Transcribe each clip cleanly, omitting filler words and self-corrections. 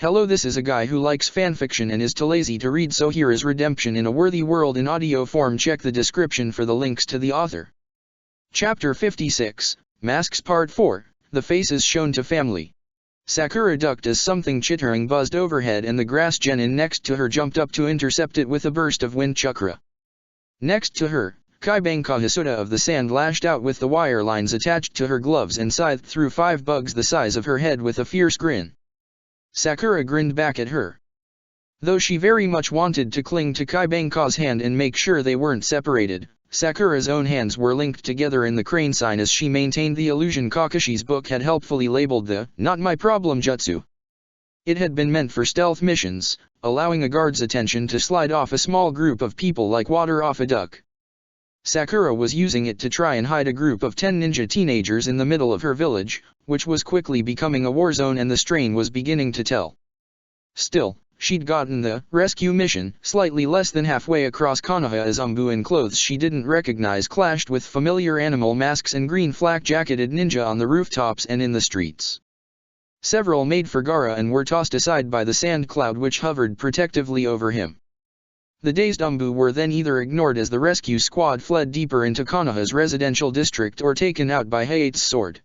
Hello, this is a guy who likes fanfiction and is too lazy to read, so here is Redemption in a Worthy World in audio form. Check the description for the links to the author. Chapter 56, Masks Part 4, The Faces Shown to Family. Sakura ducked as something chittering buzzed overhead, and the grass genin next to her jumped up to intercept it with a burst of wind chakra. Next to her, Kaibanka Hisuda of the sand lashed out with the wire lines attached to her gloves and scythed through 5 bugs the size of her head with a fierce grin. Sakura grinned back at her. Though she very much wanted to cling to Kaibanka's hand and make sure they weren't separated, Sakura's own hands were linked together in the crane sign as she maintained the illusion Kakashi's book had helpfully labeled the "Not My Problem" jutsu. It had been meant for stealth missions, allowing a guard's attention to slide off a small group of people like water off a duck. Sakura was using it to try and hide a group of 10 ninja teenagers in the middle of her village, which was quickly becoming a war zone, and the strain was beginning to tell. Still, she'd gotten the rescue mission slightly less than halfway across Konoha as Umbu in clothes she didn't recognize clashed with familiar animal masks and green flak-jacketed ninja on the rooftops and in the streets. Several made for Gaara and were tossed aside by the sand cloud which hovered protectively over him. The dazed Umbu were then either ignored as the rescue squad fled deeper into Konoha's residential district or taken out by Hayate's sword.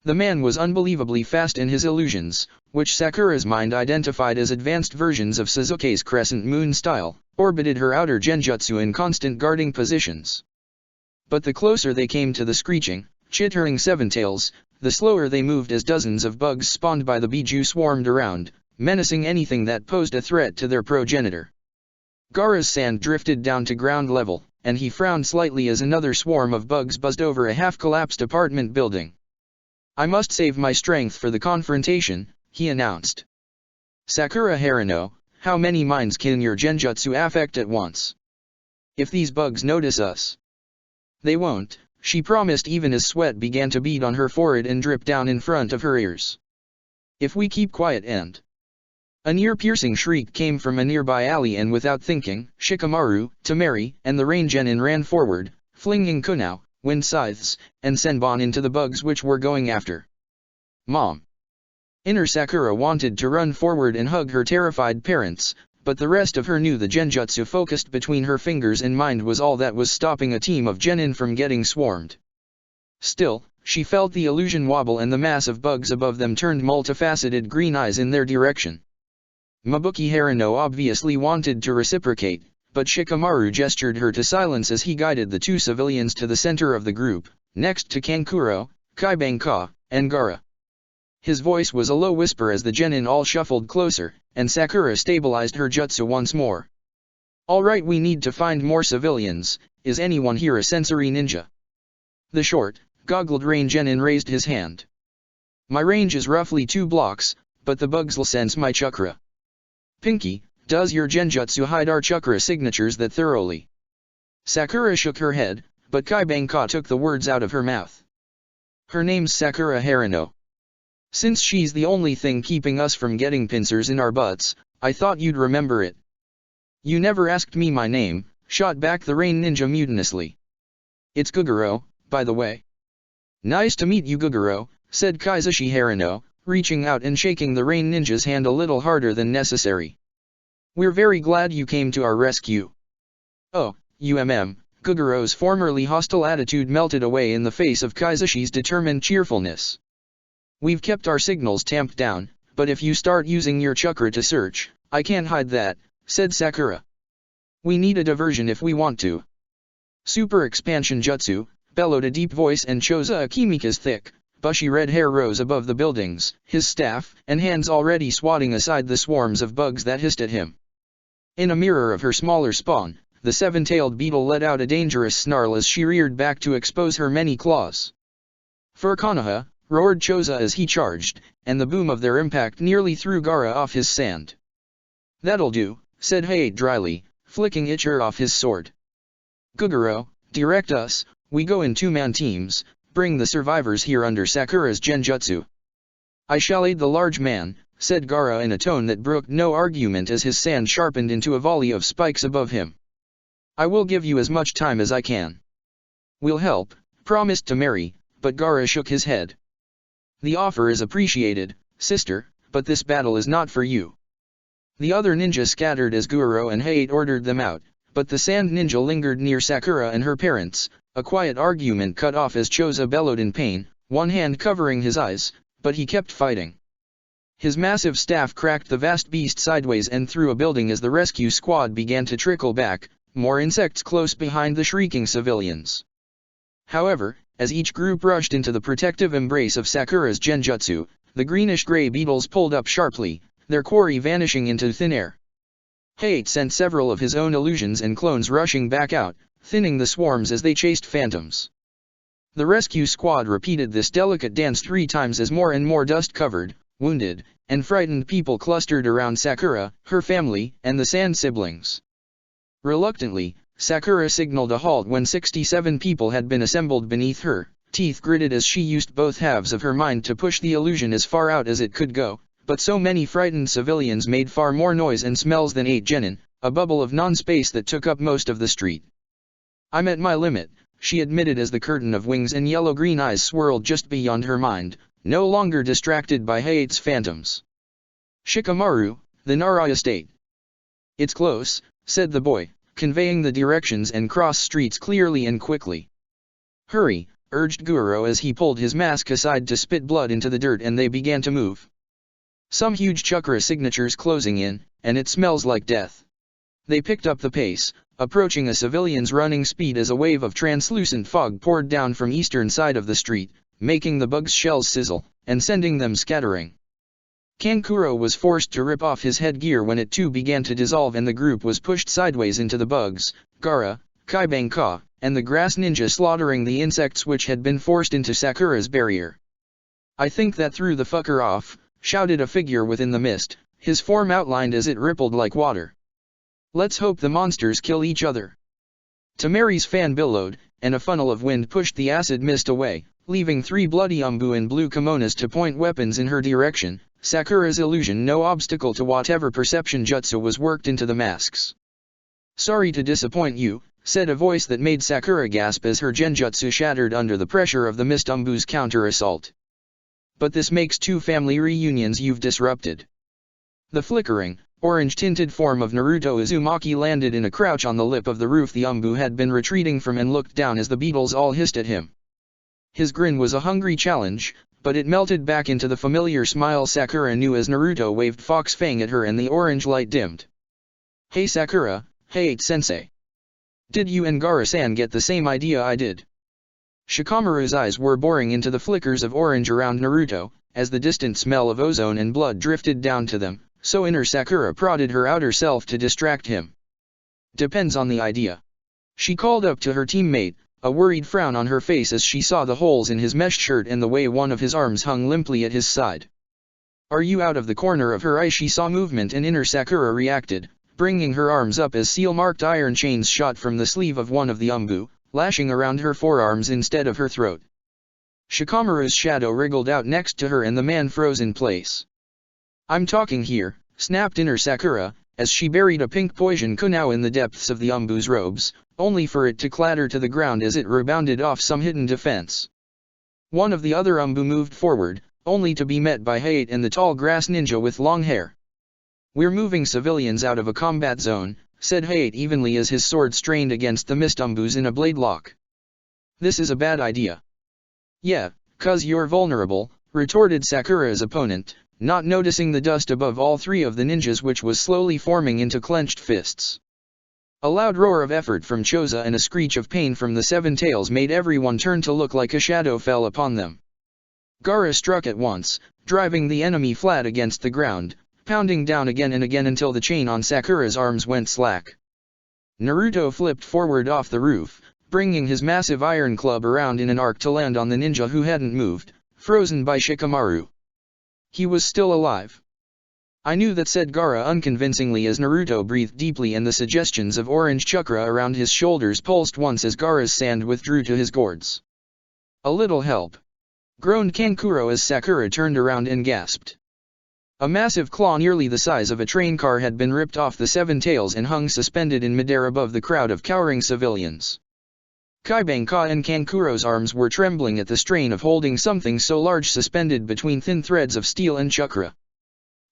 The man was unbelievably fast in his illusions, which Sakura's mind identified as advanced versions of Sasuke's crescent moon style, orbited her outer genjutsu in constant guarding positions. But the closer they came to the screeching, chittering Seven Tails, the slower they moved as dozens of bugs spawned by the Biju swarmed around, menacing anything that posed a threat to their progenitor. Gaara's sand drifted down to ground level, and he frowned slightly as another swarm of bugs buzzed over a half-collapsed apartment building. "I must save my strength for the confrontation," he announced. "Sakura Haruno, how many minds can your genjutsu affect at once? If these bugs notice us..." "They won't," she promised, even as sweat began to bead on her forehead and drip down in front of her ears. "If we keep quiet and..." A near-piercing shriek came from a nearby alley, and without thinking, Shikamaru, Temari, and the rain genin ran forward, flinging kunao, wind scythes, and senbon into the bugs which were going after. "Mom!" Inner Sakura wanted to run forward and hug her terrified parents, but the rest of her knew the genjutsu focused between her fingers and mind was all that was stopping a team of genin from getting swarmed. Still, she felt the illusion wobble, and the mass of bugs above them turned multifaceted green eyes in their direction. Mabuki Haruno obviously wanted to reciprocate, but Shikamaru gestured her to silence as he guided the 2 civilians to the center of the group, next to Kankuro, Kaibanka, and Gaara. His voice was a low whisper as the genin all shuffled closer, and Sakura stabilized her jutsu once more. "All right, we need to find more civilians. Is anyone here a sensory ninja?" The short, goggled rain genin raised his hand. "My range is roughly 2 blocks, but the bugs'll sense my chakra." "Pinky, does your genjutsu hide our chakra signatures that thoroughly?" Sakura shook her head, but Kaibanka took the words out of her mouth. "Her name's Sakura Haruno. Since she's the only thing keeping us from getting pincers in our butts, I thought you'd remember it." "You never asked me my name," shot back the rain ninja mutinously. "It's Guguro, by the way." "Nice to meet you, Guguro," said Kaizushi Haruno, reaching out and shaking the rain ninja's hand a little harder than necessary. "We're very glad you came to our rescue." "Oh, Guguro's formerly hostile attitude melted away in the face of Kaizushi's determined cheerfulness. "We've kept our signals tamped down, but if you start using your chakra to search, I can't hide that," said Sakura. "We need a diversion if we want to." "Super expansion jutsu," bellowed a deep voice, and Choza Akimika's thick, bushy red hair rose above the buildings, his staff and hands already swatting aside the swarms of bugs that hissed at him. In a mirror of her smaller spawn, the 7-tailed beetle let out a dangerous snarl as she reared back to expose her many claws. "For Konoha!" roared Choza as he charged, and the boom of their impact nearly threw Gaara off his sand. "That'll do," said Hayate dryly, flicking Ichir off his sword. "Guguro, direct us. We go in 2-man teams. Bring the survivors here under Sakura's genjutsu." "I shall aid the large man," said Gaara in a tone that brooked no argument as his sand sharpened into a volley of spikes above him. "I will give you as much time as I can." "We'll help," promised Temari, but Gaara shook his head. "The offer is appreciated, sister, but this battle is not for you." The other ninja scattered as Guro and Hayate ordered them out, but the sand ninja lingered near Sakura and her parents. A quiet argument cut off as Choza bellowed in pain, one hand covering his eyes, but he kept fighting. His massive staff cracked the vast beast sideways and through a building as the rescue squad began to trickle back, more insects close behind the shrieking civilians. However, as each group rushed into the protective embrace of Sakura's genjutsu, the greenish-gray beetles pulled up sharply, their quarry vanishing into thin air. Hayate sent several of his own illusions and clones rushing back out, thinning the swarms as they chased phantoms. The rescue squad repeated this delicate dance 3 times as more and more dust-covered, wounded, and frightened people clustered around Sakura, her family, and the Sand siblings. Reluctantly, Sakura signaled a halt when 67 people had been assembled beneath her, teeth gritted as she used both halves of her mind to push the illusion as far out as it could go, but so many frightened civilians made far more noise and smells than 8 genin, a bubble of non-space that took up most of the street. "I'm at my limit," she admitted as the curtain of wings and yellow-green eyes swirled just beyond her mind, no longer distracted by Hayate's phantoms. "Shikamaru, the Nara estate." "It's close," said the boy, conveying the directions and cross streets clearly and quickly. "Hurry," urged Guro as he pulled his mask aside to spit blood into the dirt and they began to move. Some huge chakra signatures closing in, and it smells like death. They picked up the pace, approaching a civilian's running speed as a wave of translucent fog poured down from eastern side of the street, making the bugs' shells sizzle, and sending them scattering. Kankuro was forced to rip off his headgear when it too began to dissolve and the group was pushed sideways into the bugs, Gaara, Kaibanka, and the grass ninja slaughtering the insects which had been forced into Sakura's barrier. "I think that threw the fucker off," shouted a figure within the mist, his form outlined as it rippled like water. "Let's hope the monsters kill each other." Tamari's fan billowed, and a funnel of wind pushed the acid mist away, leaving 3 bloody Umbu in blue kimonos to point weapons in her direction, Sakura's illusion no obstacle to whatever perception jutsu was worked into the masks. "Sorry to disappoint you," said a voice that made Sakura gasp as her genjutsu shattered under the pressure of the mist Umbu's counter-assault. "But this makes 2 family reunions you've disrupted." The flickering, orange-tinted form of Naruto Uzumaki landed in a crouch on the lip of the roof the Umbu had been retreating from and looked down as the beetles all hissed at him. His grin was a hungry challenge, but it melted back into the familiar smile Sakura knew as Naruto waved Fox Fang at her and the orange light dimmed. "Hey Sakura, Hayate-sensei. Did you and Gaara-san get the same idea I did?" Shikamaru's eyes were boring into the flickers of orange around Naruto, as the distant smell of ozone and blood drifted down to them, so inner Sakura prodded her outer self to distract him. "Depends on the idea." She called up to her teammate, a worried frown on her face as she saw the holes in his mesh shirt and the way one of his arms hung limply at his side. "Are you out of the corner of her eye?" She saw movement and inner Sakura reacted, bringing her arms up as seal-marked iron chains shot from the sleeve of one of the Umbu, lashing around her forearms instead of her throat. Shikamaru's shadow wriggled out next to her and the man froze in place. "I'm talking here," snapped inner Sakura, as she buried a pink poison kunao in the depths of the Umbu's robes, only for it to clatter to the ground as it rebounded off some hidden defense. One of the other Umbu moved forward, only to be met by Hayate and the tall grass ninja with long hair. "We're moving civilians out of a combat zone," said Hayate evenly as his sword strained against the mist Umbus in a blade lock. "This is a bad idea." "Yeah, 'cause you're vulnerable," retorted Sakura's opponent, not noticing the dust above all 3 of the ninjas which was slowly forming into clenched fists. A loud roar of effort from Choza and a screech of pain from the 7 tails made everyone turn to look like a shadow fell upon them. Gaara struck at once, driving the enemy flat against the ground, pounding down again and again until the chain on Sakura's arms went slack. Naruto flipped forward off the roof, bringing his massive iron club around in an arc to land on the ninja who hadn't moved, frozen by Shikamaru. He was still alive. "I knew that," said Gaara unconvincingly as Naruto breathed deeply and the suggestions of orange chakra around his shoulders pulsed once as Gaara's sand withdrew to his gourds. "A little help," groaned Kankuro as Sakura turned around and gasped. A massive claw nearly the size of a train car had been ripped off the 7 tails and hung suspended in midair above the crowd of cowering civilians. Kaibanka and Kankuro's arms were trembling at the strain of holding something so large suspended between thin threads of steel and chakra.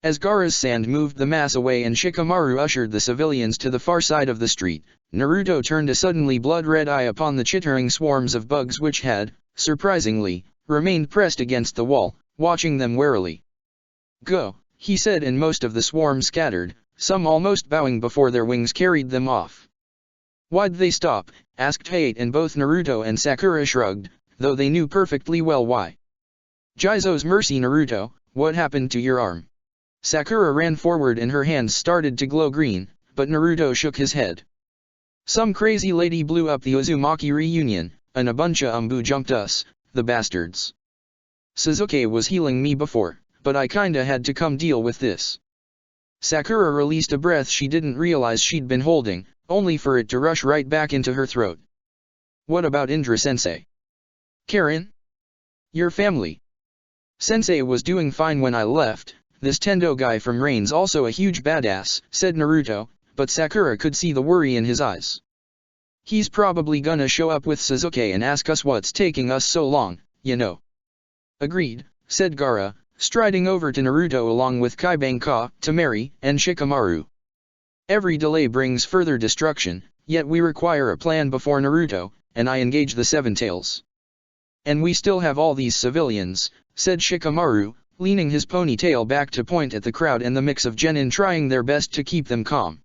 As Gaara's sand moved the mass away and Shikamaru ushered the civilians to the far side of the street, Naruto turned a suddenly blood-red eye upon the chittering swarms of bugs which had, surprisingly, remained pressed against the wall, watching them warily. "Go," he said, and most of the swarm scattered, some almost bowing before their wings carried them off. "Why'd they stop?" asked Hayate, and both Naruto and Sakura shrugged, though they knew perfectly well why. "Jizo's mercy, Naruto, what happened to your arm?" Sakura ran forward and her hands started to glow green, but Naruto shook his head. "Some crazy lady blew up the Uzumaki reunion, and a bunch of umbu jumped us, the bastards. Sasuke was healing me before, but I kinda had to come deal with this." Sakura released a breath she didn't realize she'd been holding, only for it to rush right back into her throat. "What about Indra-sensei? Karen? Your family?" "Sensei was doing fine when I left. This Tendo guy from Rain's also a huge badass," said Naruto, but Sakura could see the worry in his eyes. "He's probably gonna show up with Sasuke and ask us what's taking us so long, you know." "Agreed," said Gaara, striding over to Naruto along with Kaibanka, Temari, and Shikamaru. "Every delay brings further destruction, yet we require a plan before Naruto, and I engage the Seven Tails." "And we still have all these civilians," said Shikamaru, leaning his ponytail back to point at the crowd and the mix of genin trying their best to keep them calm.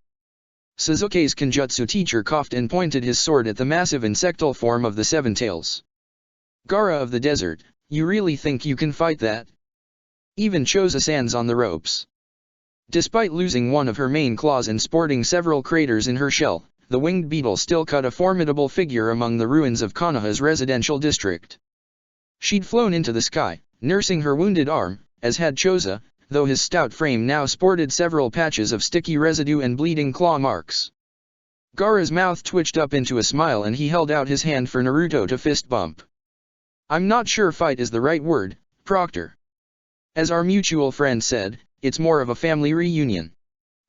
Sasuke's Kenjutsu teacher coughed and pointed his sword at the massive insectal form of the Seven Tails. "Gaara of the desert, you really think you can fight that? Even Choza-san's on the ropes." Despite losing one of her main claws and sporting several craters in her shell, the winged beetle still cut a formidable figure among the ruins of Konoha's residential district. She'd flown into the sky, nursing her wounded arm, as had Choza, though his stout frame now sported several patches of sticky residue and bleeding claw marks. Gaara's mouth twitched up into a smile and he held out his hand for Naruto to fist bump. "I'm not sure fight is the right word, Proctor. As our mutual friend said, it's more of a family reunion."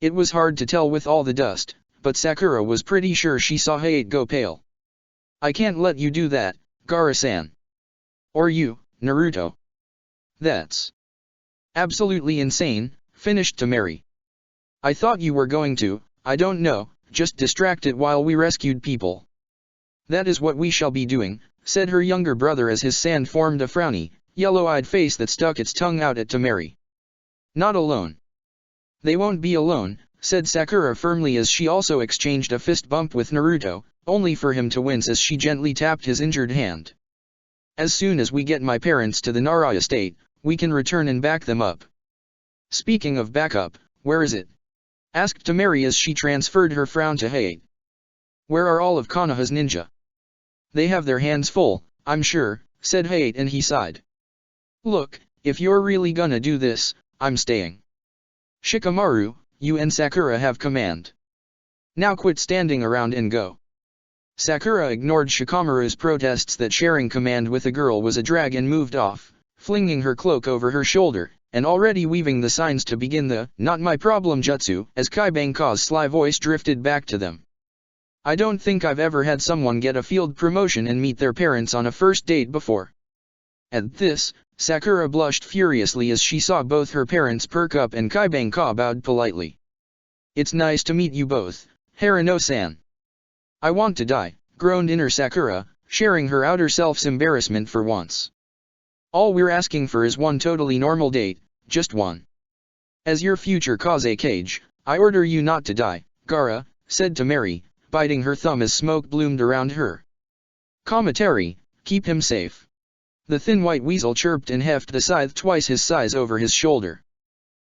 It was hard to tell with all the dust, but Sakura was pretty sure she saw Hayate go pale. "I can't let you do that, Gaara-san. Or you, Naruto. That's absolutely insane," finished Temari. "I thought you were going to, I don't know, just distract it while we rescued people." "That is what we shall be doing," said her younger brother as his sand formed a frowny, yellow-eyed face that stuck its tongue out at Temari. "Not alone." "They won't be alone," said Sakura firmly as she also exchanged a fist bump with Naruto, only for him to wince as she gently tapped his injured hand. "As soon as we get my parents to the Nara estate, we can return and back them up." "Speaking of backup, where is it?" asked Temari as she transferred her frown to Hayate. "Where are all of Konoha's ninja?" "They have their hands full, I'm sure," said Hayate, and he sighed. "Look, if you're really gonna do this, I'm staying. Shikamaru, you and Sakura have command. Now quit standing around and go." Sakura ignored Shikamaru's protests that sharing command with a girl was a drag and moved off, flinging her cloak over her shoulder, and already weaving the signs to begin the "not my problem" jutsu, as Kaibanka's sly voice drifted back to them. "I don't think I've ever had someone get a field promotion and meet their parents on a first date before." At this, Sakura blushed furiously as she saw both her parents perk up and Kaibanka bowed politely. "It's nice to meet you both, Harano-san." "I want to die," groaned inner Sakura, sharing her outer self's embarrassment for once. "All we're asking for is one totally normal date, just one. As your future Kazekage, I order you not to die, Gaara," said Temari, biting her thumb as smoke bloomed around her. "Commentary, keep him safe." The thin white weasel chirped and heft the scythe twice his size over his shoulder.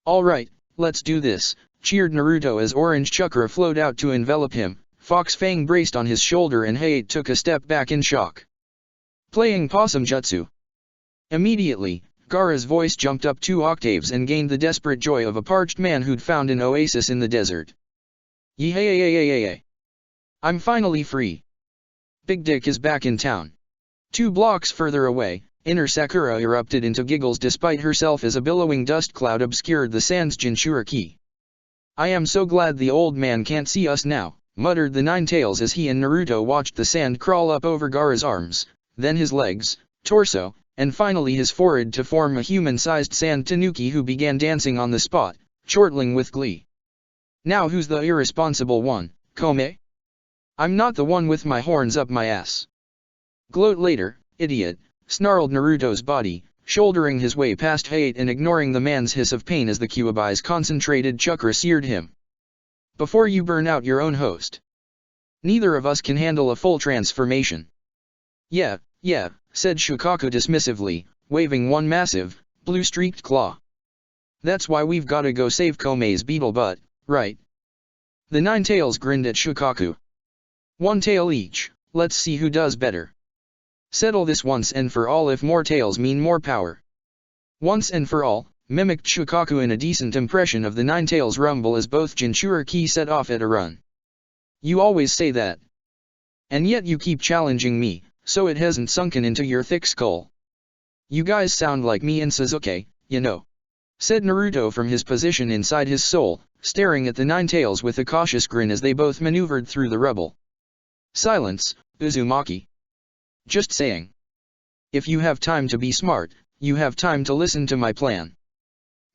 "All right, let's do this," cheered Naruto as orange chakra flowed out to envelop him. Fox Fang braced on his shoulder and Hayate took a step back in shock. "Playing possum jutsu." Immediately, Gaara's voice jumped up 2 octaves and gained the desperate joy of a parched man who'd found an oasis in the desert. "Yay! I'm finally free. Big Dick is back in town." 2 blocks further away, inner Sakura erupted into giggles despite herself as a billowing dust cloud obscured the sand's Jinchuriki. "I am so glad the old man can't see us now," muttered the Nine Tails as he and Naruto watched the sand crawl up over Gaara's arms, then his legs, torso, and finally his forehead to form a human-sized sand tanuki who began dancing on the spot, chortling with glee. Now who's the irresponsible one, Kome? I'm not the one with my horns up my ass. Gloat later, idiot, snarled Naruto's body, shouldering his way past Hayate and ignoring the man's hiss of pain as the Kyuubi's concentrated chakra seared him. Before you burn out your own host. Neither of us can handle a full transformation. Yeah, said Shukaku dismissively, waving one massive, blue-streaked claw. That's why we've gotta go save Kome's beetle butt, right? The Nine Tails grinned at Shukaku. One tail each, let's see who does better. Settle this once and for all if more tails mean more power. Once and for all, mimicked Shukaku in a decent impression of the Nine Tails rumble as both Jinchuriki set off at a run. You always say that. And yet you keep challenging me, so it hasn't sunken into your thick skull. You guys sound like me and Sasuke, you know. Said Naruto from his position inside his soul, staring at the Nine Tails with a cautious grin as they both maneuvered through the rubble. Silence, Uzumaki. Just saying. If you have time to be smart, you have time to listen to my plan.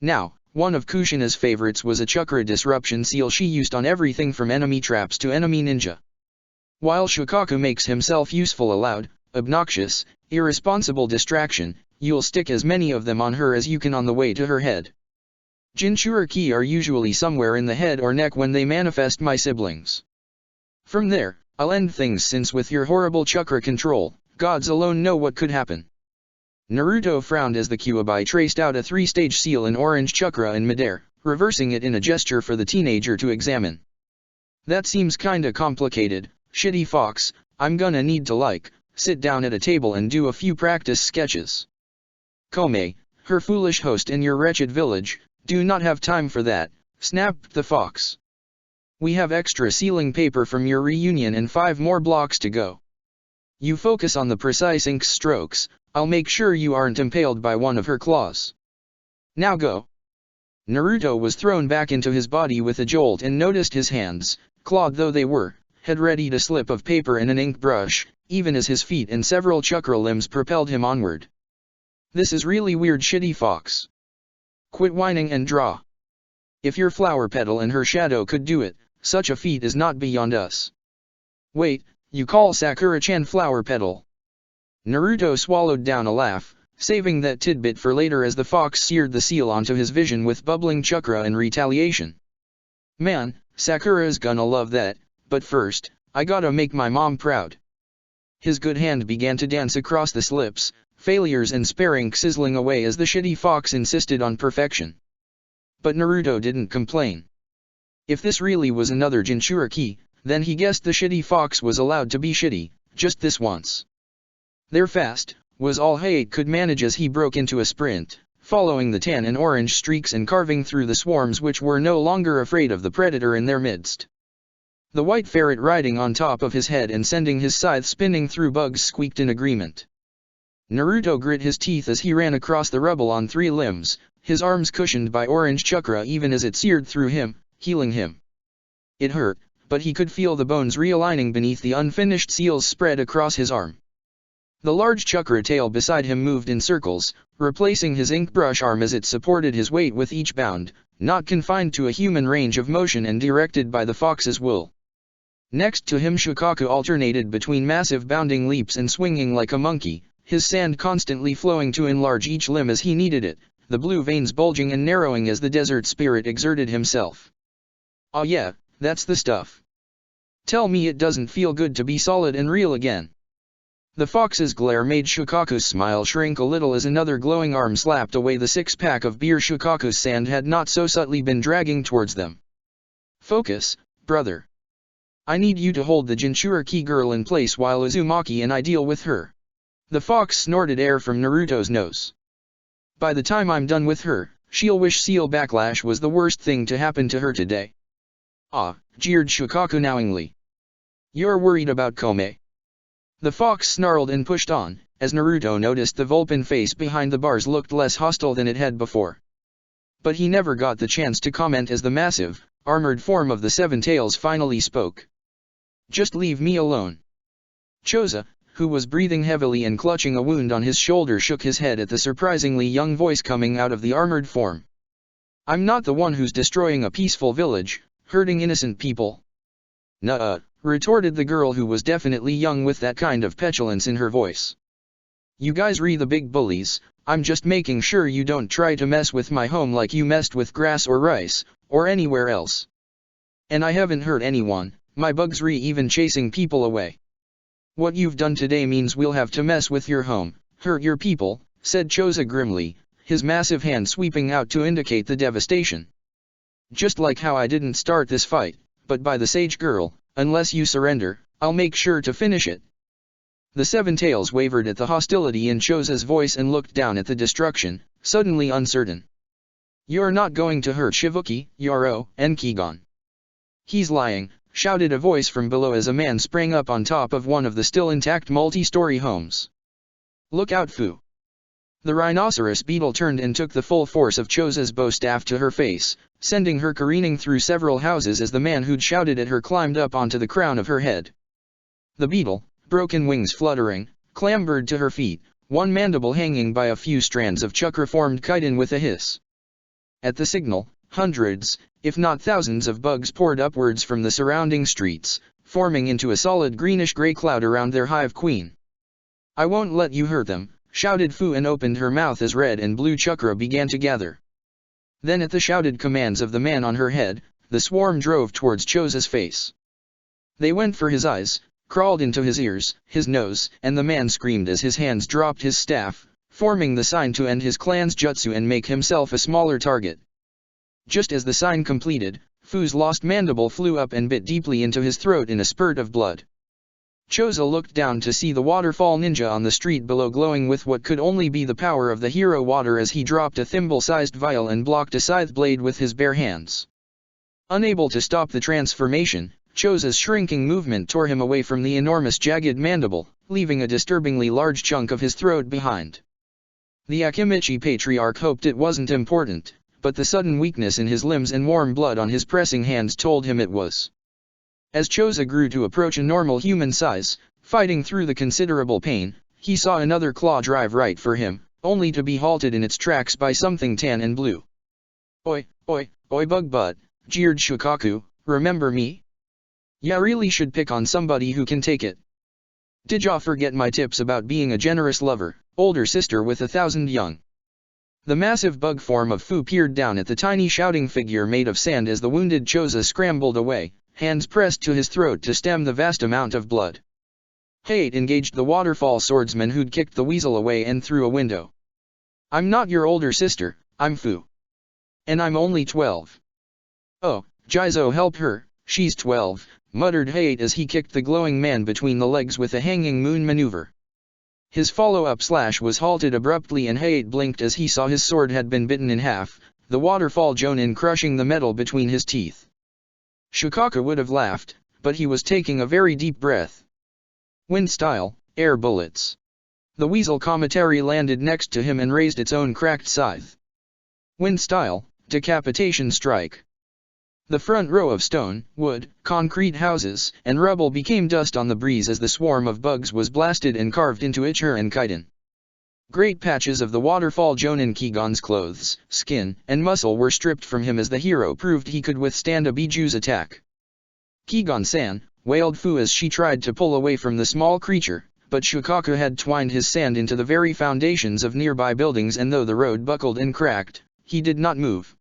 Now, one of Kushina's favorites was a chakra disruption seal she used on everything from enemy traps to enemy ninja. While Shukaku makes himself useful a loud, obnoxious, irresponsible distraction, you'll stick as many of them on her as you can on the way to her head. Jinchuriki are usually somewhere in the head or neck when they manifest my siblings. From there, I'll end things since with your horrible chakra control, gods alone know what could happen. Naruto frowned as the Kyuubi traced out a three-stage seal in orange chakra in midair, reversing it in a gesture for the teenager to examine. That seems kinda complicated, shitty fox, I'm gonna need to sit down at a table and do a few practice sketches. Kome, her foolish host in your wretched village, do not have time for that, snapped the fox. We have extra sealing paper from your reunion and 5 more blocks to go. You focus on the precise ink strokes, I'll make sure you aren't impaled by one of her claws. Now go. Naruto was thrown back into his body with a jolt and noticed his hands, clawed though they were, had readied a slip of paper and an ink brush, even as his feet and several chakra limbs propelled him onward. This is really weird, shitty fox. Quit whining and draw. If your flower petal and her shadow could do it, such a feat is not beyond us. Wait, you call Sakura-chan flower petal? Naruto swallowed down a laugh, saving that tidbit for later as the fox seared the seal onto his vision with bubbling chakra in retaliation. Man, Sakura's gonna love that, but first, I gotta make my mom proud. His good hand began to dance across the slips, failures and sparing sizzling away as the shitty fox insisted on perfection. But Naruto didn't complain. If this really was another Jinchuriki, then he guessed the shitty fox was allowed to be shitty, just this once. Their fast, was all Hayate could manage as he broke into a sprint, following the tan and orange streaks and carving through the swarms which were no longer afraid of the predator in their midst. The white ferret riding on top of his head and sending his scythe spinning through bugs squeaked in agreement. Naruto grit his teeth as he ran across the rubble on 3 limbs, his arms cushioned by orange chakra even as it seared through him, healing him. It hurt, but he could feel the bones realigning beneath the unfinished seals spread across his arm. The large chakra tail beside him moved in circles, replacing his ink brush arm as it supported his weight with each bound, not confined to a human range of motion and directed by the fox's will. Next to him Shukaku alternated between massive bounding leaps and swinging like a monkey, his sand constantly flowing to enlarge each limb as he needed it, the blue veins bulging and narrowing as the desert spirit exerted himself. Oh yeah, that's the stuff. Tell me it doesn't feel good to be solid and real again. The fox's glare made Shukaku's smile shrink a little as another glowing arm slapped away the 6-pack of beer Shukaku's sand had not so subtly been dragging towards them. Focus, brother. I need you to hold the Jinchuriki girl in place while Uzumaki and I deal with her. The fox snorted air from Naruto's nose. By the time I'm done with her, she'll wish seal backlash was the worst thing to happen to her today. Ah, jeered Shukaku knowingly. You're worried about Kome. The fox snarled and pushed on, as Naruto noticed the Vulpin face behind the bars looked less hostile than it had before. But he never got the chance to comment as the massive, armored form of the 7 Tails finally spoke. Just leave me alone. Choza, who was breathing heavily and clutching a wound on his shoulder, shook his head at the surprisingly young voice coming out of the armored form. "I'm not the one who's destroying a peaceful village, hurting innocent people." "Nuh-uh," retorted the girl, who was definitely young, with that kind of petulance in her voice. "You guys re the big bullies. I'm just making sure you don't try to mess with my home like you messed with grass or rice, or anywhere else. And I haven't hurt anyone, my bugs re even chasing people away. What you've done today means we'll have to mess with your home, hurt your people," said Choza grimly, his massive hand sweeping out to indicate the devastation. "Just like how I didn't start this fight, but by the sage girl, unless you surrender, I'll make sure to finish it." The Seven Tails wavered at the hostility in Choza's voice and looked down at the destruction, suddenly uncertain. "You're not going to hurt Shivuki, Yaro, and Kigon." "He's lying," shouted a voice from below as a man sprang up on top of one of the still intact multi-story homes. "Look out, Fu!" The rhinoceros beetle turned and took the full force of Choza's bow staff to her face, sending her careening through several houses as the man who'd shouted at her climbed up onto the crown of her head. The beetle, broken wings fluttering, clambered to her feet, one mandible hanging by a few strands of chakra-formed chitin with a hiss. At the signal, hundreds, if not thousands of bugs poured upwards from the surrounding streets, forming into a solid greenish-gray cloud around their hive queen. "I won't let you hurt them," shouted Fu, and opened her mouth as red and blue chakra began to gather. Then at the shouted commands of the man on her head, the swarm drove towards Choza's face. They went for his eyes, crawled into his ears, his nose, and the man screamed as his hands dropped his staff, forming the sign to end his clan's jutsu and make himself a smaller target. Just as the sign completed, Fu's lost mandible flew up and bit deeply into his throat in a spurt of blood. Choza looked down to see the waterfall ninja on the street below glowing with what could only be the power of the hero water as he dropped a thimble-sized vial and blocked a scythe blade with his bare hands. Unable to stop the transformation, Choza's shrinking movement tore him away from the enormous jagged mandible, leaving a disturbingly large chunk of his throat behind. The Akimichi patriarch hoped it wasn't important, but the sudden weakness in his limbs and warm blood on his pressing hands told him it was. As Choza grew to approach a normal human size, fighting through the considerable pain, he saw another claw drive right for him, only to be halted in its tracks by something tan and blue. "Oi, oi, oi bug butt," jeered Shukaku, "remember me? Ya really should pick on somebody who can take it. Did ya forget my tips about being a generous lover, older sister with 1,000 young?" The massive bug form of Fu peered down at the tiny shouting figure made of sand as the wounded Choza scrambled away, hands pressed to his throat to stem the vast amount of blood. Hate engaged the waterfall swordsman who'd kicked the weasel away and through a window. "I'm not your older sister, I'm Fu. And I'm only 12. "Oh, Jizo, help her, she's 12, muttered Hate as he kicked the glowing man between the legs with a hanging moon maneuver. His follow-up slash was halted abruptly and Hate blinked as he saw his sword had been bitten in half, the waterfall Jonin crushing the metal between his teeth. Shukaku would have laughed, but he was taking a very deep breath. Wind style, air bullets. The weasel cometary landed next to him and raised its own cracked scythe. Wind style, decapitation strike. The front row of stone, wood, concrete houses, and rubble became dust on the breeze as the swarm of bugs was blasted and carved into ichor and chitin. Great patches of the waterfall Jonin Kigon's clothes, skin, and muscle were stripped from him as the hero proved he could withstand a Biju's attack. "Kigon-san," wailed Fu as she tried to pull away from the small creature, but Shukaku had twined his sand into the very foundations of nearby buildings and though the road buckled and cracked, he did not move.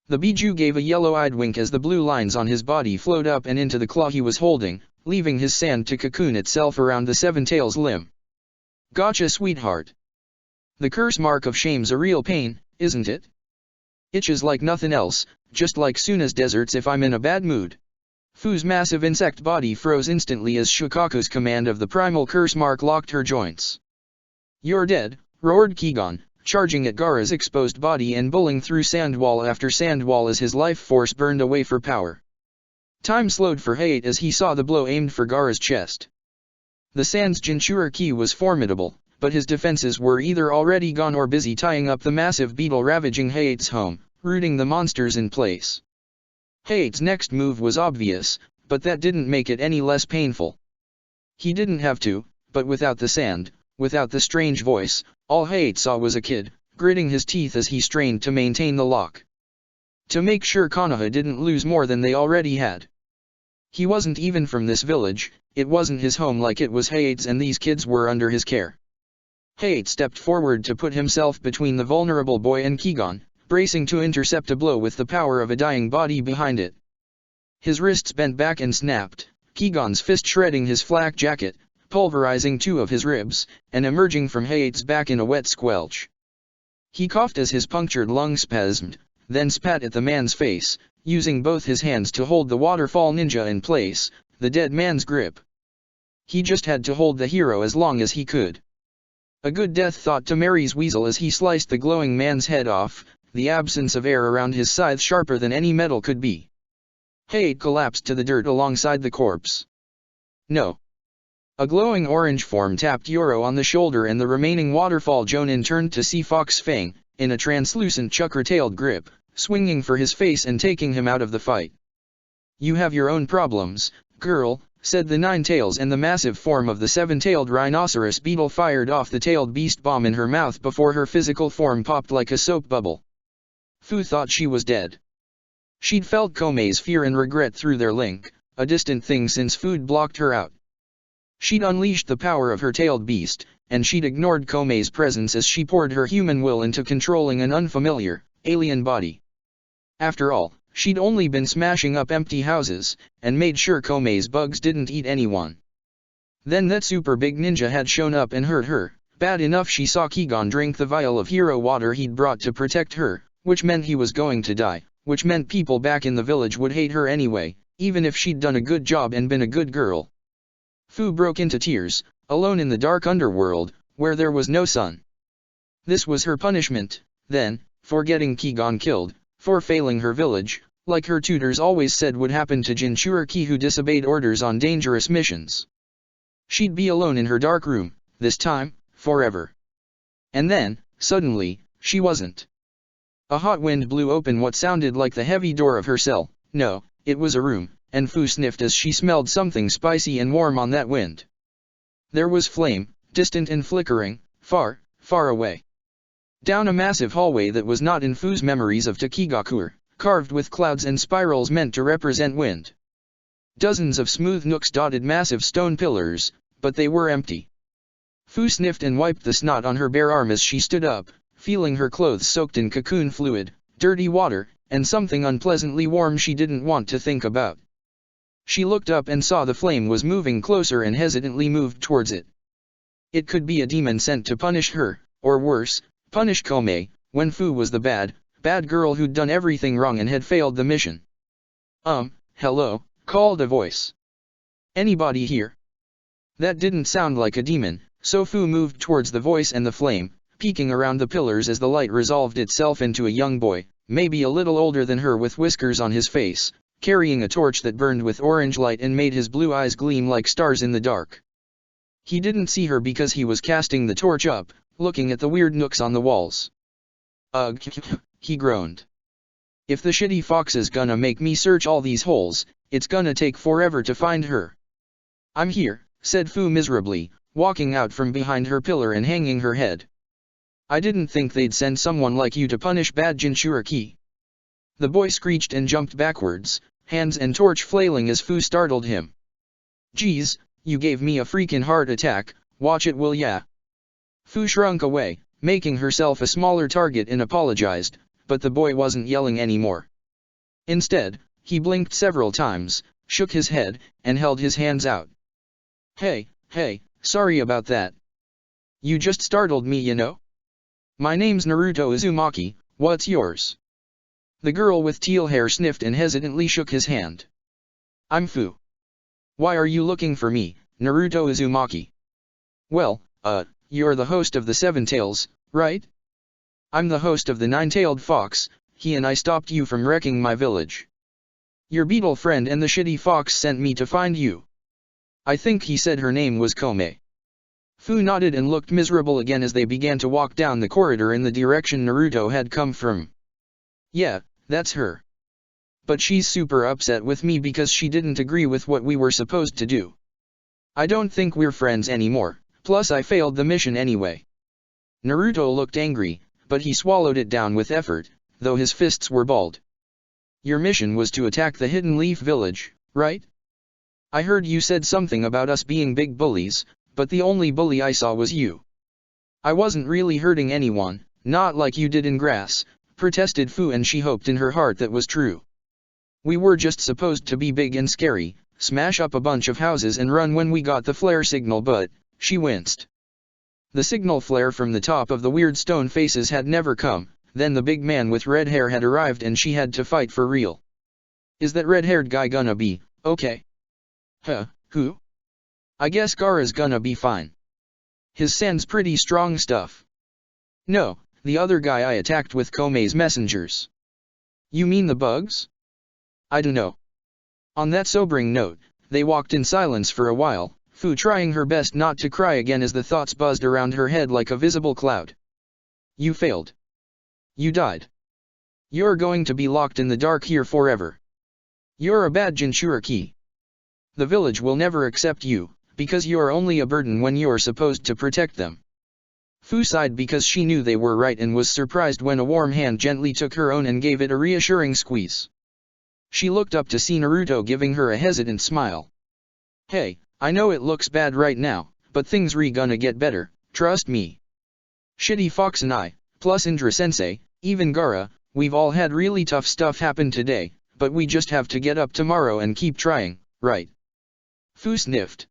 The Biju gave a yellow-eyed wink as the blue lines on his body flowed up and into the claw he was holding, leaving his sand to cocoon itself around the Seven Tails limb. "Gotcha, sweetheart. The curse mark of shame's a real pain, isn't it? Itches like nothing else, just like Suna's deserts if I'm in a bad mood." Fu's massive insect body froze instantly as Shukaku's command of the primal curse mark locked her joints. "You're dead," roared Kigon, charging at Gaara's exposed body and bulling through sandwall after sandwall as his life force burned away for power. Time slowed for Hate as he saw the blow aimed for Gaara's chest. The Sand's Jinchura ki was formidable, but his defenses were either already gone or busy tying up the massive beetle ravaging Hate's home, rooting the monsters in place. Hate's next move was obvious, but that didn't make it any less painful. He didn't have to, but without the sand, without the strange voice. All Hayate saw was a kid, gritting his teeth as he strained to maintain the lock. To make sure Konoha didn't lose more than they already had. He wasn't even from this village, it wasn't his home like it was Hayate's, and these kids were under his care. Hayate stepped forward to put himself between the vulnerable boy and Kigon, bracing to intercept a blow with the power of a dying body behind it. His wrists bent back and snapped, Kigon's fist shredding his flak jacket, pulverizing 2 of his ribs, and emerging from Hayate's back in a wet squelch. He coughed as his punctured lung spasmed, then spat at the man's face, using both his hands to hold the waterfall ninja in place, the dead man's grip. He just had to hold the hero as long as he could. A good death, thought Tamari's weasel as he sliced the glowing man's head off, the absence of air around his scythe sharper than any metal could be. Hayate collapsed to the dirt alongside the corpse. No. A glowing orange form tapped Yoro on the shoulder, and the remaining waterfall Jonin turned to see Fox Fang, in a translucent chukar-tailed grip, swinging for his face and taking him out of the fight. "You have your own problems, girl," said the Nine Tails, and the massive form of the seven-tailed rhinoceros beetle fired off the tailed beast bomb in her mouth before her physical form popped like a soap bubble. Fu thought she was dead. She'd felt Kome's fear and regret through their link, a distant thing since food blocked her out. She'd unleashed the power of her tailed beast, and she'd ignored Kome's presence as she poured her human will into controlling an unfamiliar, alien body. After all, she'd only been smashing up empty houses, and made sure Kome's bugs didn't eat anyone. Then that super big ninja had shown up and hurt her, bad enough she saw Kigon drink the vial of hero water he'd brought to protect her, which meant he was going to die, which meant people back in the village would hate her anyway, even if she'd done a good job and been a good girl. Fu broke into tears, alone in the dark underworld, where there was no sun. This was her punishment, then, for getting Kigon killed, for failing her village, like her tutors always said would happen to Jinchuriki who disobeyed orders on dangerous missions. She'd be alone in her dark room, this time, forever. And then, suddenly, she wasn't. A hot wind blew open what sounded like the heavy door of her cell. No, it was a room, and Fu sniffed as she smelled something spicy and warm on that wind. There was flame, distant and flickering, far, far away. Down a massive hallway that was not in Fu's memories of Takigakur, carved with clouds and spirals meant to represent wind. Dozens of smooth nooks dotted massive stone pillars, but they were empty. Fu sniffed and wiped the snot on her bare arm as she stood up, feeling her clothes soaked in cocoon fluid, dirty water, and something unpleasantly warm she didn't want to think about. She looked up and saw the flame was moving closer and hesitantly moved towards it. It could be a demon sent to punish her, or worse, punish Kome, when Fu was the bad girl who'd done everything wrong and had failed the mission. Hello, called a voice. Anybody here? That didn't sound like a demon, so Fu moved towards the voice and the flame, peeking around the pillars as the light resolved itself into a young boy, maybe a little older than her, with whiskers on his face, carrying a torch that burned with orange light and made his blue eyes gleam like stars in the dark. He didn't see her because he was casting the torch up, looking at the weird nooks on the walls. Ugh, he groaned. If the shitty fox is gonna make me search all these holes, it's gonna take forever to find her. I'm here, said Fu miserably, walking out from behind her pillar and hanging her head. I didn't think they'd send someone like you to punish bad Jinchuriki. The boy screeched and jumped backwards, hands and torch flailing as Fu startled him. Geez, you gave me a freaking heart attack, watch it will ya? Fu shrunk away, making herself a smaller target, and apologized, but the boy wasn't yelling anymore. Instead, he blinked several times, shook his head, and held his hands out. Hey, sorry about that. You just startled me, you know? My name's Naruto Uzumaki, what's yours? The girl with teal hair sniffed and hesitantly shook his hand. I'm Fu. Why are you looking for me, Naruto Uzumaki? Well, you're the host of the Seven Tails, right? I'm the host of the Nine-Tailed Fox. He and I stopped you from wrecking my village. Your beetle friend and the shitty fox sent me to find you. I think he said her name was Kome. Fu nodded and looked miserable again as they began to walk down the corridor in the direction Naruto had come from. Yeah, that's her. But she's super upset with me because she didn't agree with what we were supposed to do. I don't think we're friends anymore, plus I failed the mission anyway. Naruto looked angry, but he swallowed it down with effort, though his fists were balled. Your mission was to attack the Hidden Leaf Village, right? I heard you said something about us being big bullies, but the only bully I saw was you. I wasn't really hurting anyone, not like you did in grass, protested Fu, and she hoped in her heart that was true. We were just supposed to be big and scary, smash up a bunch of houses and run when we got the flare signal, but, she winced. The signal flare from the top of the weird stone faces had never come, then the big man with red hair had arrived and she had to fight for real. Is that red-haired guy gonna be okay? Huh, who? I guess Gaara's gonna be fine. His sen's pretty strong stuff. No, the other guy I attacked with Kome's messengers. You mean the bugs? I dunno. On that sobering note, they walked in silence for a while, Fu trying her best not to cry again as the thoughts buzzed around her head like a visible cloud. You failed. You died. You're going to be locked in the dark here forever. You're a bad Jinchuriki. The village will never accept you, because you're only a burden when you're supposed to protect them. Fu sighed because she knew they were right and was surprised when a warm hand gently took her own and gave it a reassuring squeeze. She looked up to see Naruto giving her a hesitant smile. Hey, I know it looks bad right now, but things gonna get better, trust me. Shitty Fox and I, plus Indra-sensei, even Gaara, we've all had really tough stuff happen today, but we just have to get up tomorrow and keep trying, right? Fu sniffed.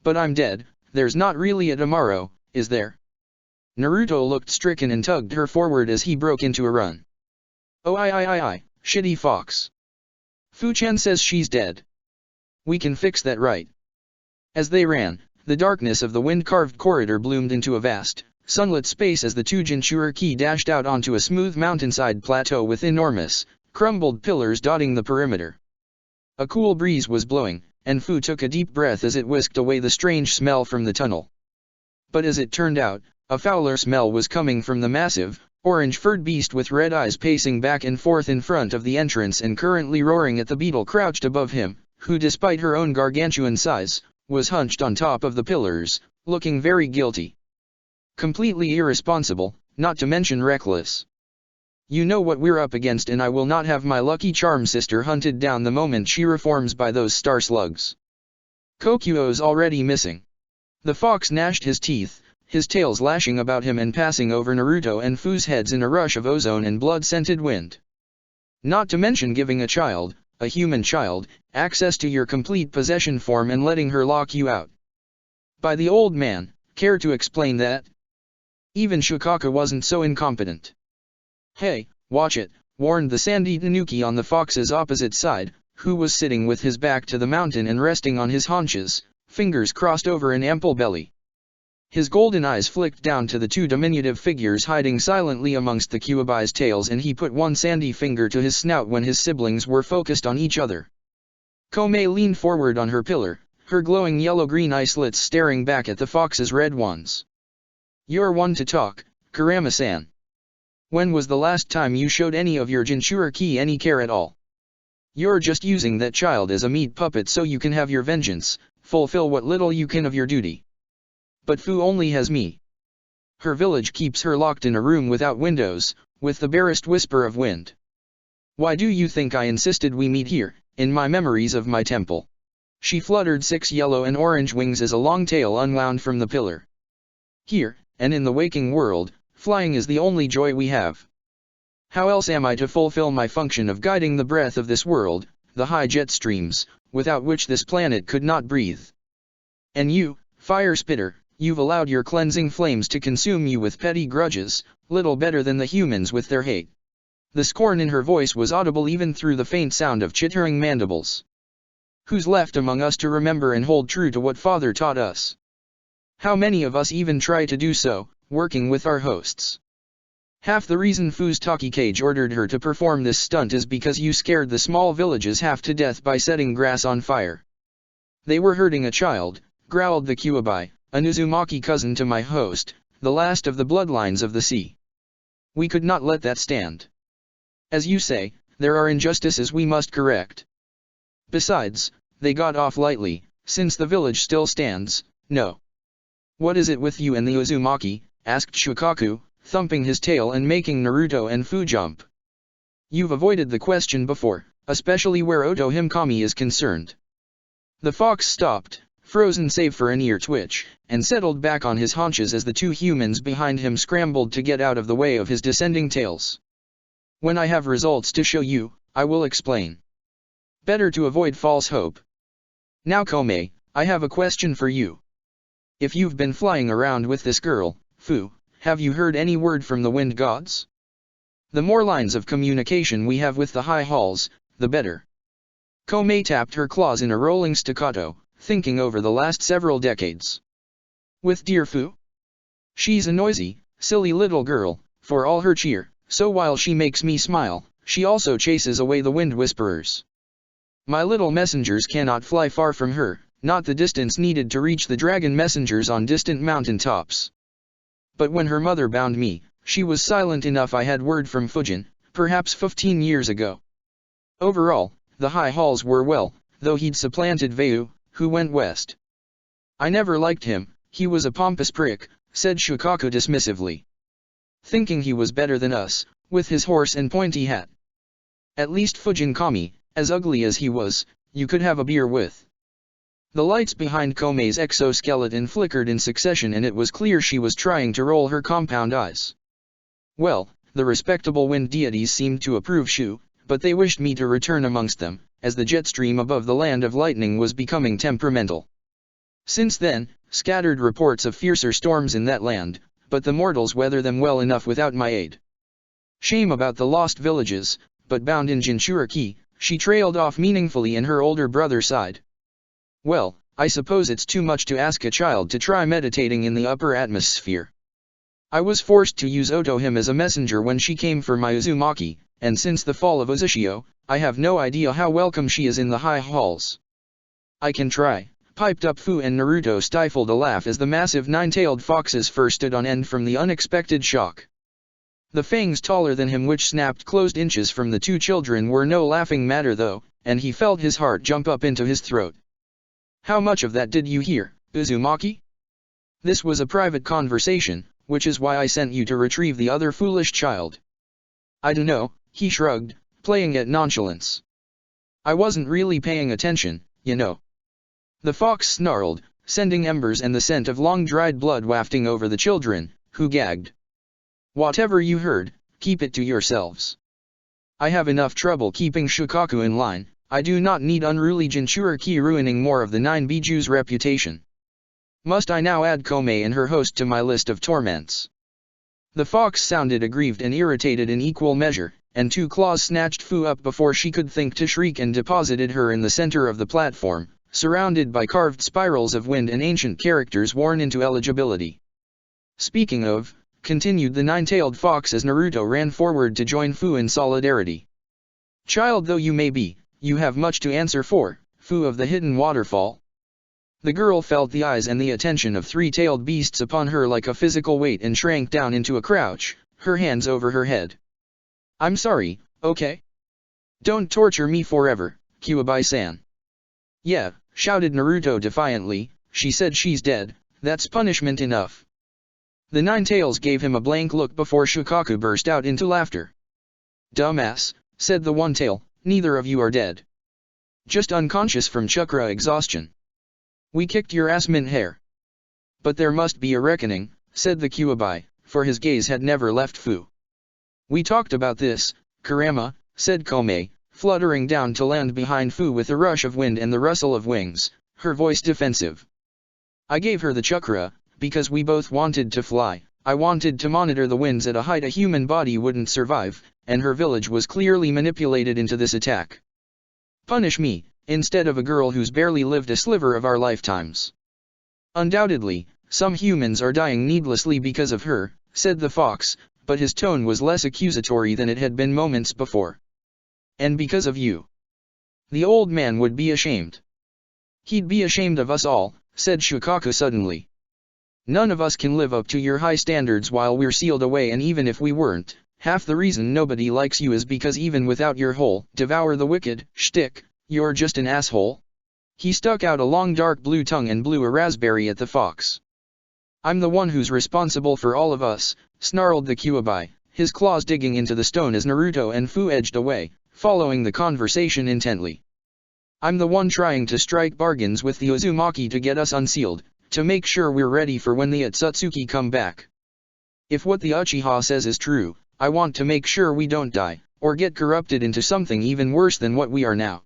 But I'm dead, there's not really a tomorrow, is there? Naruto looked stricken and tugged her forward as he broke into a run. Oh I, shitty Fox. Fu-chan says she's dead. We can fix that, right? As they ran, the darkness of the wind-carved corridor bloomed into a vast, sunlit space as the two Jinchuriki dashed out onto a smooth mountainside plateau with enormous, crumbled pillars dotting the perimeter. A cool breeze was blowing, and Fu took a deep breath as it whisked away the strange smell from the tunnel. But as it turned out, a fouler smell was coming from the massive, orange-furred beast with red eyes pacing back and forth in front of the entrance and currently roaring at the beetle crouched above him, who despite her own gargantuan size, was hunched on top of the pillars, looking very guilty. Completely irresponsible, not to mention reckless. You know what we're up against, and I will not have my lucky charm sister hunted down the moment she reforms by those star slugs. Kokuo's already missing. The fox gnashed his teeth, his tails lashing about him and passing over Naruto and Fu's heads in a rush of ozone and blood-scented wind. Not to mention giving a human child, access to your complete possession form and letting her lock you out. By the old man, care to explain that? Even Shikaka wasn't so incompetent. Hey, watch it, warned the sandy tanuki on the fox's opposite side, who was sitting with his back to the mountain and resting on his haunches, fingers crossed over an ample belly. His golden eyes flicked down to the two diminutive figures hiding silently amongst the Kyuubi's tails, and he put one sandy finger to his snout when his siblings were focused on each other. Kome leaned forward on her pillar, her glowing yellow-green eye slits staring back at the fox's red ones. You're one to talk, Kurama-san. When was the last time you showed any of your Jinchuriki any care at all? You're just using that child as a meat puppet so you can have your vengeance, fulfill what little you can of your duty. But Fu only has me. Her village keeps her locked in a room without windows, with the barest whisper of wind. Why do you think I insisted we meet here, in my memories of my temple? She fluttered 6 yellow and orange wings as a long tail unwound from the pillar. Here, and in the waking world, flying is the only joy we have. How else am I to fulfill my function of guiding the breath of this world, the high jet streams, without which this planet could not breathe? And you, fire spitter, you've allowed your cleansing flames to consume you with petty grudges, little better than the humans with their hate. The scorn in her voice was audible even through the faint sound of chittering mandibles. Who's left among us to remember and hold true to what Father taught us? How many of us even try to do so, working with our hosts? Half the reason Fu's Taki Cage ordered her to perform this stunt is because you scared the small villages half to death by setting grass on fire. They were hurting a child, growled the Kyuubi, a Uzumaki cousin to my host, the last of the bloodlines of the sea. We could not let that stand. As you say, there are injustices we must correct. Besides, they got off lightly, since the village still stands, no. What is it with you and the Uzumaki? Asked Shukaku, thumping his tail and making Naruto and Fu jump. You've avoided the question before, especially where Oto Himkami is concerned. The fox stopped, frozen save for an ear twitch, and settled back on his haunches as the two humans behind him scrambled to get out of the way of his descending tails. When I have results to show you, I will explain. Better to avoid false hope. Now Komei, I have a question for you. If you've been flying around with this girl, Fu, have you heard any word from the wind gods? The more lines of communication we have with the high halls, the better. Komei tapped her claws in a rolling staccato, thinking over the last several decades. With dear Fu? She's a noisy, silly little girl, for all her cheer, so while she makes me smile, she also chases away the wind whisperers. My little messengers cannot fly far from her, not the distance needed to reach the dragon messengers on distant mountain tops. But when her mother bound me, she was silent enough. I had word from Fujin, perhaps 15 years ago. Overall, the high halls were well, though he'd supplanted Veu, who went west. I never liked him, he was a pompous prick, said Shukaku dismissively. Thinking he was better than us, with his horse and pointy hat. At least Fujin Kami, as ugly as he was, you could have a beer with. The lights behind Komei's exoskeleton flickered in succession and it was clear she was trying to roll her compound eyes. Well, the respectable wind deities seemed to approve Shu, but they wished me to return amongst them, as the jet stream above the land of lightning was becoming temperamental. Since then, scattered reports of fiercer storms in that land, but the mortals weather them well enough without my aid. Shame about the lost villages, but bound in Jinchuriki, she trailed off meaningfully and her older brother sighed. Well, I suppose it's too much to ask a child to try meditating in the upper atmosphere. I was forced to use Otohime as a messenger when she came for my Uzumaki, and since the fall of Uzushio, I have no idea how welcome she is in the high halls. I can try, piped up Fu, and Naruto stifled a laugh as the massive nine-tailed fox's fur stood on end from the unexpected shock. The fangs taller than him which snapped closed inches from the two children were no laughing matter though, and he felt his heart jump up into his throat. How much of that did you hear, Uzumaki? This was a private conversation, which is why I sent you to retrieve the other foolish child. I dunno, he shrugged, playing at nonchalance. I wasn't really paying attention, you know. The fox snarled, sending embers and the scent of long-dried blood wafting over the children, who gagged. Whatever you heard, keep it to yourselves. I have enough trouble keeping Shukaku in line. I do not need unruly Jinchuriki ruining more of the 9 Biju's reputation. Must I now add Komei and her host to my list of torments? The fox sounded aggrieved and irritated in equal measure, and two claws snatched Fu up before she could think to shriek and deposited her in the center of the platform, surrounded by carved spirals of wind and ancient characters worn into eligibility. Speaking of, continued the nine-tailed fox as Naruto ran forward to join Fu in solidarity. Child though you may be, you have much to answer for, Fu of the hidden waterfall. The girl felt the eyes and the attention of three-tailed beasts upon her like a physical weight and shrank down into a crouch, her hands over her head. I'm sorry, okay? Don't torture me forever, Kyuubi-san. Yeah, shouted Naruto defiantly, she said she's dead, that's punishment enough. The Nine Tails gave him a blank look before Shukaku burst out into laughter. Dumbass, said the One Tail, neither of you are dead. Just unconscious from chakra exhaustion. We kicked your ass mint hair. But there must be a reckoning, said the Kyuubi, for his gaze had never left Fu. We talked about this, Kurama, said Komei, fluttering down to land behind Fu with a rush of wind and the rustle of wings, her voice defensive. I gave her the chakra, because we both wanted to fly. I wanted to monitor the winds at a height a human body wouldn't survive, and her village was clearly manipulated into this attack. Punish me, instead of a girl who's barely lived a sliver of our lifetimes. Undoubtedly, some humans are dying needlessly because of her, said the fox, but his tone was less accusatory than it had been moments before. And because of you. The old man would be ashamed. He'd be ashamed of us all, said Shukaku suddenly. None of us can live up to your high standards while we're sealed away, and even if we weren't, half the reason nobody likes you is because even without your whole devour the wicked shtick, you're just an asshole. He stuck out a long dark blue tongue and blew a raspberry at the fox. I'm the one who's responsible for all of us, snarled the Kyuubi, his claws digging into the stone as Naruto and Fu edged away, following the conversation intently. I'm the one trying to strike bargains with the Uzumaki to get us unsealed, to make sure we're ready for when the Otsutsuki come back. If what the Uchiha says is true, I want to make sure we don't die, or get corrupted into something even worse than what we are now.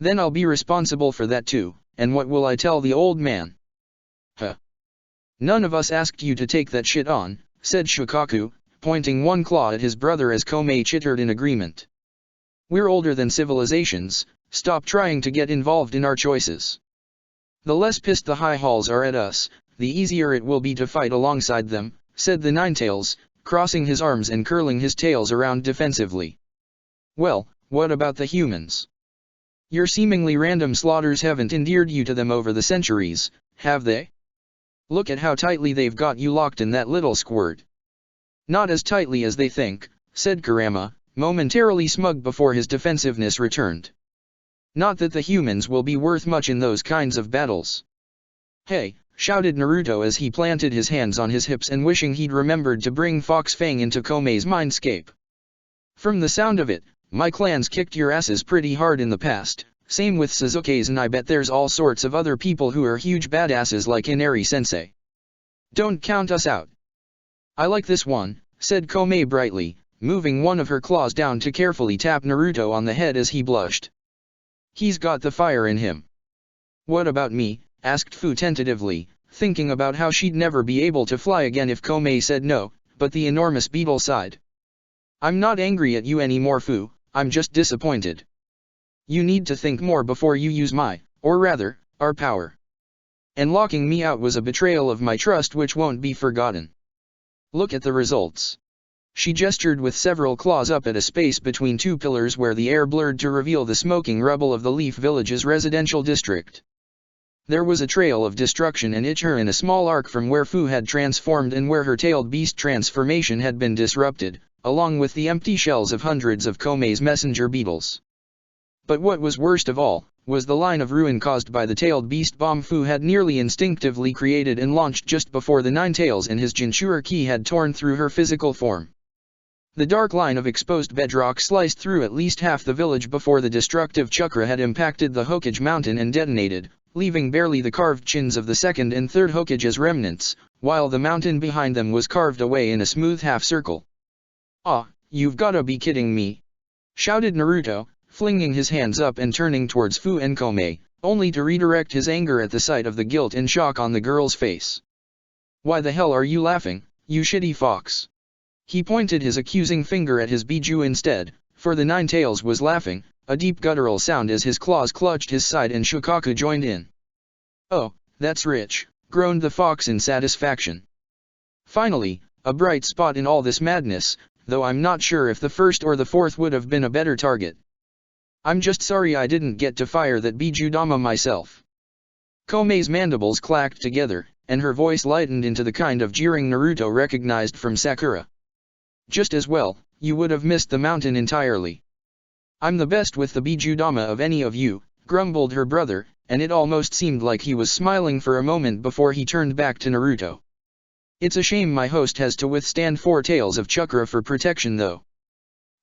Then I'll be responsible for that too, and what will I tell the old man? Huh. None of us asked you to take that shit on, said Shukaku, pointing one claw at his brother as Komei chittered in agreement. We're older than civilizations, stop trying to get involved in our choices. The less pissed the High Halls are at us, the easier it will be to fight alongside them, said the Ninetales, crossing his arms and curling his tails around defensively. Well, what about the humans? Your seemingly random slaughters haven't endeared you to them over the centuries, have they? Look at how tightly they've got you locked in that little squirt. Not as tightly as they think, said Kurama, momentarily smug before his defensiveness returned. Not that the humans will be worth much in those kinds of battles. Hey, shouted Naruto as he planted his hands on his hips and wishing he'd remembered to bring Fox Fang into Komei's mindscape. From the sound of it, my clan's kicked your asses pretty hard in the past, same with Sasuke's, and I bet there's all sorts of other people who are huge badasses like Inari-sensei. Don't count us out. I like this one, said Komei brightly, moving one of her claws down to carefully tap Naruto on the head as he blushed. He's got the fire in him. What about me? Asked Fu tentatively, thinking about how she'd never be able to fly again if Komei said no, but the enormous beetle sighed. I'm not angry at you anymore, Fu, I'm just disappointed. You need to think more before you use or rather, our power. And locking me out was a betrayal of my trust which won't be forgotten. Look at the results. She gestured with several claws up at a space between two pillars where the air blurred to reveal the smoking rubble of the Leaf Village's residential district. There was a trail of destruction and ichor in a small arc from where Fu had transformed and where her tailed beast transformation had been disrupted, along with the empty shells of hundreds of Komei's messenger beetles. But what was worst of all, was the line of ruin caused by the tailed beast bomb Fu had nearly instinctively created and launched just before the Ninetales and his Jinchuriki had torn through her physical form. The dark line of exposed bedrock sliced through at least half the village before the destructive chakra had impacted the Hokage mountain and detonated, leaving barely the carved chins of the second and third Hokage as remnants, while the mountain behind them was carved away in a smooth half-circle. Ah, you've gotta be kidding me! Shouted Naruto, flinging his hands up and turning towards Fu and Komei, only to redirect his anger at the sight of the guilt and shock on the girl's face. Why the hell are you laughing, you shitty fox? He pointed his accusing finger at his Biju instead, for the Ninetales was laughing, a deep guttural sound as his claws clutched his side and Shukaku joined in. Oh, that's rich, groaned the fox in satisfaction. Finally, a bright spot in all this madness, though I'm not sure if the first or the fourth would have been a better target. I'm just sorry I didn't get to fire that Bijudama myself. Komei's mandibles clacked together, and her voice lightened into the kind of jeering Naruto recognized from Sakura. Just as well, you would have missed the mountain entirely. I'm the best with the Bijudama of any of you, grumbled her brother, and it almost seemed like he was smiling for a moment before he turned back to Naruto. It's a shame my host has to withstand 4 tails of chakra for protection though.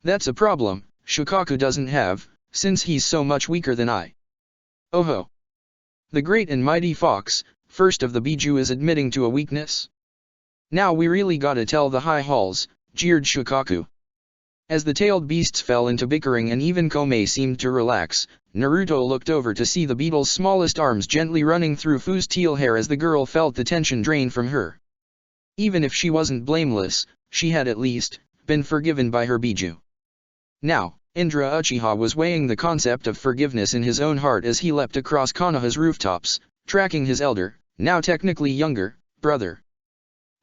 That's a problem, Shukaku doesn't have, since he's so much weaker than I. Oh ho! The great and mighty fox, first of the Biju, is admitting to a weakness? Now we really gotta tell the High Halls, jeered Shukaku. As the tailed beasts fell into bickering and even Komei seemed to relax, Naruto looked over to see the beetle's smallest arms gently running through Fu's teal hair as the girl felt the tension drain from her. Even if she wasn't blameless, she had at least been forgiven by her Biju. Now, Indra Uchiha was weighing the concept of forgiveness in his own heart as he leapt across Konoha's rooftops, tracking his elder, now technically younger, brother.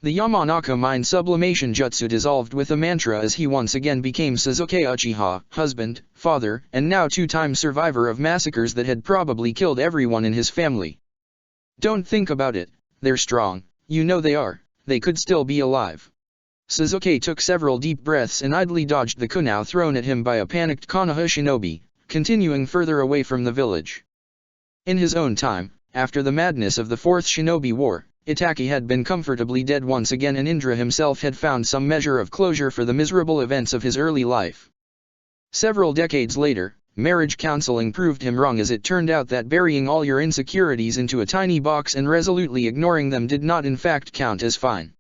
The Yamanaka mind sublimation jutsu dissolved with a mantra as he once again became Sasuke Uchiha, husband, father, and now 2-time survivor of massacres that had probably killed everyone in his family. Don't think about it, they're strong, you know they are, they could still be alive. Sasuke took several deep breaths and idly dodged the kunai thrown at him by a panicked Konoha shinobi, continuing further away from the village. In his own time, after the madness of the Fourth Shinobi War, Itachi had been comfortably dead once again, and Indra himself had found some measure of closure for the miserable events of his early life. Several decades later, marriage counseling proved him wrong, as it turned out that burying all your insecurities into a tiny box and resolutely ignoring them did not in fact count as fine.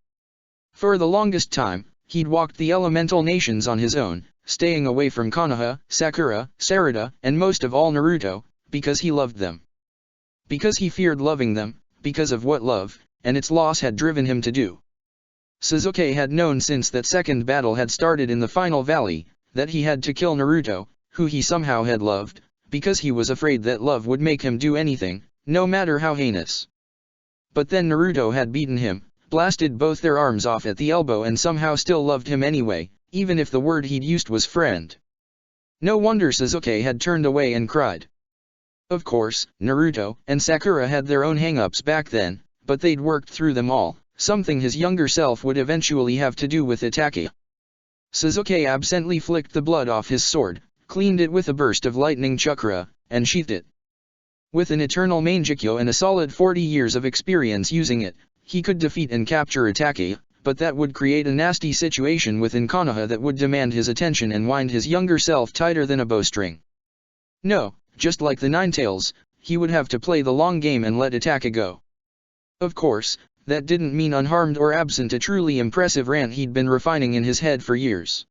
For the longest time, he'd walked the elemental nations on his own, staying away from Konoha, Sakura, Sarada, and most of all Naruto, because he loved them. Because he feared loving them, because of what love, and its loss had driven him to do. Sasuke had known since that second battle had started in the final valley, that he had to kill Naruto, who he somehow had loved, because he was afraid that love would make him do anything, no matter how heinous. But then Naruto had beaten him, blasted both their arms off at the elbow, and somehow still loved him anyway, even if the word he'd used was friend. No wonder Sasuke had turned away and cried. Of course, Naruto and Sakura had their own hang-ups back then, but they'd worked through them all, something his younger self would eventually have to do with Itachi. Sasuke absently flicked the blood off his sword, cleaned it with a burst of lightning chakra, and sheathed it. With an eternal Mangekyo and a solid 40 years of experience using it, he could defeat and capture Itachi, but that would create a nasty situation within Konoha that would demand his attention and wind his younger self tighter than a bowstring. No, just like the Ninetales, he would have to play the long game and let Itachi go. Of course, that didn't mean unharmed or absent a truly impressive rant he'd been refining in his head for years.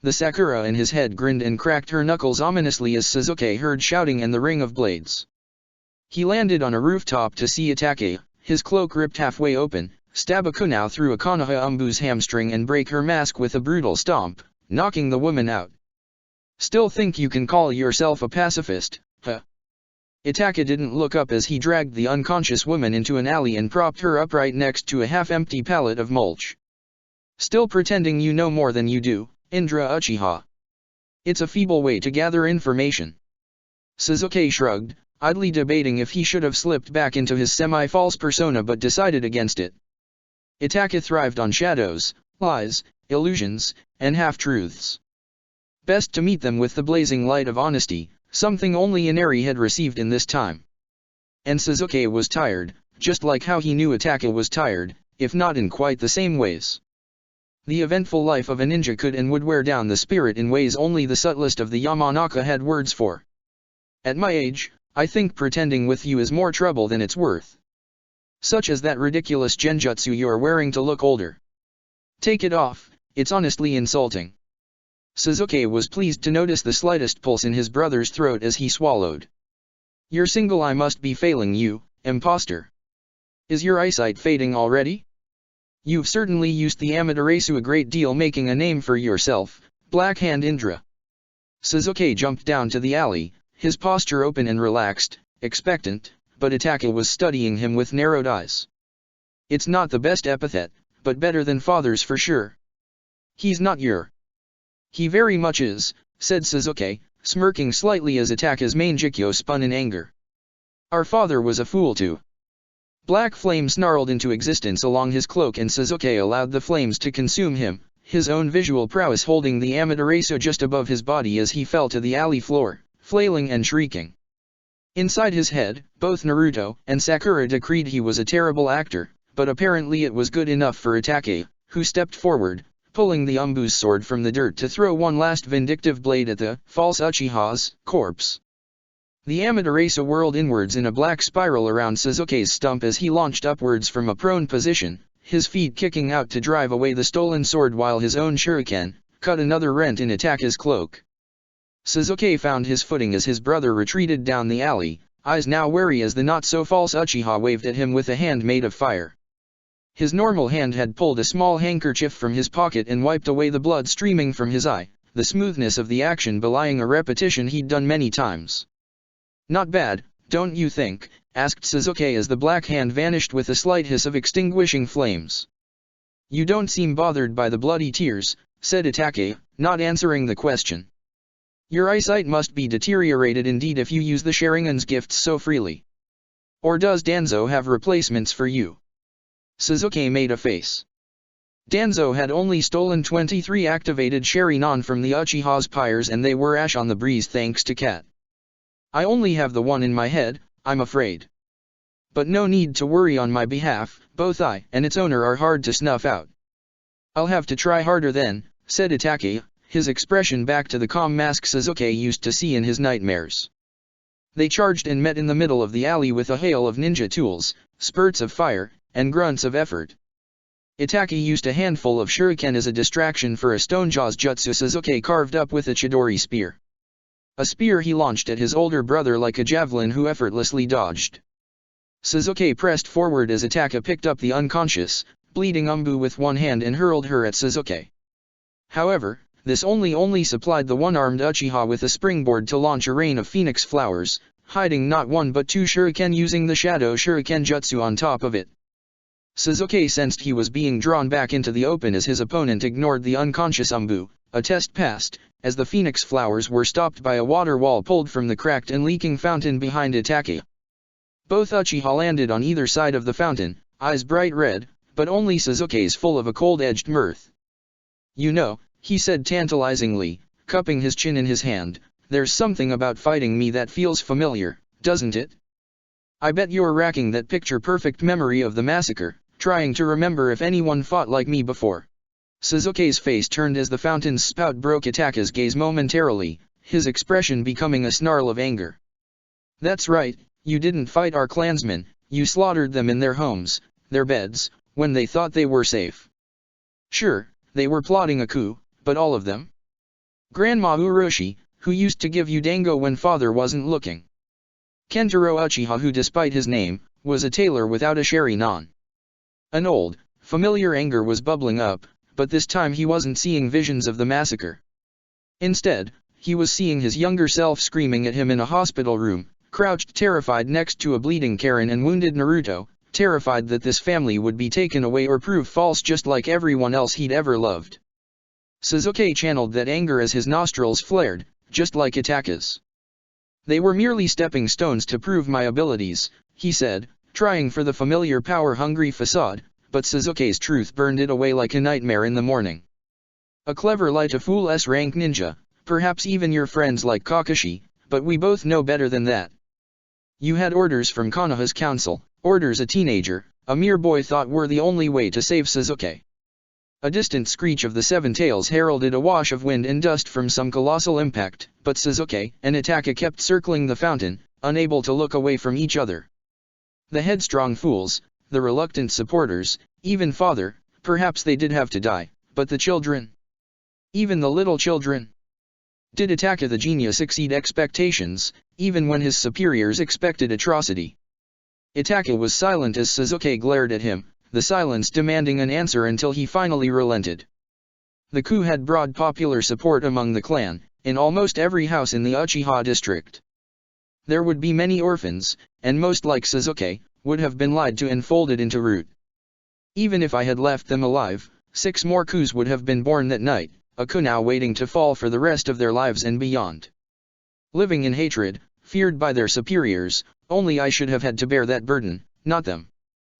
The Sakura in his head grinned and cracked her knuckles ominously as Sasuke heard shouting and the ring of blades. He landed on a rooftop to see Itachi, his cloak ripped halfway open, stab a kunai through a Konoha Umbu's hamstring and break her mask with a brutal stomp, knocking the woman out. Still think you can call yourself a pacifist, huh? Itachi didn't look up as he dragged the unconscious woman into an alley and propped her upright next to a half-empty pallet of mulch. Still pretending you know more than you do, Indra Uchiha. It's a feeble way to gather information. Sasuke shrugged, idly debating if he should have slipped back into his semi-false persona, but decided against it. Itachi thrived on shadows, lies, illusions, and half-truths. Best to meet them with the blazing light of honesty, something only Inari had received in this time. And Sasuke was tired, just like how he knew Itachi was tired, if not in quite the same ways. The eventful life of a ninja could and would wear down the spirit in ways only the subtlest of the Yamanaka had words for. At my age, I think pretending with you is more trouble than it's worth. Such as that ridiculous genjutsu you're wearing to look older. Take it off, it's honestly insulting. Sasuke was pleased to notice the slightest pulse in his brother's throat as he swallowed. Your single eye must be failing you, imposter. Is your eyesight fading already? You've certainly used the Amaterasu a great deal, making a name for yourself, Black Hand Indra. Sasuke jumped down to the alley, his posture open and relaxed, expectant, but Itachi was studying him with narrowed eyes. It's not the best epithet, but better than father's for sure. He's not your. He very much is, said Sasuke, smirking slightly as Itachi's Mangekyo spun in anger. Our father was a fool too. Black flame snarled into existence along his cloak, and Sasuke allowed the flames to consume him, his own visual prowess holding the Amaterasu just above his body as he fell to the alley floor, flailing and shrieking. Inside his head, both Naruto and Sakura decreed he was a terrible actor, but apparently it was good enough for Itachi, who stepped forward, pulling the Umbu's sword from the dirt to throw one last vindictive blade at the false Uchiha's corpse. The Amaterasu whirled inwards in a black spiral around Sasuke's stump as he launched upwards from a prone position, his feet kicking out to drive away the stolen sword, while his own shuriken cut another rent in Itachi's cloak. Sasuke found his footing as his brother retreated down the alley, eyes now wary as the not-so-false Uchiha waved at him with a hand made of fire. His normal hand had pulled a small handkerchief from his pocket and wiped away the blood streaming from his eye, the smoothness of the action belying a repetition he'd done many times. Not bad, don't you think? Asked Sasuke as the black hand vanished with a slight hiss of extinguishing flames. You don't seem bothered by the bloody tears, said Itachi, not answering the question. Your eyesight must be deteriorated indeed if you use the Sharingan's gifts so freely. Or does Danzo have replacements for you? Sasuke made a face. Danzo had only stolen 23 activated Sharingan from the Uchiha's pyres, and they were ash on the breeze thanks to Cat. I only have the one in my head, I'm afraid. But no need to worry on my behalf, both I and its owner are hard to snuff out. I'll have to try harder then, said Itachi, his expression back to the calm mask Sasuke used to see in his nightmares. They charged and met in the middle of the alley with a hail of ninja tools, spurts of fire, and grunts of effort. Itachi used a handful of shuriken as a distraction for a stone-jaws jutsu Sasuke carved up with a Chidori spear. A spear he launched at his older brother like a javelin who effortlessly dodged. Sasuke pressed forward as Itachi picked up the unconscious, bleeding Umbu with one hand and hurled her at Sasuke. However, this only supplied the one-armed Uchiha with a springboard to launch a rain of phoenix flowers, hiding not one but two shuriken using the shadow shuriken jutsu on top of it. Sasuke sensed he was being drawn back into the open as his opponent ignored the unconscious Umbu. A test passed, as the phoenix flowers were stopped by a water wall pulled from the cracked and leaking fountain behind Itachi. Both Uchiha landed on either side of the fountain, eyes bright red, but only Sasuke's full of a cold-edged mirth. You know, he said tantalizingly, cupping his chin in his hand, there's something about fighting me that feels familiar, doesn't it? I bet you're racking that picture-perfect memory of the massacre, trying to remember if anyone fought like me before. Sasuke's face turned as the fountain's spout broke Itachi's gaze momentarily, his expression becoming a snarl of anger. That's right, you didn't fight our clansmen, you slaughtered them in their homes, their beds, when they thought they were safe. Sure, they were plotting a coup, but all of them? Grandma Uroshi, who used to give you dango when father wasn't looking. Kentaro Uchiha, who despite his name, was a tailor without a Sharingan. An old, familiar anger was bubbling up, but this time he wasn't seeing visions of the massacre. Instead, he was seeing his younger self screaming at him in a hospital room, crouched terrified next to a bleeding Karen and wounded Naruto, terrified that this family would be taken away or prove false just like everyone else he'd ever loved. Sasuke channeled that anger as his nostrils flared, just like Itachi's. They were merely stepping stones to prove my abilities, he said, trying for the familiar power-hungry facade, but Sasuke's truth burned it away like a nightmare in the morning. A clever light a fool S-rank ninja, perhaps even your friends like Kakashi, but we both know better than that. You had orders from Konoha's council, orders a teenager, a mere boy thought were the only way to save Sasuke. A distant screech of the seven tails heralded a wash of wind and dust from some colossal impact, but Sasuke and Itachi kept circling the fountain, unable to look away from each other. The headstrong fools, the reluctant supporters, even father, perhaps they did have to die, but the children? Even the little children? Did Itachi the genius exceed expectations, even when his superiors expected atrocity? Itachi was silent as Sasuke glared at him, the silence demanding an answer until he finally relented. The coup had broad popular support among the clan, in almost every house in the Uchiha district. There would be many orphans, and most like Sasuke, would have been lied to and folded into root. Even if I had left them alive, 6 more coups would have been born that night, a coup now waiting to fall for the rest of their lives and beyond. Living in hatred, feared by their superiors, only I should have had to bear that burden, not them.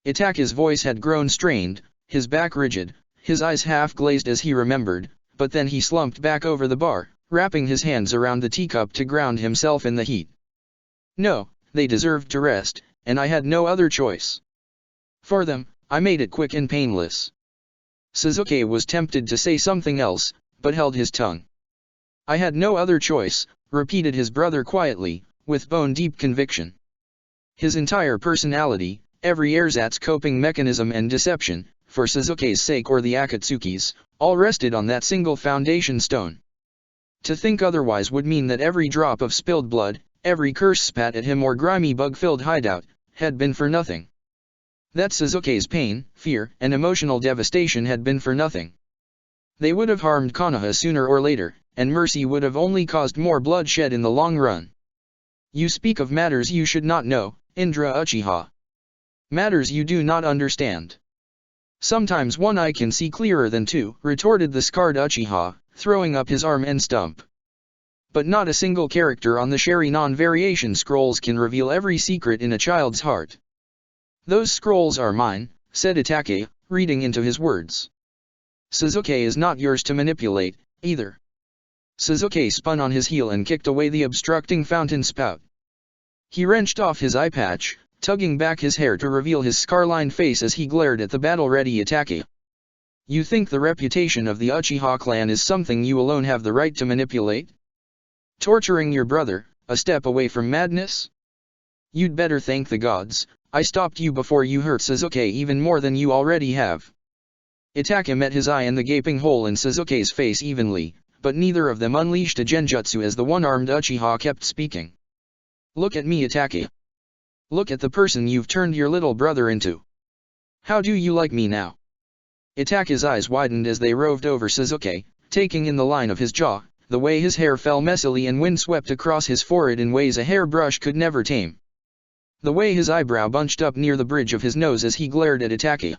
Itachi's voice had grown strained, his back rigid, his eyes half glazed as he remembered, but then he slumped back over the bar, wrapping his hands around the teacup to ground himself in the heat. No, they deserved to rest, and I had no other choice. For them, I made it quick and painless. Sasuke was tempted to say something else, but held his tongue. I had no other choice, repeated his brother quietly, with bone-deep conviction. His entire personality, every ersatz coping mechanism and deception, for Sasuke's sake or the Akatsuki's, all rested on that single foundation stone. To think otherwise would mean that every drop of spilled blood, every curse spat at him or grimy bug-filled hideout, had been for nothing. That Sasuke's pain, fear, and emotional devastation had been for nothing. They would have harmed Konoha sooner or later, and mercy would have only caused more bloodshed in the long run. You speak of matters you should not know, Indra Uchiha. Matters you do not understand. Sometimes one eye can see clearer than two, retorted the scarred Uchiha, throwing up his arm and stump. But not a single character on the Sharingan variation scrolls can reveal every secret in a child's heart. Those scrolls are mine, said Itachi, reading into his words. Sasuke is not yours to manipulate, either. Sasuke spun on his heel and kicked away the obstructing fountain spout. He wrenched off his eye patch, tugging back his hair to reveal his scar-lined face as he glared at the battle-ready Itachi. You think the reputation of the Uchiha clan is something you alone have the right to manipulate? Torturing your brother, a step away from madness? You'd better thank the gods, I stopped you before you hurt Sasuke even more than you already have. Itachi met his eye and the gaping hole in Sasuke's face evenly, but neither of them unleashed a genjutsu as the one-armed Uchiha kept speaking. Look at me, Itachi. Look at the person you've turned your little brother into. How do you like me now? Itachi's eyes widened as they roved over Sasuke, taking in the line of his jaw, the way his hair fell messily and wind swept across his forehead in ways a hairbrush could never tame. The way his eyebrow bunched up near the bridge of his nose as he glared at Itachi.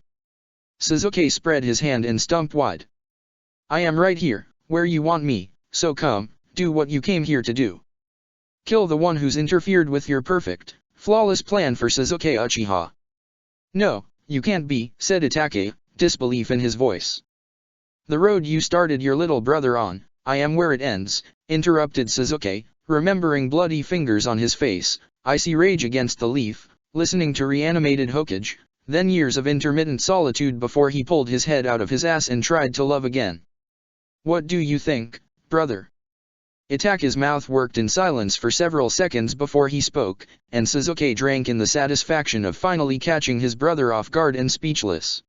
Sasuke spread his hand and stumped wide. I am right here, where you want me, so come, do what you came here to do. Kill the one who's interfered with your perfect, flawless plan for Sasuke Uchiha. No, you can't be, said Itachi, disbelief in his voice. The road you started your little brother on, I am where it ends, interrupted Sasuke, remembering bloody fingers on his face, icy rage against the leaf, listening to reanimated Hokage, then years of intermittent solitude before he pulled his head out of his ass and tried to love again. What do you think, brother? Itachi's mouth worked in silence for several seconds before he spoke, and Sasuke drank in the satisfaction of finally catching his brother off guard and speechless.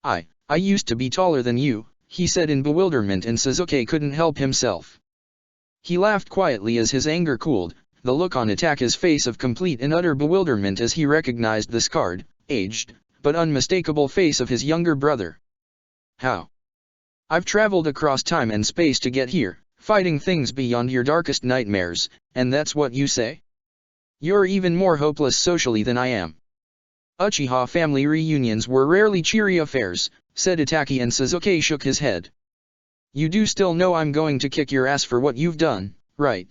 I used to be taller than you, he said in bewilderment, and Sasuke couldn't help himself. He laughed quietly as his anger cooled, the look on Itachi's face of complete and utter bewilderment as he recognized the scarred, aged, but unmistakable face of his younger brother. How? I've traveled across time and space to get here, fighting things beyond your darkest nightmares, and that's what you say? You're even more hopeless socially than I am. Uchiha family reunions were rarely cheery affairs, said Itachi, and Sasuke shook his head. You do still know I'm going to kick your ass for what you've done, right?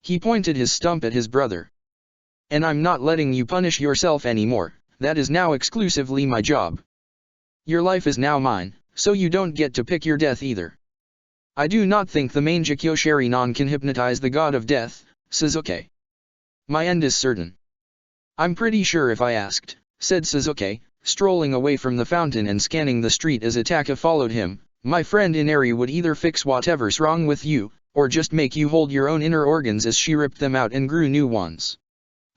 He pointed his stump at his brother. And I'm not letting you punish yourself anymore, that is now exclusively my job. Your life is now mine, so you don't get to pick your death either. I do not think the Mangekyo Sharingan can hypnotize the god of death, Sasuke. My end is certain. I'm pretty sure if I asked, said Sasuke, strolling away from the fountain and scanning the street as Itachi followed him, my friend Inari would either fix whatever's wrong with you, or just make you hold your own inner organs as she ripped them out and grew new ones.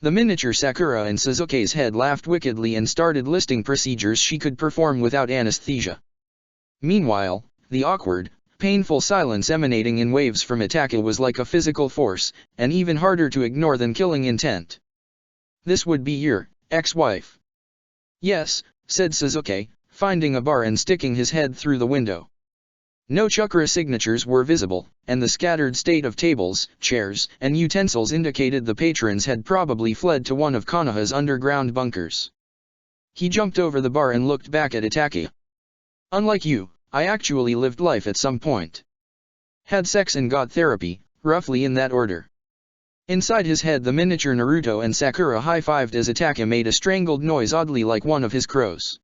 The miniature Sakura in Sasuke's head laughed wickedly and started listing procedures she could perform without anesthesia. Meanwhile, the awkward, painful silence emanating in waves from Itachi was like a physical force, and even harder to ignore than killing intent. This would be your ex-wife. Yes, said Sasuke, finding a bar and sticking his head through the window. No chakra signatures were visible, and the scattered state of tables, chairs, and utensils indicated the patrons had probably fled to one of Konoha's underground bunkers. He jumped over the bar and looked back at Itachi. Unlike you, I actually lived life at some point. Had sex and got therapy, roughly in that order. Inside his head the miniature Naruto and Sakura high-fived as Itachi made a strangled noise oddly like one of his crows.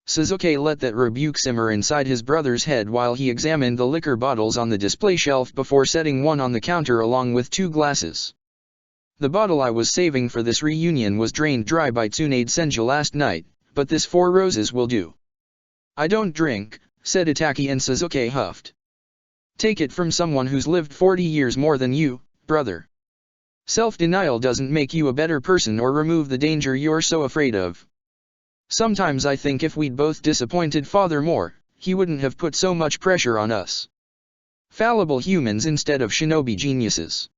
Sasuke let that rebuke simmer inside his brother's head while he examined the liquor bottles on the display shelf before setting one on the counter along with 2 glasses. The bottle I was saving for this reunion was drained dry by Tsunade Senju last night, but this 4 roses will do. I don't drink, said Itachi, and Sasuke huffed. Take it from someone who's lived 40 years more than you, brother. Self-denial doesn't make you a better person or remove the danger you're so afraid of. Sometimes I think if we'd both disappointed Father more, he wouldn't have put so much pressure on us. Fallible humans instead of shinobi geniuses.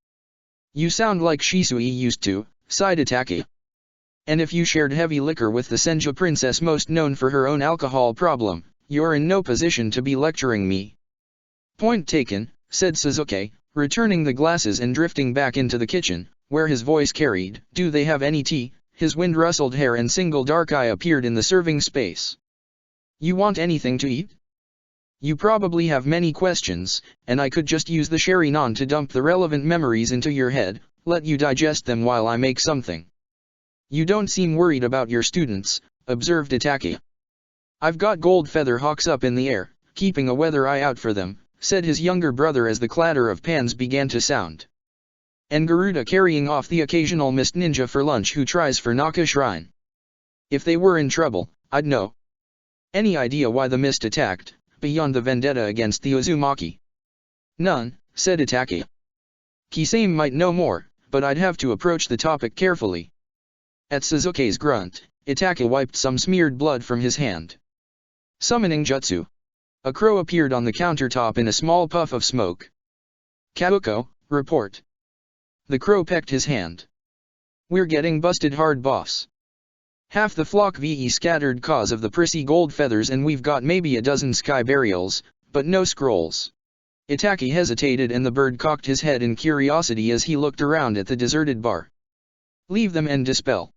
You sound like Shisui used to, sighed Itachi. And if you shared heavy liquor with the Senju princess most known for her own alcohol problem, you're in no position to be lecturing me. Point taken, said Sasuke, returning the glasses and drifting back into the kitchen, where his voice carried, do they have any tea? His wind-rustled hair and single dark eye appeared in the serving space. You want anything to eat? You probably have many questions, and I could just use the Sharingan to dump the relevant memories into your head, let you digest them while I make something. You don't seem worried about your students, observed Itachi. I've got gold feather hawks up in the air, keeping a weather eye out for them, said his younger brother as the clatter of pans began to sound. and Garuda carrying off the occasional mist ninja for lunch who tries for Naka Shrine. If they were in trouble, I'd know. Any idea why the mist attacked, beyond the vendetta against the Uzumaki? None, said Itachi. Kisame might know more, but I'd have to approach the topic carefully. At Sasuke's grunt, Itachi wiped some smeared blood from his hand. Summoning jutsu. A crow appeared on the countertop in a small puff of smoke. Kauko, report. The crow pecked his hand. We're getting busted hard, boss. Half the flock VE scattered cause of the prissy gold feathers, and we've got maybe a dozen sky burials, but no scrolls. Itachi hesitated, and the bird cocked his head in curiosity as he looked around at the deserted bar. Leave them and dispel.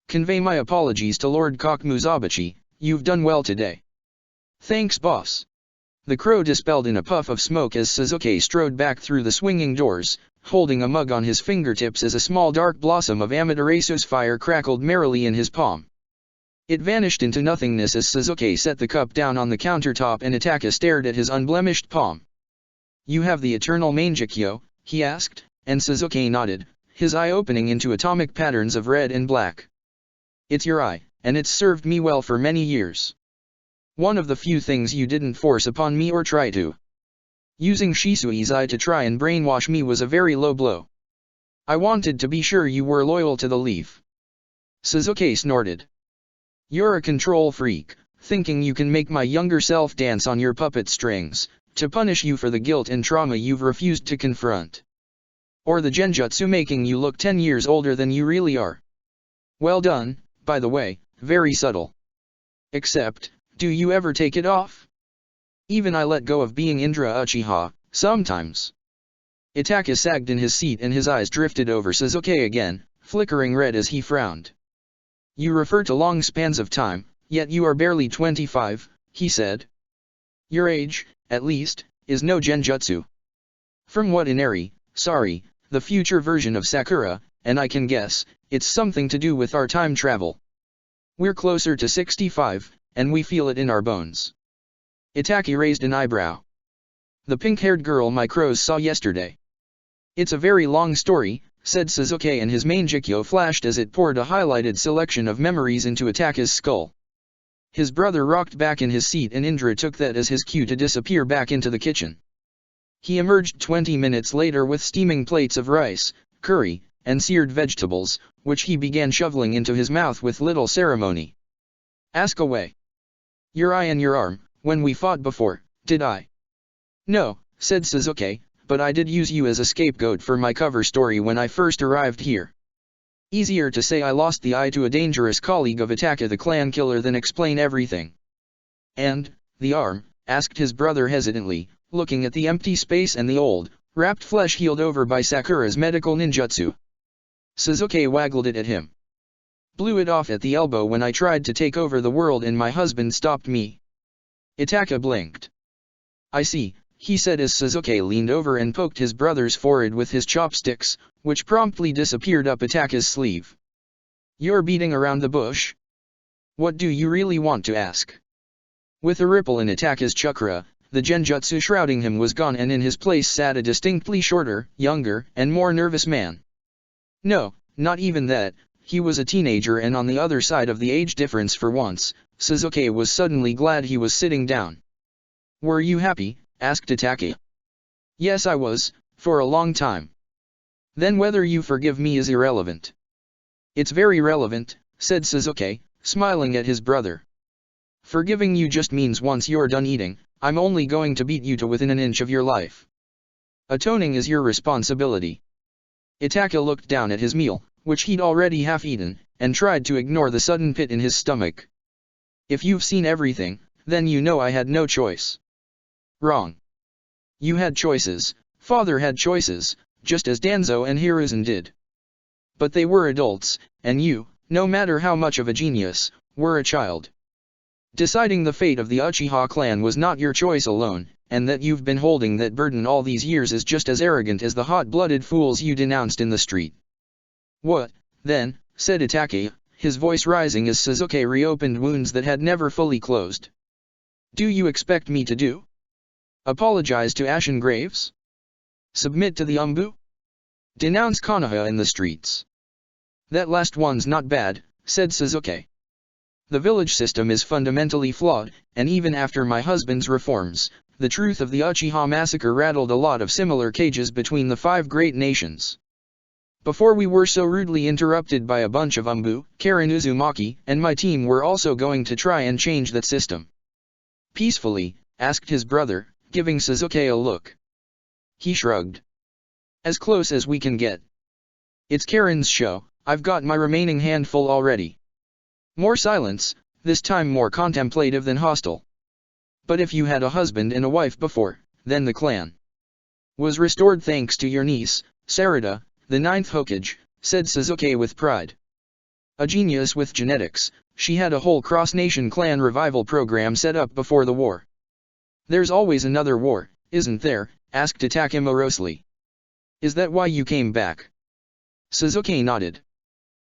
Convey my apologies to Lord Kakemuzabachi, you've done well today. Thanks, boss. The crow dispelled in a puff of smoke as Sasuke strode back through the swinging doors, holding a mug on his fingertips as a small dark blossom of Amaterasu's fire crackled merrily in his palm. It vanished into nothingness as Sasuke set the cup down on the countertop and Itachi stared at his unblemished palm. You have the eternal Mangekyo, he asked, and Sasuke nodded, his eye opening into atomic patterns of red and black. It's your eye, and it's served me well for many years. One of the few things you didn't force upon me or try to. Using Shisui's eye to try and brainwash me was a very low blow. I wanted to be sure you were loyal to the leaf. Sasuke snorted. You're a control freak, thinking you can make my younger self dance on your puppet strings, to punish you for the guilt and trauma you've refused to confront. Or the genjutsu making you look 10 years older than you really are. Well done, by the way, very subtle. Except, do you ever take it off? Even I let go of being Indra Uchiha, sometimes. Itachi sagged in his seat and his eyes drifted over Sasuke again, flickering red as he frowned. You refer to long spans of time, yet you are barely 25, he said. Your age, at least, is no genjutsu. From what Inari, the future version of Sakura, and I can guess, it's something to do with our time travel. We're closer to 65, and we feel it in our bones. Itachi raised an eyebrow. The pink-haired girl my crows saw yesterday. It's a very long story, said Sasuke, and his Mangekyo flashed as it poured a highlighted selection of memories into Itachi's skull. His brother rocked back in his seat and Indra took that as his cue to disappear back into the kitchen. He emerged 20 minutes later with steaming plates of rice, curry, and seared vegetables, which he began shoveling into his mouth with little ceremony. Ask away. Your eye and your arm, when we fought before, did I? No, said Sasuke, but I did use you as a scapegoat for my cover story when I first arrived here. Easier to say I lost the eye to a dangerous colleague of Itachi the clan killer than explain everything. And, the arm? Asked his brother hesitantly, looking at the empty space and the old, wrapped flesh healed over by Sakura's medical ninjutsu. Sasuke waggled it at him. Blew it off at the elbow when I tried to take over the world and my husband stopped me. Itachi blinked. I see, he said as Sasuke leaned over and poked his brother's forehead with his chopsticks, which promptly disappeared up Itachi's sleeve. You're beating around the bush? What do you really want to ask? With a ripple in Itachi's chakra, the genjutsu shrouding him was gone and in his place sat a distinctly shorter, younger, and more nervous man. No, not even that, he was a teenager and on the other side of the age difference for once. Sasuke was suddenly glad he was sitting down. Were you happy? Asked Itachi. Yes, I was, for a long time. Then whether you forgive me is irrelevant. It's very relevant, said Sasuke, smiling at his brother. Forgiving you just means once you're done eating, I'm only going to beat you to within an inch of your life. Atoning is your responsibility. Itachi looked down at his meal, which he'd already half-eaten, and tried to ignore the sudden pit in his stomach. If you've seen everything, then you know I had no choice. Wrong. You had choices, father had choices, just as Danzo and Hiruzen did. But they were adults, and you, no matter how much of a genius, were a child. Deciding the fate of the Uchiha clan was not your choice alone, and that you've been holding that burden all these years is just as arrogant as the hot-blooded fools you denounced in the street. What, then, said Itachi, his voice rising as Sasuke reopened wounds that had never fully closed. Do you expect me to do? Apologize to Ashen Graves? Submit to the Umbu? Denounce Konoha in the streets. That last one's not bad, said Sasuke. The village system is fundamentally flawed, and even after my husband's reforms, the truth of the Uchiha massacre rattled a lot of similar cages between the 5 great nations. Before we were so rudely interrupted by a bunch of Umbu, Karen Uzumaki, and my team were also going to try and change that system. Peacefully, asked his brother, giving Sasuke a look. He shrugged. As close as we can get. It's Karen's show, I've got my remaining handful already. More silence, this time more contemplative than hostile. But if you had a husband and a wife before, then the clan was restored thanks to your niece, Sarada, the 9th Hokage, said Sasuke with pride. A genius with genetics, she had a whole cross-nation clan revival program set up before the war. There's always another war, isn't there? Asked Itachi morosely. Is that why you came back? Sasuke nodded.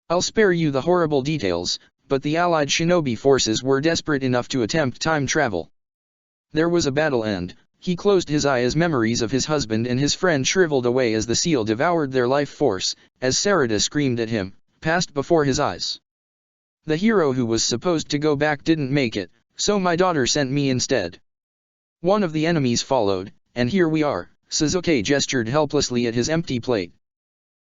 I'll spare you the horrible details, but the allied shinobi forces were desperate enough to attempt time travel. There was a battle and, he closed his eye as memories of his husband and his friend shriveled away as the seal devoured their life force, as Sarada screamed at him, passed before his eyes. The hero who was supposed to go back didn't make it, so my daughter sent me instead. One of the enemies followed, and here we are, Sasuke gestured helplessly at his empty plate.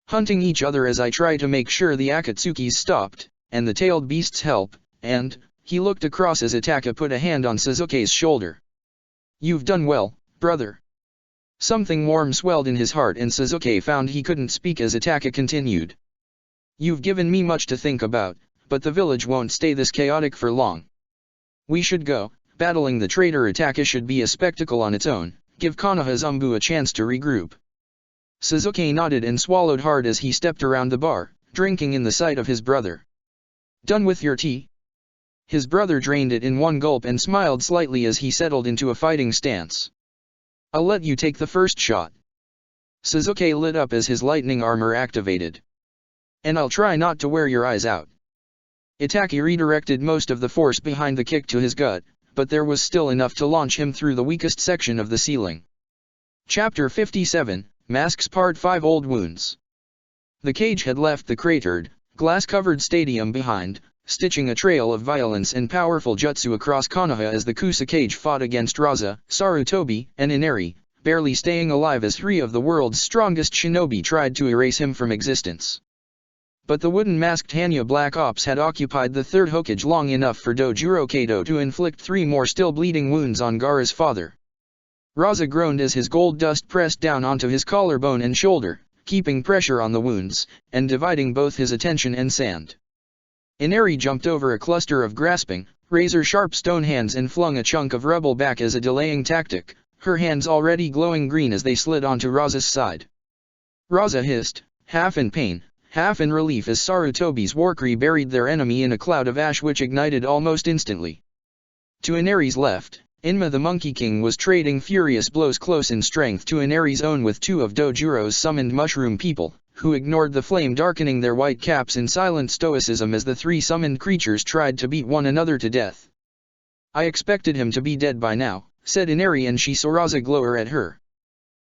Hunting each other as I try to make sure the Akatsukis stopped, and the tailed beasts help, and, he looked across as Itachi put a hand on Sasuke's shoulder. You've done well, brother. Something warm swelled in his heart and Sasuke found he couldn't speak as Itachi continued. You've given me much to think about, but the village won't stay this chaotic for long. We should go, battling the traitor Itachi should be a spectacle on its own, give Konoha's Umbu a chance to regroup. Sasuke nodded and swallowed hard as he stepped around the bar, drinking in the sight of his brother. Done with your tea? His brother drained it in one gulp and smiled slightly as he settled into a fighting stance. I'll let you take the first shot. Sasuke lit up as his lightning armor activated. And I'll try not to wear your eyes out. Itachi redirected most of the force behind the kick to his gut, but there was still enough to launch him through the weakest section of the ceiling. Chapter 57, Masks Part 5 Old Wounds. The cage had left the cratered, glass-covered stadium behind, stitching a trail of violence and powerful jutsu across Konoha as the Kusakage fought against Raza, Sarutobi, and Inari, barely staying alive as 3 of the world's strongest shinobi tried to erase him from existence. But the wooden-masked Hannya Black Ops had occupied the 3rd Hokage long enough for Dojuro Kato to inflict 3 more still-bleeding wounds on Gaara's father. Raza groaned as his gold dust pressed down onto his collarbone and shoulder, keeping pressure on the wounds, and dividing both his attention and sand. Inari jumped over a cluster of grasping, razor-sharp stone hands and flung a chunk of rubble back as a delaying tactic, her hands already glowing green as they slid onto Raza's side. Raza hissed, half in pain, half in relief as Sarutobi's Warcry buried their enemy in a cloud of ash which ignited almost instantly. To Inari's left, Inma the Monkey King was trading furious blows close in strength to Inari's own with 2 of Dojuro's summoned mushroom people, who ignored the flame darkening their white caps in silent stoicism as the 3 summoned creatures tried to beat one another to death. I expected him to be dead by now, said Inari, and she saw Raza glower at her.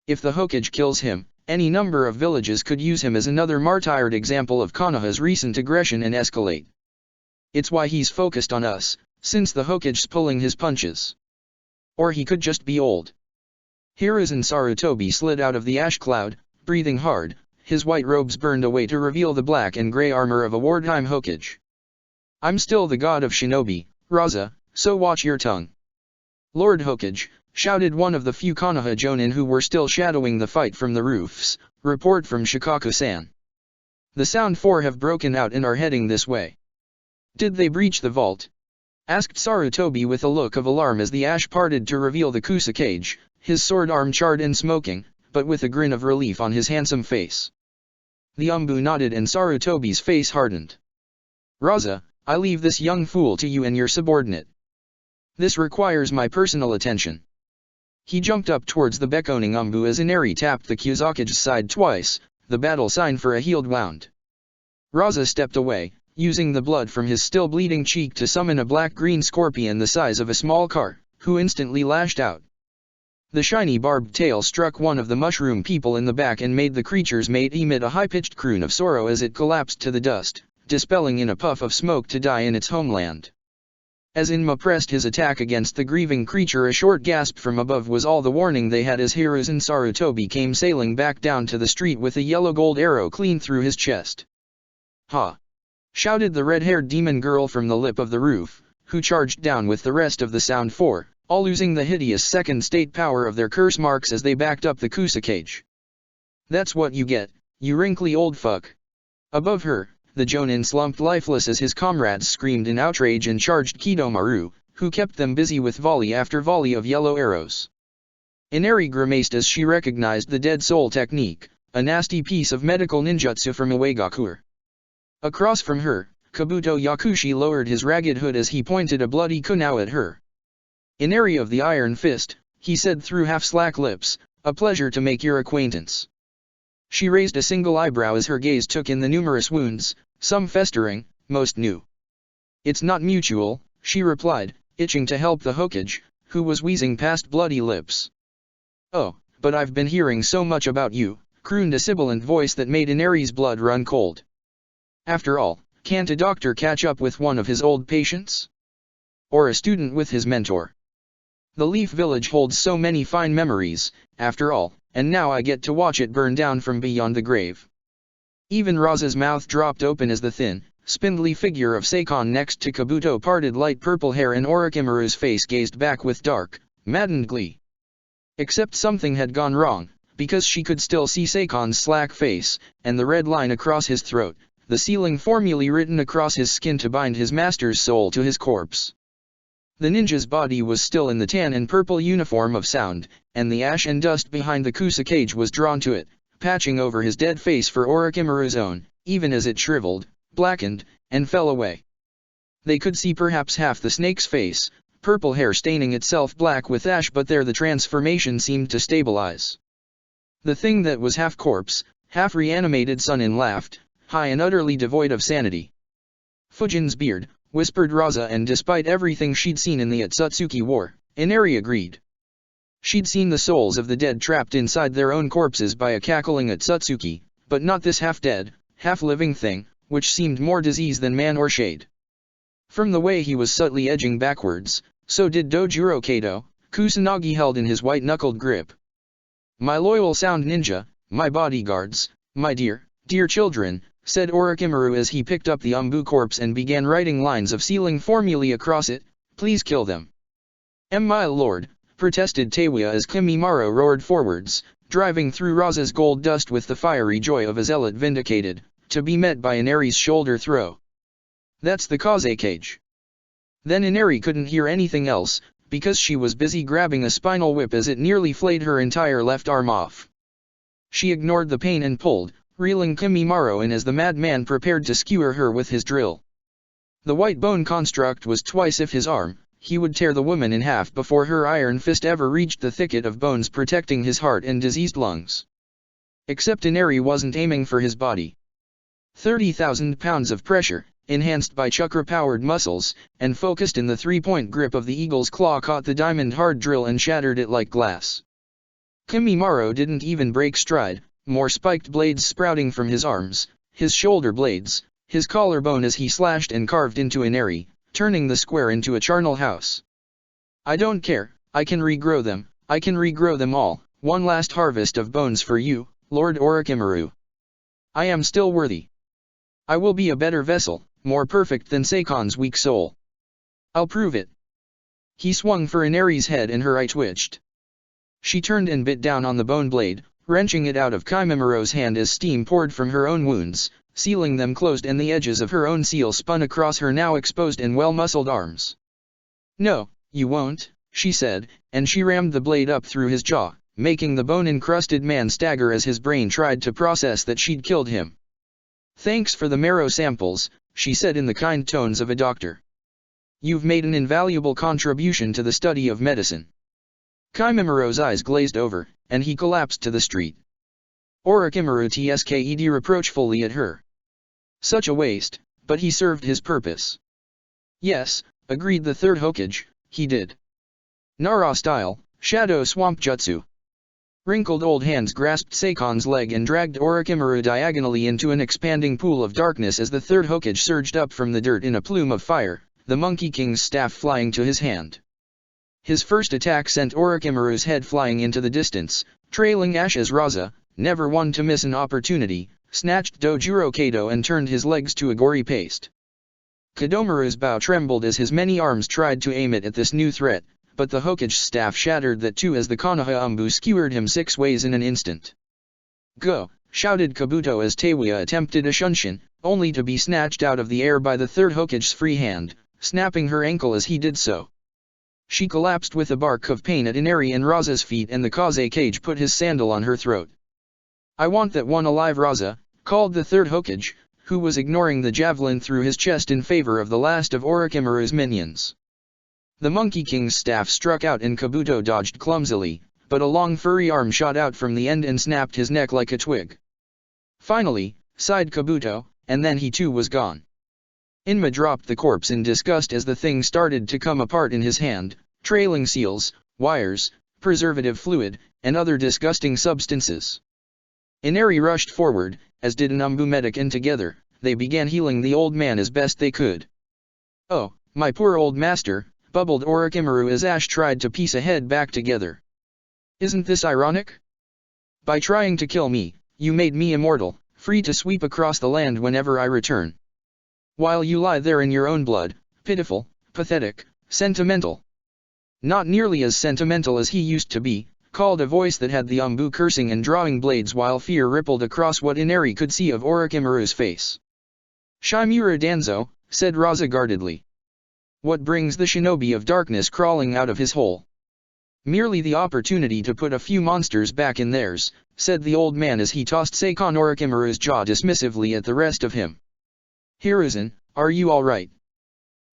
If the Hokage kills him, any number of villages could use him as another martyred example of Konoha's recent aggression and escalate. It's why he's focused on us, since the Hokage's pulling his punches. Or he could just be old. Hiruzen Sarutobi slid out of the ash cloud, breathing hard, his white robes burned away to reveal the black and gray armor of a wartime Hokage. I'm still the god of shinobi, Raza, so watch your tongue. Lord Hokage, shouted one of the few Konoha Jonin who were still shadowing the fight from the roofs, report from Shikaku-san. The Sound 4 have broken out and are heading this way. Did they breach the vault? Asked Sarutobi with a look of alarm as the ash parted to reveal the Kusakage, his sword arm charred and smoking, but with a grin of relief on his handsome face. The Umbu nodded and Sarutobi's face hardened. Raza, I leave this young fool to you and your subordinate. This requires my personal attention. He jumped up towards the beckoning Umbu as Inari tapped the Kusakage's side twice, the battle sign for a healed wound. Raza stepped away, using the blood from his still bleeding cheek to summon a black-green scorpion the size of a small car, who instantly lashed out. The shiny barbed tail struck one of the mushroom people in the back and made the creature's mate emit a high-pitched croon of sorrow as it collapsed to the dust, dispelling in a puff of smoke to die in its homeland. As Inma pressed his attack against the grieving creature, a short gasp from above was all the warning they had as Hiruzen Sarutobi came sailing back down to the street with a yellow gold arrow clean through his chest. "Ha!" shouted the red-haired demon girl from the lip of the roof, who charged down with the rest of the Sound 4, all losing the hideous second state power of their curse marks as they backed up the Kusakage. "That's what you get, you wrinkly old fuck." Above her, the Jonin slumped lifeless as his comrades screamed in outrage and charged Kidomaru, who kept them busy with volley after volley of yellow arrows. Inari grimaced as she recognized the dead soul technique, a nasty piece of medical ninjutsu from Uegakur. Across from her, Kabuto Yakushi lowered his ragged hood as he pointed a bloody kunao at her. "Inari of the Iron Fist," he said through half-slack lips, "a pleasure to make your acquaintance." She raised a single eyebrow as her gaze took in the numerous wounds, some festering, most new. "It's not mutual," she replied, itching to help the Hokage, who was wheezing past bloody lips. "Oh, but I've been hearing so much about you," crooned a sibilant voice that made Inari's blood run cold. After all, can't a doctor catch up with one of his old patients? Or a student with his mentor? The Leaf Village holds so many fine memories, after all, and now I get to watch it burn down from beyond the grave. Even Raza's mouth dropped open as the thin, spindly figure of Seikon next to Kabuto parted light purple hair and Orochimaru's face gazed back with dark, maddened glee. Except something had gone wrong, because she could still see Seikon's slack face, and the red line across his throat, the sealing formulae written across his skin to bind his master's soul to his corpse. The ninja's body was still in the tan and purple uniform of Sound, and the ash and dust behind the Kusakage was drawn to it, patching over his dead face for Orochimaru's own, even as it shriveled, blackened, and fell away. They could see perhaps half the snake's face, purple hair staining itself black with ash, but there the transformation seemed to stabilize. The thing that was half corpse, half reanimated Sunin laughed, high and utterly devoid of sanity. "Fujin's beard," whispered Raza, and despite everything she'd seen in the Otsutsuki War, Inari agreed. She'd seen the souls of the dead trapped inside their own corpses by a cackling Otsutsuki, but not this half-dead, half-living thing, which seemed more disease than man or shade. From the way he was subtly edging backwards, so did Dojuro Kato, Kusanagi held in his white-knuckled grip. "My loyal Sound ninja, my bodyguards, my dear, dear children," said Orochimaru as he picked up the Umbu corpse and began writing lines of sealing formulae across it, "Please kill them." "My lord," protested Teiwa as Kimimaro roared forwards, driving through Raza's gold dust with the fiery joy of a zealot vindicated, to be met by Inari's shoulder throw. "That's the Kusakage." Then Inari couldn't hear anything else, because she was busy grabbing a spinal whip as it nearly flayed her entire left arm off. She ignored the pain and pulled, reeling Kimimaro in as the madman prepared to skewer her with his drill. The white bone construct was twice if his arm. He would tear the woman in half before her iron fist ever reached the thicket of bones protecting his heart and diseased lungs. Except Inari wasn't aiming for his body. 30,000 pounds of pressure, enhanced by chakra-powered muscles, and focused in the three-point grip of the eagle's claw caught the diamond-hard drill and shattered it like glass. Kimimaro didn't even break stride, more spiked blades sprouting from his arms, his shoulder blades, his collarbone as he slashed and carved into Inari, turning the square into a charnel house. "I don't care, I can regrow them, I can regrow them all, one last harvest of bones for you, Lord Orochimaru. I am still worthy. I will be a better vessel, more perfect than Seikon's weak soul. I'll prove it." He swung for Inari's head and her eye twitched. She turned and bit down on the bone blade, wrenching it out of Kimimiro's hand as steam poured from her own wounds, sealing them closed, and the edges of her own seal spun across her now exposed and well-muscled arms. "No, you won't," she said, and she rammed the blade up through his jaw, making the bone-encrusted man stagger as his brain tried to process that she'd killed him. "Thanks for the marrow samples," she said in the kind tones of a doctor. "You've made an invaluable contribution to the study of medicine." Kimimiro's eyes glazed over, and he collapsed to the street. Orochimaru tsked reproachfully at her. Such a waste, but he served his purpose. "Yes," agreed the third Hokage, "he did." "Nara style," Shadow Swamp Jutsu. Wrinkled old hands grasped Seikon's leg and dragged Orochimaru diagonally into an expanding pool of darkness as the third Hokage surged up from the dirt in a plume of fire, the Monkey King's staff flying to his hand. His first attack sent Orochimaru's head flying into the distance, trailing ash as Raza, never one to miss an opportunity, snatched Dojuro Kado and turned his legs to a gory paste. Kodomaru's bow trembled as his many arms tried to aim it at this new threat, but the Hokage's staff shattered that too as the Konoha Umbu skewered him 6 ways in an instant. "Go!" shouted Kabuto as Teiwa attempted a shunshin, only to be snatched out of the air by the third Hokage's free hand, snapping her ankle as he did so. She collapsed with a bark of pain at Inari and Raza's feet, and the Kaze Kage put his sandal on her throat. "I want that one alive, Raza," called the third Hokage, who was ignoring the javelin through his chest in favor of the last of Orochimaru's minions. The Monkey King's staff struck out and Kabuto dodged clumsily, but a long furry arm shot out from the end and snapped his neck like a twig. "Finally," sighed Kabuto, and then he too was gone. Inma dropped the corpse in disgust as the thing started to come apart in his hand, trailing seals, wires, preservative fluid, and other disgusting substances. Inari rushed forward, as did an Umbu medic, and together, they began healing the old man as best they could. "Oh, my poor old master," bubbled Orochimaru as Ash tried to piece a head back together. "Isn't this ironic? By trying to kill me, you made me immortal, free to sweep across the land whenever I return. While you lie there in your own blood, pitiful, pathetic, sentimental." "Not nearly as sentimental as he used to be," called a voice that had the Umbu cursing and drawing blades while fear rippled across what Inari could see of Orochimaru's face. "Shimura Danzo," said Raza guardedly. "What brings the shinobi of darkness crawling out of his hole?" "Merely the opportunity to put a few monsters back in theirs," said the old man as he tossed Seikon Orochimaru's jaw dismissively at the rest of him. "Hiruzen, are you all right?"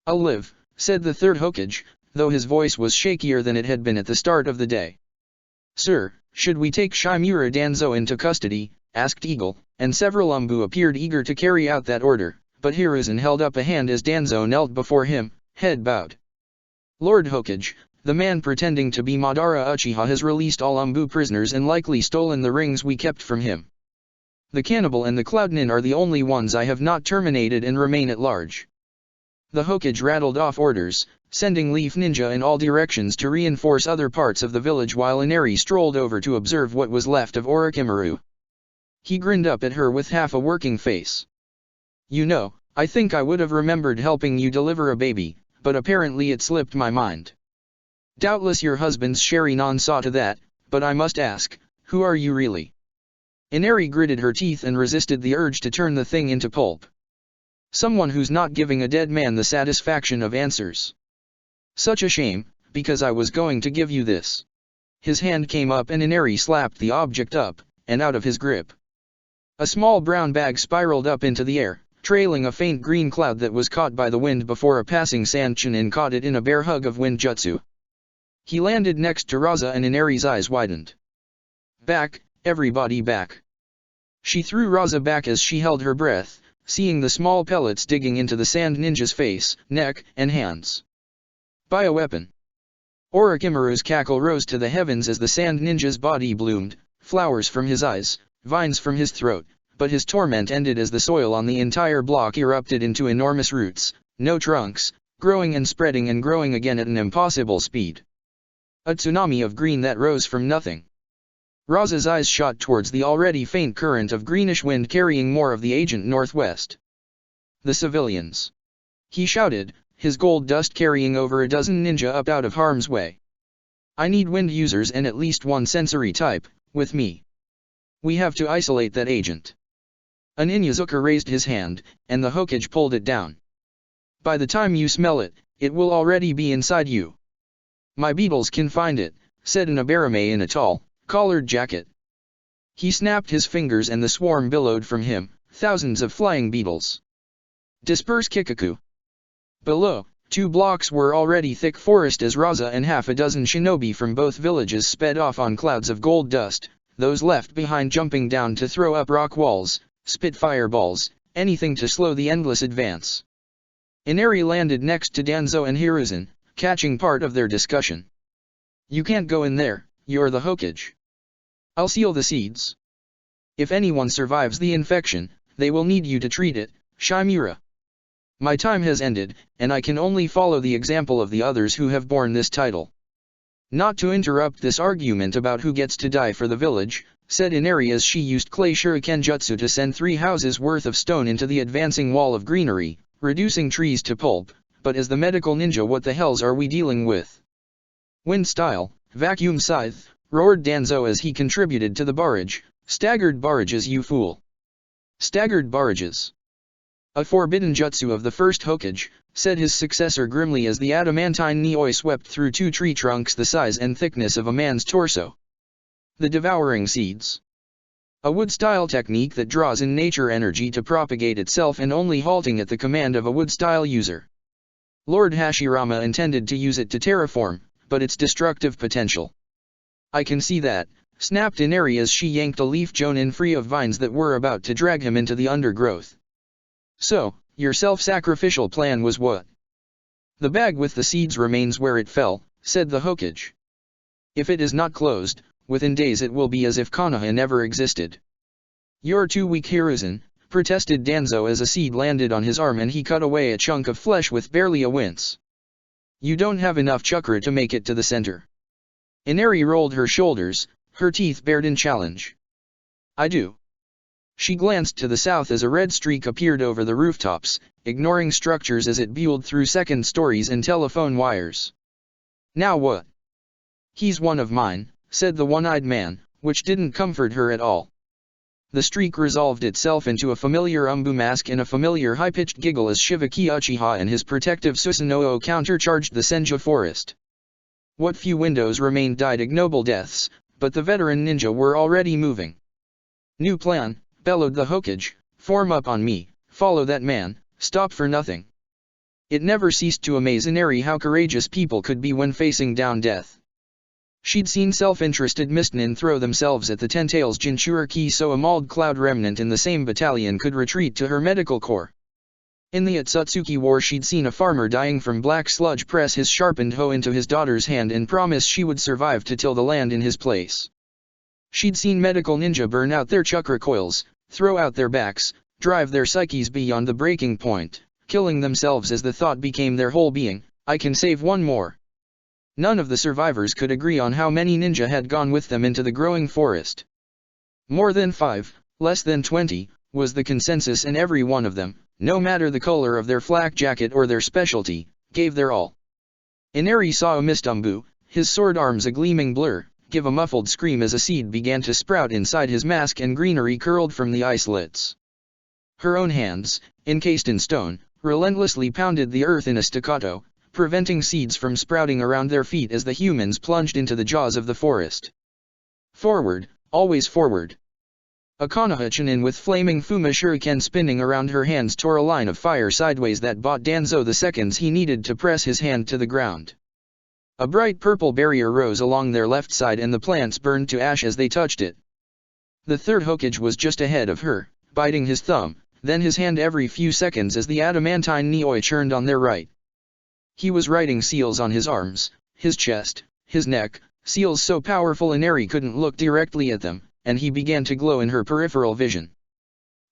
"I'll live," said the third Hokage, though his voice was shakier than it had been at the start of the day. "Sir, should we take Shimura Danzo into custody?" asked Eagle, and several Umbu appeared eager to carry out that order, but Hiruzen held up a hand as Danzo knelt before him, head bowed. "Lord Hokage, the man pretending to be Madara Uchiha has released all Umbu prisoners and likely stolen the rings we kept from him. The cannibal and the Cloudnin are the only ones I have not terminated and remain at large." The Hokage rattled off orders, sending Leaf Ninja in all directions to reinforce other parts of the village while Inari strolled over to observe what was left of Orochimaru. He grinned up at her with half a working face. "You know, I think I would have remembered helping you deliver a baby, but apparently it slipped my mind. Doubtless your husband's Sherinon saw to that, but I must ask, who are you really?" Inari gritted her teeth and resisted the urge to turn the thing into pulp. "Someone who's not giving a dead man the satisfaction of answers." "Such a shame, because I was going to give you this." His hand came up and Inari slapped the object up, and out of his grip. A small brown bag spiraled up into the air, trailing a faint green cloud that was caught by the wind before a passing Sand Chunin caught it in a bear hug of wind jutsu. He landed next to Raza and Inari's eyes widened. "Back, everybody back." She threw Raza back as she held her breath, seeing the small pellets digging into the Sand Ninja's face, neck, and hands. "Bioweapon." Orochimaru's cackle rose to the heavens as the Sand Ninja's body bloomed, flowers from his eyes, vines from his throat, but his torment ended as the soil on the entire block erupted into enormous roots, no trunks, growing and spreading and growing again at an impossible speed. A tsunami of green that rose from nothing. Raza's eyes shot towards the already faint current of greenish wind carrying more of the agent northwest. "The civilians!" he shouted, his gold dust carrying over a dozen ninja up out of harm's way. "I need wind users and at least one sensory type, with me. We have to isolate that agent." An Inyazuka raised his hand, and the Hokage pulled it down. "By the time you smell it, it will already be inside you." "My beetles can find it," said an Abarame in a tall, collared jacket. He snapped his fingers and the swarm billowed from him, thousands of flying beetles. "Disperse Kikaku." Below, 2 blocks were already thick forest as Raza and half a dozen shinobi from both villages sped off on clouds of gold dust, those left behind jumping down to throw up rock walls, spit fireballs, anything to slow the endless advance. Inari landed next to Danzo and Hiruzen, catching part of their discussion. You can't go in there, you're the Hokage. I'll seal the seeds. If anyone survives the infection, they will need you to treat it, Chimera. My time has ended, and I can only follow the example of the others who have borne this title. Not to interrupt this argument about who gets to die for the village, said Inari as she used clay shuriken jutsu to send 3 houses worth of stone into the advancing wall of greenery, reducing trees to pulp. But as the medical ninja, what the hells are we dealing with? Wind style, vacuum scythe, roared Danzo as he contributed to the barrage. Staggered barrages, you fool. Staggered barrages. A forbidden jutsu of the first Hokage, said his successor grimly as the adamantine Nioi swept through 2 tree trunks the size and thickness of a man's torso. The devouring seeds. A wood-style technique that draws in nature energy to propagate itself and only halting at the command of a wood-style user. Lord Hashirama intended to use it to terraform, but its destructive potential. I can see that, snapped Inari as she yanked a leaf jonin free of vines that were about to drag him into the undergrowth. So, your self-sacrificial plan was what? The bag with the seeds remains where it fell, said the Hokage. If it is not closed, within days it will be as if Konoha never existed. You're too weak, Hiruzen, protested Danzo as a seed landed on his arm and he cut away a chunk of flesh with barely a wince. You don't have enough chakra to make it to the center. Inari rolled her shoulders, her teeth bared in challenge. I do. She glanced to the south as a red streak appeared over the rooftops, ignoring structures as it buelled through second stories and telephone wires. Now what? He's one of mine, said the one-eyed man, which didn't comfort her at all. The streak resolved itself into a familiar Umbu mask and a familiar high-pitched giggle as Shivaki Uchiha and his protective Susanoo countercharged the Senja forest. What few windows remained died ignoble deaths, but the veteran ninja were already moving. New plan, bellowed the Hokage, form up on me, follow that man, stop for nothing. It never ceased to amaze Inari how courageous people could be when facing down death. She'd seen self-interested mistnin throw themselves at the Tentails Jinchuriki so a mauled cloud remnant in the same battalion could retreat to her medical corps. In the Atsutsuki War she'd seen a farmer dying from black sludge press his sharpened hoe into his daughter's hand and promise she would survive to till the land in his place. She'd seen medical ninja burn out their chakra coils, throw out their backs, drive their psyches beyond the breaking point, killing themselves as the thought became their whole being, I can save one more. None of the survivors could agree on how many ninja had gone with them into the growing forest. More than 5, less than 20, was the consensus, and every one of them, no matter the color of their flak jacket or their specialty, gave their all. Inari saw a mist Umbu, his sword arms a gleaming blur, give a muffled scream as a seed began to sprout inside his mask and greenery curled from the eye slits. Her own hands, encased in stone, relentlessly pounded the earth in a staccato, preventing seeds from sprouting around their feet as the humans plunged into the jaws of the forest. Forward, always forward. A Konoha Chunin with flaming Fuma Shuriken spinning around her hands tore a line of fire sideways that bought Danzo the seconds he needed to press his hand to the ground. A bright purple barrier rose along their left side and the plants burned to ash as they touched it. The third Hokage was just ahead of her, biting his thumb, then his hand every few seconds as the adamantine Nioi churned on their right. He was writing seals on his arms, his chest, his neck, seals so powerful Inari couldn't look directly at them, and he began to glow in her peripheral vision.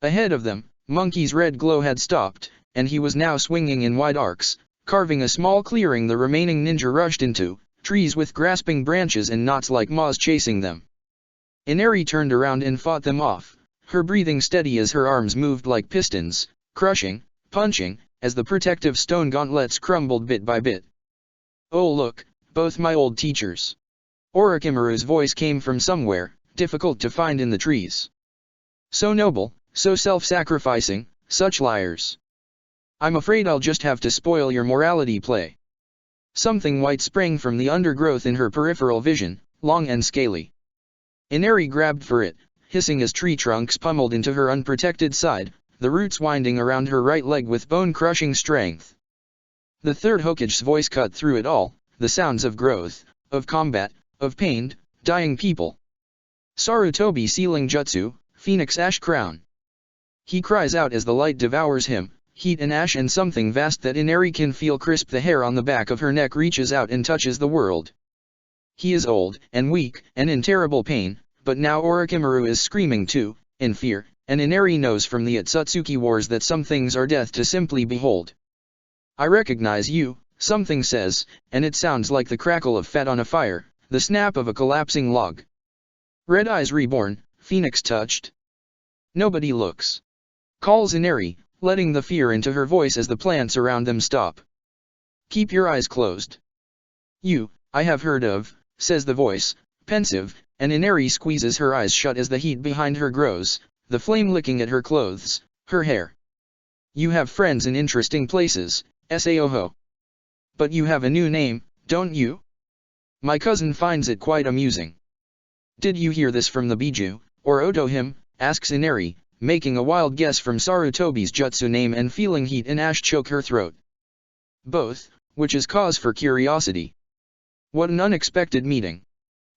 Ahead of them, Monkey's red glow had stopped, and he was now swinging in wide arcs, carving a small clearing the remaining ninja rushed into, trees with grasping branches and knots like moths chasing them. Inari turned around and fought them off, her breathing steady as her arms moved like pistons, crushing, punching, as the protective stone gauntlets crumbled bit by bit. Oh look, both my old teachers. Orochimaru's voice came from somewhere, difficult to find in the trees. So noble, so self-sacrificing, such liars. I'm afraid I'll just have to spoil your morality play. Something white sprang from the undergrowth in her peripheral vision, long and scaly. Inari grabbed for it, hissing as tree trunks pummeled into her unprotected side, the roots winding around her right leg with bone-crushing strength. The third Hokage's voice cut through it all, the sounds of growth, of combat, of pained, dying people. Sarutobi sealing jutsu, Phoenix Ash Crown. He cries out as the light devours him, heat and ash and something vast that Inari can feel crisp. The hair on the back of her neck reaches out and touches the world. He is old, and weak, and in terrible pain, but now Orochimaru is screaming too, in fear, and Inari knows from the Otsutsuki Wars that some things are death to simply behold. I recognize you, something says, and it sounds like the crackle of fat on a fire, the snap of a collapsing log. Red Eyes Reborn, Phoenix touched. Nobody looks. Calls Inari, letting the fear into her voice as the plants around them stop. Keep your eyes closed. You, I have heard of, says the voice, pensive, and Inari squeezes her eyes shut as the heat behind her grows, the flame licking at her clothes, her hair. You have friends in interesting places, Saoho. But you have a new name, don't you? My cousin finds it quite amusing. Did you hear this from the Biju, or Oto him, asks Inari, making a wild guess from Sarutobi's jutsu name and feeling heat and ash choke her throat. Both, which is cause for curiosity. What an unexpected meeting.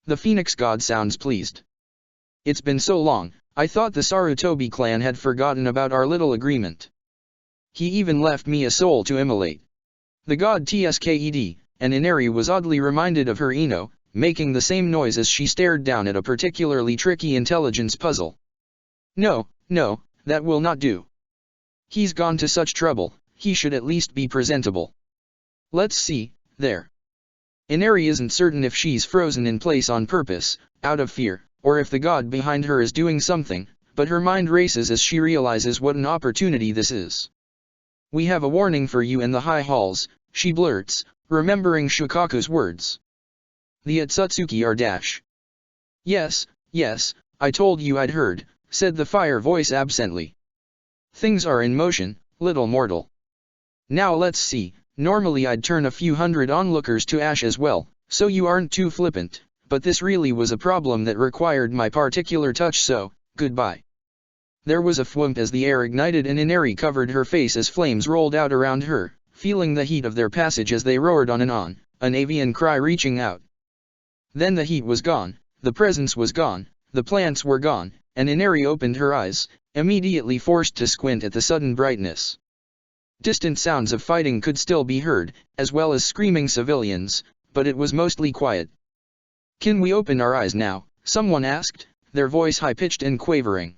The Phoenix God sounds pleased. It's been so long, I thought the Sarutobi clan had forgotten about our little agreement. He even left me a soul to immolate. The god Tsked, and Inari was oddly reminded of her Ino, making the same noise as she stared down at a particularly tricky intelligence puzzle. No, no, that will not do. He's gone to such trouble, he should at least be presentable. Let's see, there. Inari isn't certain if she's frozen in place on purpose, out of fear, or if the god behind her is doing something, but her mind races as she realizes what an opportunity this is. We have a warning for you in the high halls, she blurts, remembering Shukaku's words. The Otsutsuki are dash. Yes, yes, I told you I'd heard, said the fire voice absently. Things are in motion, little mortal. Now let's see, normally I'd turn a few hundred onlookers to ash as well, so you aren't too flippant, but this really was a problem that required my particular touch, so, goodbye. There was a thwomp as the air ignited and Inari covered her face as flames rolled out around her, feeling the heat of their passage as they roared on, an avian cry reaching out. Then the heat was gone, the presence was gone, the plants were gone, and Inari opened her eyes, immediately forced to squint at the sudden brightness. Distant sounds of fighting could still be heard, as well as screaming civilians, but it was mostly quiet. Can we open our eyes now? Someone asked, their voice high-pitched and quavering.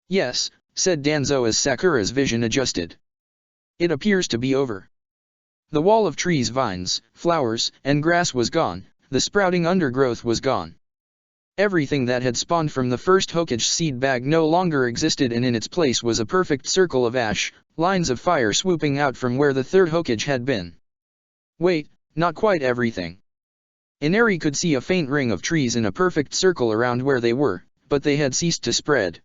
Yes, said Danzo as Sakura's vision adjusted. It appears to be over. The wall of trees, vines, flowers, and grass was gone, the sprouting undergrowth was gone. Everything that had spawned from the first Hokage seed bag no longer existed, and in its place was a perfect circle of ash, lines of fire swooping out from where the third Hokage had been. Wait, not quite everything. Inari could see a faint ring of trees in a perfect circle around where they were, but they had ceased to spread.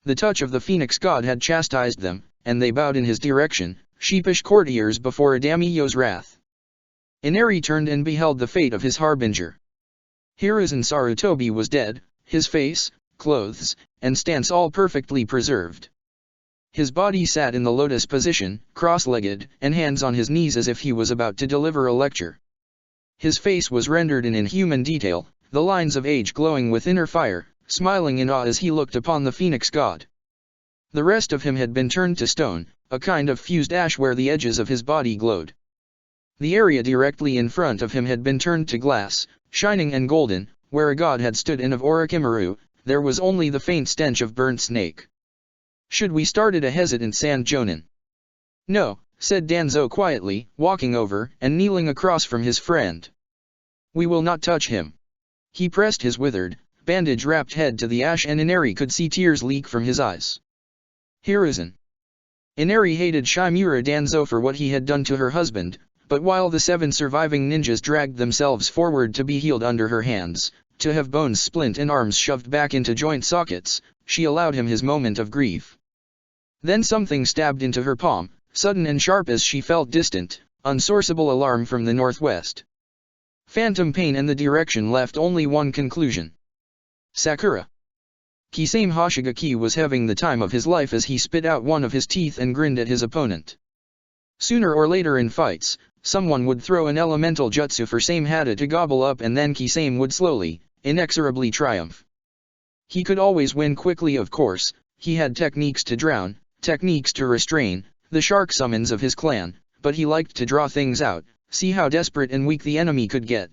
The touch of the Phoenix God had chastised them, and they bowed in his direction, sheepish courtiers before a daimyo's wrath. Inari turned and beheld the fate of his harbinger. Hiruzen Sarutobi was dead, his face, clothes, and stance all perfectly preserved. His body sat in the lotus position, cross-legged, and hands on his knees as if he was about to deliver a lecture. His face was rendered in inhuman detail, the lines of age glowing with inner fire, smiling in awe as he looked upon the Phoenix God. The rest of him had been turned to stone, a kind of fused ash where the edges of his body glowed. The area directly in front of him had been turned to glass, shining and golden, where a god had stood, and of Orochimaru, there was only the faint stench of burnt snake. Should we started a hesitant San Jonin? No, said Danzo quietly, walking over and kneeling across from his friend. We will not touch him. He pressed his withered, bandage-wrapped head to the ash, and Inari could see tears leak from his eyes. Hiruzen. Inari hated Shimura Danzo for what he had done to her husband, but while the 7 surviving ninjas dragged themselves forward to be healed under her hands, to have bones splint and arms shoved back into joint sockets, she allowed him his moment of grief. Then something stabbed into her palm, sudden and sharp as she felt distant, unsourceable alarm from the northwest. Phantom pain, and the direction left only one conclusion. Sakura. Kisame Hoshigaki was having the time of his life as he spit out one of his teeth and grinned at his opponent. Sooner or later in fights, someone would throw an elemental jutsu for Same Hada to gobble up, and then Kisame would slowly, inexorably triumph. He could always win quickly, of course. He had techniques to drown, techniques to restrain, the shark summons of his clan, but he liked to draw things out, see how desperate and weak the enemy could get.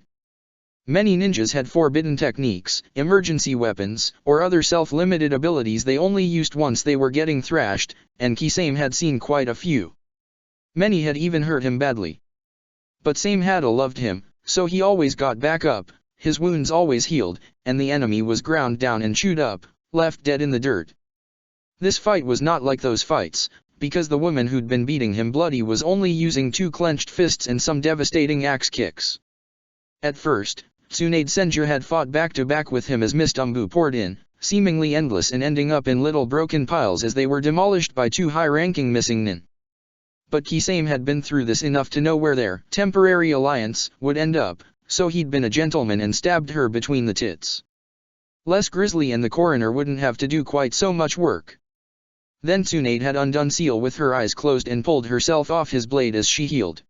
Many ninjas had forbidden techniques, emergency weapons, or other self-limited abilities they only used once they were getting thrashed, and Kisame had seen quite a few. Many had even hurt him badly. But Samehada loved him, so he always got back up, his wounds always healed, and the enemy was ground down and chewed up, left dead in the dirt. This fight was not like those fights, because the woman who'd been beating him bloody was only using 2 clenched fists and some devastating axe kicks. At first, Tsunade Senju had fought back-to-back with him as Mist Umbu poured in, seemingly endless and ending up in little broken piles as they were demolished by 2 high-ranking missing nin. But Kisame had been through this enough to know where their temporary alliance would end up, so he'd been a gentleman and stabbed her between the tits. Les Grizzly and the coroner wouldn't have to do quite so much work. Then Tsunade had undone Seal with her eyes closed and pulled herself off his blade as she healed.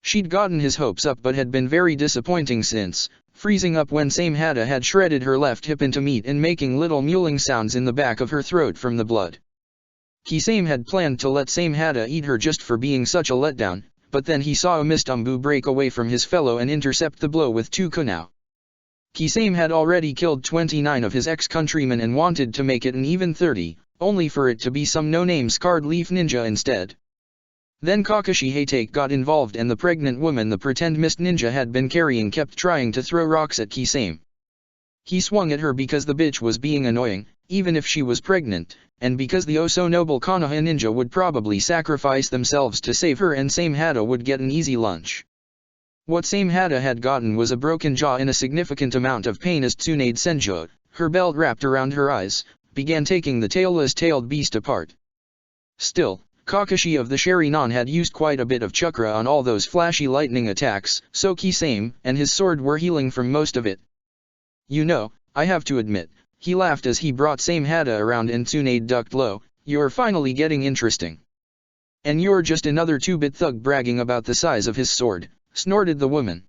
She'd gotten his hopes up but had been very disappointing since, freezing up when Samehada had shredded her left hip into meat and making little mewling sounds in the back of her throat from the blood. Kisame had planned to let Samehada eat her just for being such a letdown, but then he saw a Mist Umbu break away from his fellow and intercept the blow with 2 kunao. Kisame had already killed 29 of his ex-countrymen and wanted to make it an even 30, only for it to be some no-name scarred leaf ninja instead. Then Kakashi Hatake got involved and the pregnant woman the pretend mist ninja had been carrying kept trying to throw rocks at Kisame. He swung at her because the bitch was being annoying, even if she was pregnant, and because the oh-so-noble Konoha ninja would probably sacrifice themselves to save her and Samehada would get an easy lunch. What Samehada had gotten was a broken jaw and a significant amount of pain as Tsunade Senju, her belt wrapped around her eyes, began taking the tailless-tailed beast apart. Still, Kakashi of the Sharingan had used quite a bit of chakra on all those flashy lightning attacks, so Kisame and his sword were healing from most of it. You know, I have to admit, he laughed as he brought Samehada around and Tsunade ducked low, you're finally getting interesting. And you're just another 2-bit thug bragging about the size of his sword, snorted the woman.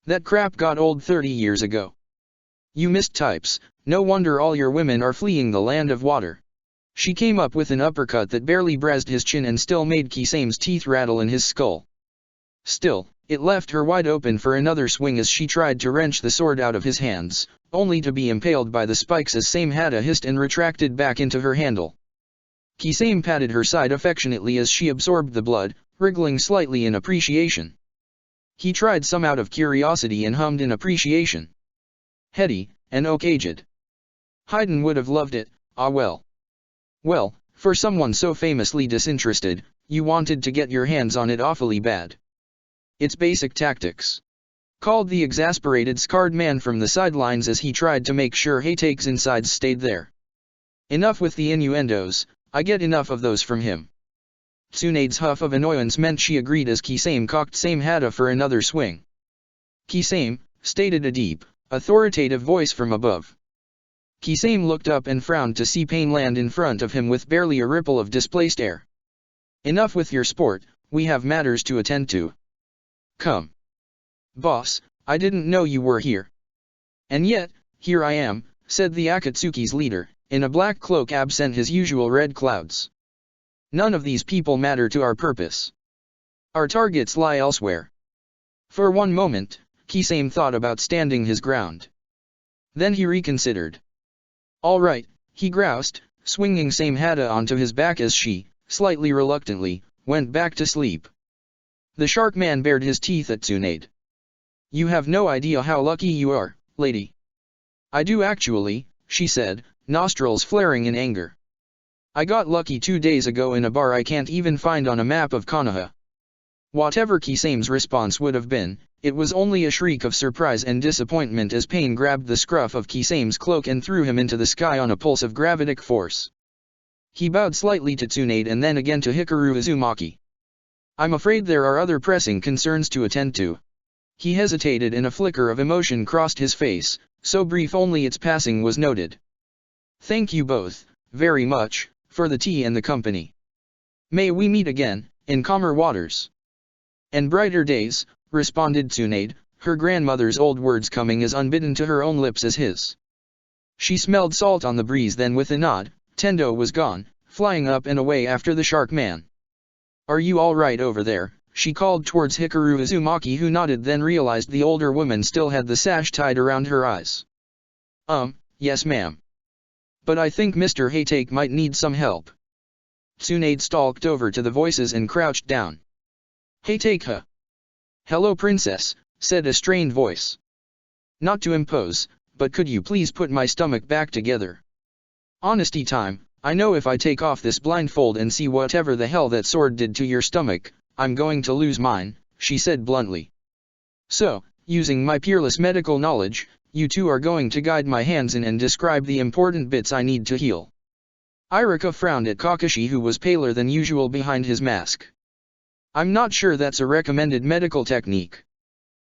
That crap got old 30 years ago. You missed types, no wonder all your women are fleeing the land of water. She came up with an uppercut that barely brazzed his chin and still made Kisame's teeth rattle in his skull. Still, it left her wide open for another swing as she tried to wrench the sword out of his hands, only to be impaled by the spikes as Samehada hissed and retracted back into her handle. Kisame patted her side affectionately as she absorbed the blood, wriggling slightly in appreciation. He tried some out of curiosity and hummed in appreciation. Heady, and okaged. Haydn would have loved it, ah well. Well, for someone so famously disinterested, you wanted to get your hands on it awfully bad. It's basic tactics. Called the exasperated scarred man from the sidelines as he tried to make sure Hatake's insides stayed there. Enough with the innuendos, I get enough of those from him. Tsunade's huff of annoyance meant she agreed as Kisame cocked Samehada for another swing. Kisame, stated a deep, authoritative voice from above. Kisame looked up and frowned to see Pain land in front of him with barely a ripple of displaced air. Enough with your sport, we have matters to attend to. Come. Boss, I didn't know you were here. And yet, here I am, said the Akatsuki's leader, in a black cloak absent his usual red clouds. None of these people matter to our purpose. Our targets lie elsewhere. For one moment, Kisame thought about standing his ground. Then he reconsidered. All right, he groused, swinging Samehada onto his back as she, slightly reluctantly, went back to sleep. The shark man bared his teeth at Tsunade. You have no idea how lucky you are, lady. I do actually, she said, nostrils flaring in anger. I got lucky 2 days ago in a bar I can't even find on a map of Konoha. Whatever Kisame's response would have been, it was only a shriek of surprise and disappointment as Pain grabbed the scruff of Kisame's cloak and threw him into the sky on a pulse of gravitic force. He bowed slightly to Tsunade and then again to Hikaru Uzumaki. I'm afraid there are other pressing concerns to attend to. He hesitated and a flicker of emotion crossed his face, so brief only its passing was noted. Thank you both, very much, for the tea and the company. May we meet again, in calmer waters. And brighter days, responded Tsunade, her grandmother's old words coming as unbidden to her own lips as his. She smelled salt on the breeze then with a nod, Tendo was gone, flying up and away after the shark man. Are you all right over there, she called towards Hikaru Uzumaki, who nodded, then realized the older woman still had the sash tied around her eyes. Yes ma'am. But I think Mr. Haytake might need some help. Tsunade stalked over to the voices and crouched down. Haytake, huh? Hello princess, said a strained voice. Not to impose, but could you please put my stomach back together? Honesty time, I know if I take off this blindfold and see whatever the hell that sword did to your stomach, I'm going to lose mine, she said bluntly. So, using my peerless medical knowledge, you two are going to guide my hands in and describe the important bits I need to heal. Irika frowned at Kakashi, who was paler than usual behind his mask. I'm not sure that's a recommended medical technique.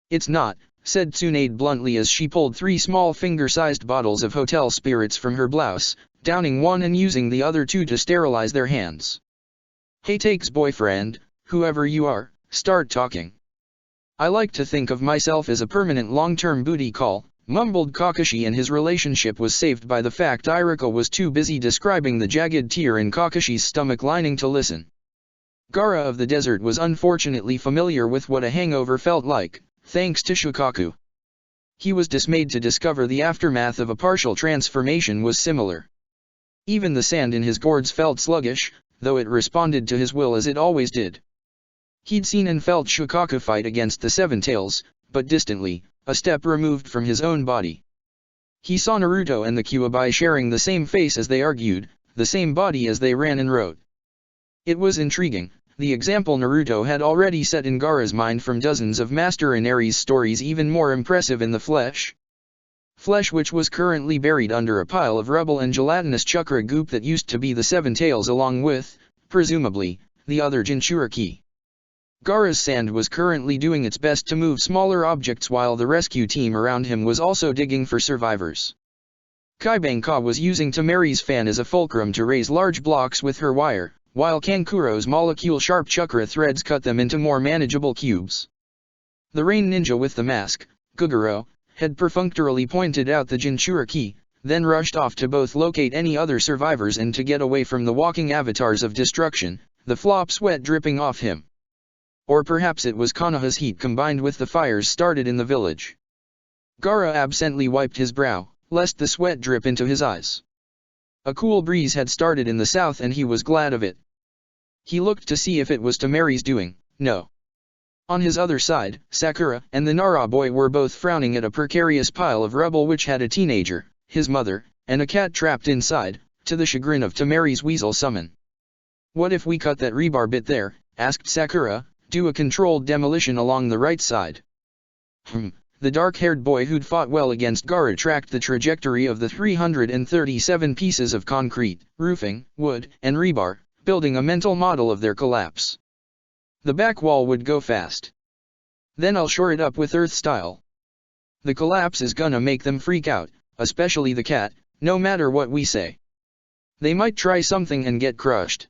It's not, said Tsunade bluntly as she pulled 3 small finger-sized bottles of hotel spirits from her blouse, downing one and using the other 2 to sterilize their hands. Haytake's boyfriend, whoever you are, start talking. I like to think of myself as a permanent long-term booty call, mumbled Kakashi, and his relationship was saved by the fact Irika was too busy describing the jagged tear in Kakashi's stomach lining to listen. Gaara of the desert was unfortunately familiar with what a hangover felt like, thanks to Shukaku. He was dismayed to discover the aftermath of a partial transformation was similar. Even the sand in his gourds felt sluggish, though it responded to his will as it always did. He'd seen and felt Shukaku fight against the Seven Tails, but distantly, a step removed from his own body. He saw Naruto and the Kyuubi sharing the same face as they argued, the same body as they ran and wrote. It was intriguing, the example Naruto had already set in Gaara's mind from dozens of Master Inaри's stories, even more impressive in the flesh. Flesh which was currently buried under a pile of rubble and gelatinous chakra goop that used to be the Seven Tails along with, presumably, the other Jinchuriki. Gaara's sand was currently doing its best to move smaller objects while the rescue team around him was also digging for survivors. Kaibanka was using Tamari's fan as a fulcrum to raise large blocks with her wire, while Kankuro's molecule-sharp chakra threads cut them into more manageable cubes. The rain ninja with the mask, Guguro, had perfunctorily pointed out the Jinchuriki, then rushed off to both locate any other survivors and to get away from the walking avatars of destruction, the flop sweat dripping off him. Or perhaps it was Konoha's heat combined with the fires started in the village. Gaara absently wiped his brow, lest the sweat drip into his eyes. A cool breeze had started in the south and he was glad of it. He looked to see if it was Tamari's doing. No. On his other side, Sakura and the Nara boy were both frowning at a precarious pile of rubble which had a teenager, his mother, and a cat trapped inside, to the chagrin of Tamari's weasel summon. What if we cut that rebar bit there, asked Sakura, do a controlled demolition along the right side. The dark-haired boy who'd fought well against Gaara tracked the trajectory of the 337 pieces of concrete, roofing, wood, and rebar, building a mental model of their collapse. The back wall would go fast. Then I'll shore it up with Earth style. The collapse is gonna make them freak out, especially the cat, no matter what we say. They might try something and get crushed.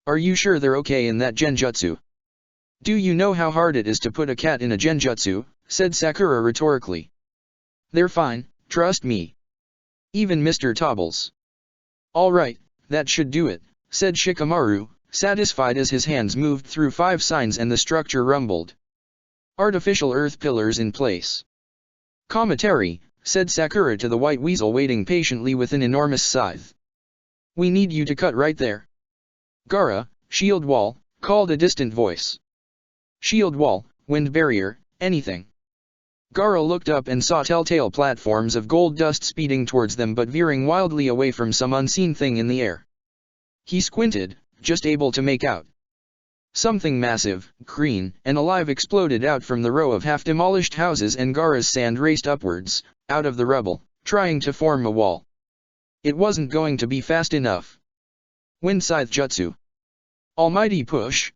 Are you sure they're okay in that genjutsu? Do you know how hard it is to put a cat in a genjutsu? Said Sakura rhetorically. They're fine, trust me. Even Mr. Tobbles. Alright, that should do it, said Shikamaru, satisfied as his hands moved through 5 signs and the structure rumbled. Artificial earth pillars in place. Commentary, said Sakura to the white weasel waiting patiently with an enormous scythe. We need you to cut right there. Gaara, shield wall, called a distant voice. Shield wall, wind barrier, anything. Gaara looked up and saw telltale platforms of gold dust speeding towards them but veering wildly away from some unseen thing in the air. He squinted, just able to make out. Something massive, green, and alive exploded out from the row of half-demolished houses and Gaara's sand raced upwards, out of the rubble, trying to form a wall. It wasn't going to be fast enough. Wind Scythe Jutsu. Almighty Push.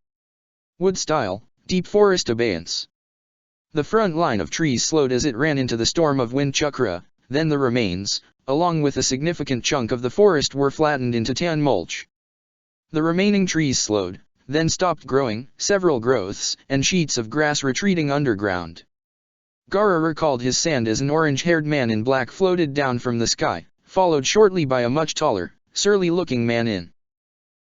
Wood Style, Deep Forest Abeyance. The front line of trees slowed as it ran into the storm of wind chakra, then the remains, along with a significant chunk of the forest, were flattened into tan mulch. The remaining trees slowed, then stopped growing, several growths and sheets of grass retreating underground. Gaara recalled his sand as an orange-haired man in black floated down from the sky, followed shortly by a much taller, surly-looking man in.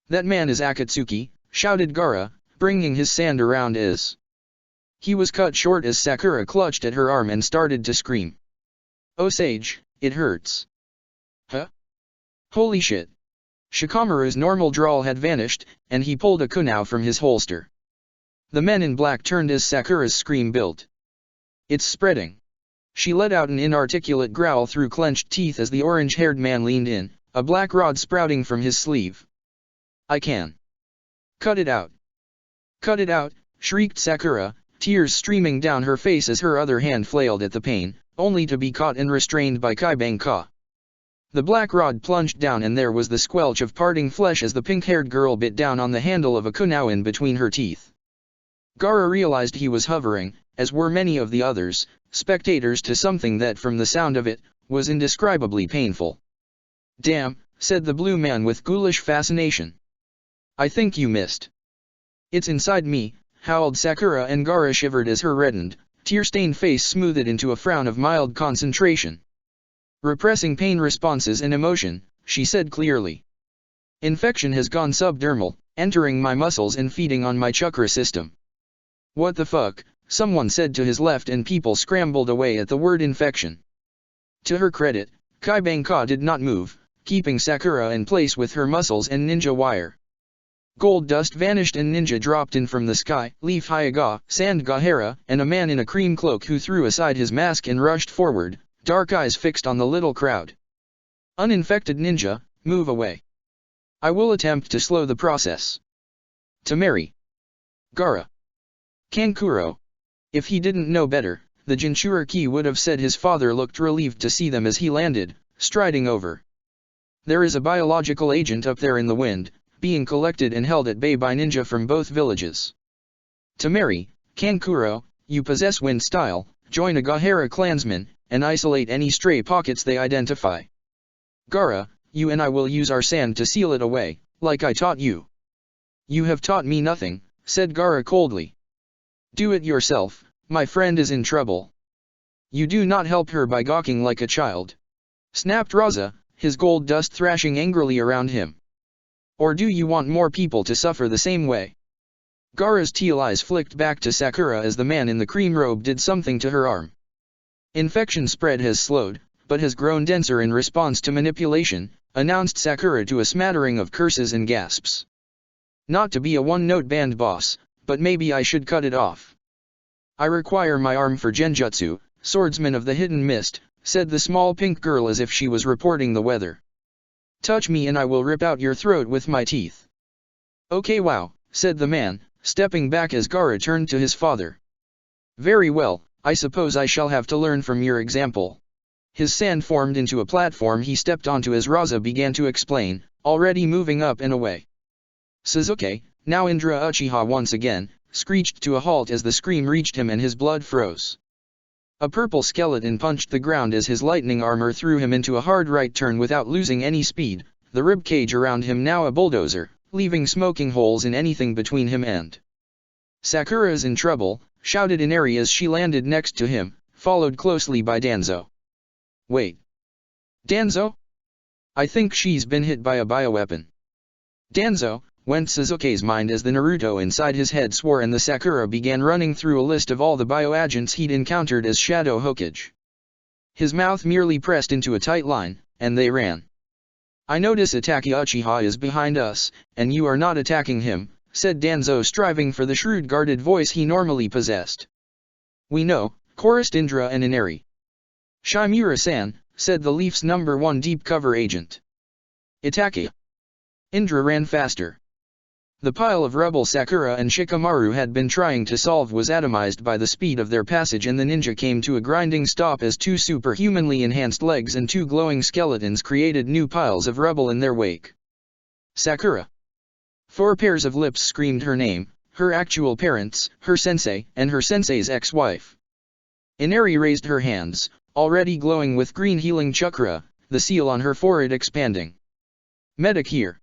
That man is Akatsuki, shouted Gaara, bringing his sand around is. He was cut short as Sakura clutched at her arm and started to scream. "Oh Sage, it hurts." "Huh? Holy shit." Shikamaru's normal drawl had vanished, and he pulled a kunai from his holster. The men in black turned as Sakura's scream built. "It's spreading." She let out an inarticulate growl through clenched teeth as the orange-haired man leaned in, a black rod sprouting from his sleeve. "I can. Cut it out." "Cut it out," shrieked Sakura, tears streaming down her face as her other hand flailed at the pain, only to be caught and restrained by Kaibanka. The black rod plunged down and there was the squelch of parting flesh as the pink-haired girl bit down on the handle of a kunai in between her teeth. Gaara realized he was hovering, as were many of the others, spectators to something that from the sound of it, was indescribably painful. "Damn," said the blue man with ghoulish fascination. "I think you missed." "It's inside me," howled Sakura, and Gaara shivered as her reddened, tear-stained face smoothed into a frown of mild concentration. Repressing pain responses and emotion, she said clearly. "Infection has gone subdermal, entering my muscles and feeding on my chakra system." "What the fuck?" someone said to his left, and people scrambled away at the word infection. To her credit, Kaibanka did not move, keeping Sakura in place with her muscles and ninja wire. Gold dust vanished and ninja dropped in from the sky, Leaf Hyuga, Sand Gahara, and a man in a cream cloak who threw aside his mask and rushed forward, dark eyes fixed on the little crowd. "Uninfected ninja, move away. I will attempt to slow the process." Temari. Gaara. Kankuro. If he didn't know better, the Jinchuriki would have said his father looked relieved to see them as he landed, striding over. "There is a biological agent up there in the wind, being collected and held at bay by ninja from both villages. Temari, Kankuro, you possess wind style, join a Gahara clansman, and isolate any stray pockets they identify. Gaara, you and I will use our sand to seal it away, like I taught you." "You have taught me nothing," said Gaara coldly. "Do it yourself, my friend is in trouble." "You do not help her by gawking like a child," snapped Raza, his gold dust thrashing angrily around him. "Or do you want more people to suffer the same way?" Gaara's teal eyes flicked back to Sakura as the man in the cream robe did something to her arm. "Infection spread has slowed, but has grown denser in response to manipulation," announced Sakura to a smattering of curses and gasps. "Not to be a one-note band boss, but maybe I should cut it off." "I require my arm for genjutsu, swordsman of the hidden mist," said the small pink girl as if she was reporting the weather. "Touch me and I will rip out your throat with my teeth." "Okay, wow," said the man, stepping back as Gaara turned to his father. "Very well, I suppose I shall have to learn from your example." His sand formed into a platform he stepped onto as Raza began to explain, already moving up and away. Sasuke, now Indra Uchiha once again, screeched to a halt as the scream reached him and his blood froze. A purple skeleton punched the ground as his lightning armor threw him into a hard right turn without losing any speed, the rib cage around him now a bulldozer, leaving smoking holes in anything between him and. "Sakura's in trouble," shouted Inari as she landed next to him, followed closely by Danzo. "Wait. Danzo? I think she's been hit by a bioweapon." "Danzo," went Sasuke's mind as the Naruto inside his head swore and the Sakura began running through a list of all the bioagents he'd encountered as Shadow Hokage. His mouth merely pressed into a tight line, and they ran. "I notice Itachi Uchiha is behind us, and you are not attacking him," said Danzo, striving for the shrewd guarded voice he normally possessed. "We know," chorused Indra and Inari. "Shimura-san," said the Leaf's #1 deep cover agent. "Itachi." Indra ran faster. The pile of rubble Sakura and Shikamaru had been trying to solve was atomized by the speed of their passage, and the ninja came to a grinding stop as two superhumanly enhanced legs and two glowing skeletons created new piles of rubble in their wake. "Sakura!" 4 pairs of lips screamed her name, her actual parents, her sensei, and her sensei's ex-wife. Inari raised her hands, already glowing with green healing chakra, the seal on her forehead expanding. "Medic here!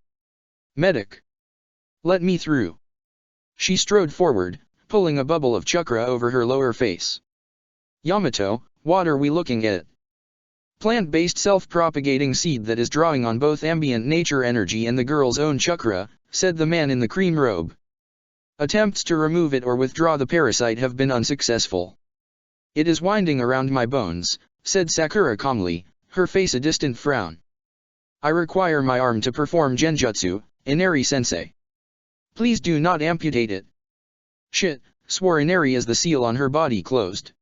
Medic! Let me through!" She strode forward, pulling a bubble of chakra over her lower face. "Yamato, what are we looking at?" "Plant-based self-propagating seed that is drawing on both ambient nature energy and the girl's own chakra," said the man in the cream robe. Attempts to remove it or withdraw the parasite have been unsuccessful. It is winding around my bones, said Sakura calmly, her face a distant frown. I require my arm to perform genjutsu, Inari-sensei. Please do not amputate it. Shit, swore Inari as the seal on her body closed.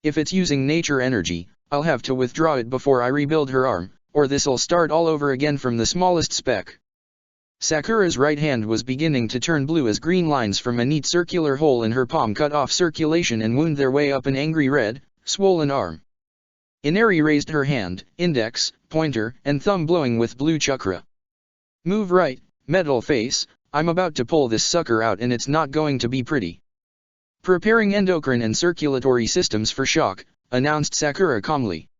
If it's using nature energy, I'll have to withdraw it before I rebuild her arm, or this'll start all over again from the smallest speck. Sakura's right hand was beginning to turn blue as green lines from a neat circular hole in her palm cut off circulation and wound their way up an angry red, swollen arm. Inari raised her hand, index, pointer, and thumb glowing with blue chakra. Move right, metal face, I'm about to pull this sucker out and it's not going to be pretty. Preparing endocrine and circulatory systems for shock, announced Sakura calmly.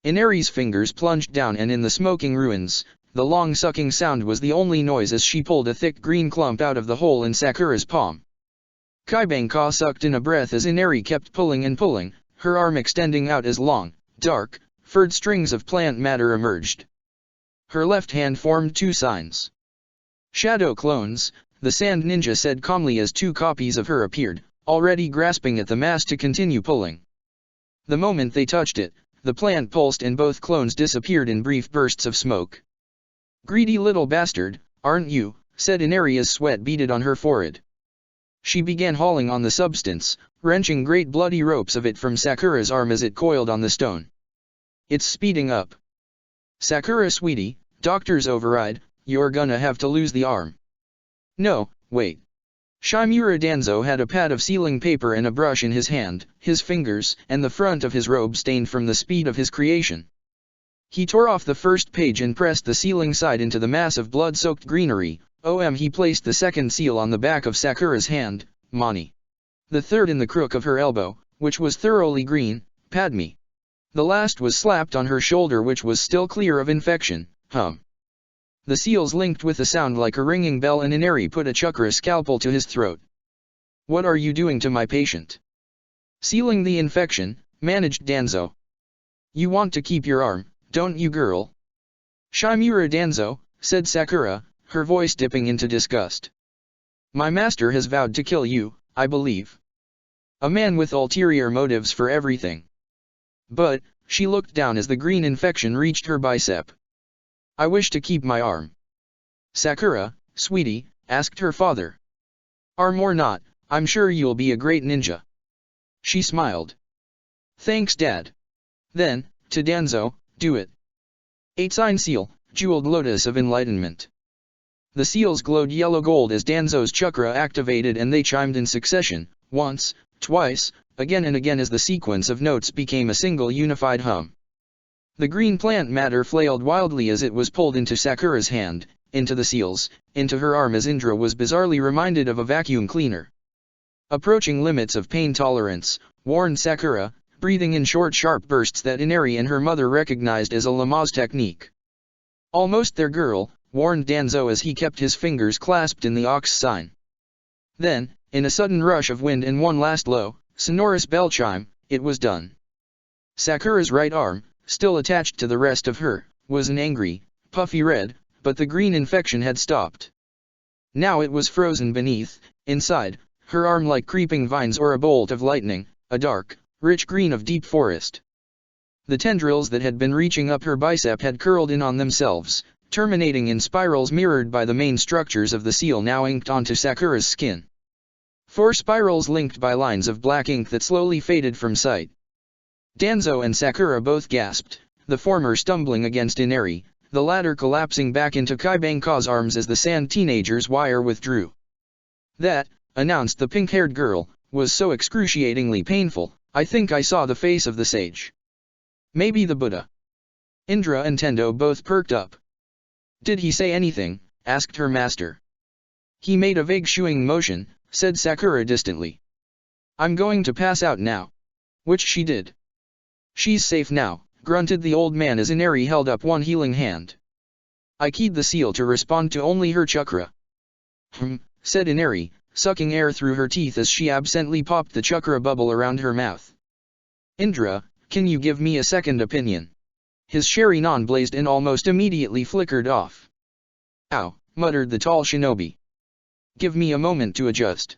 Inari's fingers plunged down and in the smoking ruins, the long sucking sound was the only noise as she pulled a thick green clump out of the hole in Sakura's palm. Kaibanka sucked in a breath as Inari kept pulling and pulling, her arm extending out as long, dark, furred strings of plant matter emerged. Her left hand formed two signs. Shadow clones, the sand ninja said calmly as two copies of her appeared, already grasping at the mass to continue pulling. The moment they touched it, the plant pulsed and both clones disappeared in brief bursts of smoke. Greedy little bastard, aren't you, said Inari as sweat beaded on her forehead. She began hauling on the substance, wrenching great bloody ropes of it from Sakura's arm as it coiled on the stone. It's speeding up. Sakura sweetie, doctor's override, you're gonna have to lose the arm. No, wait. Shimura Danzo had a pad of sealing paper and a brush in his hand, his fingers and the front of his robe stained from the speed of his creation. He tore off the first page and pressed the sealing side into the mass of blood-soaked greenery. He placed the second seal on the back of Sakura's hand, Mani. The third in the crook of her elbow, which was thoroughly green, Padme. The last was slapped on her shoulder which was still clear of infection, hum. The seals linked with a sound like a ringing bell and Inari put a chakra scalpel to his throat. What are you doing to my patient? Sealing the infection, managed Danzo. You want to keep your arm, don't you girl? Shimura Danzo, said Sakura, her voice dipping into disgust. My master has vowed to kill you, I believe. A man with ulterior motives for everything. But, she looked down as the green infection reached her bicep. I wish to keep my arm. Sakura, sweetie, asked her father. Arm or not, I'm sure you'll be a great ninja. She smiled. Thanks Dad. Then, to Danzo, do it. 8-sign seal, jeweled lotus of enlightenment. The seals glowed yellow gold as Danzo's chakra activated and they chimed in succession, once, twice, again and again as the sequence of notes became a single unified hum. The green plant matter flailed wildly as it was pulled into Sakura's hand, into the seals, into her arm as Indra was bizarrely reminded of a vacuum cleaner. Approaching limits of pain tolerance, warned Sakura, breathing in short sharp bursts that Inari and her mother recognized as a Lamaze technique. Almost there girl, warned Danzo as he kept his fingers clasped in the ox sign. Then, in a sudden rush of wind and one last low, sonorous bell chime, it was done. Sakura's right arm, still attached to the rest of her, was an angry, puffy red, but the green infection had stopped. Now it was frozen beneath, inside, her arm like creeping vines or a bolt of lightning, a dark, rich green of deep forest. The tendrils that had been reaching up her bicep had curled in on themselves, terminating in spirals mirrored by the main structures of the seal now inked onto Sakura's skin. 4 spirals linked by lines of black ink that slowly faded from sight. Danzo and Sakura both gasped, the former stumbling against Inari, the latter collapsing back into Kaibanka's arms as the sand teenager's wire withdrew. That, announced the pink-haired girl, was so excruciatingly painful, I think I saw the face of the sage. Maybe the Buddha. Indra and Tendo both perked up. Did he say anything? Asked her master. He made a vague shooing motion, said Sakura distantly. I'm going to pass out now. Which she did. She's safe now, grunted the old man as Inari held up one healing hand. I keyed the seal to respond to only her chakra. Said Inari, sucking air through her teeth as she absently popped the chakra bubble around her mouth. Indra, can you give me a second opinion? His Sharingan blazed and almost immediately flickered off. Ow, muttered the tall shinobi. Give me a moment to adjust.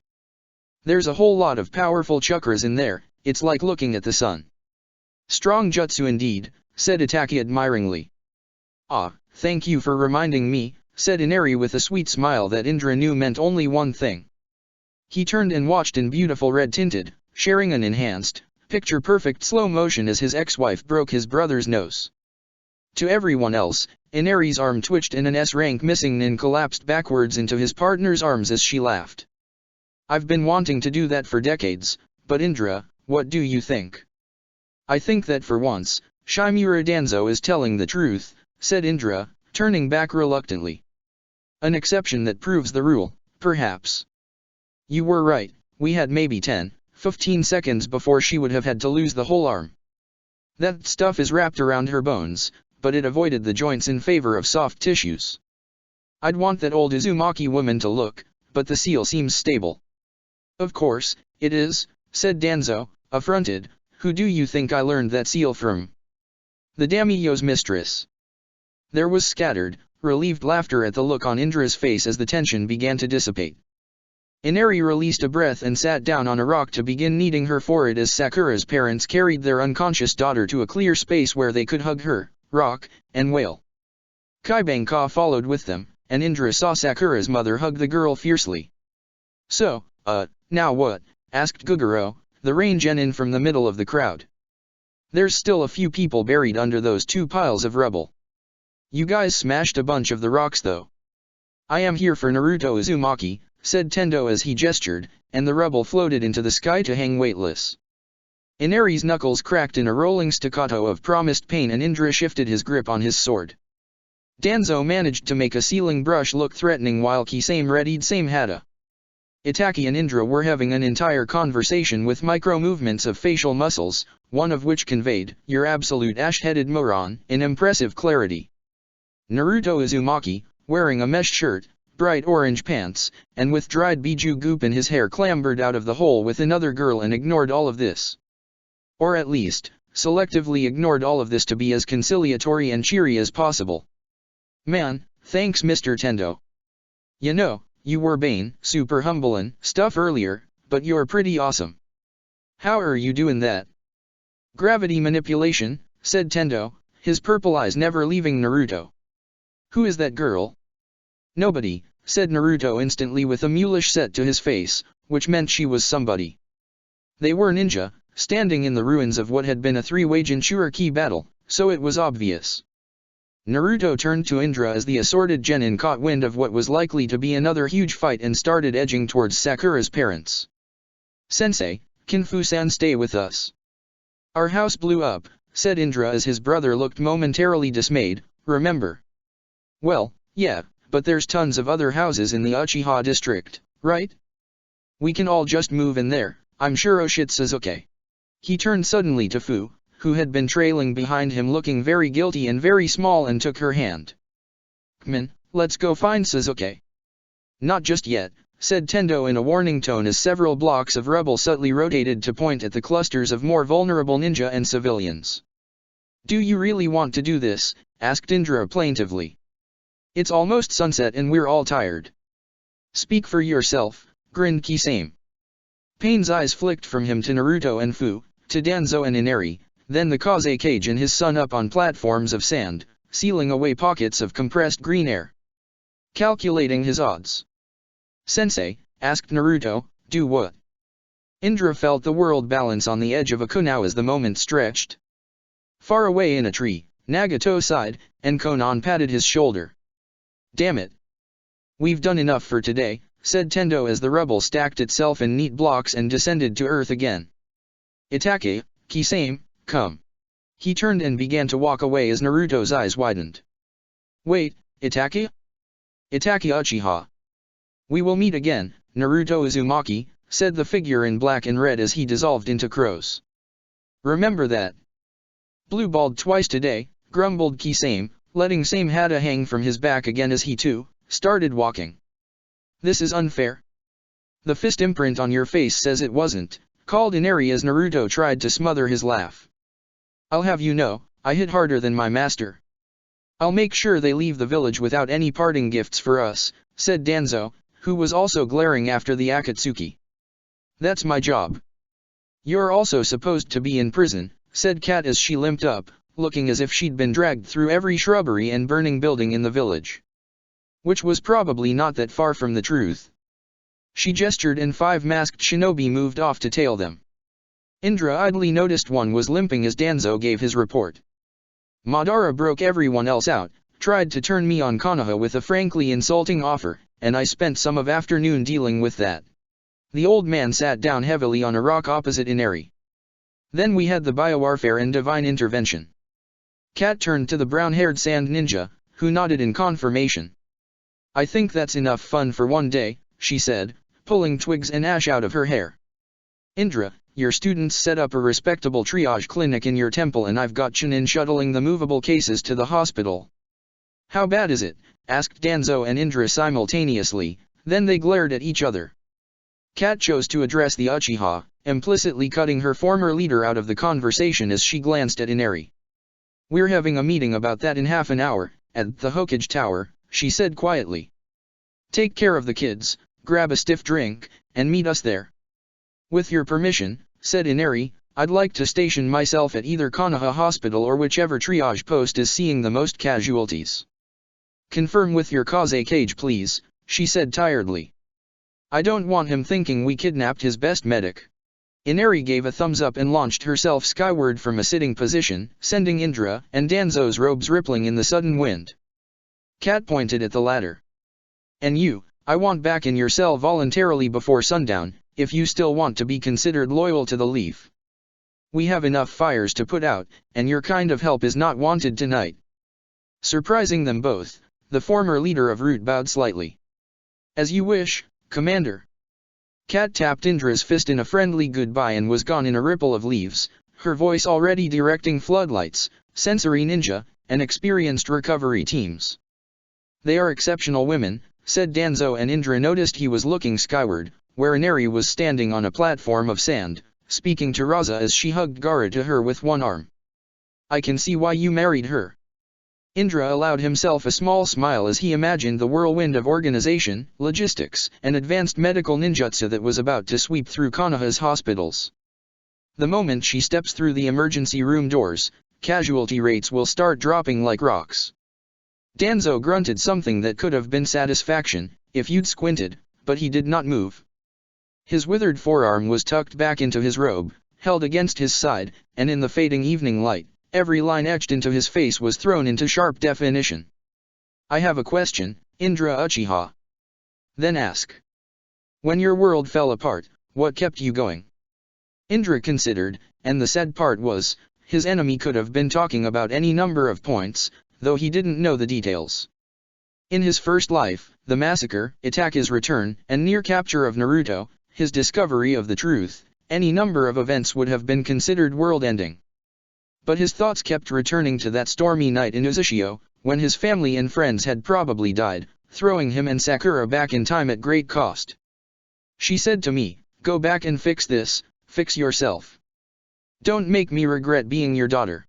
There's a whole lot of powerful chakras in there, it's like looking at the sun. Strong jutsu indeed, said Itachi admiringly. Ah, thank you for reminding me, said Inari with a sweet smile that Indra knew meant only one thing. He turned and watched in beautiful red-tinted, sharing an enhanced, picture-perfect slow motion as his ex-wife broke his brother's nose. To everyone else, Inari's arm twitched and an S-rank missing nin collapsed backwards into his partner's arms as she laughed. I've been wanting to do that for decades, but Indra, what do you think? I think that for once, Shimura Danzo is telling the truth, said Indra, turning back reluctantly. An exception that proves the rule, perhaps. You were right, we had maybe 10-15 seconds before she would have had to lose the whole arm. That stuff is wrapped around her bones, but it avoided the joints in favor of soft tissues. I'd want that old Uzumaki woman to look, but the seal seems stable. Of course, it is, said Danzo, affronted. Who do you think I learned that seal from? The daimyo's mistress. There was scattered, relieved laughter at the look on Indra's face as the tension began to dissipate. Inari released a breath and sat down on a rock to begin kneading her forehead as Sakura's parents carried their unconscious daughter to a clear space where they could hug her, rock, and wail. Kaibanka followed with them, and Indra saw Sakura's mother hug the girl fiercely. So, now what? Asked Guguro, the rain genin from the middle of the crowd. There's still a few people buried under those two piles of rubble. You guys smashed a bunch of the rocks though. I am here for Naruto Uzumaki, said Tendo as he gestured, and the rubble floated into the sky to hang weightless. Inari's knuckles cracked in a rolling staccato of promised pain and Indra shifted his grip on his sword. Danzo managed to make a sealing brush look threatening while Kisame readied same hata. Itachi and Indra were having an entire conversation with micro-movements of facial muscles, one of which conveyed, "You're absolute ash-headed moron," in impressive clarity. Naruto Uzumaki, wearing a mesh shirt, bright orange pants, and with dried biju goop in his hair clambered out of the hole with another girl and ignored all of this. Or at least, selectively ignored all of this to be as conciliatory and cheery as possible. Man, thanks Mr. Tendo. You know, you were Bane, super humble and stuff earlier, but you're pretty awesome. How are you doing that? Gravity manipulation, said Tendo, his purple eyes never leaving Naruto. Who is that girl? Nobody, said Naruto instantly with a mulish set to his face, which meant she was somebody. They were ninja, standing in the ruins of what had been a three-way Jinchuriki battle, so it was obvious. Naruto turned to Indra as the assorted genin caught wind of what was likely to be another huge fight and started edging towards Sakura's parents. Sensei, can Fu-san stay with us? Our house blew up, said Indra as his brother looked momentarily dismayed, remember? Well, yeah, but there's tons of other houses in the Uchiha district, right? We can all just move in there, I'm sure Oshitsu's okay. He turned suddenly to Fu, who had been trailing behind him looking very guilty and very small and took her hand. Kmin, let's go find Sasuke. Not just yet, said Tendo in a warning tone as several blocks of rubble subtly rotated to point at the clusters of more vulnerable ninja and civilians. Do you really want to do this? Asked Indra plaintively. It's almost sunset and we're all tired. Speak for yourself, grinned Kisame. Pain's eyes flicked from him to Naruto and Fu, to Danzo and Inari, then the Kaze Cage and his son up on platforms of sand, sealing away pockets of compressed green air. Calculating his odds. Sensei, asked Naruto, do what? Indra felt the world balance on the edge of a kunao as the moment stretched. Far away in a tree, Nagato sighed, and Konan patted his shoulder. Damn it. We've done enough for today, said Tendo as the rubble stacked itself in neat blocks and descended to earth again. Itachi, Kisame, come. He turned and began to walk away as Naruto's eyes widened. Wait, Itachi? Itachi Uchiha. We will meet again, Naruto Uzumaki, said the figure in black and red as he dissolved into crows. Remember that. Blue-balled twice today, grumbled Kisame, letting same hata hang from his back again as he too started walking. This is unfair. The fist imprint on your face says it wasn't, called Inari as Naruto tried to smother his laugh. I'll have you know, I hit harder than my master. I'll make sure they leave the village without any parting gifts for us, said Danzo, who was also glaring after the Akatsuki. "That's my job." "You're also supposed to be in prison," said Kat as she limped up, looking as if she'd been dragged through every shrubbery and burning building in the village. Which was probably not that far from the truth. She gestured and 5 masked shinobi moved off to tail them. Indra idly noticed one was limping as Danzo gave his report. "Madara broke everyone else out, tried to turn me on Konoha with a frankly insulting offer, and I spent some of afternoon dealing with that." The old man sat down heavily on a rock opposite Inari. "Then we had the biowarfare and divine intervention." Kat turned to the brown-haired sand ninja, who nodded in confirmation. "I think that's enough fun for one day," she said, pulling twigs and ash out of her hair. "Indra, your students set up a respectable triage clinic in your temple and I've got Chunin shuttling the movable cases to the hospital." "How bad is it?" asked Danzo and Indra simultaneously, then they glared at each other. Kat chose to address the Uchiha, implicitly cutting her former leader out of the conversation as she glanced at Inari. "We're having a meeting about that in half an hour, at the Hokage Tower," she said quietly. "Take care of the kids, grab a stiff drink, and meet us there." "With your permission," said Inari, "I'd like to station myself at either Konoha Hospital or whichever triage post is seeing the most casualties." "Confirm with your Kaze Cage please," she said tiredly. "I don't want him thinking we kidnapped his best medic." Inari gave a thumbs up and launched herself skyward from a sitting position, sending Indra and Danzo's robes rippling in the sudden wind. Kat pointed at the latter. "And you, I want back in your cell voluntarily before sundown, if you still want to be considered loyal to the Leaf. We have enough fires to put out, and your kind of help is not wanted tonight." Surprising them both, the former leader of Root bowed slightly. "As you wish, Commander." Kat tapped Indra's fist in a friendly goodbye and was gone in a ripple of leaves, her voice already directing floodlights, sensory ninja, and experienced recovery teams. "They are exceptional women," said Danzo, and Indra noticed he was looking skyward, where Inari was standing on a platform of sand, speaking to Raza as she hugged Gaara to her with one arm. "I can see why you married her." Indra allowed himself a small smile as he imagined the whirlwind of organization, logistics, and advanced medical ninjutsu that was about to sweep through Konoha's hospitals. The moment she steps through the emergency room doors, casualty rates will start dropping like rocks. Danzo grunted something that could have been satisfaction, if you'd squinted, but he did not move. His withered forearm was tucked back into his robe, held against his side, and in the fading evening light, every line etched into his face was thrown into sharp definition. "I have a question, Indra Uchiha." "Then ask." "When your world fell apart, what kept you going?" Indra considered, and the sad part was, his enemy could have been talking about any number of points, though he didn't know the details. In his first life, the massacre, Itake's return, and near capture of Naruto, his discovery of the truth, any number of events would have been considered world-ending. But his thoughts kept returning to that stormy night in Uzushio, when his family and friends had probably died, throwing him and Sakura back in time at great cost. "She said to me, go back and fix this, fix yourself. Don't make me regret being your daughter.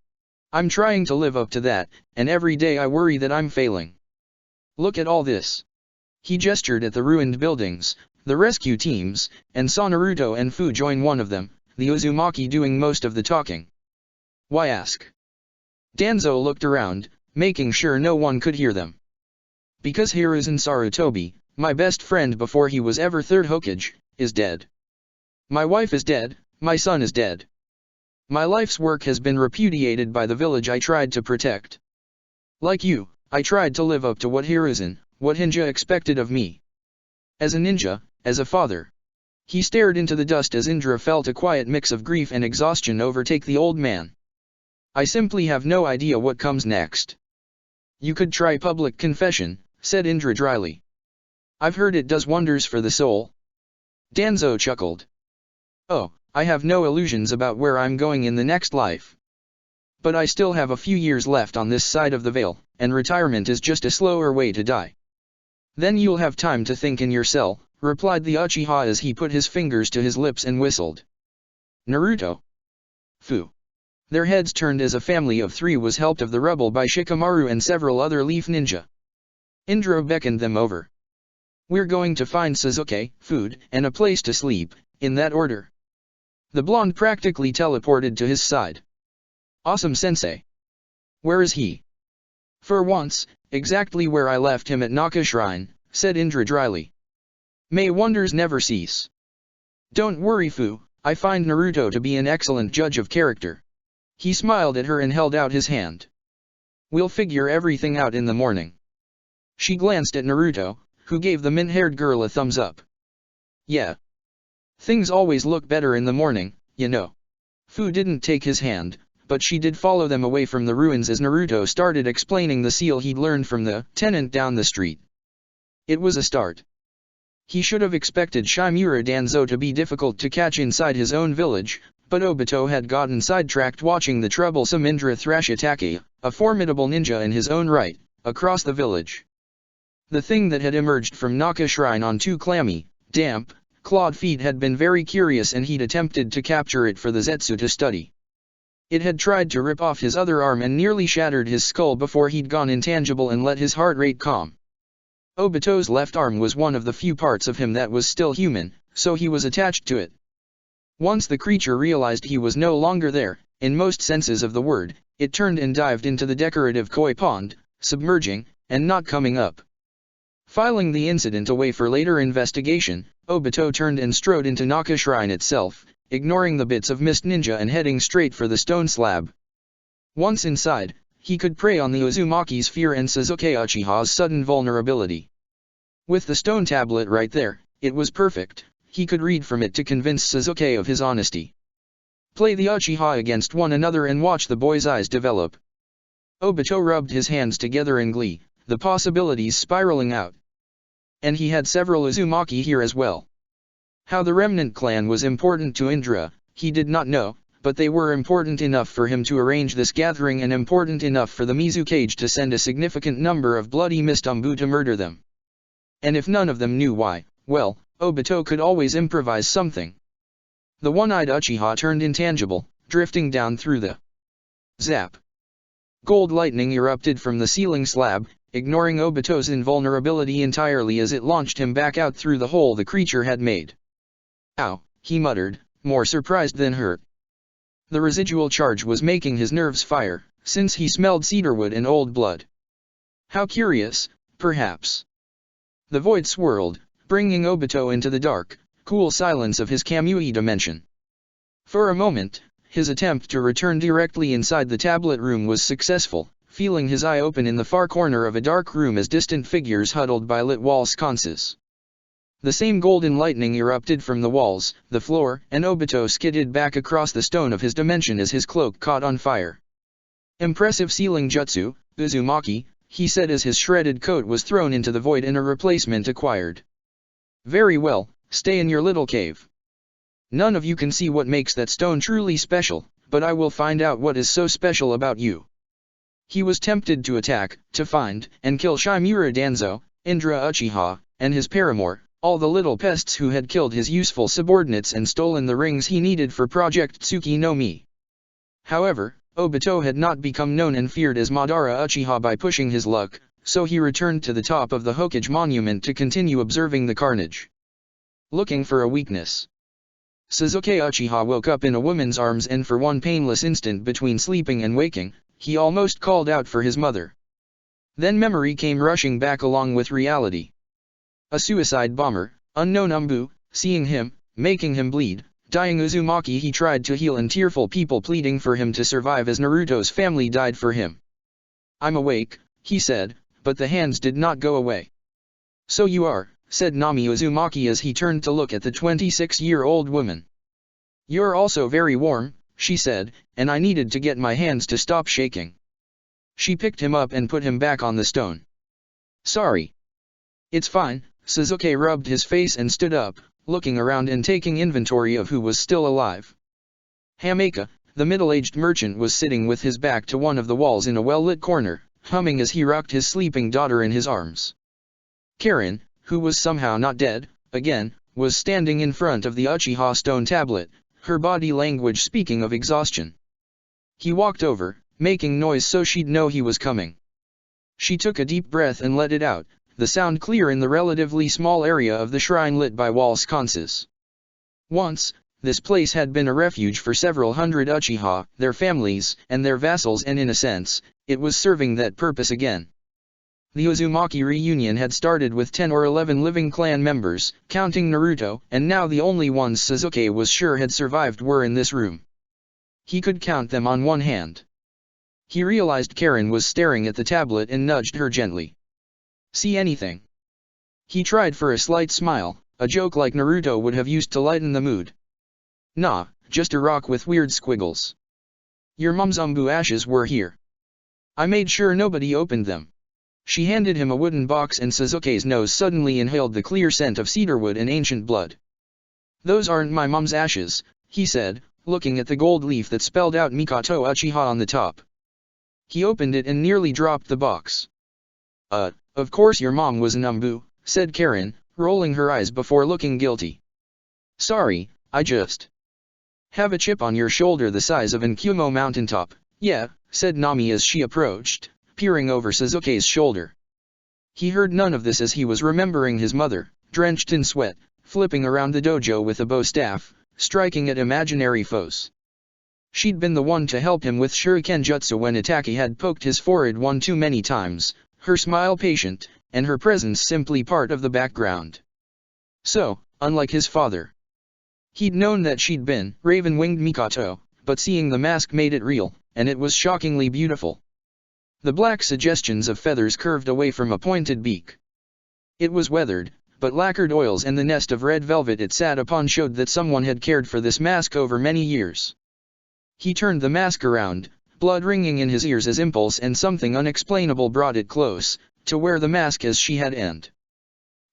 I'm trying to live up to that, and every day I worry that I'm failing. Look at all this." He gestured at the ruined buildings, the rescue teams, and saw Naruto and Fu join one of them, the Uzumaki doing most of the talking. "Why ask?" Danzo looked around, making sure no one could hear them. "Because Hiruzen Sarutobi, my best friend before he was ever third Hokage, is dead. My wife is dead, my son is dead. My life's work has been repudiated by the village I tried to protect. Like you, I tried to live up to what Hiruzen, what Hinja expected of me. As a ninja, as a father." He stared into the dust as Indra felt a quiet mix of grief and exhaustion overtake the old man. "I simply have no idea what comes next." "You could try public confession," said Indra dryly. "I've heard it does wonders for the soul." Danzo chuckled. "Oh, I have no illusions about where I'm going in the next life. But I still have a few years left on this side of the veil, and retirement is just a slower way to die." "Then you'll have time to think in your cell," replied the Uchiha as he put his fingers to his lips and whistled. Naruto. Fu. Their heads turned as a family of 3 was helped of the rubble by Shikamaru and several other Leaf Ninja. Indra beckoned them over. We're going to find Sasuke, food, and a place to sleep, in that order. The blonde practically teleported to his side. Awesome sensei. Where is he? For once, exactly where I left him at Naka Shrine, said Indra dryly. May wonders never cease. Don't worry Fu, I find Naruto to be an excellent judge of character. He smiled at her and held out his hand. We'll figure everything out in the morning. She glanced at Naruto, who gave the mint-haired girl a thumbs up. Yeah. Things always look better in the morning, you know. Fu didn't take his hand, but she did follow them away from the ruins as Naruto started explaining the seal he'd learned from the tenant down the street. It was a start. He should have expected Shimura Danzo to be difficult to catch inside his own village, but Obito had gotten sidetracked watching the troublesome Indra thrash Itachi, a formidable ninja in his own right, across the village. The thing that had emerged from Naka Shrine on two clammy, damp, clawed feet had been very curious and he'd attempted to capture it for the Zetsu to study. It had tried to rip off his other arm and nearly shattered his skull before he'd gone intangible and let his heart rate calm. Obito's left arm was one of the few parts of him that was still human, so he was attached to it. Once the creature realized he was no longer there, in most senses of the word, it turned and dived into the decorative koi pond, submerging, and not coming up. Filing the incident away for later investigation, Obito turned and strode into Naka Shrine itself, ignoring the bits of Mist Ninja and heading straight for the stone slab. Once inside, he could prey on the Uzumaki's fear and Sasuke Uchiha's sudden vulnerability. With the stone tablet right there, it was perfect. He could read from it to convince Sasuke of his honesty. Play the Uchiha against one another and watch the boy's eyes develop. Obito rubbed his hands together in glee, the possibilities spiraling out. And he had several Uzumaki here as well. How the remnant clan was important to Indra, he did not know, but they were important enough for him to arrange this gathering and important enough for the Mizukage to send a significant number of bloody Mist Umbu to murder them. And if none of them knew why, well, Obito could always improvise something. The one-eyed Uchiha turned intangible, drifting down through the zap. Gold lightning erupted from the ceiling slab, ignoring Obito's invulnerability entirely as it launched him back out through the hole the creature had made. Ow, he muttered, more surprised than hurt. The residual charge was making his nerves fire, since he smelled cedarwood and old blood. How curious, perhaps. The void swirled, bringing Obito into the dark, cool silence of his Kamui dimension. For a moment, his attempt to return directly inside the tablet room was successful, feeling his eye open in the far corner of a dark room as distant figures huddled by lit wall sconces. The same golden lightning erupted from the walls, the floor, and Obito skidded back across the stone of his dimension as his cloak caught on fire. Impressive sealing jutsu, Uzumaki, he said as his shredded coat was thrown into the void and a replacement acquired. Very well, stay in your little cave. None of you can see what makes that stone truly special, but I will find out what is so special about you. He was tempted to attack, to find, and kill Shimura Danzo, Indra Uchiha, and his paramour, all the little pests who had killed his useful subordinates and stolen the rings he needed for Project Tsuki no Mi. However, Obito had not become known and feared as Madara Uchiha by pushing his luck, so he returned to the top of the Hokage monument to continue observing the carnage. Looking for a weakness. Sasuke Uchiha woke up in a woman's arms and for one painless instant between sleeping and waking, he almost called out for his mother. Then memory came rushing back along with reality. A suicide bomber, unknown Umbu, seeing him, making him bleed, dying Uzumaki he tried to heal and tearful people pleading for him to survive as Naruto's family died for him. I'm awake, he said, but the hands did not go away. So you are, said Nami Uzumaki as he turned to look at the 26-year-old woman. You're also very warm, she said, and I needed to get my hands to stop shaking. She picked him up and put him back on the stone. Sorry. It's fine, Sasuke rubbed his face and stood up, looking around and taking inventory of who was still alive. Hameka, the middle-aged merchant was sitting with his back to one of the walls in a well-lit corner, humming as he rocked his sleeping daughter in his arms. Karen, who was somehow not dead, again, was standing in front of the Uchiha stone tablet, her body language speaking of exhaustion. He walked over, making noise so she'd know he was coming. She took a deep breath and let it out, the sound clear in the relatively small area of the shrine lit by wall sconces. Once, this place had been a refuge for several hundred Uchiha, their families, and their vassals, and in a sense, it was serving that purpose again. The Uzumaki reunion had started with 10 or 11 living clan members, counting Naruto, and now the only ones Sasuke was sure had survived were in this room. He could count them on one hand. He realized Karen was staring at the tablet and nudged her gently. "See anything?" He tried for a slight smile, a joke like Naruto would have used to lighten the mood. "Nah, just a rock with weird squiggles. Your mom's umbu ashes were here. I made sure nobody opened them." She handed him a wooden box and Sasuke's nose suddenly inhaled the clear scent of cedarwood and ancient blood. "Those aren't my mom's ashes," he said, looking at the gold leaf that spelled out Mikoto Uchiha on the top. He opened it and nearly dropped the box. Of course your mom was an umbu," said Karen, rolling her eyes before looking guilty. "Sorry, I just have a chip on your shoulder the size of an Kumo mountaintop." "Yeah," said Nami as she approached, peering over Sasuke's shoulder. He heard none of this as he was remembering his mother, drenched in sweat, flipping around the dojo with a bow staff, striking at imaginary foes. She'd been the one to help him with shuriken jutsu when Itaki had poked his forehead one too many times, her smile patient, and her presence simply part of the background. So, unlike his father, he'd known that she'd been raven-winged Mikoto, but seeing the mask made it real, and it was shockingly beautiful. The black suggestions of feathers curved away from a pointed beak. It was weathered, but lacquered oils and the nest of red velvet it sat upon showed that someone had cared for this mask over many years. He turned the mask around, blood ringing in his ears as impulse and something unexplainable brought it close, to wear the mask as she had and.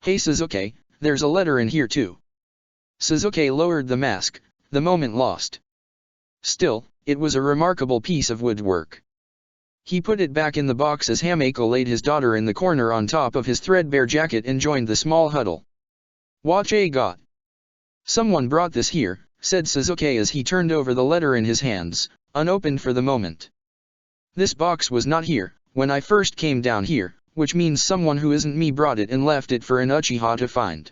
"Hey Sasuke, there's a letter in here too." Sasuke lowered the mask, the moment lost. Still, it was a remarkable piece of woodwork. He put it back in the box as Hameko laid his daughter in the corner on top of his threadbare jacket and joined the small huddle. "Watch I got. Someone brought this here," said Sasuke as he turned over the letter in his hands, unopened for the moment. "This box was not here when I first came down here, which means someone who isn't me brought it and left it for an Uchiha to find."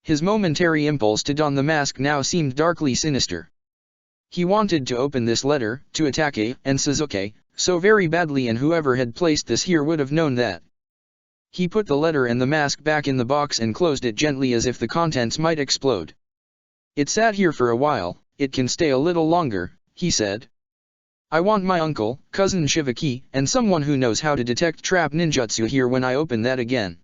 His momentary impulse to don the mask now seemed darkly sinister. He wanted to open this letter, to Itake and Sasuke, so very badly, and whoever had placed this here would have known that. He put the letter and the mask back in the box and closed it gently as if the contents might explode. "It sat here for a while, it can stay a little longer," he said. "I want my uncle, cousin Shivaki, and someone who knows how to detect trap ninjutsu here when I open that again."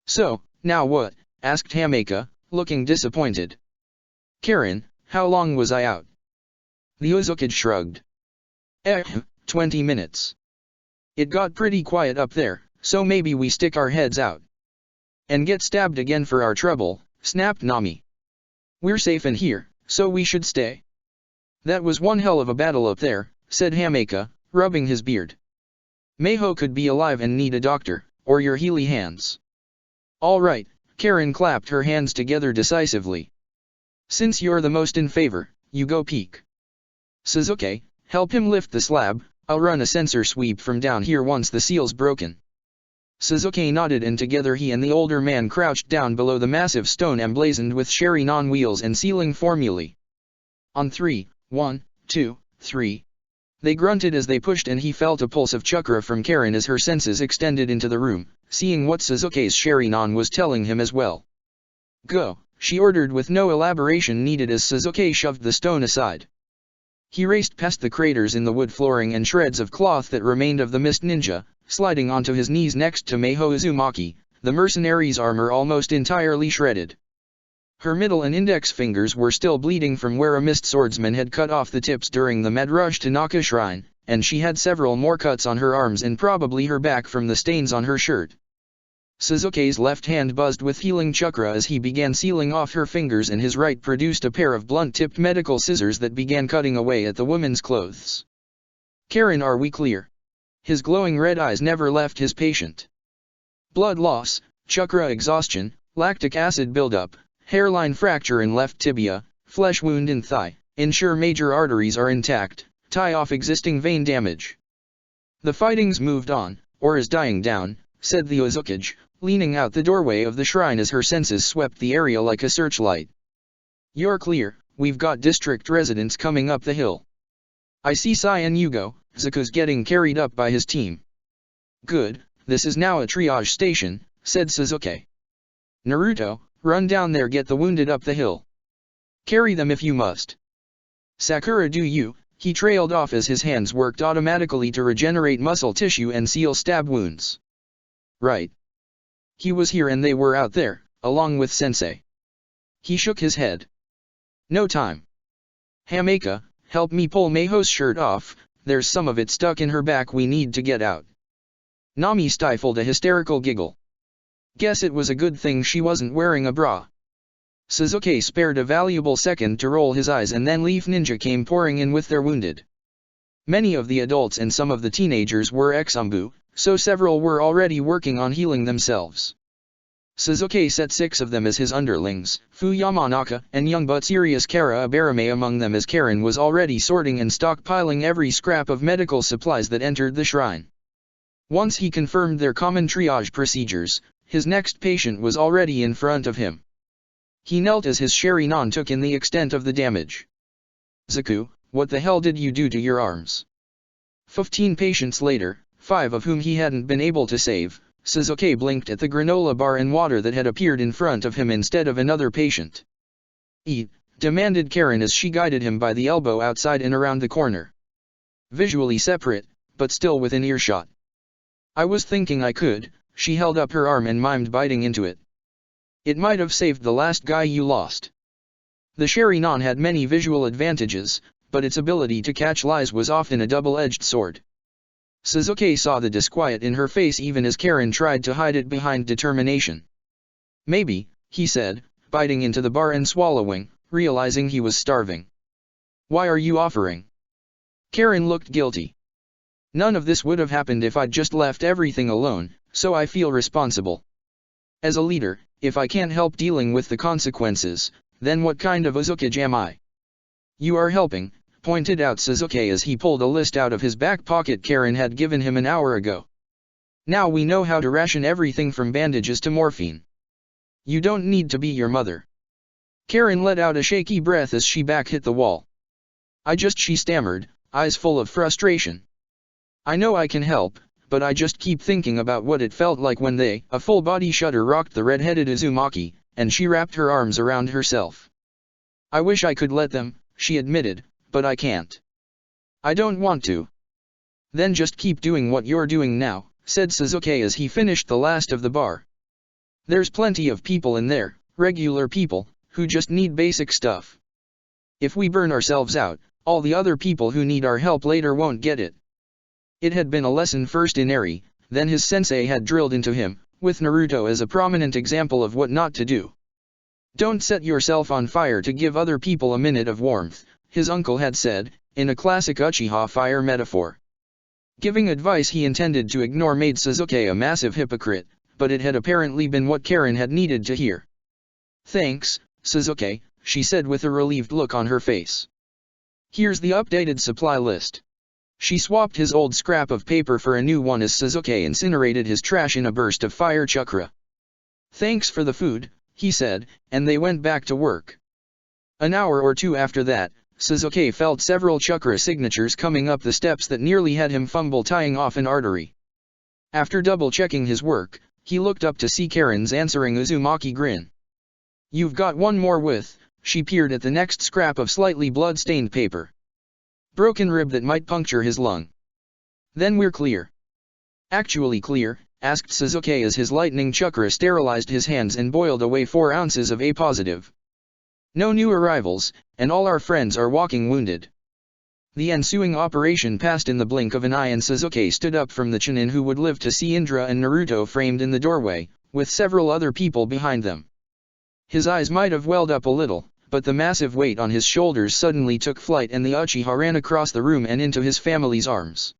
"So, now what?" asked Hameka, looking disappointed. "Karen, how long was I out?" The Uzukage shrugged. 20 minutes. It got pretty quiet up there, so maybe we stick our heads out and get stabbed again for our trouble," snapped Nami. "We're safe in here, so we should stay." "That was one hell of a battle up there," said Hameka, rubbing his beard. "Meiho could be alive and need a doctor, or your healy hands." "All right," Karen clapped her hands together decisively. "Since you're the most in favor, you go peek. Sasuke, help him lift the slab, I'll run a sensor sweep from down here once the seal's broken." Sasuke nodded and together he and the older man crouched down below the massive stone emblazoned with Sharingan wheels and sealing formulae. "On 3, 1, 2, 3. They grunted as they pushed and he felt a pulse of chakra from Karen as her senses extended into the room, seeing what Sasuke's Sharingan was telling him as well. "Go," she ordered with no elaboration needed as Sasuke shoved the stone aside. He raced past the craters in the wood flooring and shreds of cloth that remained of the Mist Ninja, sliding onto his knees next to Meiho Uzumaki, the mercenary's armor almost entirely shredded. Her middle and index fingers were still bleeding from where a Mist swordsman had cut off the tips during the mad rush to Naka Shrine, and she had several more cuts on her arms and probably her back from the stains on her shirt. Sasuke's left hand buzzed with healing chakra as he began sealing off her fingers and his right produced a pair of blunt-tipped medical scissors that began cutting away at the woman's clothes. "Karen, are we clear?" His glowing red eyes never left his patient. "Blood loss, chakra exhaustion, lactic acid buildup, hairline fracture in left tibia, flesh wound in thigh, ensure major arteries are intact, tie off existing vein damage." "The fighting's moved on, or is dying down," said the Uzukage, leaning out the doorway of the shrine as her senses swept the area like a searchlight. "You're clear, we've got district residents coming up the hill. I see Sai and Yugo." Zuko's getting carried up by his team. "Good, this is now a triage station," said Sasuke. "Naruto, run down there, get the wounded up the hill. Carry them if you must. Sakura, do you?" He trailed off as his hands worked automatically to regenerate muscle tissue and seal stab wounds. "Right. He was here and they were out there, along with Sensei." He shook his head. "No time. Hameka, help me pull Mayho's shirt off, there's some of it stuck in her back we need to get out." Nami stifled a hysterical giggle. Guess it was a good thing she wasn't wearing a bra. Sasuke spared a valuable second to roll his eyes, and then Leaf Ninja came pouring in with their wounded. Many of the adults and some of the teenagers were ex-Anbu, so several were already working on healing themselves. Sasuke set 6 of them as his underlings, Fu Yamanaka and young but serious Kara Abarame among them, as Karen was already sorting and stockpiling every scrap of medical supplies that entered the shrine. Once he confirmed their common triage procedures, his next patient was already in front of him. He knelt as his Sharingan took in the extent of the damage. "Zuko, what the hell did you do to your arms?" 15 patients later, 5 of whom he hadn't been able to save, Sasuke blinked at the granola bar and water that had appeared in front of him instead of another patient. "Eat," demanded Karen as she guided him by the elbow outside and around the corner. Visually separate, but still within earshot. "I was thinking I could." She held up her arm and mimed biting into it. "It might have saved the last guy you lost." The Sharingan had many visual advantages, but its ability to catch lies was often a double-edged sword. Sasuke saw the disquiet in her face even as Karen tried to hide it behind determination. "Maybe," he said, biting into the bar and swallowing, realizing he was starving. "Why are you offering?" Karen looked guilty. "None of this would have happened if I'd just left everything alone, so I feel responsible. As a leader, if I can't help dealing with the consequences, then what kind of Uzukage am I?" "You are helping," pointed out Sasuke as he pulled a list out of his back pocket Karen had given him an hour ago. "Now we know how to ration everything from bandages to morphine. You don't need to be your mother." Karen let out a shaky breath as she back hit the wall. She stammered, eyes full of frustration. "I know I can help, but I just keep thinking about what it felt like when they." A full body shudder rocked the red-headed Uzumaki, and she wrapped her arms around herself. "I wish I could let them," she admitted, "but I can't. I don't want to." "Then just keep doing what you're doing now," said Sasuke as he finished the last of the bar. "There's plenty of people in there, regular people, who just need basic stuff. If we burn ourselves out, all the other people who need our help later won't get it." It had been a lesson first in Eri, then his sensei had drilled into him, with Naruto as a prominent example of what not to do. "Don't set yourself on fire to give other people a minute of warmth," his uncle had said, in a classic Uchiha fire metaphor. Giving advice he intended to ignore made Sasuke a massive hypocrite, but it had apparently been what Karen had needed to hear. "Thanks, Sasuke," she said with a relieved look on her face. "Here's the updated supply list." She swapped his old scrap of paper for a new one as Sasuke incinerated his trash in a burst of fire chakra. "Thanks for the food," he said, and they went back to work. An hour or two after that, Sasuke felt several chakra signatures coming up the steps that nearly had him fumble tying off an artery. After double-checking his work, he looked up to see Karen's answering Uzumaki grin. "You've got one more with," she peered at the next scrap of slightly blood-stained paper. "Broken rib that might puncture his lung. Then we're clear." "Actually clear?" asked Sasuke as his lightning chakra sterilized his hands and boiled away 4 ounces of A positive. "No new arrivals, and all our friends are walking wounded." The ensuing operation passed in the blink of an eye and Sasuke stood up from the Chunin who would live to see Indra and Naruto framed in the doorway, with several other people behind them. His eyes might have welled up a little, but the massive weight on his shoulders suddenly took flight and the Uchiha ran across the room and into his family's arms.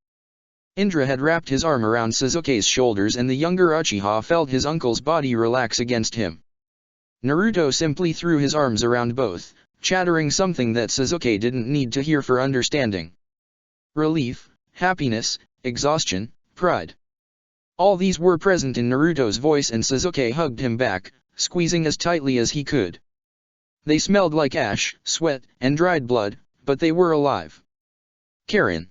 Indra had wrapped his arm around Sasuke's shoulders and the younger Uchiha felt his uncle's body relax against him. Naruto simply threw his arms around both, chattering something that Sasuke didn't need to hear for understanding. Relief, happiness, exhaustion, pride. All these were present in Naruto's voice, and Sasuke hugged him back, squeezing as tightly as he could. They smelled like ash, sweat, and dried blood, but they were alive. Karin.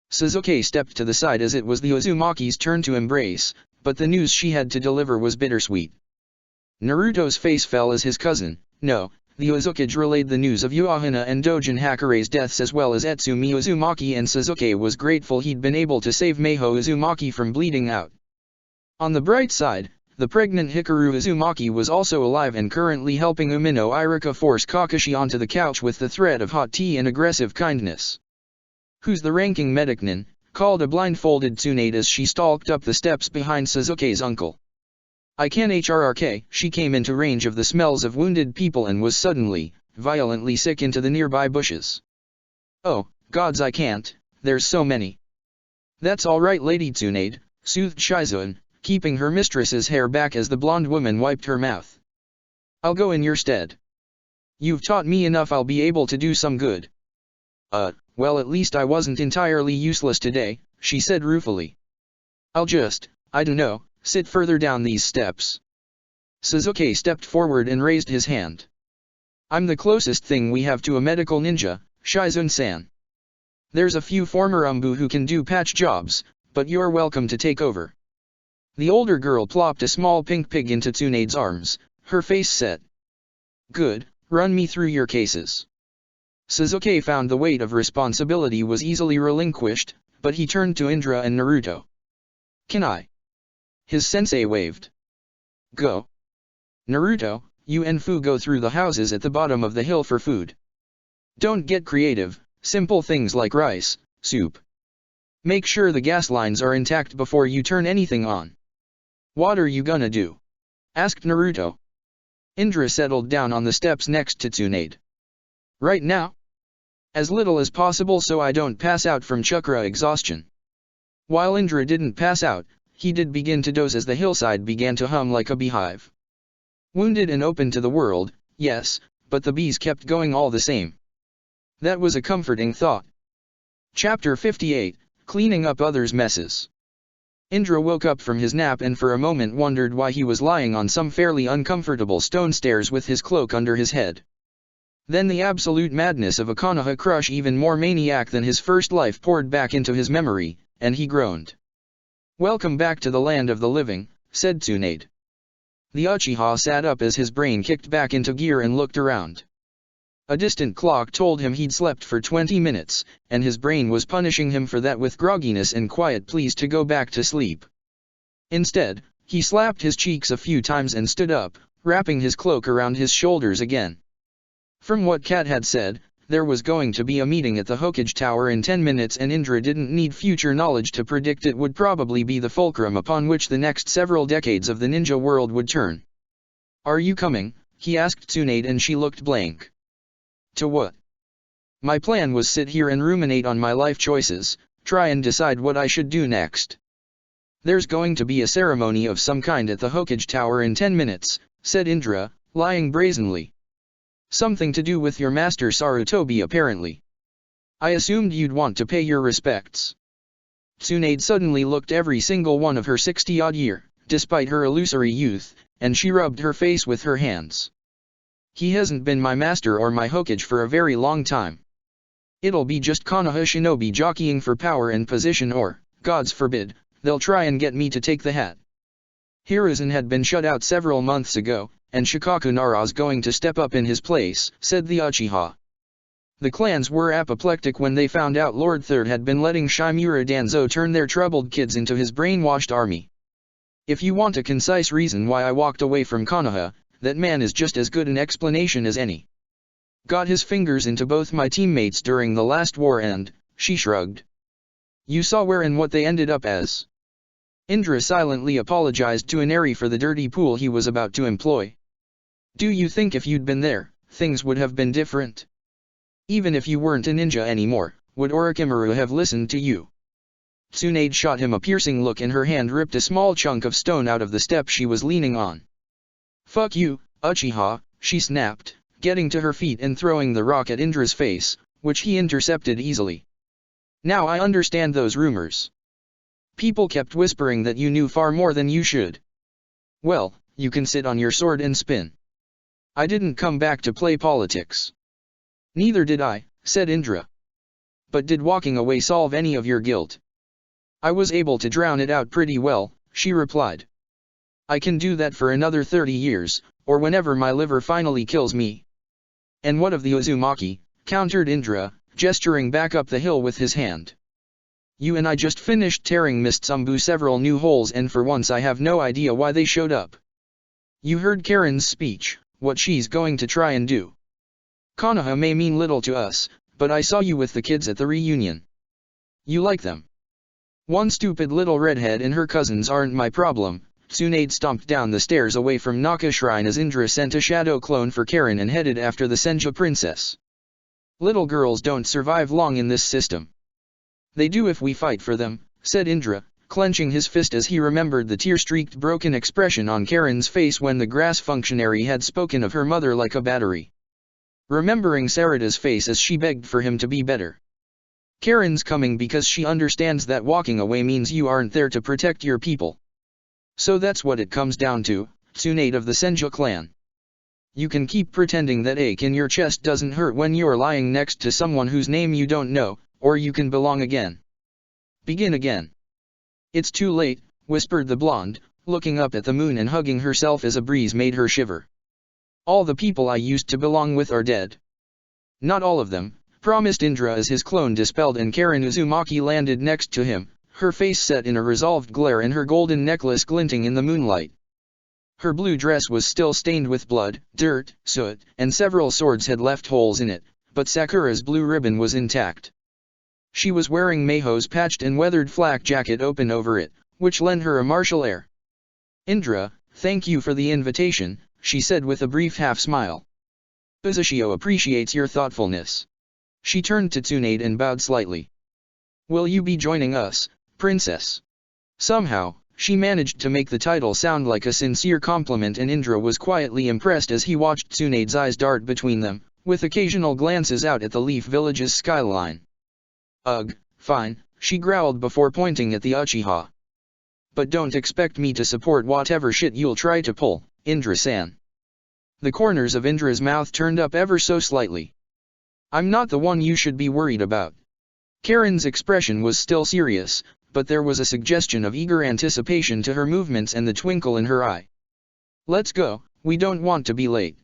Sasuke stepped to the side as it was the Uzumaki's turn to embrace, but the news she had to deliver was bittersweet. Naruto's face fell as his cousin, the Uzukage, relayed the news of Uahana and Dojin Hakare's deaths as well as Etsumi Uzumaki, and Sasuke was grateful he'd been able to save Meiho Uzumaki from bleeding out. On the bright side, the pregnant Hikaru Uzumaki was also alive and currently helping Umino Irika force Kakashi onto the couch with the threat of hot tea and aggressive kindness. "Who's the ranking medicnin?" called a blindfolded Tsunade as she stalked up the steps behind Sasuke's uncle. "I can HRRK." She came into range of the smells of wounded people and was suddenly, violently sick into the nearby bushes. "Oh, gods, I can't, there's so many." "That's alright, Lady Tsunade," soothed Shizune, keeping her mistress's hair back as the blonde woman wiped her mouth. "I'll go in your stead. You've taught me enough, I'll be able to do some good." Well, at least I wasn't entirely useless today," she said ruefully. "I'll just, I dunno, sit further down these steps." Sasuke stepped forward and raised his hand. "I'm the closest thing we have to a medical ninja, Shizune-san. There's a few former Umbu who can do patch jobs, but you're welcome to take over." The older girl plopped a small pink pig into Tsunade's arms, her face set. "Good, run me through your cases." Sasuke found the weight of responsibility was easily relinquished, but he turned to Indra and Naruto. "Can I?" His sensei waved. "Go. Naruto, you and Fu go through the houses at the bottom of the hill for food. Don't get creative, simple things like rice, soup. Make sure the gas lines are intact before you turn anything on." "What are you gonna do?" asked Naruto. Indra settled down on the steps next to Tsunade. "Right now? As little as possible so I don't pass out from chakra exhaustion." While Indra didn't pass out, he did begin to doze as the hillside began to hum like a beehive. Wounded and open to the world, yes, but the bees kept going all the same. That was a comforting thought. Chapter 58, Cleaning Up Others' Messes. Indra woke up from his nap and for a moment wondered why he was lying on some fairly uncomfortable stone stairs with his cloak under his head. Then the absolute madness of a Konoha crush, even more maniac than his first life, poured back into his memory, and he groaned. "Welcome back to the land of the living," said Tsunade. The Uchiha sat up as his brain kicked back into gear and looked around. A distant clock told him he'd slept for 20 minutes, and his brain was punishing him for that with grogginess and quiet pleas to go back to sleep. Instead, he slapped his cheeks a few times and stood up, wrapping his cloak around his shoulders again. From what Kat had said, there was going to be a meeting at the Hokage Tower in 10 minutes, and Indra didn't need future knowledge to predict it would probably be the fulcrum upon which the next several decades of the ninja world would turn. "Are you coming?" he asked Tsunade, and she looked blank. "To what?" "My plan was sit here and ruminate on my life choices, try and decide what I should do next." "There's going to be a ceremony of some kind at the Hokage Tower in 10 minutes, said Indra, lying brazenly. "Something to do with your master Sarutobi apparently. I assumed you'd want to pay your respects." Tsunade suddenly looked every single one of her 60-odd year, despite her illusory youth, and she rubbed her face with her hands. "He hasn't been my master or my Hokage for a very long time. It'll be just Konoha shinobi jockeying for power and position, or, gods forbid, they'll try and get me to take the hat. Hiruzen had been shut out several months ago, and Shikaku Nara's going to step up in his place," said the Uchiha. The clans were apoplectic when they found out Lord Third had been letting Shimura Danzo turn their troubled kids into his brainwashed army. "If you want a concise reason why I walked away from Konoha, that man is just as good an explanation as any. Got his fingers into both my teammates during the last war and," she shrugged. "You saw where and what they ended up as." Indra silently apologized to Inari for the dirty pool he was about to employ. "Do you think if you'd been there, things would have been different? Even if you weren't a ninja anymore, would Orochimaru have listened to you?" Tsunade shot him a piercing look, and her hand ripped a small chunk of stone out of the step she was leaning on. "Fuck you, Uchiha," she snapped, getting to her feet and throwing the rock at Indra's face, which he intercepted easily. "Now I understand those rumors. People kept whispering that you knew far more than you should. Well, you can sit on your sword and spin. I didn't come back to play politics. Neither did I, said Indra. But did walking away solve any of your guilt? I was able to drown it out pretty well, she replied. I can do that for another 30 years, or whenever my liver finally kills me. And what of the Uzumaki, countered Indra, gesturing back up the hill with his hand. You and I just finished tearing Mistsumbu several new holes, and for once I have no idea why they showed up. You heard Karen's speech, what she's going to try and do. Konoha may mean little to us, but I saw you with the kids at the reunion. You like them. One stupid little redhead and her cousins aren't my problem. Tsunade stomped down the stairs away from Naka Shrine as Indra sent a shadow clone for Karen and headed after the Senju princess. Little girls don't survive long in this system. They do if we fight for them, said Indra, clenching his fist as he remembered the tear-streaked broken expression on Karen's face when the grass functionary had spoken of her mother like a battery. Remembering Sarada's face as she begged for him to be better. Karen's coming because she understands that walking away means you aren't there to protect your people. So that's what it comes down to, Tsunade of the Senju clan. You can keep pretending that ache in your chest doesn't hurt when you're lying next to someone whose name you don't know, or you can belong again. Begin again. It's too late, whispered the blonde, looking up at the moon and hugging herself as a breeze made her shiver. All the people I used to belong with are dead. Not all of them, promised Indra as his clone dispelled and Karen Uzumaki landed next to him, her face set in a resolved glare and her golden necklace glinting in the moonlight. Her blue dress was still stained with blood, dirt, soot, and several swords had left holes in it, but Sakura's blue ribbon was intact. She was wearing Meiho's patched and weathered flak jacket open over it, which lent her a martial air. Indra, thank you for the invitation, she said with a brief half-smile. Uzushio appreciates your thoughtfulness. She turned to Tsunade and bowed slightly. Will you be joining us, princess? Somehow, she managed to make the title sound like a sincere compliment, and Indra was quietly impressed as he watched Tsunade's eyes dart between them, with occasional glances out at the Leaf Village's skyline. Ugh, fine, she growled before pointing at the Uchiha. But don't expect me to support whatever shit you'll try to pull, Indra-san. The corners of Indra's mouth turned up ever so slightly. I'm not the one you should be worried about. Karen's expression was still serious, but there was a suggestion of eager anticipation to her movements and the twinkle in her eye. Let's go, we don't want to be late.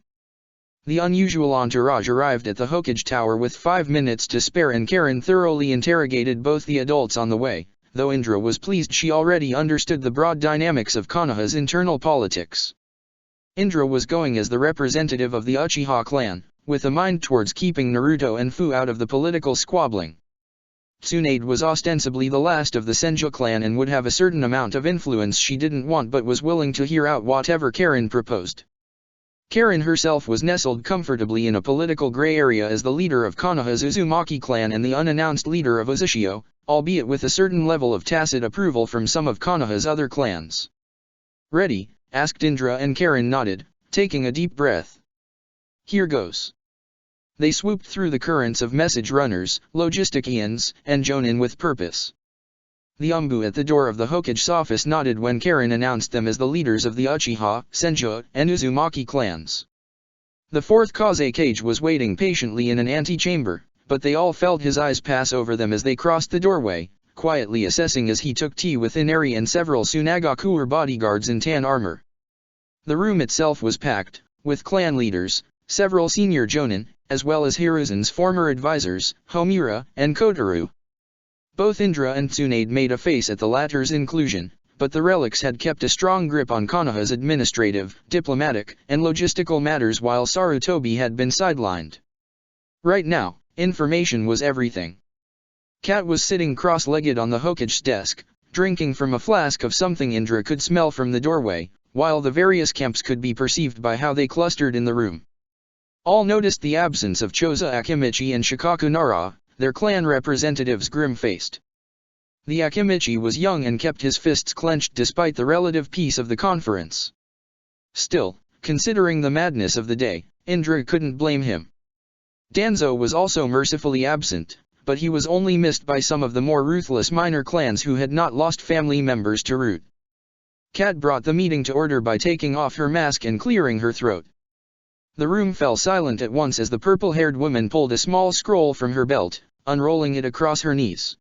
The unusual entourage arrived at the Hokage Tower with 5 minutes to spare, and Karen thoroughly interrogated both the adults on the way, though Indra was pleased she already understood the broad dynamics of Konoha's internal politics. Indra was going as the representative of the Uchiha clan, with a mind towards keeping Naruto and Fu out of the political squabbling. Tsunade was ostensibly the last of the Senju clan and would have a certain amount of influence she didn't want, but was willing to hear out whatever Karen proposed. Karen herself was nestled comfortably in a political gray area as the leader of Konoha's Uzumaki clan and the unannounced leader of Uzushio, albeit with a certain level of tacit approval from some of Konoha's other clans. Ready? Asked Indra, and Karen nodded, taking a deep breath. Here goes. They swooped through the currents of message runners, logisticians, and jonin with purpose. The Umbu at the door of the Hokage's office nodded when Karen announced them as the leaders of the Uchiha, Senju, and Uzumaki clans. The fourth Kazekage was waiting patiently in an antechamber, but they all felt his eyes pass over them as they crossed the doorway, quietly assessing as he took tea with Inari and several Tsunagaku bodyguards in tan armor. The room itself was packed, with clan leaders, several senior jonin, as well as Hiruzen's former advisors, Homura and Kotaro. Both Indra and Tsunade made a face at the latter's inclusion, but the relics had kept a strong grip on Konoha's administrative, diplomatic, and logistical matters, while Sarutobi had been sidelined. Right now, information was everything. Kat was sitting cross-legged on the Hokage's desk, drinking from a flask of something Indra could smell from the doorway, while the various camps could be perceived by how they clustered in the room. All noticed the absence of Choza Akimichi and Shikaku Nara, their clan representatives grim-faced. The Akimichi was young and kept his fists clenched despite the relative peace of the conference. Still, considering the madness of the day, Indra couldn't blame him. Danzo was also mercifully absent, but he was only missed by some of the more ruthless minor clans who had not lost family members to root. Kat brought the meeting to order by taking off her mask and clearing her throat. The room fell silent at once as the purple-haired woman pulled a small scroll from her belt, unrolling it across her knees.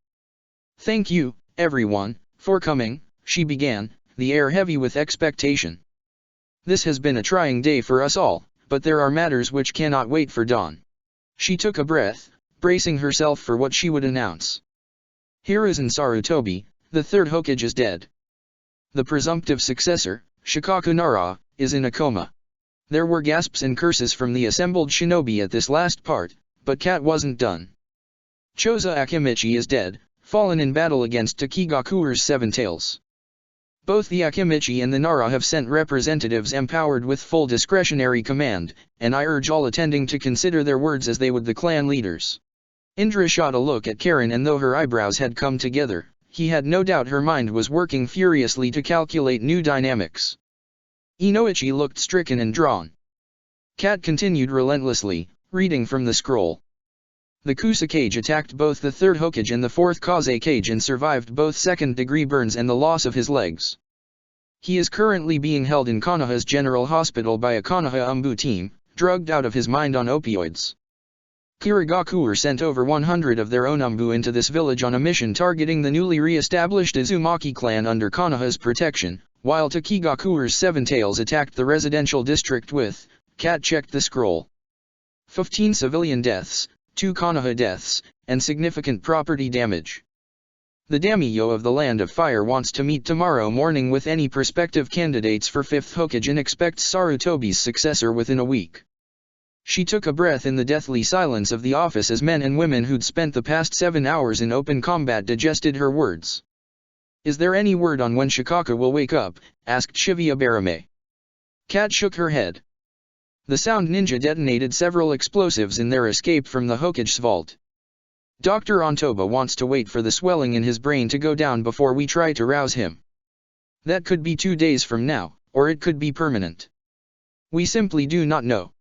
"Thank you, everyone, for coming," she began, the air heavy with expectation. "This has been a trying day for us all, but there are matters which cannot wait for dawn." She took a breath, bracing herself for what she would announce. "Hiruzen Sarutobi, the third Hokage is dead. The presumptive successor, Shikaku Nara, is in a coma." There were gasps and curses from the assembled shinobi at this last part, but Kat wasn't done. "Choza Akimichi is dead, fallen in battle against Takigakure's Seven Tails. Both the Akimichi and the Nara have sent representatives empowered with full discretionary command, and I urge all attending to consider their words as they would the clan leaders." Indra shot a look at Karen, and though her eyebrows had come together, he had no doubt her mind was working furiously to calculate new dynamics. Inoichi looked stricken and drawn. Kat continued relentlessly, reading from the scroll. "The Kusakage attacked both the 3rd Hokage and the 4th Kazekage and survived both second-degree burns and the loss of his legs. He is currently being held in Konoha's General Hospital by a Konoha Umbu team, drugged out of his mind on opioids. Kirigakure sent over 100 of their own Umbu into this village on a mission targeting the newly re-established Uzumaki clan under Konoha's protection, while Takigakure's Seven Tails attacked the residential district with," Kat checked the scroll, "15 civilian deaths, 2 Konoha deaths, and significant property damage. The daimyo of the Land of Fire wants to meet tomorrow morning with any prospective candidates for 5th Hokage and expects Sarutobi's successor within a week." She took a breath in the deathly silence of the office as men and women who'd spent the past 7 hours in open combat digested her words. "Is there any word on when Shikaka will wake up?" asked Shibuya Barame. Kat shook her head. The Sound Ninja detonated several explosives in their escape from the Hokage's vault. "Dr. Ontoba wants to wait for the swelling in his brain to go down before we try to rouse him. That could be 2 days from now, or it could be permanent. We simply do not know.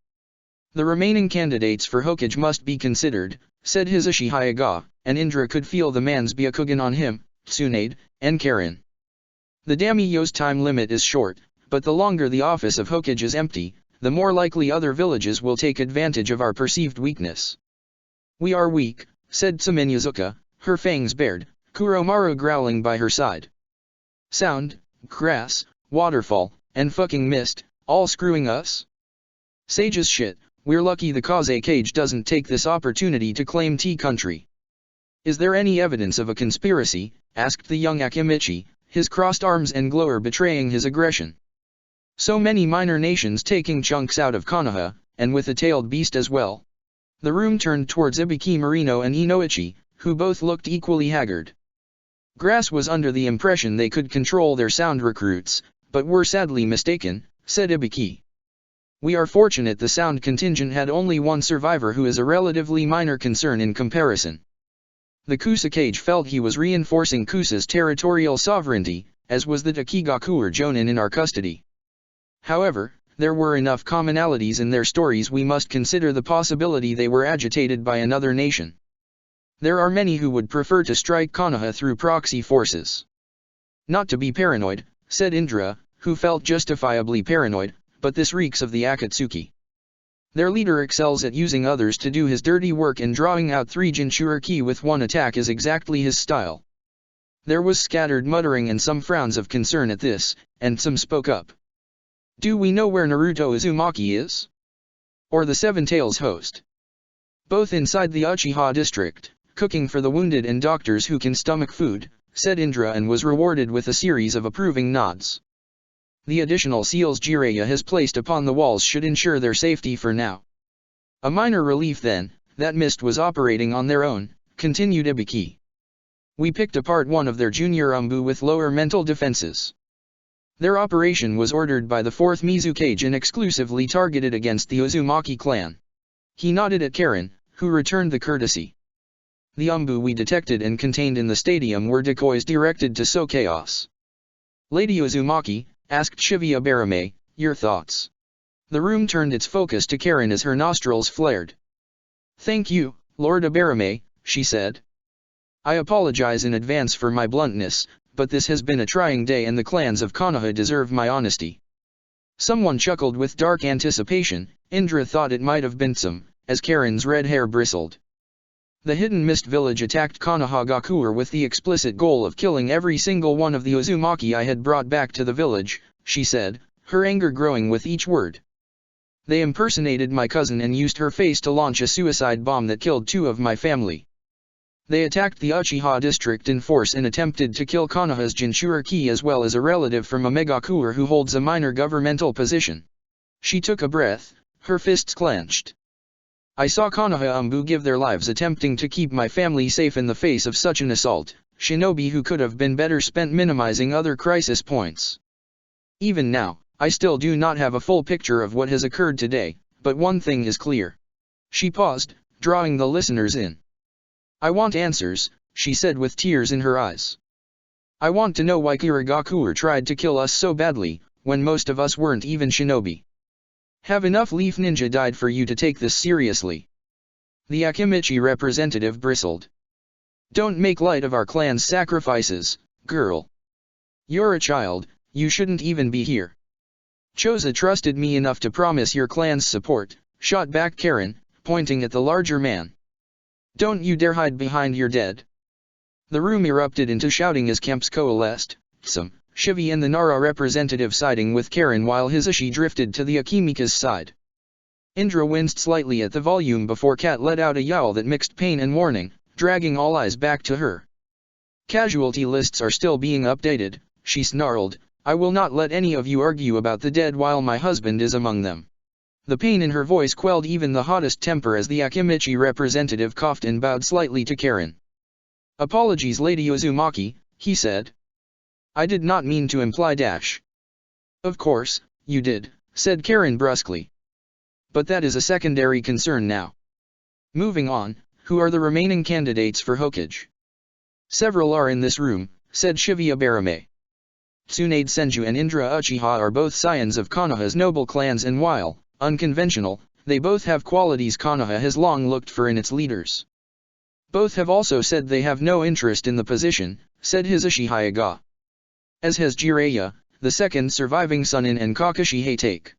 The remaining candidates for Hokage must be considered," said Hisashi Hayaga, and Indra could feel the man's Byakugan on him, Tsunade, and Karen. "The daimyo's time limit is short, but the longer the office of Hokage is empty, the more likely other villages will take advantage of our perceived weakness." "We are weak," said Tsuminyazuka, her fangs bared, Kuromaru growling by her side. "Sound, grass, waterfall, and fucking mist, all screwing us? Sage's shit, we're lucky the Kazekage doesn't take this opportunity to claim T-Country." "Is there any evidence of a conspiracy?" asked the young Akimichi, his crossed arms and glower betraying his aggression. "So many minor nations taking chunks out of Konoha, and with a tailed beast as well." The room turned towards Ibiki Marino and Inoichi, who both looked equally haggard. "Grass was under the impression they could control their Sound recruits, but were sadly mistaken," said Ibiki. "We are fortunate the Sound contingent had only one survivor who is a relatively minor concern in comparison. The Kusakage felt he was reinforcing Kusa's territorial sovereignty, as was the Takigakure Jonin in our custody. However, there were enough commonalities in their stories we must consider the possibility they were agitated by another nation. There are many who would prefer to strike Konoha through proxy forces." "Not to be paranoid," said Indra, who felt justifiably paranoid, "but this reeks of the Akatsuki. Their leader excels at using others to do his dirty work, and drawing out 3 Jinchuriki with one attack is exactly his style." There was scattered muttering and some frowns of concern at this, and some spoke up. "Do we know where Naruto Uzumaki is? Or the Seven Tails host?" "Both inside the Uchiha district, cooking for the wounded and doctors who can stomach food," said Indra, and was rewarded with a series of approving nods. "The additional seals Jiraiya has placed upon the walls should ensure their safety for now. A minor relief then, that Mist was operating on their own," continued Ibiki. "We picked apart one of their junior Umbu with lower mental defenses. Their operation was ordered by the 4th Mizukage and exclusively targeted against the Uzumaki clan." He nodded at Karen, who returned the courtesy. "The Umbu we detected and contained in the stadium were decoys directed to sow chaos." "Lady Uzumaki," asked Shibuya Barame, "your thoughts?" The room turned its focus to Karen as her nostrils flared. "Thank you, Lord Abarame," she said. I apologize in advance for my bluntness, but this has been a trying day and the clans of Konoha deserve my honesty. Someone chuckled with dark anticipation. Indra thought it might have been Tsum, as Karen's red hair bristled. The Hidden Mist village attacked Konohagakure with the explicit goal of killing every single one of the Uzumaki I had brought back to the village, she said, her anger growing with each word. They impersonated my cousin and used her face to launch a suicide bomb that killed 2 of my family. They attacked the Uchiha district in force and attempted to kill Konoha's Jinchuriki as well as a relative from Omegakure who holds a minor governmental position. She took a breath, her fists clenched. I saw Konoha Umbu give their lives attempting to keep my family safe in the face of such an assault, shinobi who could have been better spent minimizing other crisis points. Even now, I still do not have a full picture of what has occurred today, but one thing is clear. She paused, drawing the listeners in. I want answers, she said with tears in her eyes. I want to know why Kirigakure tried to kill us so badly, when most of us weren't even shinobi. Have enough Leaf Ninja died for you to take this seriously? The Akimichi representative bristled. Don't make light of our clan's sacrifices, girl. You're a child, you shouldn't even be here. Choza trusted me enough to promise your clan's support, shot back Karen, pointing at the larger man. Don't you dare hide behind your dead. The room erupted into shouting as camps coalesced, Tsum, Shivi and the Nara representative siding with Karen while Hisashi drifted to the Akimika's side. Indra winced slightly at the volume before Kat let out a yowl that mixed pain and warning, dragging all eyes back to her. Casualty lists are still being updated, she snarled. I will not let any of you argue about the dead while my husband is among them. The pain in her voice quelled even the hottest temper as the Akimichi representative coughed and bowed slightly to Karen. Apologies Lady Uzumaki, he said. I did not mean to imply dash. Of course, you did, said Karen brusquely. But that is a secondary concern now. Moving on, who are the remaining candidates for Hokage? Several are in this room, said Shibuya Barame. Tsunade Senju and Indra Uchiha are both scions of Konoha's noble clans and while unconventional, they both have qualities Konoha has long looked for in its leaders. Both have also said they have no interest in the position, said Hisashi Hayaga. As has Jiraiya, the second surviving Sunin and Kakashi Hatake.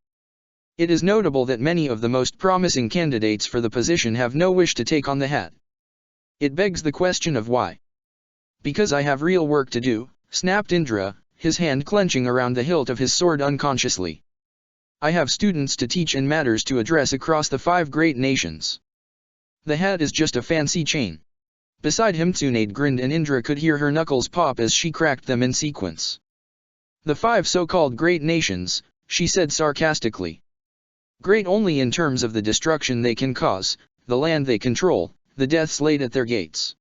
It is notable that many of the most promising candidates for the position have no wish to take on the hat. It begs the question of why. Because I have real work to do, snapped Indra, his hand clenching around the hilt of his sword unconsciously. I have students to teach and matters to address across the 5 great nations. The hat is just a fancy chain. Beside him Tsunade grinned and Indra could hear her knuckles pop as she cracked them in sequence. The 5 so-called great nations, she said sarcastically. Great only in terms of the destruction they can cause, the land they control, the deaths laid at their gates.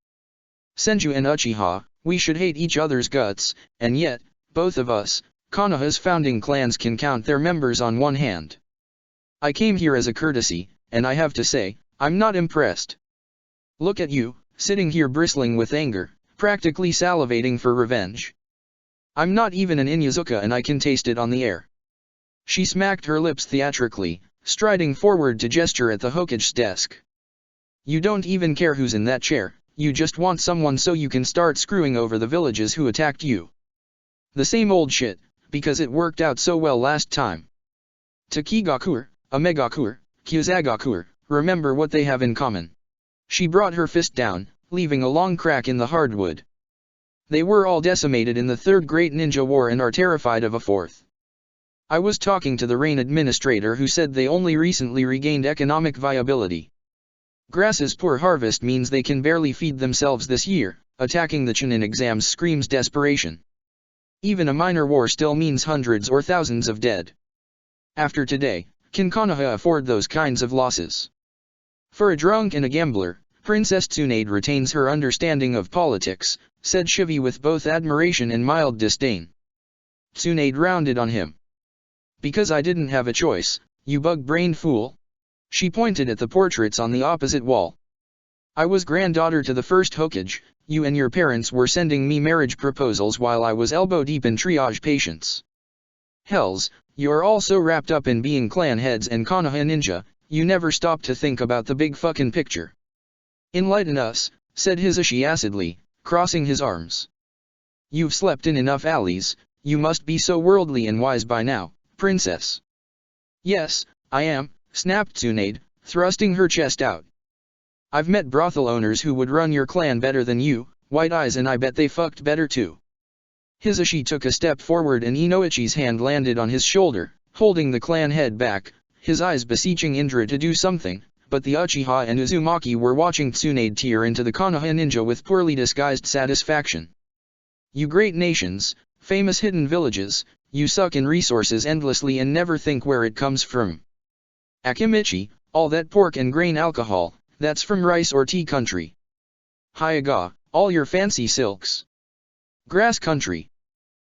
Senju and Uchiha, we should hate each other's guts, and yet, both of us, Konoha's founding clans can count their members on one hand. I came here as a courtesy, and I have to say, I'm not impressed. Look at you, sitting here bristling with anger, practically salivating for revenge. I'm not even an Inyazuka and I can taste it on the air. She smacked her lips theatrically, striding forward to gesture at the Hokage's desk. You don't even care who's in that chair, you just want someone so you can start screwing over the villages who attacked you. The same old shit, because it worked out so well last time. Takigakure, Omegakure, Kyuzagakure, remember what they have in common. She brought her fist down, leaving a long crack in the hardwood. They were all decimated in the Third Great Ninja War and are terrified of a fourth. I was talking to the Rain Administrator who said they only recently regained economic viability. Grass's poor harvest means they can barely feed themselves this year, attacking the Chunin exams screams desperation. Even a minor war still means hundreds or thousands of dead. After today, can Konoha afford those kinds of losses? For a drunk and a gambler, Princess Tsunade retains her understanding of politics, said Shivi with both admiration and mild disdain. Tsunade rounded on him. Because I didn't have a choice, you bug-brained fool. She pointed at the portraits on the opposite wall. I was granddaughter to the first Hokage, you and your parents were sending me marriage proposals while I was elbow-deep in triage patients. Hells, you're all so wrapped up in being clan heads and Konoha ninja, you never stop to think about the big fucking picture. Enlighten us, said Hisashi acidly, crossing his arms. You've slept in enough alleys, you must be so worldly and wise by now, princess. Yes, I am, snapped Tsunade, thrusting her chest out. I've met brothel owners who would run your clan better than you, White Eyes, and I bet they fucked better too. Hisashi took a step forward and Inoichi's hand landed on his shoulder, holding the clan head back, his eyes beseeching Indra to do something, but the Uchiha and Uzumaki were watching Tsunade tear into the Konoha ninja with poorly disguised satisfaction. You great nations, famous hidden villages, you suck in resources endlessly and never think where it comes from. Akimichi, all that pork and grain alcohol, that's from rice or tea country. Hyuga, all your fancy silks. Grass country.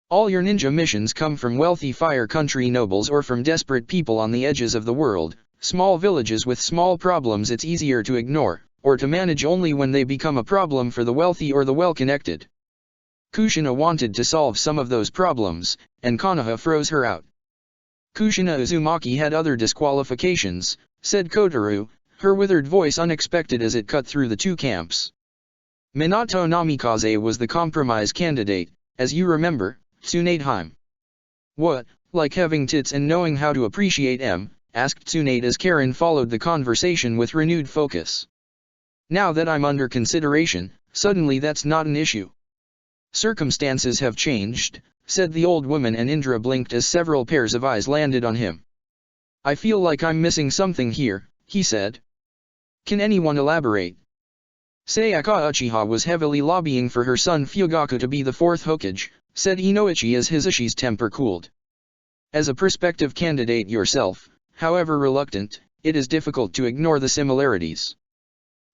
All your ninja missions come from wealthy fire country nobles or from desperate people on the edges of the world, small villages with small problems it's easier to ignore, or to manage only when they become a problem for the wealthy or the well-connected. Kushina wanted to solve some of those problems, and Konoha froze her out. Kushina Uzumaki had other disqualifications, said Kotaro, her withered voice unexpected as it cut through the two camps. Minato Namikaze was the compromise candidate, as you remember, Tsunade Heim. What, like having tits and knowing how to appreciate M? Asked Tsunade as Karen followed the conversation with renewed focus. Now that I'm under consideration, suddenly that's not an issue. Circumstances have changed, said the old woman, and Indra blinked as several pairs of eyes landed on him. I feel like I'm missing something here, he said. Can anyone elaborate? Sayaka Uchiha was heavily lobbying for her son Fugaku to be the fourth Hokage, said Inoichi as Hisashi's temper cooled. As a prospective candidate yourself, however reluctant, it is difficult to ignore the similarities.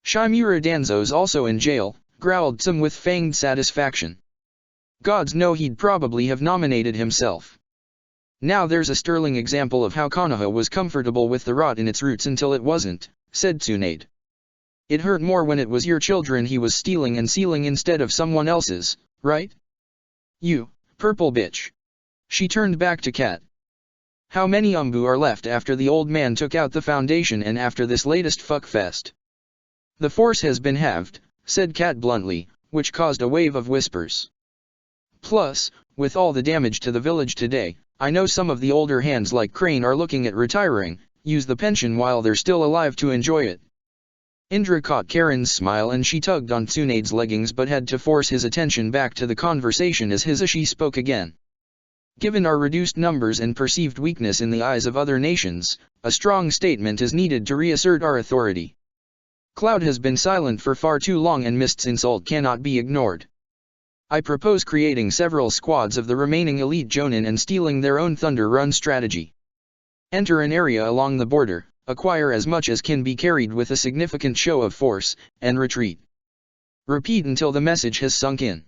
Shimura Danzo's also in jail, growled Tsum with feigned satisfaction. Gods know he'd probably have nominated himself. Now there's a sterling example of how Konoha was comfortable with the rot in its roots until it wasn't, said Tsunade. It hurt more when it was your children he was stealing and sealing instead of someone else's, right? You, purple bitch. She turned back to Kat. How many Umbu are left after the old man took out the foundation and after this latest fuckfest? The force has been halved, said Kat bluntly, which caused a wave of whispers. Plus, with all the damage to the village today, I know some of the older hands like Crane are looking at retiring, use the pension while they're still alive to enjoy it. Indra caught Karen's smile and she tugged on Tsunade's leggings but had to force his attention back to the conversation as Hisashi spoke again. Given our reduced numbers and perceived weakness in the eyes of other nations, a strong statement is needed to reassert our authority. Cloud has been silent for far too long and Mist's insult cannot be ignored. I propose creating several squads of the remaining elite Jonin and stealing their own Thunder Run strategy. Enter an area along the border, acquire as much as can be carried with a significant show of force, and retreat. Repeat until the message has sunk in.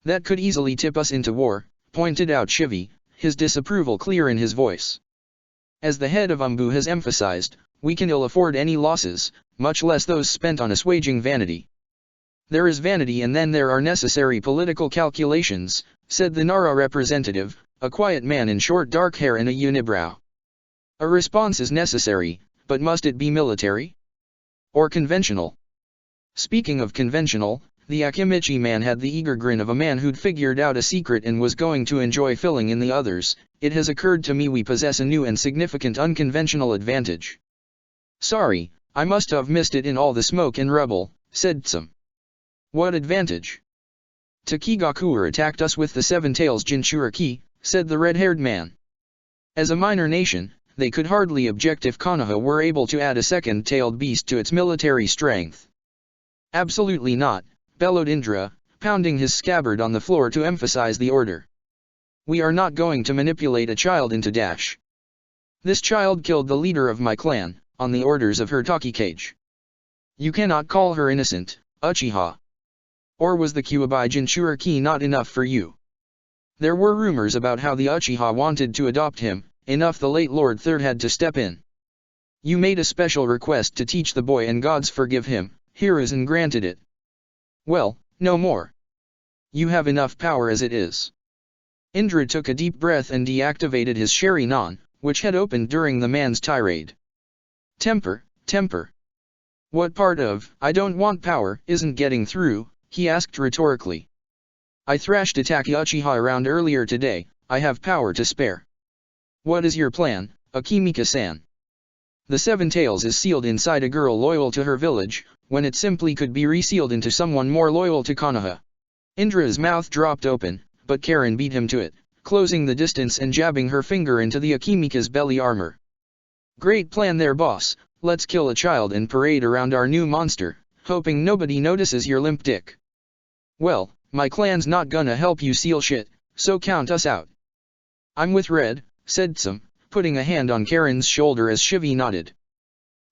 That could easily tip us into war, pointed out Shivi, his disapproval clear in his voice. As the head of Umbu has emphasized, we can ill afford any losses, much less those spent on assuaging vanity. There is vanity and then there are necessary political calculations, said the Nara representative, a quiet man in short dark hair and a unibrow. A response is necessary, but must it be military? Or conventional? Speaking of conventional, the Akimichi man had the eager grin of a man who'd figured out a secret and was going to enjoy filling in the others. It has occurred to me we possess a new and significant unconventional advantage. Sorry, I must have missed it in all the smoke and rubble, said Tsum. What advantage? Takigakuer attacked us with the Seven Tails Jinchuriki, said the red-haired man. As a minor nation, they could hardly object if Konoha were able to add a second-tailed beast to its military strength. Absolutely not, bellowed Indra, pounding his scabbard on the floor to emphasize the order. We are not going to manipulate a child into dash. This child killed the leader of my clan, on the orders of her Takikage. You cannot call her innocent, Uchiha. Or was the Kyuubi Jinchuriki not enough for you? There were rumors about how the Uchiha wanted to adopt him, enough the late Lord Third had to step in. You made a special request to teach the boy and gods forgive him, Hiruzen granted it. Well, no more. You have enough power as it is. Indra took a deep breath and deactivated his Sharingan, which had opened during the man's tirade. Temper, temper. What part of, "I don't want power," isn't getting through? He asked rhetorically. I thrashed Itachi Uchiha around earlier today, I have power to spare. What is your plan, Akimika-san? The Seven Tails is sealed inside a girl loyal to her village, when it simply could be resealed into someone more loyal to Konoha. Indra's mouth dropped open, but Karen beat him to it, closing the distance and jabbing her finger into the Akimika's belly armor. Great plan there, boss. Let's kill a child and parade around our new monster, hoping nobody notices your limp dick. Well, my clan's not gonna help you seal shit, so count us out. I'm with Red, said Tsum, putting a hand on Karen's shoulder as Shivi nodded.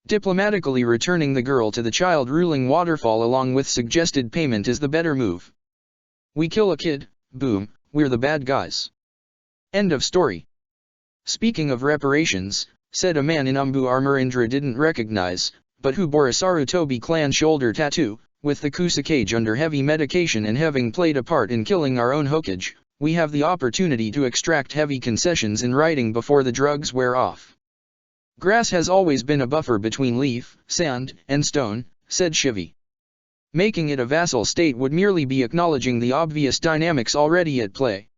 Diplomatically returning the girl to the child-ruling waterfall along with suggested payment is the better move. We kill a kid, boom, we're the bad guys. End of story. Speaking of reparations, said a man in Umbu armor Indra didn't recognize, but who bore a Sarutobi clan shoulder tattoo. With the Kusakage under heavy medication and having played a part in killing our own Hokage, we have the opportunity to extract heavy concessions in writing before the drugs wear off. Grass has always been a buffer between leaf, sand, and stone, said Shivi. Making it a vassal state would merely be acknowledging the obvious dynamics already at play.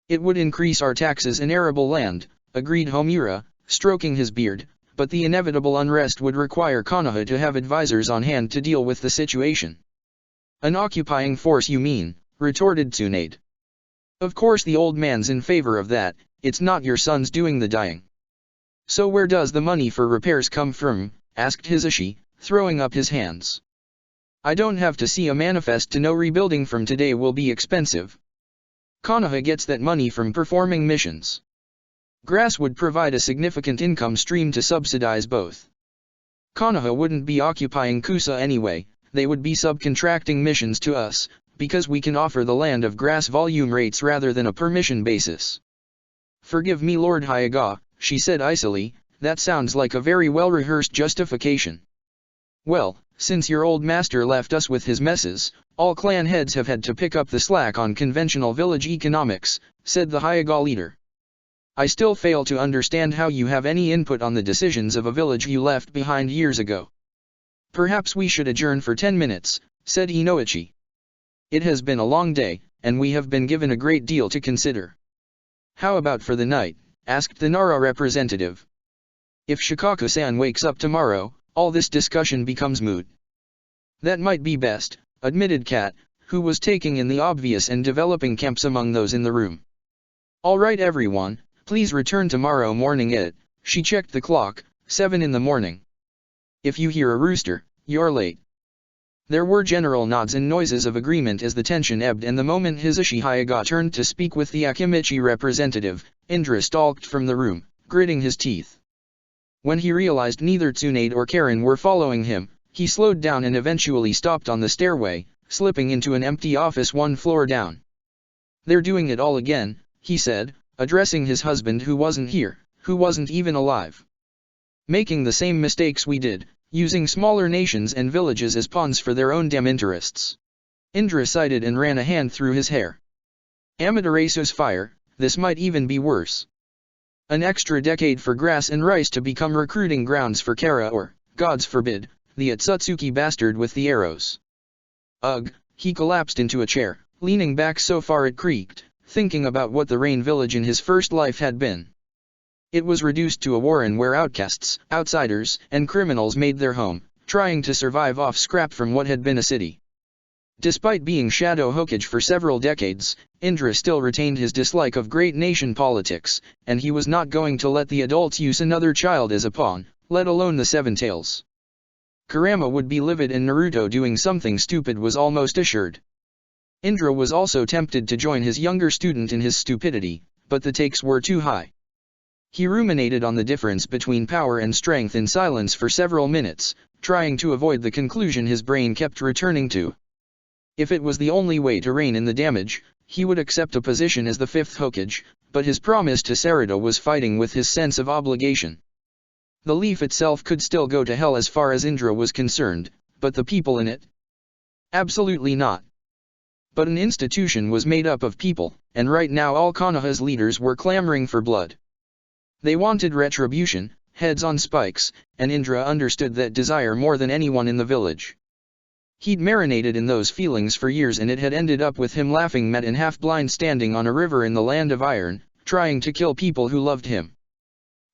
It would increase our taxes in arable land, agreed Homura, stroking his beard, but the inevitable unrest would require Konoha to have advisors on hand to deal with the situation. An occupying force you mean, retorted Tsunade. Of course the old man's in favor of that, it's not your sons doing the dying. So where does the money for repairs come from, asked Hisashi, throwing up his hands. I don't have to see a manifest to know rebuilding from today will be expensive. Konoha gets that money from performing missions. Grass would provide a significant income stream to subsidize both. Konoha wouldn't be occupying Kusa anyway, they would be subcontracting missions to us, because we can offer the land of grass volume rates rather than a per-mission basis. Forgive me Lord Hyuga, she said icily, that sounds like a very well-rehearsed justification. Well, since your old master left us with his messes, all clan heads have had to pick up the slack on conventional village economics, said the Hyuga leader. I still fail to understand how you have any input on the decisions of a village you left behind years ago. Perhaps we should adjourn for 10 minutes, said Inoichi. It has been a long day, and we have been given a great deal to consider. How about for the night, asked the Nara representative. If Shikaku-san wakes up tomorrow, all this discussion becomes moot. That might be best, admitted Kat, who was taking in the obvious and developing camps among those in the room. All right everyone. Please return tomorrow morning at, she checked the clock, 7 in the morning. If you hear a rooster, you're late. There were general nods and noises of agreement as the tension ebbed and the moment Hisashi Hyuga turned to speak with the Akimichi representative, Indra stalked from the room, gritting his teeth. When he realized neither Tsunade or Karen were following him, he slowed down and eventually stopped on the stairway, slipping into an empty office one floor down. They're doing it all again, he said, addressing his husband who wasn't here, who wasn't even alive. Making the same mistakes we did, using smaller nations and villages as pawns for their own damn interests. Indra sighed and ran a hand through his hair. Amaterasu's fire, this might even be worse. An extra decade for grass and rice to become recruiting grounds for Kara or, gods forbid, the Atsutsuki bastard with the arrows. Ugh, he collapsed into a chair, leaning back so far it creaked, thinking about what the Rain Village in his first life had been. It was reduced to a warren where outcasts, outsiders, and criminals made their home, trying to survive off scrap from what had been a city. Despite being Shadow Hokage for several decades, Indra still retained his dislike of great nation politics, and he was not going to let the adults use another child as a pawn, let alone the Seven Tails. Kurama would be livid and Naruto doing something stupid was almost assured. Indra was also tempted to join his younger student in his stupidity, but the takes were too high. He ruminated on the difference between power and strength in silence for several minutes, trying to avoid the conclusion his brain kept returning to. If it was the only way to rein in the damage, he would accept a position as the fifth Hokage, but his promise to Sarada was fighting with his sense of obligation. The leaf itself could still go to hell as far as Indra was concerned, but the people in it? Absolutely not. But an institution was made up of people, and right now all Konoha's leaders were clamoring for blood. They wanted retribution, heads on spikes, and Indra understood that desire more than anyone in the village. He'd marinated in those feelings for years, and it had ended up with him laughing mad and half-blind standing on a river in the land of iron, trying to kill people who loved him.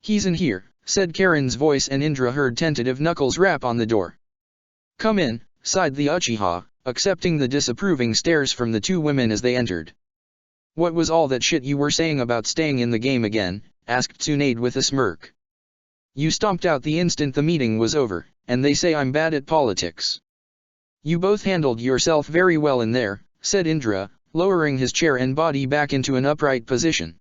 "He's in here," said Karen's voice, and Indra heard tentative knuckles rap on the door. "Come in," sighed the Uchiha, accepting the disapproving stares from the two women as they entered. "What was all that shit you were saying about staying in the game again?" asked Tsunade with a smirk. "You stomped out the instant the meeting was over, and they say I'm bad at politics." "You both handled yourself very well in there," said Indra, lowering his chair and body back into an upright position.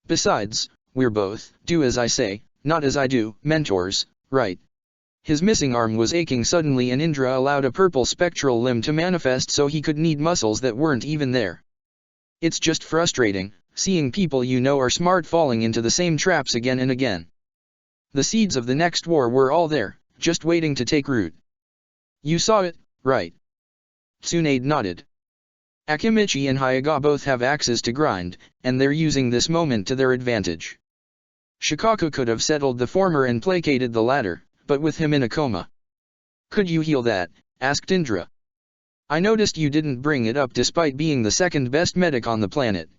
"Besides, we're both, do as I say, not as I do, mentors, right?" His missing arm was aching suddenly, and Indra allowed a purple spectral limb to manifest so he could knead muscles that weren't even there. "It's just frustrating, seeing people you know are smart falling into the same traps again and again. The seeds of the next war were all there, just waiting to take root. You saw it, right?" Tsunade nodded. "Akimichi and Hyuga both have axes to grind, and they're using this moment to their advantage. Shikaku could have settled the former and placated the latter, but with him in a coma." "Could you heal that?" asked Indra. "I noticed you didn't bring it up despite being the second best medic on the planet."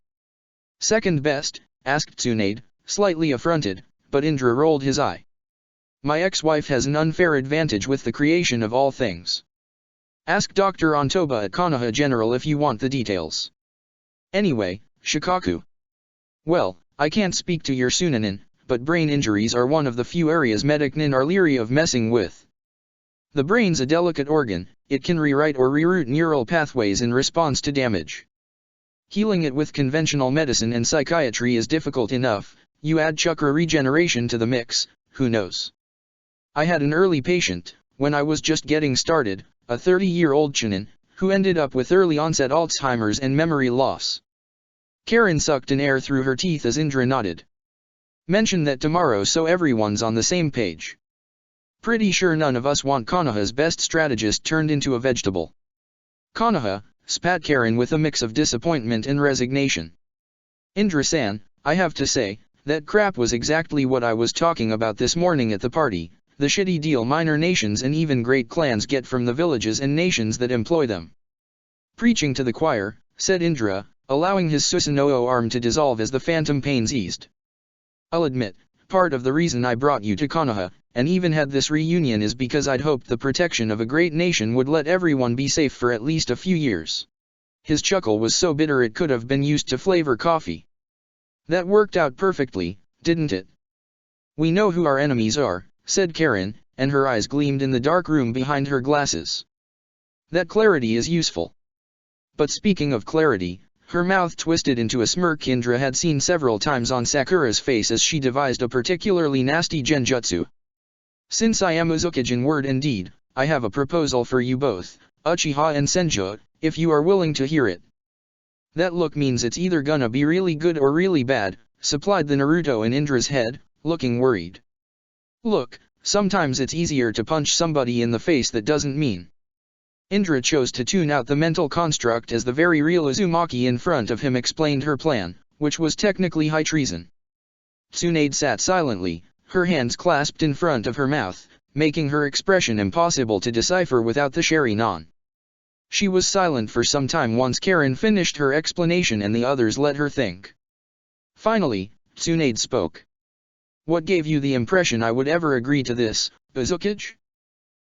"Second best?" asked Tsunade, slightly affronted, but Indra rolled his eye. "My ex-wife has an unfair advantage with the creation of all things. Ask Dr. Ontoba at Konoha General if you want the details. Anyway, Shikaku. Well, I can't speak to your Sunanin, but brain injuries are one of the few areas medic-nin are leery of messing with. The brain's a delicate organ, it can rewrite or reroute neural pathways in response to damage. Healing it with conventional medicine and psychiatry is difficult enough, you add chakra regeneration to the mix, who knows. I had an early patient, when I was just getting started, a 30-year-old Chunin, who ended up with early-onset Alzheimer's and memory loss." Karen sucked in air through her teeth as Indra nodded. "Mention that tomorrow so everyone's on the same page. Pretty sure none of us want Konoha's best strategist turned into a vegetable." "Konoha," spat Karen with a mix of disappointment and resignation. "Indra-san, I have to say, that crap was exactly what I was talking about this morning at the party. The shitty deal minor nations and even great clans get from the villages and nations that employ them." "Preaching to the choir," said Indra, allowing his Susanoo arm to dissolve as the phantom pains eased. "I'll admit, part of the reason I brought you to Konoha, and even had this reunion, is because I'd hoped the protection of a great nation would let everyone be safe for at least a few years." His chuckle was so bitter it could have been used to flavor coffee. "That worked out perfectly, didn't it?" "We know who our enemies are," said Karen, and her eyes gleamed in the dark room behind her glasses. "That clarity is useful. But speaking of clarity," her mouth twisted into a smirk Indra had seen several times on Sakura's face as she devised a particularly nasty genjutsu. "Since I am Uzukage in word and deed, I have a proposal for you both, Uchiha and Senjo, if you are willing to hear it." "That look means it's either gonna be really good or really bad," supplied the Naruto in Indra's head, looking worried. "Look, sometimes it's easier to punch somebody in the face that doesn't mean." Indra chose to tune out the mental construct as the very real Uzumaki in front of him explained her plan, which was technically high treason. Tsunade sat silently, her hands clasped in front of her mouth, making her expression impossible to decipher without the Sharingan. She was silent for some time once Karen finished her explanation and the others let her think. Finally, Tsunade spoke. "What gave you the impression I would ever agree to this, Uzukage?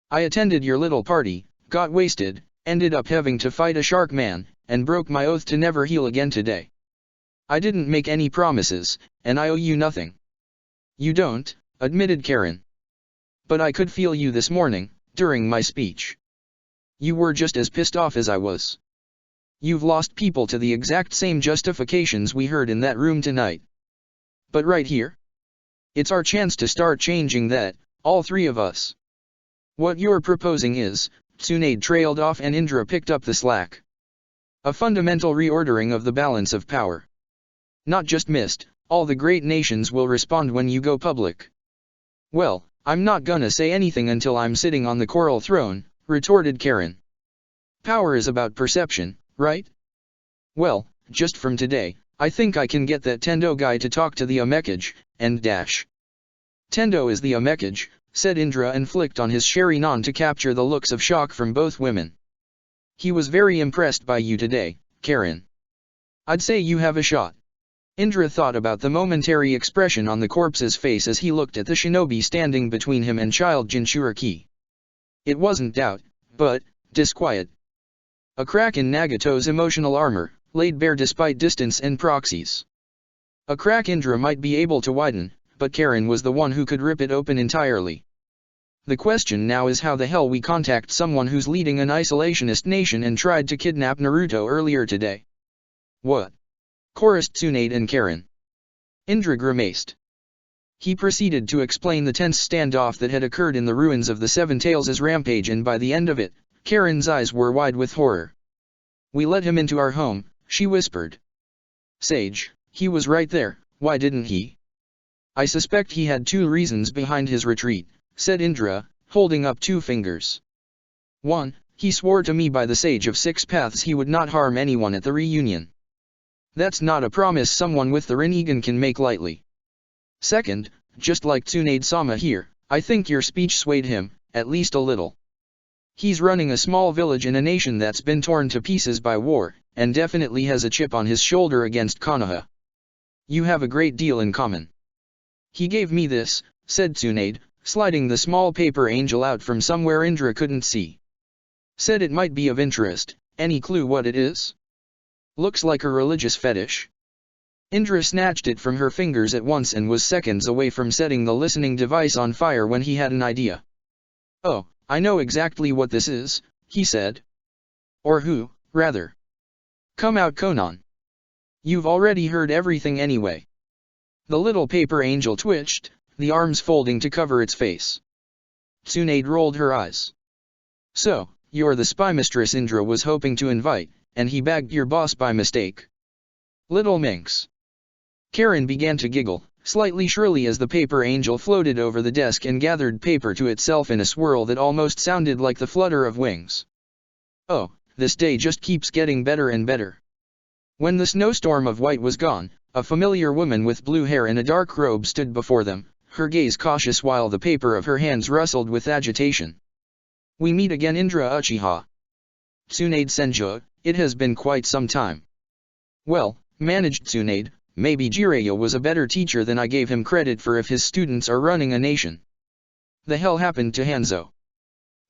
I attended your little party, got wasted, ended up having to fight a shark man, and broke my oath to never heal again today. I didn't make any promises, and I owe you nothing." "You don't," admitted Karen. "But I could feel you this morning, during my speech. You were just as pissed off as I was. You've lost people to the exact same justifications we heard in that room tonight. But right here? It's our chance to start changing that, all three of us. What you're proposing is," Tsunade trailed off and Indra picked up the slack. "A fundamental reordering of the balance of power. Not just mist, all the great nations will respond when you go public." "Well, I'm not gonna say anything until I'm sitting on the coral throne," retorted Karen. "Power is about perception, right? Well, just from today, I think I can get that Tendo guy to talk to the Omekage, and dash." Tendo is the Omekage, said Indra and flicked on his sherry non to capture the looks of shock from both women. He was very impressed by you today, Karen. I'd say you have a shot. Indra thought about the momentary expression on the corpse's face as he looked at the shinobi standing between him and child Jinchuriki. It wasn't doubt, but disquiet. A crack in Nagato's emotional armor, laid bare despite distance and proxies. A crack Indra might be able to widen, but Karen was the one who could rip it open entirely. The question now is how the hell we contact someone who's leading an isolationist nation and tried to kidnap Naruto earlier today. What? Chorused Tsunade and Karen. Indra grimaced. He proceeded to explain the tense standoff that had occurred in the ruins of the Seven Tails' rampage, and by the end of it, Karen's eyes were wide with horror. We let him into our home, she whispered. Sage, he was right there, why didn't he? I suspect he had two reasons behind his retreat, said Indra, holding up two fingers. 1. He swore to me by the Sage of Six Paths he would not harm anyone at the reunion. That's not a promise someone with the Rinnegan can make lightly. 2. Just like Tsunade-sama here, I think your speech swayed him, at least a little. He's running a small village in a nation that's been torn to pieces by war, and definitely has a chip on his shoulder against Konoha. You have a great deal in common. He gave me this, said Tsunade, sliding the small paper angel out from somewhere Indra couldn't see. Said it might be of interest, any clue what it is? Looks like a religious fetish. Indra snatched it from her fingers at once and was seconds away from setting the listening device on fire when he had an idea. Oh, I know exactly what this is, he said. Or who, rather. Come out, Konan. You've already heard everything anyway. The little paper angel twitched, the arms folding to cover its face. Tsunade rolled her eyes. So, you're the spy mistress Indra was hoping to invite, and he bagged your boss by mistake. Little minx. Karen began to giggle, slightly shrilly as the paper angel floated over the desk and gathered paper to itself in a swirl that almost sounded like the flutter of wings. Oh, this day just keeps getting better and better. When the snowstorm of white was gone, a familiar woman with blue hair and a dark robe stood before them, her gaze cautious while the paper of her hands rustled with agitation. We meet again, Indra Uchiha. Tsunade Senjo, it has been quite some time. Well, managed Tsunade, maybe Jiraiya was a better teacher than I gave him credit for if his students are running a nation. The hell happened to Hanzo?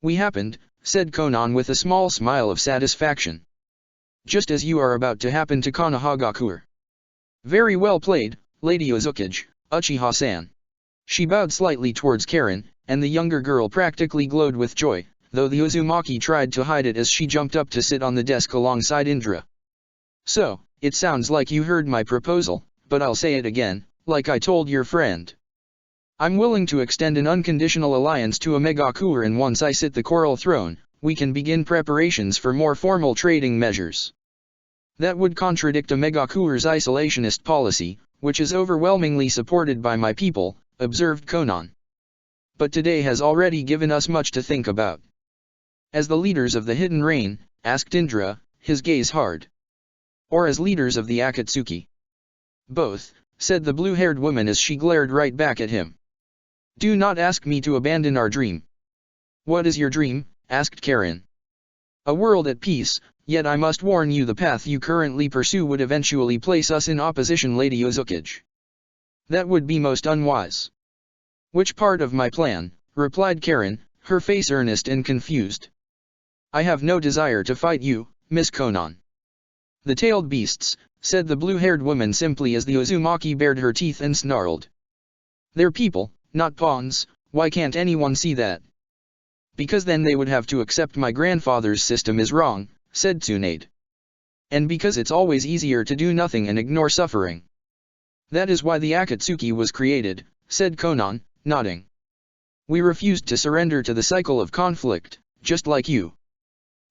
We happened, said Konan with a small smile of satisfaction. Just as you are about to happen to Konohagakure. Very well played, Lady Uzukage, Uchiha-san. She bowed slightly towards Karen, and the younger girl practically glowed with joy, though the Uzumaki tried to hide it as she jumped up to sit on the desk alongside Indra. So, it sounds like you heard my proposal, but I'll say it again, like I told your friend. I'm willing to extend an unconditional alliance to Omegakure, and once I sit the Coral Throne, we can begin preparations for more formal trading measures. That would contradict Omegakure's isolationist policy, which is overwhelmingly supported by my people, observed Konan. But today has already given us much to think about. As the leaders of the Hidden Rain, asked Indra, his gaze hard. Or as leaders of the Akatsuki? Both, said the blue-haired woman as she glared right back at him. Do not ask me to abandon our dream. What is your dream? Asked Karen. A world at peace, yet I must warn you the path you currently pursue would eventually place us in opposition, Lady Uzukage. That would be most unwise. Which part of my plan? Replied Karen, her face earnest and confused. I have no desire to fight you, Miss Konan. The tailed beasts, said the blue-haired woman simply as the Uzumaki bared her teeth and snarled. They're people, not pawns, why can't anyone see that? Because then they would have to accept my grandfather's system is wrong, said Tsunade. And because it's always easier to do nothing and ignore suffering. That is why the Akatsuki was created, said Konan, nodding. We refused to surrender to the cycle of conflict, just like you.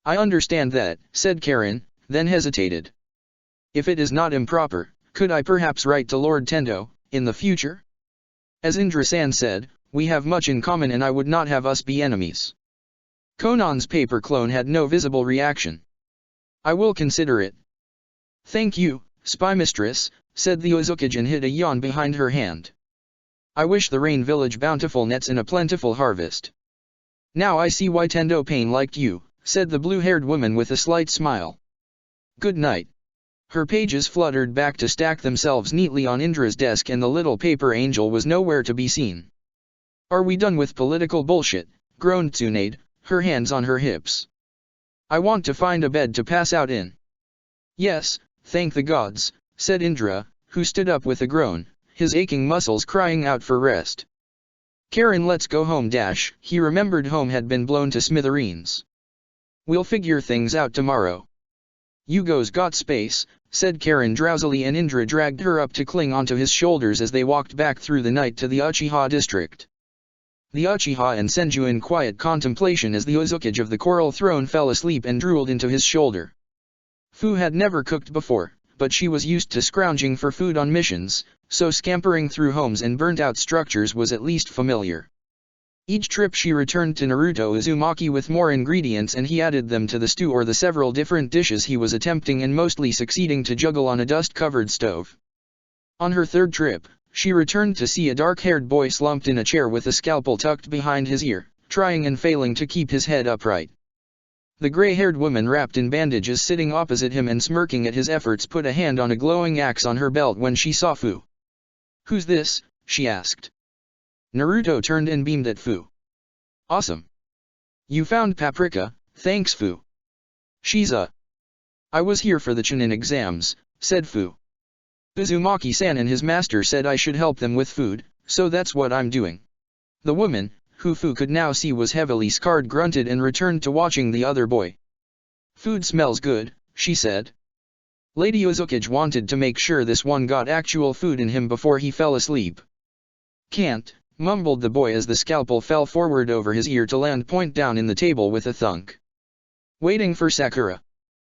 I understand that, said Karen, then hesitated. If it is not improper, could I perhaps write to Lord Tendo, in the future? As Indra-san said, we have much in common and I would not have us be enemies. Konan's paper clone had no visible reaction. I will consider it. Thank you, spy mistress, said the Uzukage and hid a yawn behind her hand. I wish the Rain Village bountiful nets in a plentiful harvest. Now I see why Tendo Pain liked you, said the blue-haired woman with a slight smile. Good night. Her pages fluttered back to stack themselves neatly on Indra's desk and the little paper angel was nowhere to be seen. Are we done with political bullshit? Groaned Tsunade, her hands on her hips. I want to find a bed to pass out in. Yes, thank the gods, said Indra, who stood up with a groan, his aching muscles crying out for rest. Karen, let's go home. He remembered home had been blown to smithereens. We'll figure things out tomorrow. Hugo's got space, said Karen drowsily, and Indra dragged her up to cling onto his shoulders as they walked back through the night to the Uchiha district. The Uchiha and Senju in quiet contemplation as the Uzukage of the Coral Throne fell asleep and drooled into his shoulder. Fu had never cooked before, but she was used to scrounging for food on missions, so scampering through homes and burnt-out structures was at least familiar. Each trip she returned to Naruto Uzumaki with more ingredients and he added them to the stew or the several different dishes he was attempting and mostly succeeding to juggle on a dust-covered stove. On her third trip, she returned to see a dark-haired boy slumped in a chair with a scalpel tucked behind his ear, trying and failing to keep his head upright. The gray-haired woman wrapped in bandages sitting opposite him and smirking at his efforts put a hand on a glowing axe on her belt when she saw Fu. "Who's this?" she asked. Naruto turned and beamed at Fu. "Awesome. You found Paprika, thanks Fu. I was here for the Chunin exams," said Fu. "Uzumaki-san and his master said I should help them with food, so that's what I'm doing." The woman, who Fu could now see was heavily scarred, grunted and returned to watching the other boy. "Food smells good," she said. Lady Uzukage wanted to make sure this one got actual food in him before he fell asleep. "Can't," mumbled the boy as the scalpel fell forward over his ear to land point down in the table with a thunk. Waiting for Sakura.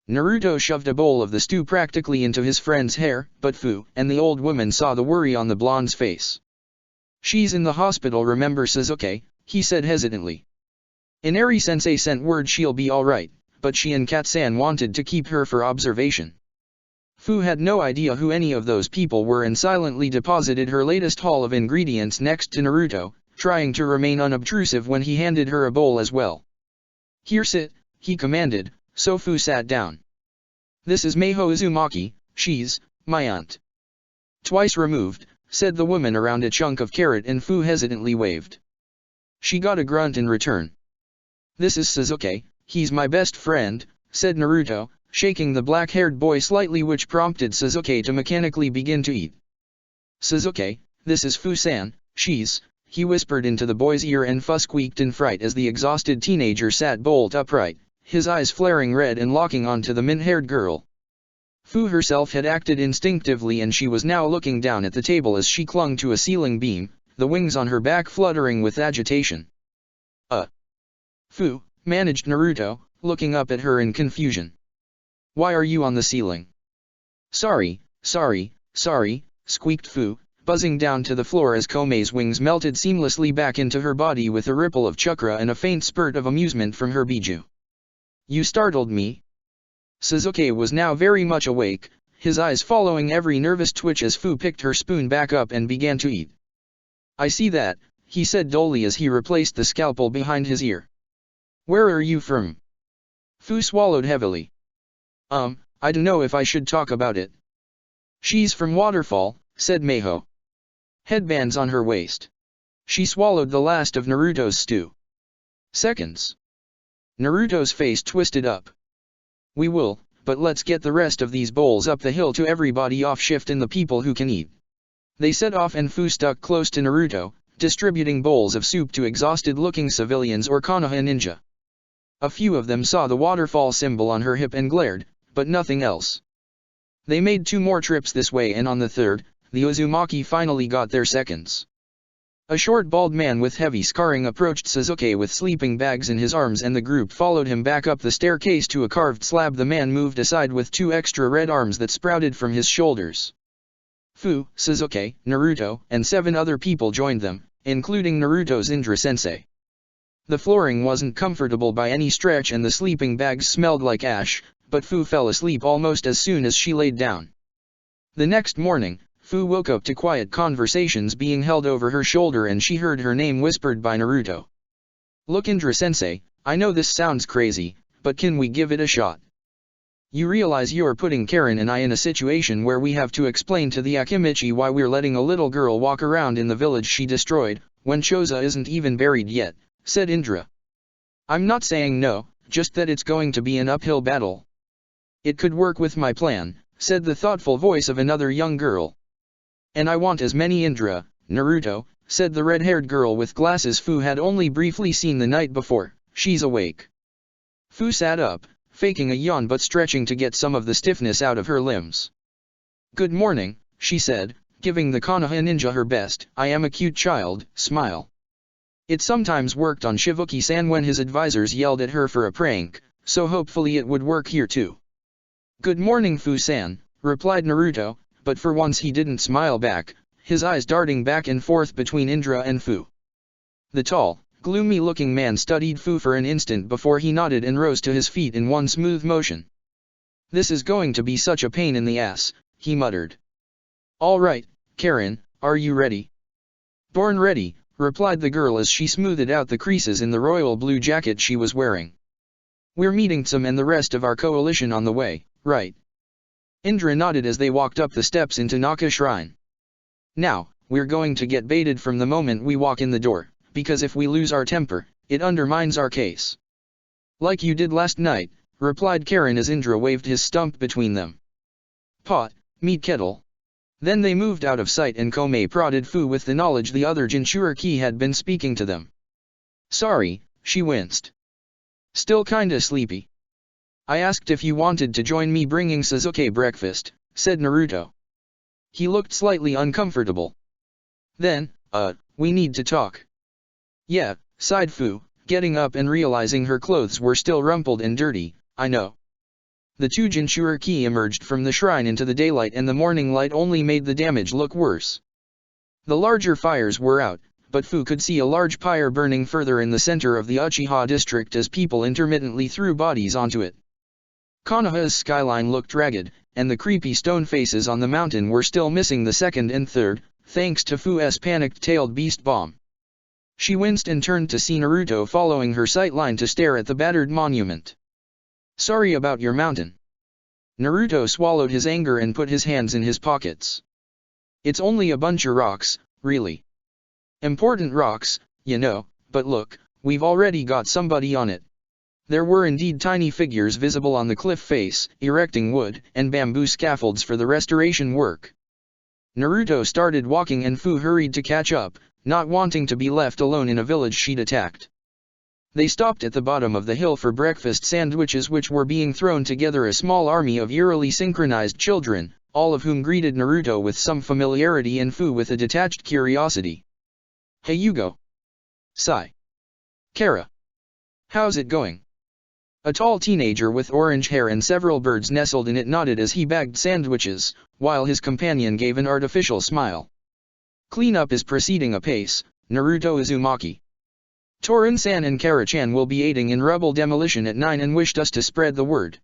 Naruto shoved a bowl of the stew practically into his friend's hair, but Fu and the old woman saw the worry on the blonde's face. "She's in the hospital, remember Sasuke," he said hesitantly. "Inari-sensei sent word she'll be alright, but she and Katsan wanted to keep her for observation." Fu had no idea who any of those people were and silently deposited her latest haul of ingredients next to Naruto, trying to remain unobtrusive when he handed her a bowl as well. "Here sit," he commanded, so Fu sat down. "This is Meiho Uzumaki, she's my aunt." "Twice removed," said the woman around a chunk of carrot and Fu hesitantly waved. She got a grunt in return. "This is Sasuke, he's my best friend," said Naruto, shaking the black-haired boy slightly, which prompted Sasuke to mechanically begin to eat. "Sasuke, this is Fu-san, he whispered into the boy's ear and Fu squeaked in fright as the exhausted teenager sat bolt upright, his eyes flaring red and locking onto the mint-haired girl. Fu herself had acted instinctively and she was now looking down at the table as she clung to a ceiling beam, the wings on her back fluttering with agitation. Fu, managed Naruto, looking up at her in confusion. "Why are you on the ceiling?" Sorry, squeaked Fu, buzzing down to the floor as Kome's wings melted seamlessly back into her body with a ripple of chakra and a faint spurt of amusement from her biju. "You startled me." Sasuke was now very much awake, his eyes following every nervous twitch as Fu picked her spoon back up and began to eat. "I see that," he said dully as he replaced the scalpel behind his ear. "Where are you from?" Fu swallowed heavily. I don't know if I should talk about it." "She's from Waterfall," said Meiho. Headbands on her waist. She swallowed the last of Naruto's stew. Seconds. Naruto's face twisted up. "We will, but let's get the rest of these bowls up the hill to everybody off shift and the people who can eat." They set off and Fu stuck close to Naruto, distributing bowls of soup to exhausted-looking civilians or Konoha ninja. A few of them saw the waterfall symbol on her hip and glared, but nothing else. They made 2 more trips this way and on the third, the Uzumaki finally got their seconds. A short bald man with heavy scarring approached Sasuke with sleeping bags in his arms and the group followed him back up the staircase to a carved slab. The man moved aside with 2 extra red arms that sprouted from his shoulders. Fu, Sasuke, Naruto, and 7 other people joined them, including Naruto's Indra-sensei. The flooring wasn't comfortable by any stretch and the sleeping bags smelled like ash, but Fu fell asleep almost as soon as she laid down. The next morning, Fu woke up to quiet conversations being held over her shoulder and she heard her name whispered by Naruto. Look Indra-sensei, I know this sounds crazy, but can we give it a shot? You realize you're putting Karen and I in a situation where we have to explain to the Akimichi why we're letting a little girl walk around in the village she destroyed, when Choza isn't even buried yet, said Indra. I'm not saying no, just that it's going to be an uphill battle. It could work with my plan, said the thoughtful voice of another young girl. And I want as many Indra, Naruto, said the red-haired girl with glasses Fu had only briefly seen the night before. She's awake. Fu sat up, faking a yawn but stretching to get some of the stiffness out of her limbs. Good morning, she said, giving the Konoha ninja her best, I am a cute child, smile. It sometimes worked on Shibuki-san when his advisors yelled at her for a prank, so hopefully it would work here too. Good morning Fu-san, replied Naruto, but for once he didn't smile back, his eyes darting back and forth between Indra and Fu. The tall, gloomy-looking man studied Fu for an instant before he nodded and rose to his feet in one smooth motion. This is going to be such a pain in the ass, he muttered. All right, Karen, are you ready? Born ready, replied the girl as she smoothed out the creases in the royal blue jacket she was wearing. We're meeting Tsum and the rest of our coalition on the way, right? Indra nodded as they walked up the steps into Naka Shrine. Now, we're going to get baited from the moment we walk in the door, because if we lose our temper, it undermines our case. Like you did last night, replied Karen as Indra waved his stump between them. Pot, meet kettle. Then they moved out of sight and Komei prodded Fu with the knowledge the other Jinchuriki had been speaking to them. Sorry, she winced. Still kinda sleepy. I asked if you wanted to join me bringing Sasuke breakfast, said Naruto. He looked slightly uncomfortable. Then, we need to talk. Yeah, sighed Fu, getting up and realizing her clothes were still rumpled and dirty, I know. The two Jinchuriki emerged from the shrine into the daylight and the morning light only made the damage look worse. The larger fires were out, but Fu could see a large pyre burning further in the center of the Uchiha district as people intermittently threw bodies onto it. Konoha's skyline looked ragged, and the creepy stone faces on the mountain were still missing the second and third, thanks to Fu's panicked-tailed beast bomb. She winced and turned to see Naruto following her sightline to stare at the battered monument. Sorry about your mountain. Naruto swallowed his anger and put his hands in his pockets. It's only a bunch of rocks, really. Important rocks, you know, but look, we've already got somebody on it. There were indeed tiny figures visible on the cliff face, erecting wood and bamboo scaffolds for the restoration work. Naruto started walking and Fu hurried to catch up, not wanting to be left alone in a village she'd attacked. They stopped at the bottom of the hill for breakfast sandwiches which were being thrown together a small army of eerily synchronized children, all of whom greeted Naruto with some familiarity and Fu with a detached curiosity. Hey Yugo. Sai. Kara. How's it going? A tall teenager with orange hair and several birds nestled in it nodded as he bagged sandwiches, while his companion gave an artificial smile. Cleanup is proceeding apace, Naruto Uzumaki. Torin-san and Kara-chan will be aiding in rubble demolition at 9 and wished us to spread the word.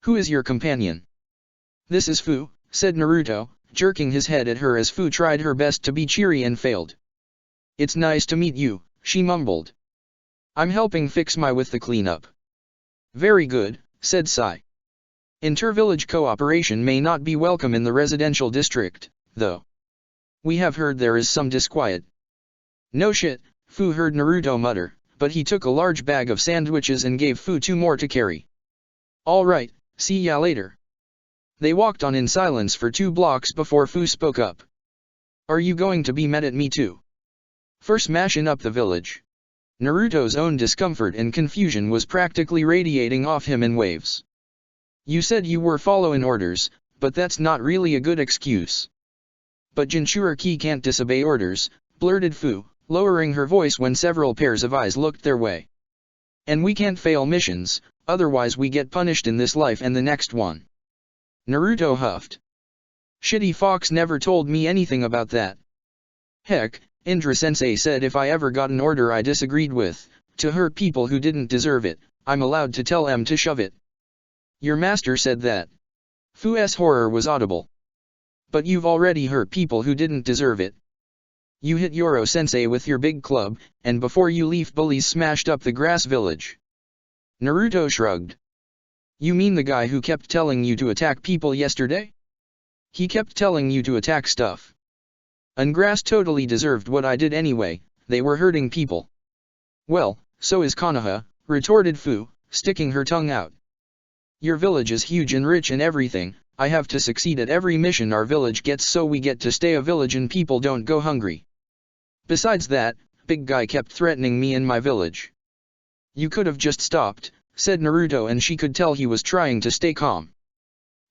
Who is your companion? This is Fu, said Naruto, jerking his head at her as Fu tried her best to be cheery and failed. It's nice to meet you, she mumbled. I'm helping fix my with the cleanup. Very good, said Sai. Inter-village cooperation may not be welcome in the residential district, though. We have heard there is some disquiet. No shit, Fu heard Naruto mutter, but he took a large bag of sandwiches and gave Fu 2 more to carry. All right, see ya later. They walked on in silence for 2 blocks before Fu spoke up. Are you going to be mad at me too? For smashing up the village? Naruto's own discomfort and confusion was practically radiating off him in waves. You said you were following orders, but that's not really a good excuse. But Jinchuriki can't disobey orders, blurted Fu, lowering her voice when several pairs of eyes looked their way. And we can't fail missions, otherwise we get punished in this life and the next one. Naruto huffed. Shitty Fox never told me anything about that. Heck, Indra-sensei said if I ever got an order I disagreed with, to hurt people who didn't deserve it, I'm allowed to tell them to shove it. Your master said that. Fu's horror was audible. But you've already hurt people who didn't deserve it. You hit Yoro-sensei with your big club, and before you leaf bullies smashed up the grass village. Naruto shrugged. You mean the guy who kept telling you to attack people yesterday? He kept telling you to attack stuff. And grass totally deserved what I did anyway, they were hurting people. Well, so is Konoha, retorted Fu, sticking her tongue out. Your village is huge and rich and everything, I have to succeed at every mission our village gets so we get to stay a village and people don't go hungry. Besides that, big guy kept threatening me in my village. You could have just stopped, said Naruto, and she could tell he was trying to stay calm.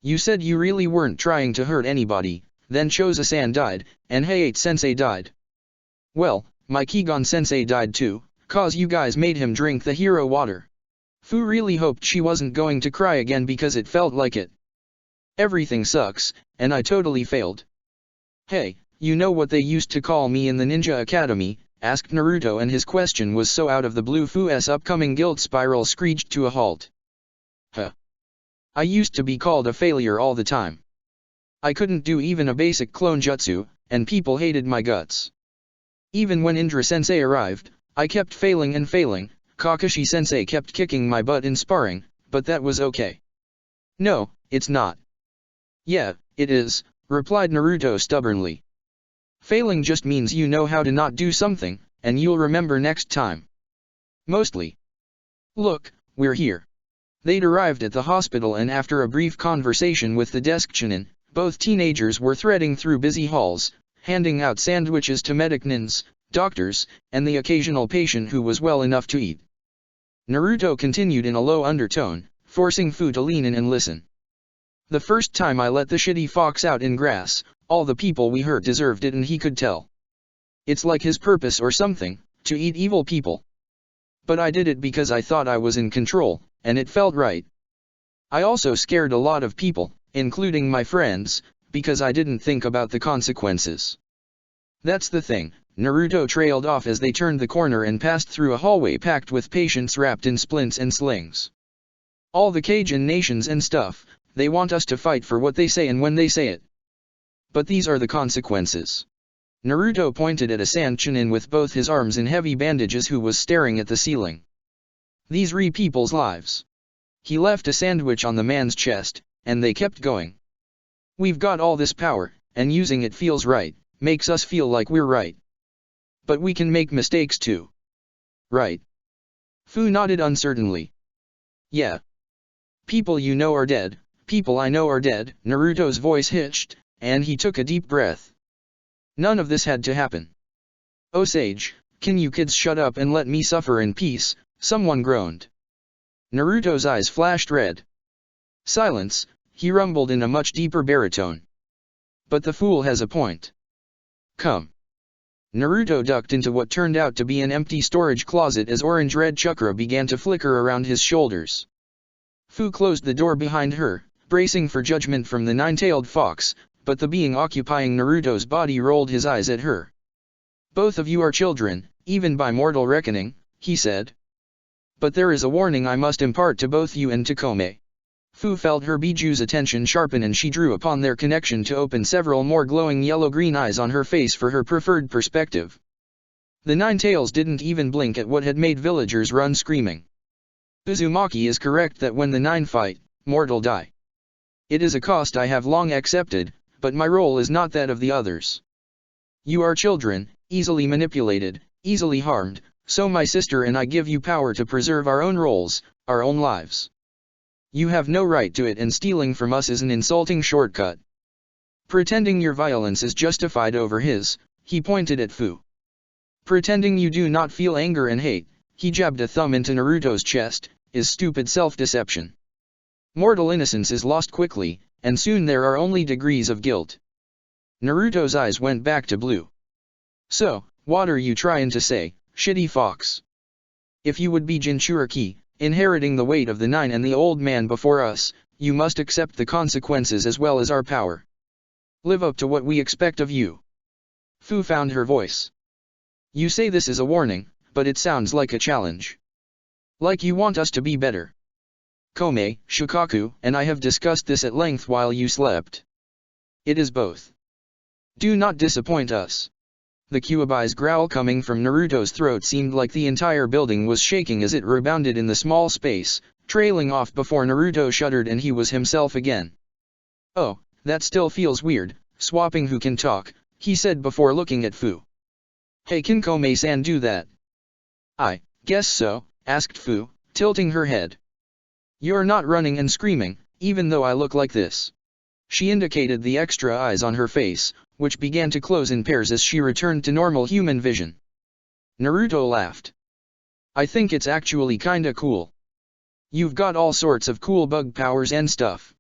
You said you really weren't trying to hurt anybody, then Choza-san died, and Hayate-sensei died. Well, my Kigon-sensei died too, cause you guys made him drink the hero water. Fu really hoped she wasn't going to cry again because it felt like it. Everything sucks, and I totally failed. Hey, you know what they used to call me in the Ninja Academy? Asked Naruto, and his question was so out of the blue Fu's upcoming guilt spiral screeched to a halt. Huh. I used to be called a failure all the time. I couldn't do even a basic clone jutsu, and people hated my guts. Even when Indra-sensei arrived, I kept failing and failing. Kakashi-sensei kept kicking my butt in sparring, but that was okay. No, it's not. Yeah, it is, replied Naruto stubbornly. Failing just means you know how to not do something, and you'll remember next time. Mostly. Look, we're here. They'd arrived at the hospital, and after a brief conversation with the desk Chunin, both teenagers were threading through busy halls, handing out sandwiches to medicnins, doctors, and the occasional patient who was well enough to eat. Naruto continued in a low undertone, forcing Fu to lean in and listen. The first time I let the shitty fox out in grass, all the people we hurt deserved it, and he could tell. It's like his purpose or something, to eat evil people. But I did it because I thought I was in control, and it felt right. I also scared a lot of people, including my friends, because I didn't think about the consequences. That's the thing. Naruto trailed off as they turned the corner and passed through a hallway packed with patients wrapped in splints and slings. All the Cajun nations and stuff, they want us to fight for what they say and when they say it. But these are the consequences. Naruto pointed at a Sand Chunin with both his arms in heavy bandages who was staring at the ceiling. These re people's lives. He left a sandwich on the man's chest, and they kept going. We've got all this power, and using it feels right, makes us feel like we're right. But we can make mistakes too. Right? Fu nodded uncertainly. Yeah. People you know are dead, people I know are dead. Naruto's voice hitched, and he took a deep breath. None of this had to happen. Oh Sage, can you kids shut up and let me suffer in peace? Someone groaned. Naruto's eyes flashed red. Silence, he rumbled in a much deeper baritone. But the fool has a point. Come. Naruto ducked into what turned out to be an empty storage closet as orange-red chakra began to flicker around his shoulders. Fu closed the door behind her, bracing for judgment from the nine-tailed fox, but the being occupying Naruto's body rolled his eyes at her. Both of you are children, even by mortal reckoning, he said. But there is a warning I must impart to both you and to Kome. Fu felt her Biju's attention sharpen, and she drew upon their connection to open several more glowing yellow-green eyes on her face for her preferred perspective. The Nine Tails didn't even blink at what had made villagers run screaming. Uzumaki is correct that when the nine fight, mortal die. It is a cost I have long accepted, but my role is not that of the others. You are children, easily manipulated, easily harmed, so my sister and I give you power to preserve our own roles, our own lives. You have no right to it, and stealing from us is an insulting shortcut. Pretending your violence is justified over his, he pointed at Fu. Pretending you do not feel anger and hate, he jabbed a thumb into Naruto's chest, is stupid self-deception. Mortal innocence is lost quickly, and soon there are only degrees of guilt. Naruto's eyes went back to blue. So, what are you trying to say, shitty fox? If you would be Jinchuriki, inheriting the weight of the nine and the old man before us, you must accept the consequences as well as our power. Live up to what we expect of you. Fu found her voice. You say this is a warning, but it sounds like a challenge. Like you want us to be better. Kome, Shukaku, and I have discussed this at length while you slept. It is both. Do not disappoint us. The Kyuubi's growl coming from Naruto's throat seemed like the entire building was shaking as it rebounded in the small space, trailing off before Naruto shuddered and he was himself again. Oh, that still feels weird, swapping who can talk, he said before looking at Fu. Hey, can Komi-san do that? I guess so, asked Fu, tilting her head. You're not running and screaming, even though I look like this. She indicated the extra eyes on her face, which began to close in pairs as she returned to normal human vision. Naruto laughed. I think it's actually kinda cool. You've got all sorts of cool bug powers and stuff.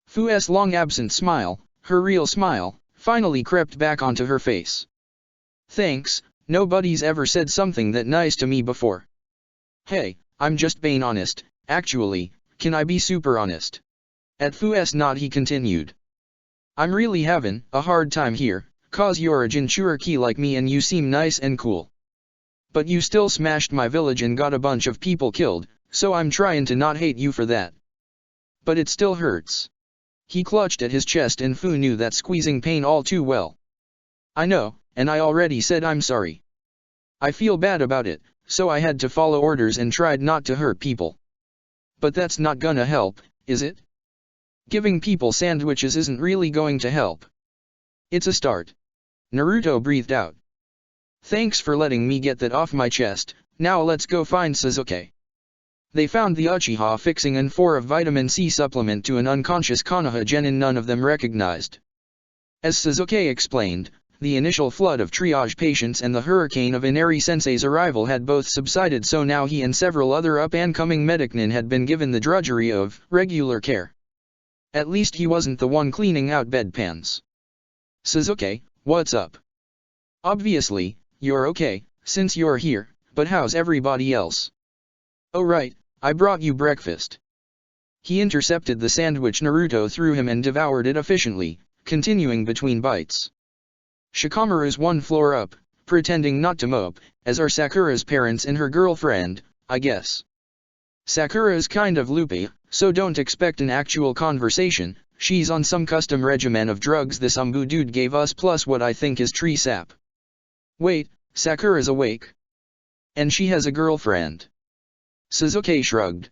Fu's long-absent smile, her real smile, finally crept back onto her face. Thanks, nobody's ever said something that nice to me before. Hey, I'm just being honest, actually, can I be super honest? At Fu's nod he continued. I'm really having a hard time here, cause you're a Jinchuriki like me and you seem nice and cool. But you still smashed my village and got a bunch of people killed, so I'm trying to not hate you for that. But it still hurts. He clutched at his chest and Fu knew that squeezing pain all too well. I know, and I already said I'm sorry. I feel bad about it, so I had to follow orders and tried not to hurt people. But that's not gonna help, is it? Giving people sandwiches isn't really going to help. It's a start. Naruto breathed out. Thanks for letting me get that off my chest, now let's go find Sasuke. They found the Uchiha fixing an 4 of vitamin C supplement to an unconscious Konoha genin none of them recognized. As Sasuke explained, the initial flood of triage patients and the hurricane of Inari-sensei's arrival had both subsided, so now he and several other up-and-coming medicnin had been given the drudgery of regular care. At least he wasn't the one cleaning out bedpans. Sasuke, what's up? Obviously, you're okay, since you're here, but how's everybody else? Oh right, I brought you breakfast. He intercepted the sandwich Naruto threw him and devoured it efficiently, continuing between bites. Shikamaru's one floor up, pretending not to mope, as are Sakura's parents and her girlfriend, I guess. Sakura's kind of loopy, so don't expect an actual conversation, she's on some custom regimen of drugs this Umbu dude gave us plus what I think is tree sap. Wait, Sakura's awake? And she has a girlfriend. Sasuke shrugged.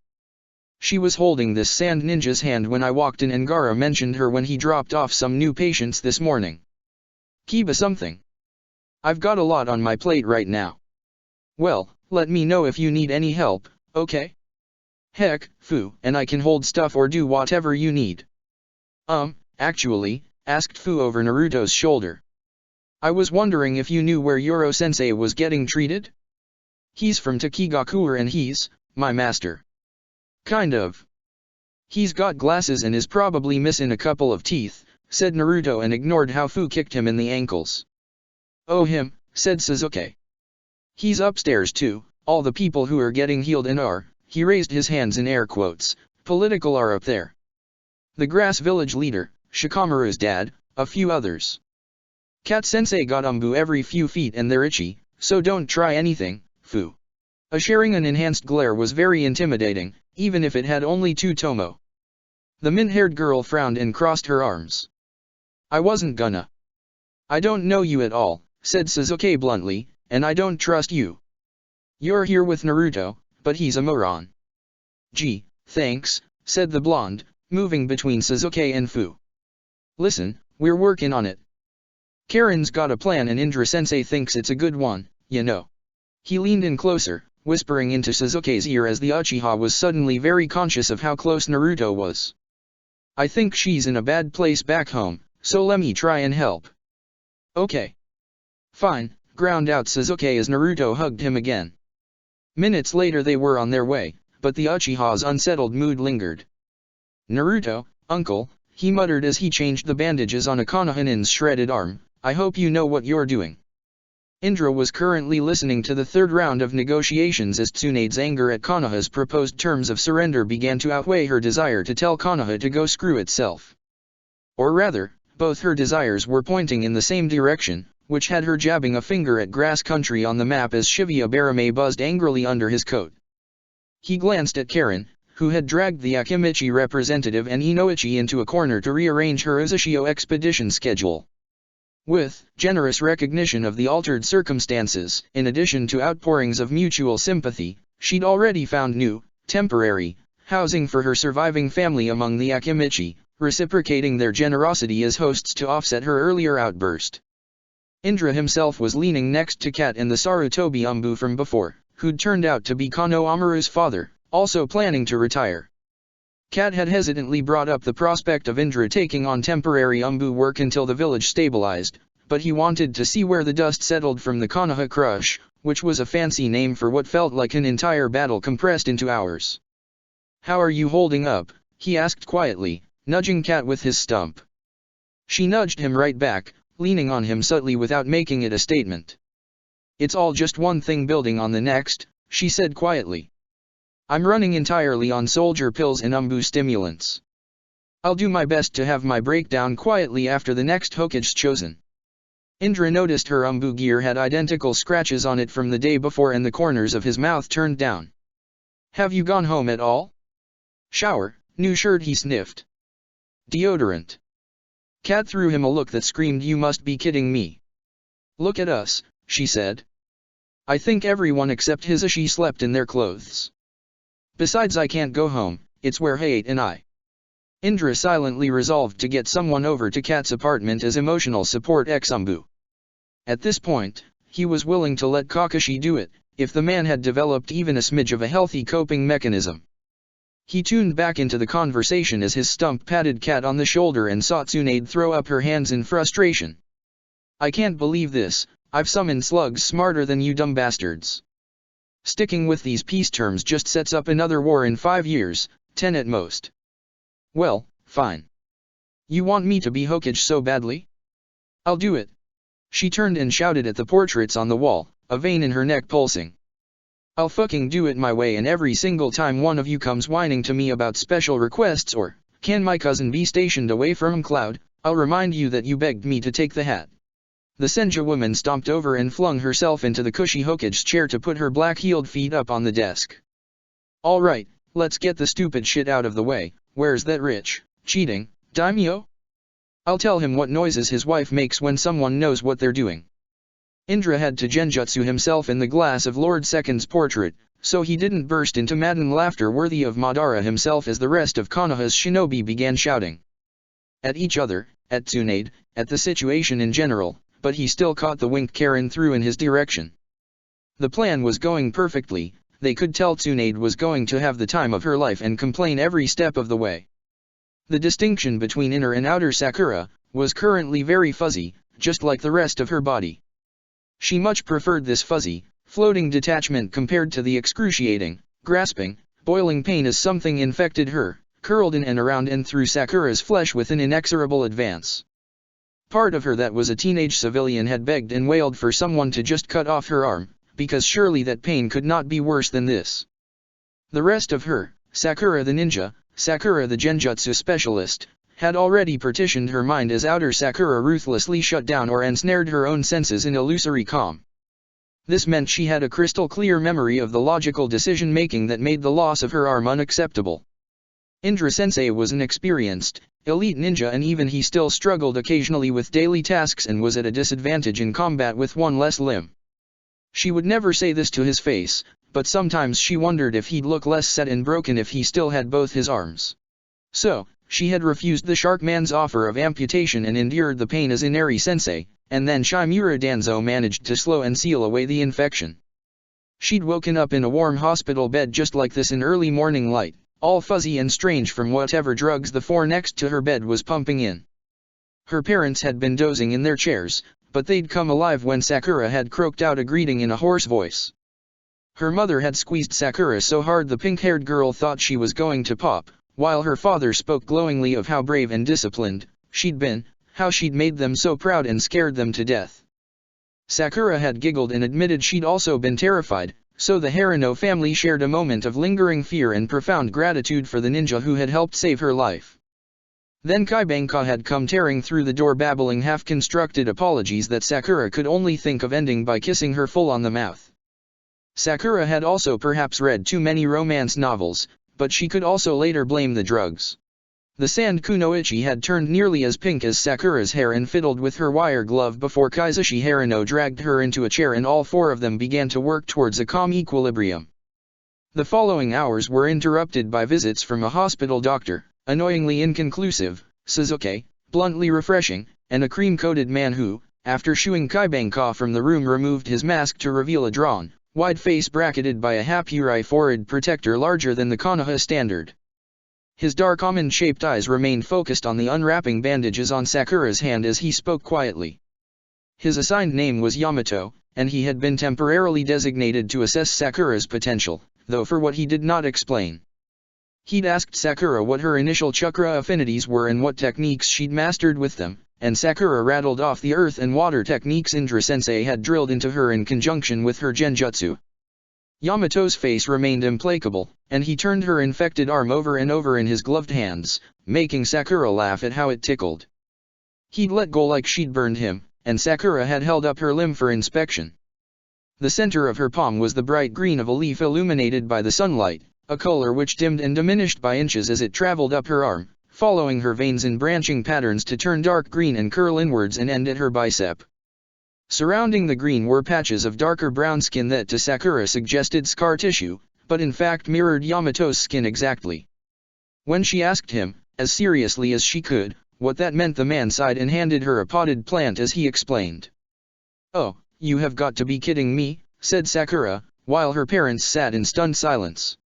She was holding this sand ninja's hand when I walked in and Gaara mentioned her when he dropped off some new patients this morning. Kiba something. I've got a lot on my plate right now. Well, let me know if you need any help, okay? Heck, Fu, and I can hold stuff or do whatever you need. Actually, asked Fu over Naruto's shoulder. I was wondering if you knew where Yoro-sensei was getting treated? He's from Takigakure and he's my master. Kind of. He's got glasses and is probably missing a couple of teeth, said Naruto and ignored how Fu kicked him in the ankles. Oh him, said Sasuke. He's upstairs too, all the people who are getting healed and are, he raised his hands in air quotes, political are up there. The grass village leader, Shikamaru's dad, a few others. Kat-sensei got Umbu every few feet and they're itchy, so don't try anything, Fu. A Sharingan enhanced glare was very intimidating, even if it had only 2 tomo. The mint-haired girl frowned and crossed her arms. I wasn't gonna. I don't know you at all, said Sasuke bluntly, and I don't trust you. You're here with Naruto, but he's a moron. Gee, thanks, said the blonde, moving between Sasuke and Fu. Listen, we're working on it. Karen's got a plan and Indra-sensei thinks it's a good one, you know. He leaned in closer, whispering into Sasuke's ear as the Uchiha was suddenly very conscious of how close Naruto was. I think she's in a bad place back home, so let me try and help. Okay. Fine, ground out Sasuke as Naruto hugged him again. Minutes later they were on their way, but the Uchiha's unsettled mood lingered. Naruto, uncle, he muttered as he changed the bandages on a Konohanin's shredded arm, I hope you know what you're doing. Indra was currently listening to the third round of negotiations as Tsunade's anger at Konoha's proposed terms of surrender began to outweigh her desire to tell Konoha to go screw itself. Or rather, both her desires were pointing in the same direction, which had her jabbing a finger at grass country on the map as Shibuya Barame buzzed angrily under his coat. He glanced at Karen, who had dragged the Akimichi representative and Inoichi into a corner to rearrange her Uzushio expedition schedule. With generous recognition of the altered circumstances, in addition to outpourings of mutual sympathy, she'd already found new, temporary, housing for her surviving family among the Akimichi, reciprocating their generosity as hosts to offset her earlier outburst. Indra himself was leaning next to Kat and the Sarutobi Umbu from before, who'd turned out to be Kano Amaru's father, also planning to retire. Kat had hesitantly brought up the prospect of Indra taking on temporary Umbu work until the village stabilized, but he wanted to see where the dust settled from the Konoha Crush, which was a fancy name for what felt like an entire battle compressed into hours. "How are you holding up?" he asked quietly, nudging Kat with his stump. She nudged him right back, leaning on him subtly without making it a statement. "It's all just one thing building on the next," she said quietly. "I'm running entirely on soldier pills and Umbu stimulants. I'll do my best to have my breakdown quietly after the next Hokage's chosen." Indra noticed her Umbu gear had identical scratches on it from the day before and the corners of his mouth turned down. "Have you gone home at all?" "Shower, new shirt," he sniffed. "Deodorant." Kat threw him a look that screamed, "You must be kidding me." "Look at us," she said. "I think everyone except Hisashi slept in their clothes. Besides, I can't go home, it's where Hayate and I." Indra silently resolved to get someone over to Kat's apartment as emotional support ex-Umbu. At this point, he was willing to let Kakashi do it, if the man had developed even a smidge of a healthy coping mechanism. He tuned back into the conversation as his stump patted Kat on the shoulder and saw Tsunade throw up her hands in frustration. "I can't believe this, I've summoned slugs smarter than you dumb bastards. Sticking with these peace terms just sets up another war in 5 years, 10 at most. Well, fine. You want me to be Hokage so badly? I'll do it." She turned and shouted at the portraits on the wall, a vein in her neck pulsing. "I'll fucking do it my way, and every single time one of you comes whining to me about special requests or, 'Can my cousin be stationed away from Cloud?' I'll remind you that you begged me to take the hat." The Senja woman stomped over and flung herself into the cushy Hokage's chair to put her black-heeled feet up on the desk. "All right, let's get the stupid shit out of the way. Where's that rich, cheating, daimyo? I'll tell him what noises his wife makes when someone knows what they're doing." Indra had to genjutsu himself in the glass of Lord Second's portrait, so he didn't burst into maddened laughter worthy of Madara himself as the rest of Konoha's shinobi began shouting. At each other, at Tsunade, at the situation in general, but he still caught the wink Karen threw in his direction. The plan was going perfectly. They could tell Tsunade was going to have the time of her life and complain every step of the way. The distinction between inner and outer Sakura was currently very fuzzy, just like the rest of her body. She much preferred this fuzzy, floating detachment compared to the excruciating, grasping, boiling pain as something infected her, curled in and around and through Sakura's flesh with an inexorable advance. Part of her that was a teenage civilian had begged and wailed for someone to just cut off her arm, because surely that pain could not be worse than this. The rest of her, Sakura the ninja, Sakura the genjutsu specialist, had already partitioned her mind as outer Sakura ruthlessly shut down or ensnared her own senses in illusory calm. This meant she had a crystal-clear memory of the logical decision-making that made the loss of her arm unacceptable. Indra-sensei was an experienced, elite ninja, and even he still struggled occasionally with daily tasks and was at a disadvantage in combat with one less limb. She would never say this to his face, but sometimes she wondered if he'd look less set and broken if he still had both his arms. So, she had refused the Shark Man's offer of amputation and endured the pain as Inari-sensei, and then Shimura Danzo managed to slow and seal away the infection. She'd woken up in a warm hospital bed just like this in early morning light, all fuzzy and strange from whatever drugs the floor next to her bed was pumping in. Her parents had been dozing in their chairs, but they'd come alive when Sakura had croaked out a greeting in a hoarse voice. Her mother had squeezed Sakura so hard the pink-haired girl thought she was going to pop, while her father spoke glowingly of how brave and disciplined she'd been, how she'd made them so proud and scared them to death. Sakura had giggled and admitted she'd also been terrified, so the Harano family shared a moment of lingering fear and profound gratitude for the ninja who had helped save her life. Then Kaibanka had come tearing through the door babbling half-constructed apologies that Sakura could only think of ending by kissing her full on the mouth. Sakura had also perhaps read too many romance novels, but she could also later blame the drugs. The sand kunoichi had turned nearly as pink as Sakura's hair and fiddled with her wire glove before Kaizushi Harino dragged her into a chair and all four of them began to work towards a calm equilibrium. The following hours were interrupted by visits from a hospital doctor, annoyingly inconclusive, Suzuki, bluntly refreshing, and a cream-coated man who, after shooing Kaibanka from the room, removed his mask to reveal a drawn, wide face bracketed by a hapuri forehead protector larger than the Konoha standard. His dark almond-shaped eyes remained focused on the unwrapping bandages on Sakura's hand as he spoke quietly. His assigned name was Yamato, and he had been temporarily designated to assess Sakura's potential, though for what he did not explain. He'd asked Sakura what her initial chakra affinities were and what techniques she'd mastered with them, and Sakura rattled off the earth and water techniques Indra-sensei had drilled into her in conjunction with her genjutsu. Yamato's face remained implacable, and he turned her infected arm over and over in his gloved hands, making Sakura laugh at how it tickled. He'd let go like she'd burned him, and Sakura had held up her limb for inspection. The center of her palm was the bright green of a leaf illuminated by the sunlight, a color which dimmed and diminished by inches as it traveled up her arm, following her veins in branching patterns to turn dark green and curl inwards and end at her bicep. Surrounding the green were patches of darker brown skin that to Sakura suggested scar tissue, but in fact mirrored Yamato's skin exactly. When she asked him, as seriously as she could, what that meant, the man sighed and handed her a potted plant as he explained. "Oh, you have got to be kidding me," said Sakura, while her parents sat in stunned silence.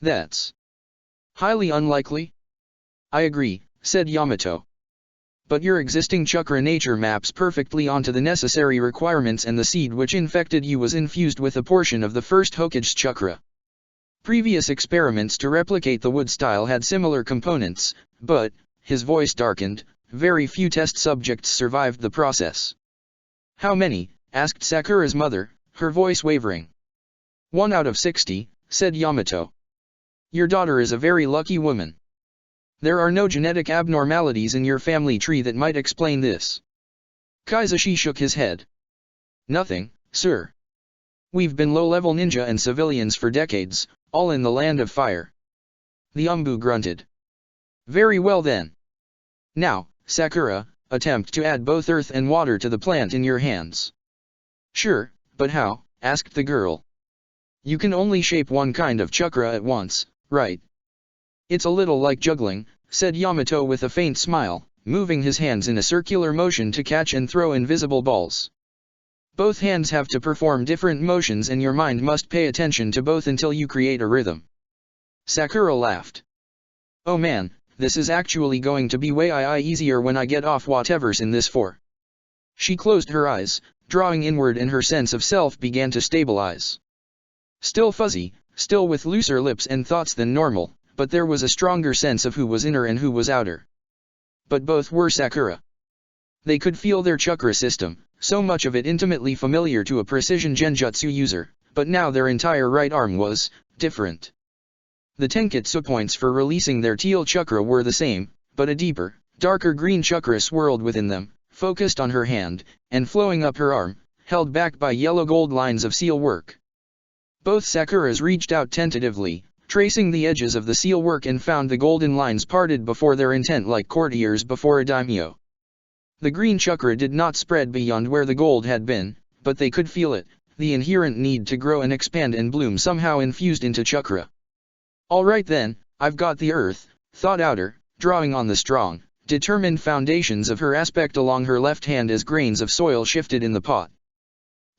"That's highly unlikely." "I agree," said Yamato. "But your existing chakra nature maps perfectly onto the necessary requirements, and the seed which infected you was infused with a portion of the first Hokage's chakra. Previous experiments to replicate the wood style had similar components, but," his voice darkened, "very few test subjects survived the process." "How many?" asked Sakura's mother, her voice wavering. "1 out of 60, said Yamato. "Your daughter is a very lucky woman. There are no genetic abnormalities in your family tree that might explain this." Kaizushi shook his head. "Nothing, sir. We've been low-level ninja and civilians for decades, all in the land of fire." The Umbu grunted. "Very well then. Now, Sakura, attempt to add both earth and water to the plant in your hands." "Sure, but how?" asked the girl. "You can only shape one kind of chakra at once, right?" "It's a little like juggling," said Yamato with a faint smile, moving his hands in a circular motion to catch and throw invisible balls. "Both hands have to perform different motions and your mind must pay attention to both until you create a rhythm." Sakura laughed. "Oh man, this is actually going to be way easier when I get off whatever's in this for." She closed her eyes, drawing inward, and her sense of self began to stabilize. Still fuzzy, still with looser lips and thoughts than normal, but there was a stronger sense of who was inner and who was outer. But both were Sakura. They could feel their chakra system, so much of it intimately familiar to a precision genjutsu user, but now their entire right arm was different. The tenketsu points for releasing their teal chakra were the same, but a deeper, darker green chakra swirled within them, focused on her hand, and flowing up her arm, held back by yellow-gold lines of seal work. Both Sakuras reached out tentatively, tracing the edges of the seal work, and found the golden lines parted before their intent like courtiers before a daimyo. The green chakra did not spread beyond where the gold had been, but they could feel it, the inherent need to grow and expand and bloom somehow infused into chakra. "All right then, I've got the earth," thought Outer, drawing on the strong, determined foundations of her aspect along her left hand as grains of soil shifted in the pot.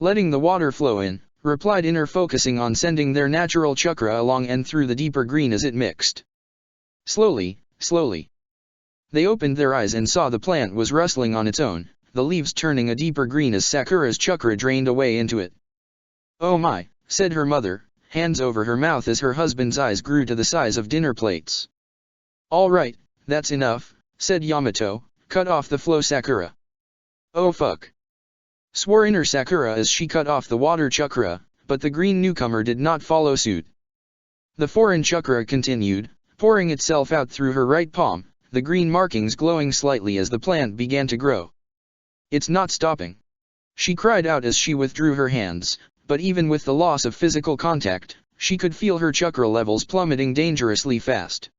"Letting the water flow in," replied Inner, focusing on sending their natural chakra along and through the deeper green as it mixed. Slowly, slowly. They opened their eyes and saw the plant was rustling on its own, the leaves turning a deeper green as Sakura's chakra drained away into it. "Oh my," said her mother, hands over her mouth as her husband's eyes grew to the size of dinner plates. "All right, that's enough," said Yamato, "cut off the flow, Sakura." "Oh fuck," swore Inner Sakura as she cut off the water chakra, but the green newcomer did not follow suit. The foreign chakra continued, pouring itself out through her right palm, the green markings glowing slightly as the plant began to grow. "It's not stopping," she cried out as she withdrew her hands, but even with the loss of physical contact, she could feel her chakra levels plummeting dangerously fast.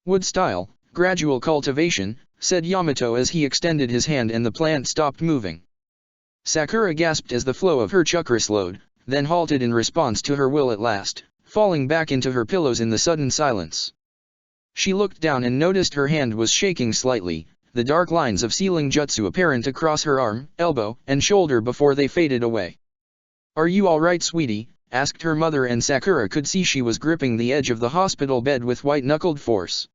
Wood style, gradual cultivation, said Yamato as he extended his hand and the plant stopped moving. Sakura gasped as the flow of her chakra slowed, then halted in response to her will at last, falling back into her pillows in the sudden silence. She looked down and noticed her hand was shaking slightly, the dark lines of sealing jutsu apparent across her arm, elbow, and shoulder before they faded away. "Are you alright, sweetie?" asked her mother, and Sakura could see she was gripping the edge of the hospital bed with white-knuckled force.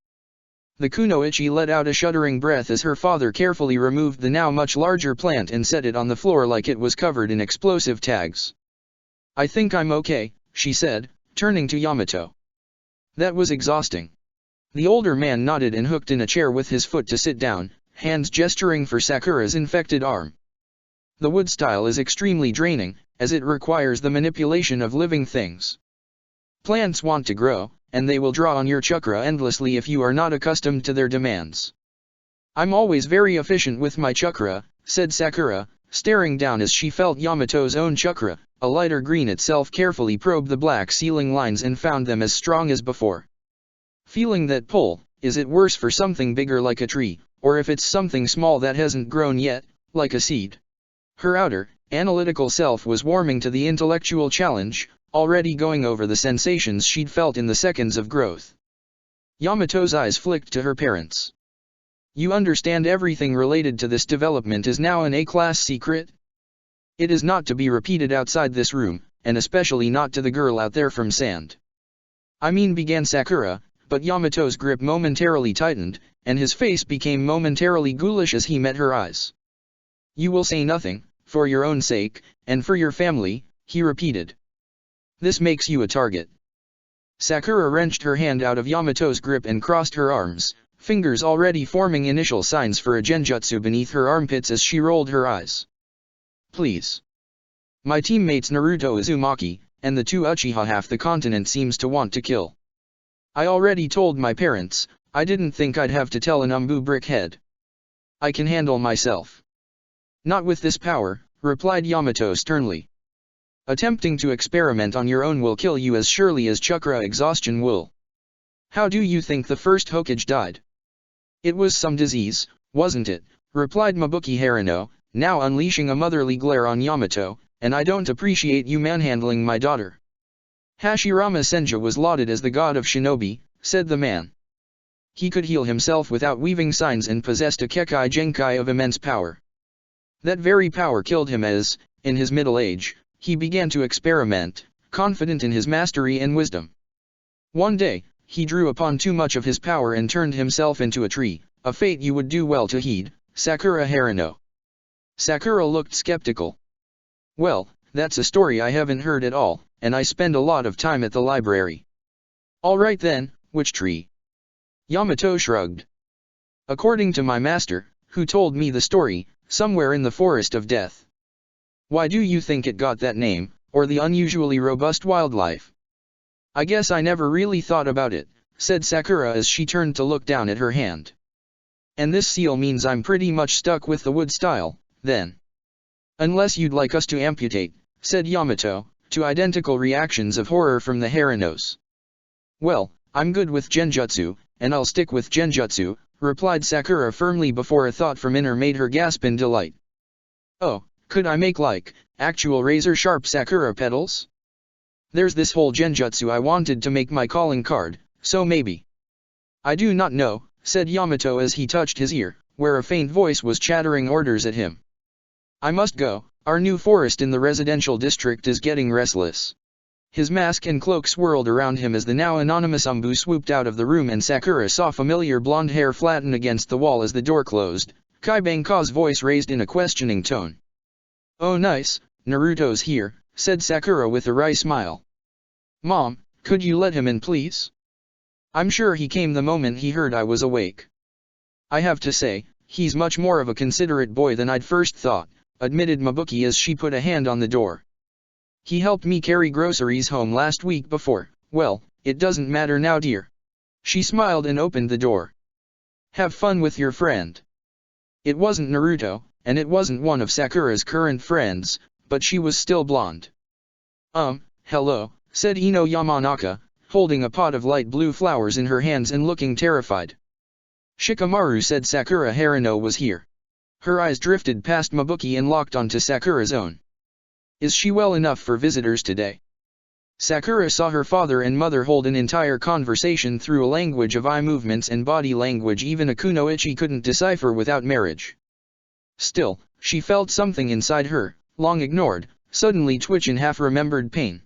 The kunoichi let out a shuddering breath as her father carefully removed the now much larger plant and set it on the floor like it was covered in explosive tags. "I think I'm okay," she said, turning to Yamato. "That was exhausting." The older man nodded and hooked in a chair with his foot to sit down, hands gesturing for Sakura's infected arm. "The wood style is extremely draining, as it requires the manipulation of living things. Plants want to grow, and they will draw on your chakra endlessly if you are not accustomed to their demands. I'm always very efficient with my chakra," said Sakura, staring down as she felt Yamato's own chakra, a lighter green itself, carefully probe the black sealing lines and found them as strong as before. "Feeling that pull, is it worse for something bigger like a tree, or if it's something small that hasn't grown yet, like a seed?" Her outer, analytical self was warming to the intellectual challenge, already going over the sensations she'd felt in the seconds of growth. Yamato's eyes flicked to her parents. "You understand everything related to this development is now an A-class secret? It is not to be repeated outside this room, and especially not to the girl out there from Sand." "I mean," began Sakura, but Yamato's grip momentarily tightened, and his face became momentarily ghoulish as he met her eyes. "You will say nothing, for your own sake, and for your family," he repeated. "This makes you a target." Sakura wrenched her hand out of Yamato's grip and crossed her arms, fingers already forming initial signs for a genjutsu beneath her armpits as she rolled her eyes. "Please. My teammates Naruto Uzumaki, and the two Uchiha half the continent seems to want to kill. I already told my parents, I didn't think I'd have to tell an Umbu brickhead. I can handle myself." "Not with this power," replied Yamato sternly. "Attempting to experiment on your own will kill you as surely as chakra exhaustion will. How do you think the first Hokage died?" "It was some disease, wasn't it?" replied Mabuki Harino, now unleashing a motherly glare on Yamato, "and I don't appreciate you manhandling my daughter." "Hashirama Senja was lauded as the god of shinobi," said the man. "He could heal himself without weaving signs and possessed a Kekai Genkai of immense power. That very power killed him as, in his middle age, he began to experiment, confident in his mastery and wisdom. One day, he drew upon too much of his power and turned himself into a tree, a fate you would do well to heed, Sakura Harino." Sakura looked skeptical. "Well, that's a story I haven't heard at all, and I spend a lot of time at the library." "Alright then, which tree?" Yamato shrugged. "According to my master, who told me the story, somewhere in the Forest of Death." "Why do you think it got that name, or the unusually robust wildlife?" "I guess I never really thought about it," said Sakura as she turned to look down at her hand. "And this seal means I'm pretty much stuck with the wood style, then." "Unless you'd like us to amputate," said Yamato, to identical reactions of horror from the Harinos. "Well, I'm good with genjutsu, and I'll stick with genjutsu," replied Sakura firmly before a thought from inner made her gasp in delight. "Oh, could I make actual razor-sharp Sakura petals? There's this whole genjutsu I wanted to make my calling card, so maybe." "I do not know," said Yamato as he touched his ear, where a faint voice was chattering orders at him. "I must go, our new forest in the residential district is getting restless." His mask and cloak swirled around him as the now anonymous Umbu swooped out of the room and Sakura saw familiar blonde hair flatten against the wall as the door closed, Kaibanka's voice raised in a questioning tone. "Oh nice, Naruto's here," said Sakura with a wry smile. "Mom, could you let him in please? I'm sure he came the moment he heard I was awake. I have to say, he's much more of a considerate boy than I'd first thought," admitted Mabuki as she put a hand on the door. "He helped me carry groceries home last week before, well, it doesn't matter now dear." She smiled and opened the door. "Have fun with your friend." It wasn't Naruto, and it wasn't one of Sakura's current friends, but she was still blonde. Hello," said Ino Yamanaka, holding a pot of light blue flowers in her hands and looking terrified. Shikamaru said Sakura Harino was here. Her eyes drifted past Mabuki and locked onto Sakura's own. Is she well enough for visitors today? Sakura saw her father and mother hold an entire conversation through a language of eye movements and body language even a kunoichi couldn't decipher without marriage. Still, she felt something inside her, long ignored, suddenly twitch in half-remembered pain.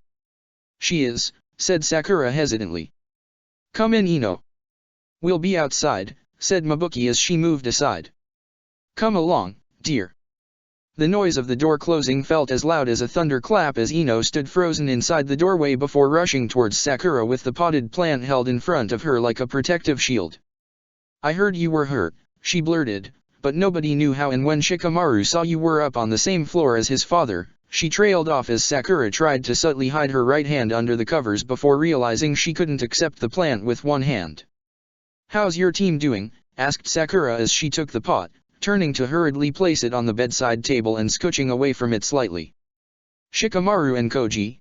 She is, said Sakura hesitantly. Come in, Ino. We'll be outside, said Mabuki as she moved aside. Come along, dear. The noise of the door closing felt as loud as a thunderclap as Ino stood frozen inside the doorway before rushing towards Sakura with the potted plant held in front of her like a protective shield. I heard you were hurt, she blurted, but nobody knew how, and when Shikamaru saw you were up on the same floor as his father, she trailed off as Sakura tried to subtly hide her right hand under the covers before realizing she couldn't accept the plant with one hand. How's your team doing? Asked Sakura as she took the pot, turning to hurriedly place it on the bedside table and scooching away from it slightly. Shikamaru and Koji.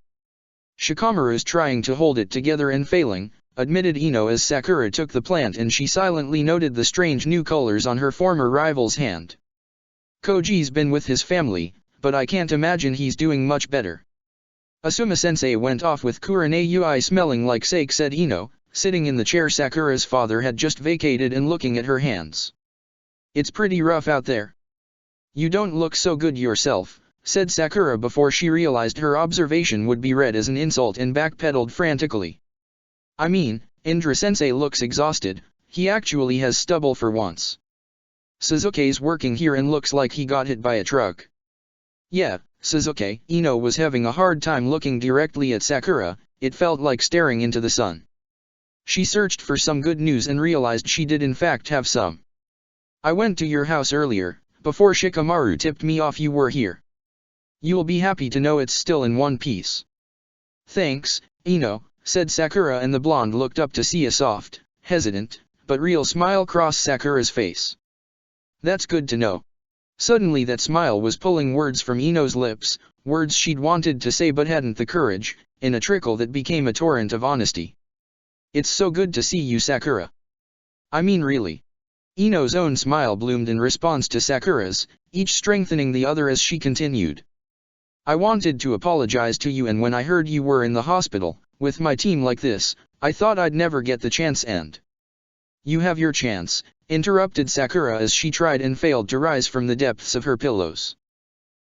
Shikamaru's trying to hold it together and failing, admitted Ino as Sakura took the plant and she silently noted the strange new colors on her former rival's hand. Koji's been with his family, but I can't imagine he's doing much better. Asuma-sensei went off with Kurane Ui smelling like sake, said Ino, sitting in the chair Sakura's father had just vacated and looking at her hands. It's pretty rough out there. You don't look so good yourself, said Sakura before she realized her observation would be read as an insult and backpedaled frantically. I mean, Indra-sensei looks exhausted, he actually has stubble for once. Suzuki's working here and looks like he got hit by a truck. Yeah, Suzuki. Ino was having a hard time looking directly at Sakura, it felt like staring into the sun. She searched for some good news and realized she did in fact have some. I went to your house earlier, before Shikamaru tipped me off you were here. You'll be happy to know it's still in one piece. Thanks, Ino, said Sakura, and the blonde looked up to see a soft, hesitant, but real smile cross Sakura's face. That's good to know. Suddenly that smile was pulling words from Ino's lips, words she'd wanted to say but hadn't the courage, in a trickle that became a torrent of honesty. It's so good to see you, Sakura. I mean really. Ino's own smile bloomed in response to Sakura's, each strengthening the other as she continued. I wanted to apologize to you, and when I heard you were in the hospital, with my team like this, I thought I'd never get the chance and... You have your chance, interrupted Sakura as she tried and failed to rise from the depths of her pillows.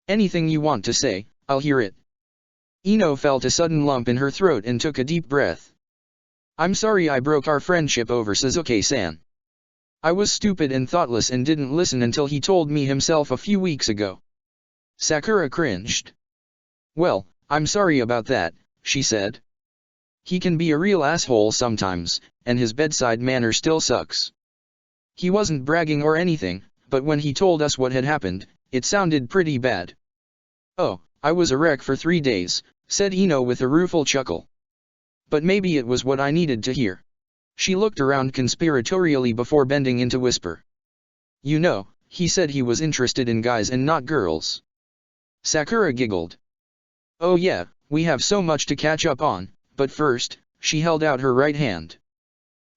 Anything you want to say, I'll hear it. Ino felt a sudden lump in her throat and took a deep breath. I'm sorry I broke our friendship over Suzuki-san. I was stupid and thoughtless and didn't listen until he told me himself a few weeks ago. Sakura cringed. Well, I'm sorry about that, she said. He can be a real asshole sometimes, and his bedside manner still sucks. He wasn't bragging or anything, but when he told us what had happened, it sounded pretty bad. Oh, I was a wreck for 3 days, said Ino with a rueful chuckle. But maybe it was what I needed to hear. She looked around conspiratorially before bending into whisper. You know, he said he was interested in guys and not girls. Sakura giggled. Oh yeah, we have so much to catch up on, but first, she held out her right hand.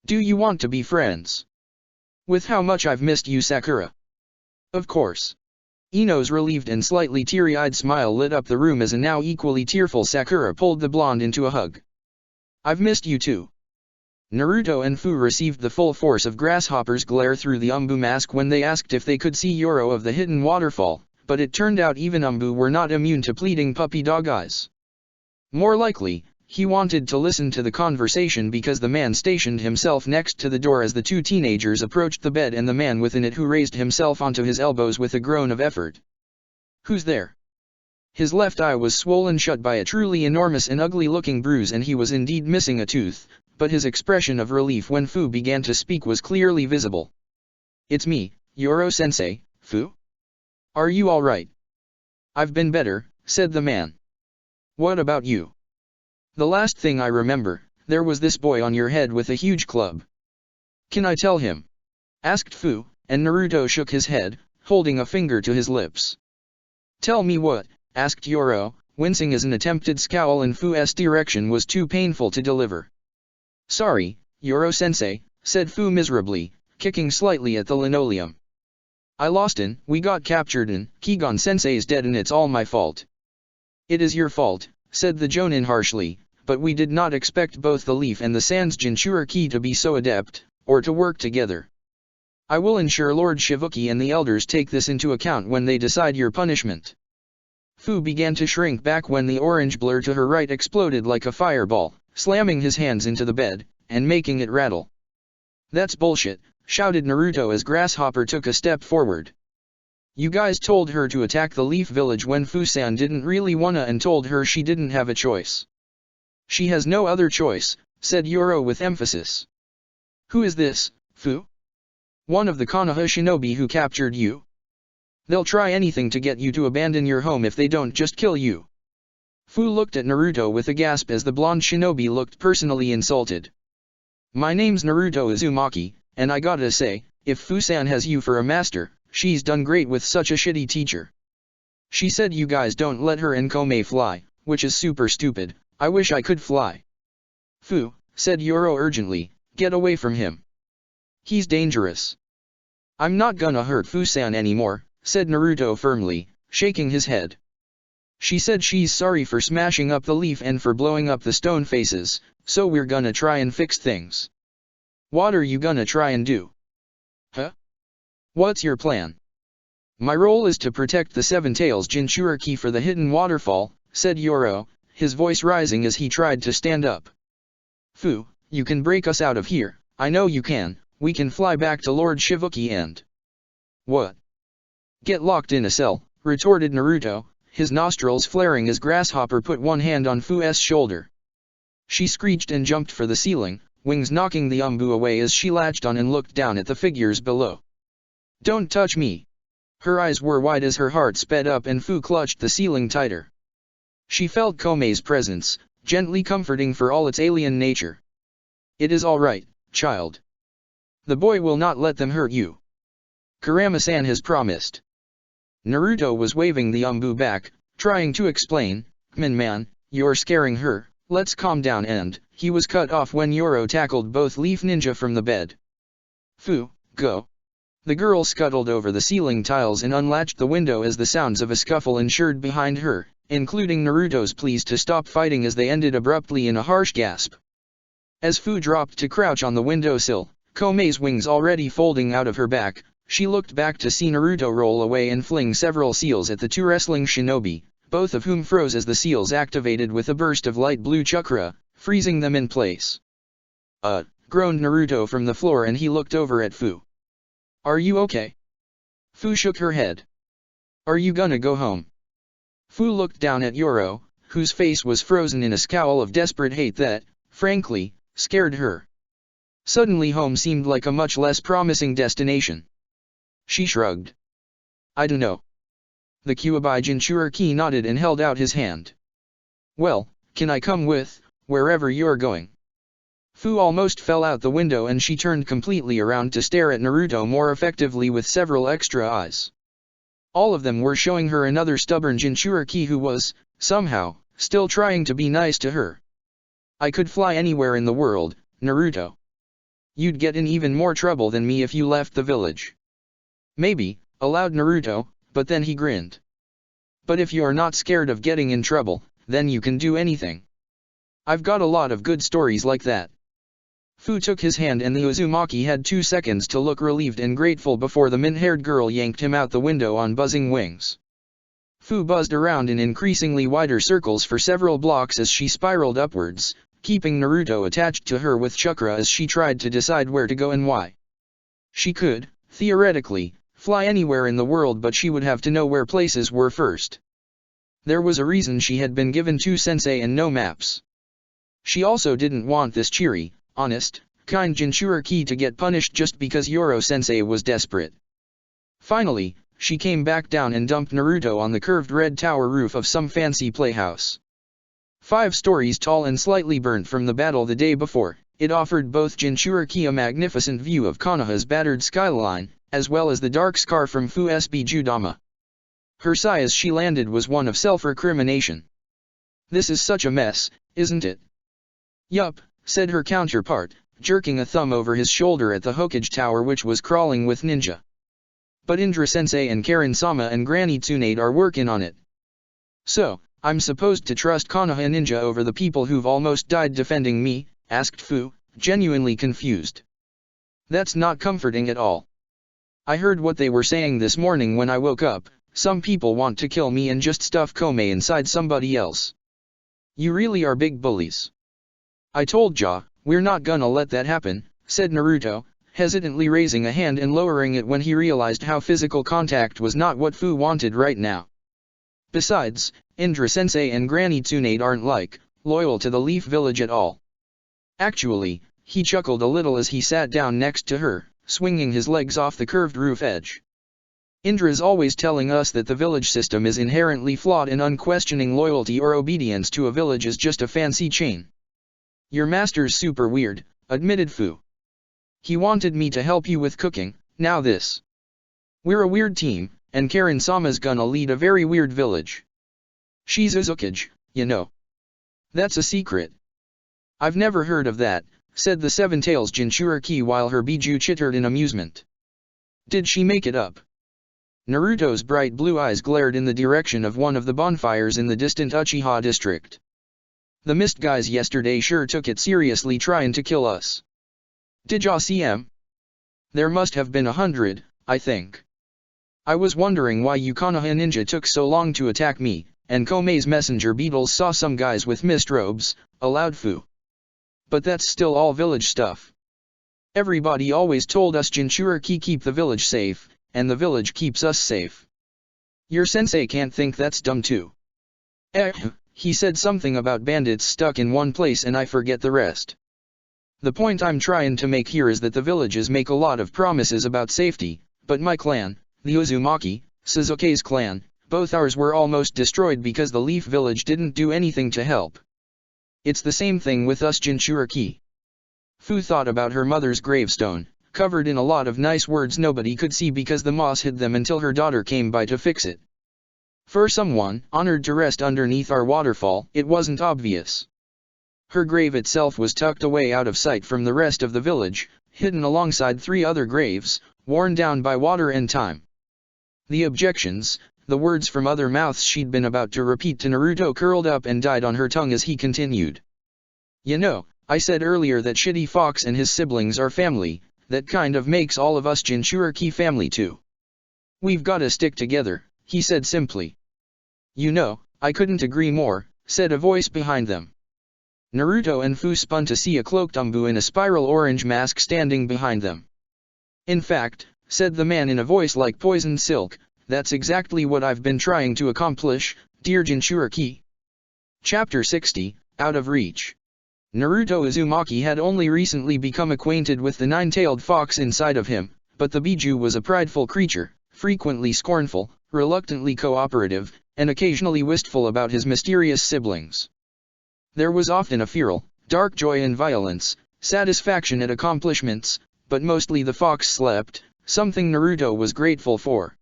Do you want to be friends? With how much I've missed you, Sakura. Of course. Ino's relieved and slightly teary-eyed smile lit up the room as a now equally tearful Sakura pulled the blonde into a hug. I've missed you too. Naruto and Fu received the full force of Grasshopper's glare through the Umbu mask when they asked if they could see Yoro of the hidden waterfall, but it turned out even Umbu were not immune to pleading puppy dog eyes. More likely, he wanted to listen to the conversation because the man stationed himself next to the door as the two teenagers approached the bed and the man within it who raised himself onto his elbows with a groan of effort. Who's there? His left eye was swollen shut by a truly enormous and ugly-looking bruise and he was indeed missing a tooth, but his expression of relief when Fu began to speak was clearly visible. It's me, Yoro-sensei, Fu? Are you all right? I've been better, said the man. What about you? The last thing I remember, there was this boy on your head with a huge club. Can I tell him? Asked Fu, and Naruto shook his head, holding a finger to his lips. Tell me what? Asked Yoro, wincing as an attempted scowl in Fu's direction was too painful to deliver. "Sorry, Yoro-sensei," said Fu miserably, kicking slightly at the linoleum. "I lost and we got captured and Kigon-sensei's dead and it's all my fault." "It is your fault," said the Jonin harshly, "but we did not expect both the Leaf and the Sans Jinchuriki to be so adept, or to work together. I will ensure Lord Shivuki and the elders take this into account when they decide your punishment." Fu began to shrink back when the orange blur to her right exploded like a fireball, slamming his hands into the bed, and making it rattle. "That's bullshit," shouted Naruto as Grasshopper took a step forward. "You guys told her to attack the Leaf Village when Fusan didn't really wanna and told her she didn't have a choice." "She has no other choice," said Yoro with emphasis. "Who is this, Fu? One of the Konoha shinobi who captured you? They'll try anything to get you to abandon your home if they don't just kill you." Fu looked at Naruto with a gasp as the blonde shinobi looked personally insulted. "My name's Naruto Uzumaki, and I gotta say, if Fusan has you for a master, she's done great with such a shitty teacher. She said you guys don't let her and Kome fly, which is super stupid. I wish I could fly." "Fu," said Yoro urgently, "get away from him. He's dangerous." "I'm not gonna hurt Fusan anymore," said Naruto firmly, shaking his head. "She said she's sorry for smashing up the Leaf and for blowing up the stone faces, so we're gonna try and fix things." "What are you gonna try and do?" "Huh? What's your plan?" "My role is to protect the Seven Tails Jinchuriki for the hidden waterfall," said Yoro, his voice rising as he tried to stand up. "Fu, you can break us out of here, I know you can. We can fly back to Lord Shivuki and—" "What? Get locked in a cell," retorted Naruto, his nostrils flaring as Grasshopper put one hand on Fu's shoulder. She screeched and jumped for the ceiling, wings knocking the umbu away as she latched on and looked down at the figures below. "Don't touch me!" Her eyes were wide as her heart sped up and Fu clutched the ceiling tighter. She felt Kome's presence, gently comforting for all its alien nature. "It is all right, child. The boy will not let them hurt you. Kurama-san has promised." Naruto was waving the umbu back, trying to explain, "Man, you're scaring her, let's calm down," and he was cut off when Yoro tackled both Leaf Ninja from the bed. "Fu, go." The girl scuttled over the ceiling tiles and unlatched the window as the sounds of a scuffle ensured behind her, including Naruto's pleas to stop fighting as they ended abruptly in a harsh gasp. As Fu dropped to crouch on the windowsill, Kome's wings already folding out of her back, she looked back to see Naruto roll away and fling several seals at the two wrestling shinobi, both of whom froze as the seals activated with a burst of light blue chakra, freezing them in place. Groaned Naruto from the floor and he looked over at Fu. "Are you okay?" Fu shook her head. "Are you gonna go home?" Fu looked down at Yoro, whose face was frozen in a scowl of desperate hate that, frankly, scared her. Suddenly home seemed like a much less promising destination. She shrugged. "I don't know." The Kyuubi Jinchuriki nodded and held out his hand. "Well, can I come with, wherever you're going?" Fu almost fell out the window and she turned completely around to stare at Naruto more effectively with several extra eyes. All of them were showing her another stubborn Jinchuriki who was, somehow, still trying to be nice to her. "I could fly anywhere in the world, Naruto. You'd get in even more trouble than me if you left the village." "Maybe," allowed Naruto, but then he grinned. "But if you're not scared of getting in trouble, then you can do anything. I've got a lot of good stories like that." Fu took his hand and the Uzumaki had 2 seconds to look relieved and grateful before the mint-haired girl yanked him out the window on buzzing wings. Fu buzzed around in increasingly wider circles for several blocks as she spiraled upwards, keeping Naruto attached to her with chakra as she tried to decide where to go and why. She could, theoretically, fly anywhere in the world, but she would have to know where places were first. There was a reason she had been given 2 sensei and no maps. She also didn't want this cheery, honest, kind Jinchuriki to get punished just because Yoro-sensei was desperate. Finally, she came back down and dumped Naruto on the curved red tower roof of some fancy playhouse. 5 stories tall and slightly burnt from the battle the day before, it offered both Jinchuriki a magnificent view of Konoha's battered skyline, as well as the dark scar from Fu-SB Judama. Her sigh as she landed was one of self-recrimination. This is such a mess, isn't it? Yup, said her counterpart, jerking a thumb over his shoulder at the Hokage tower which was crawling with ninja. But Indra-sensei and Karen-sama and Granny Tsunade are working on it. So, I'm supposed to trust Konoha ninja over the people who've almost died defending me? Asked Fu, genuinely confused. That's not comforting at all. I heard what they were saying this morning when I woke up. Some people want to kill me and just stuff Koumei inside somebody else. You really are big bullies. I told ya, we're not gonna let that happen, said Naruto, hesitantly raising a hand and lowering it when he realized how physical contact was not what Fu wanted right now. Besides, Indra-sensei and Granny Tsunade aren't loyal to the Leaf Village at all. Actually, he chuckled a little as he sat down next to her, swinging his legs off the curved roof edge. Indra's always telling us that the village system is inherently flawed and unquestioning loyalty or obedience to a village is just a fancy chain. Your master's super weird, admitted Fu. He wanted me to help you with cooking, now this. We're a weird team, and Karen-sama's gonna lead a very weird village. She's Uzukage, you know. That's a secret. I've never heard of that, said the Seven-Tails Jinchuriki while her Biju chittered in amusement. Did she make it up? Naruto's bright blue eyes glared in the direction of one of the bonfires in the distant Uchiha district. The mist guys yesterday sure took it seriously trying to kill us. Did ya see 'em? There must have been 100, I think. I was wondering why you Konoha ninja took so long to attack me, and Koumei's messenger beetles saw some guys with mist robes, allowed Fu. But that's still all village stuff. Everybody always told us Jinchuriki keep the village safe, and the village keeps us safe. Your sensei can't think that's dumb too. He said something about bandits stuck in one place and I forget the rest. The point I'm trying to make here is that the villages make a lot of promises about safety, but my clan, the Uzumaki, Sasuke's clan, both ours were almost destroyed because the Leaf Village didn't do anything to help. It's the same thing with us Jinchuriki. Fu thought about her mother's gravestone, covered in a lot of nice words nobody could see because the moss hid them until her daughter came by to fix it. For someone honored to rest underneath our waterfall, it wasn't obvious. Her grave itself was tucked away out of sight from the rest of the village, hidden alongside 3 other graves, worn down by water and time. The objections, the words from other mouths she'd been about to repeat to Naruto curled up and died on her tongue as he continued. You know, I said earlier that Shitty Fox and his siblings are family, that kind of makes all of us Jinchuriki family too. We've gotta stick together, he said simply. You know, I couldn't agree more, said a voice behind them. Naruto and Fu spun to see a cloaked Umbu in a spiral orange mask standing behind them. In fact, said the man in a voice like poisoned silk, that's exactly what I've been trying to accomplish, dear Jinchuriki. Chapter 60, Out of Reach. Naruto Uzumaki had only recently become acquainted with the nine-tailed fox inside of him, but the Biju was a prideful creature, frequently scornful, reluctantly cooperative, and occasionally wistful about his mysterious siblings. There was often a feral, dark joy in violence, satisfaction at accomplishments, but mostly the fox slept, something Naruto was grateful for.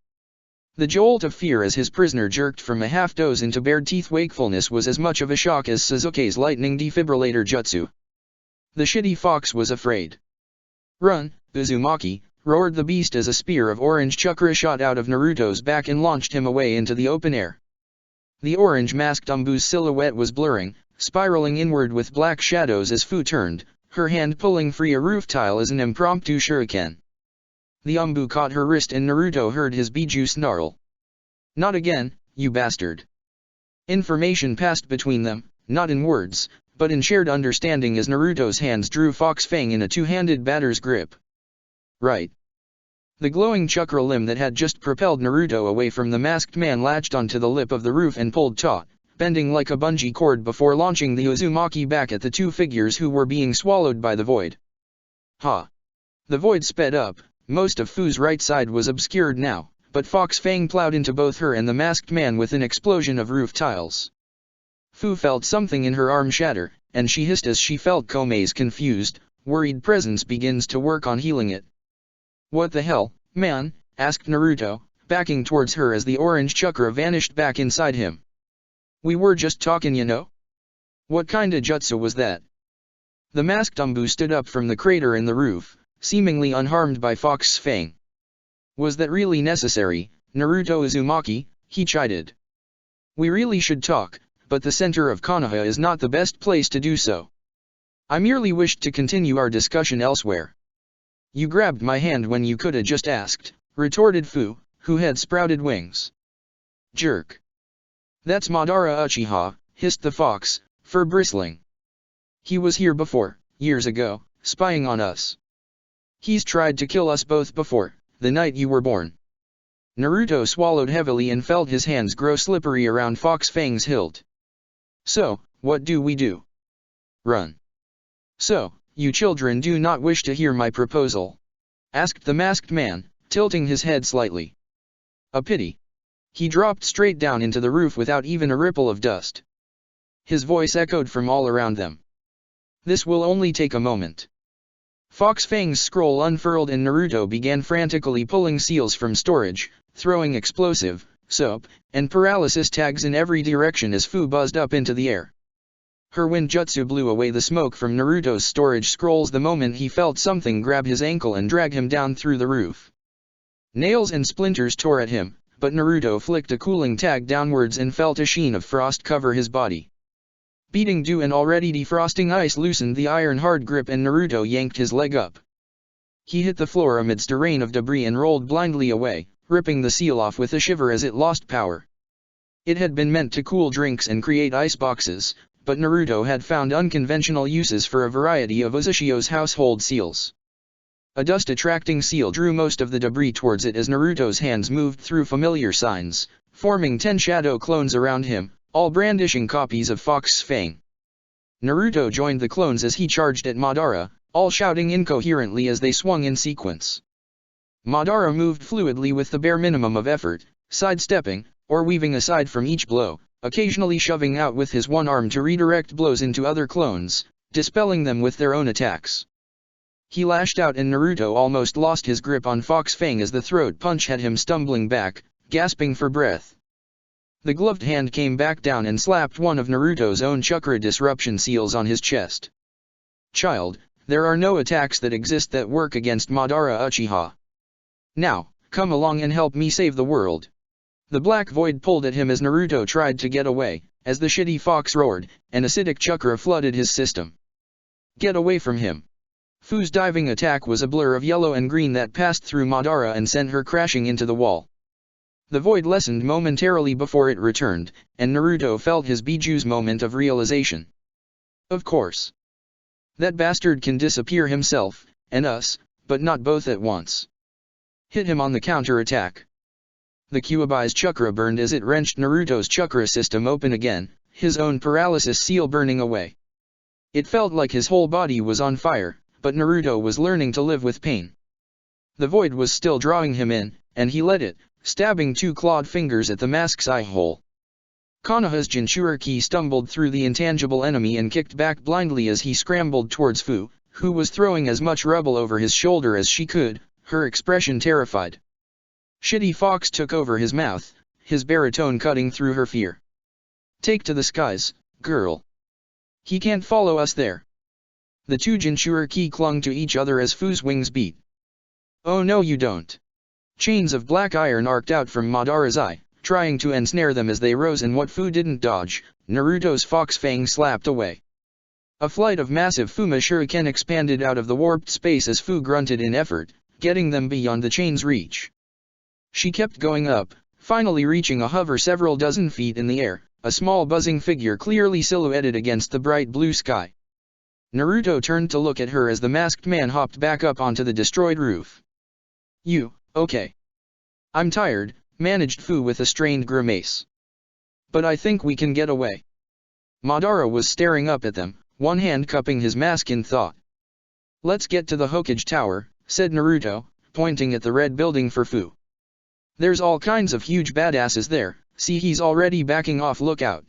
The jolt of fear as his prisoner jerked from a half-doze into bared-teeth wakefulness was as much of a shock as Sasuke's lightning defibrillator jutsu. The shitty fox was afraid. Run, Uzumaki, roared the beast as a spear of orange chakra shot out of Naruto's back and launched him away into the open air. The orange-masked Umbu's silhouette was blurring, spiraling inward with black shadows as Fu turned, her hand pulling free a roof tile as an impromptu shuriken. The Umbu caught her wrist and Naruto heard his Biju snarl. Not again, you bastard. Information passed between them, not in words, but in shared understanding as Naruto's hands drew Fox Fang in a two-handed batter's grip. Right. The glowing chakra limb that had just propelled Naruto away from the masked man latched onto the lip of the roof and pulled taut, bending like a bungee cord before launching the Uzumaki back at the two figures who were being swallowed by the void. Ha! The void sped up. Most of Fu's right side was obscured now, but Fox Fang plowed into both her and the masked man with an explosion of roof tiles. Fu felt something in her arm shatter, and she hissed as she felt Koumei's confused, worried presence begins to work on healing it. What the hell, man? Asked Naruto, backing towards her as the orange chakra vanished back inside him. We were just talking, you know? What kinda jutsu was that? The masked Umbu stood up from the crater in the roof, seemingly unharmed by Fox's fang. Was that really necessary, Naruto Uzumaki? He chided. We really should talk, but the center of Konoha is not the best place to do so. I merely wished to continue our discussion elsewhere. You grabbed my hand when you coulda just asked, retorted Fu, who had sprouted wings. Jerk. That's Madara Uchiha, hissed the fox, fur bristling. He was here before, years ago, spying on us. He's tried to kill us both before, the night you were born. Naruto swallowed heavily and felt his hands grow slippery around Fox Fang's hilt. So, what do we do? Run. So, you children do not wish to hear my proposal? Asked the masked man, tilting his head slightly. A pity. He dropped straight down into the roof without even a ripple of dust. His voice echoed from all around them. This will only take a moment. Fox Fang's scroll unfurled and Naruto began frantically pulling seals from storage, throwing explosive, soap, and paralysis tags in every direction as Fu buzzed up into the air. Her wind jutsu blew away the smoke from Naruto's storage scrolls the moment he felt something grab his ankle and drag him down through the roof. Nails and splinters tore at him, but Naruto flicked a cooling tag downwards and felt a sheen of frost cover his body. Beating dew and already defrosting ice loosened the iron hard grip and Naruto yanked his leg up. He hit the floor amidst a rain of debris and rolled blindly away, ripping the seal off with a shiver as it lost power. It had been meant to cool drinks and create ice boxes, but Naruto had found unconventional uses for a variety of Uzushio's household seals. A dust-attracting seal drew most of the debris towards it as Naruto's hands moved through familiar signs, forming 10 shadow clones around him, all brandishing copies of Fox Fang. Naruto joined the clones as he charged at Madara, all shouting incoherently as they swung in sequence. Madara moved fluidly with the bare minimum of effort, sidestepping, or weaving aside from each blow, occasionally shoving out with his one arm to redirect blows into other clones, dispelling them with their own attacks. He lashed out and Naruto almost lost his grip on Fox Fang as the throat punch had him stumbling back, gasping for breath. The gloved hand came back down and slapped one of Naruto's own chakra disruption seals on his chest. Child, there are no attacks that exist that work against Madara Uchiha. Now, come along and help me save the world. The black void pulled at him as Naruto tried to get away, as the shitty fox roared, and acidic chakra flooded his system. Get away from him. Fu's diving attack was a blur of yellow and green that passed through Madara and sent her crashing into the wall. The void lessened momentarily before it returned, and Naruto felt his Bijuu's moment of realization. Of course. That bastard can disappear himself, and us, but not both at once. Hit him on the counter-attack. The Kyuubi's chakra burned as it wrenched Naruto's chakra system open again, his own paralysis seal burning away. It felt like his whole body was on fire, but Naruto was learning to live with pain. The void was still drawing him in, and he let it, stabbing 2 clawed fingers at the mask's eye hole. Konoha's Jinchuriki stumbled through the intangible enemy and kicked back blindly as he scrambled towards Fu, who was throwing as much rubble over his shoulder as she could, her expression terrified. Shitty Fox took over his mouth, his baritone cutting through her fear. Take to the skies, girl. He can't follow us there. The 2 Jinchuriki clung to each other as Fu's wings beat. Oh no you don't. Chains of black iron arced out from Madara's eye, trying to ensnare them as they rose, and what Fu didn't dodge, Naruto's Fox Fang slapped away. A flight of massive Fuma shuriken expanded out of the warped space as Fu grunted in effort, getting them beyond the chain's reach. She kept going up, finally reaching a hover several dozen feet in the air, a small buzzing figure clearly silhouetted against the bright blue sky. Naruto turned to look at her as the masked man hopped back up onto the destroyed roof. You, okay. I'm tired, managed Fu with a strained grimace. But I think we can get away. Madara was staring up at them, one hand cupping his mask in thought. Let's get to the Hokage Tower, said Naruto, pointing at the red building for Fu. There's all kinds of huge badasses there, see he's already backing off, look out.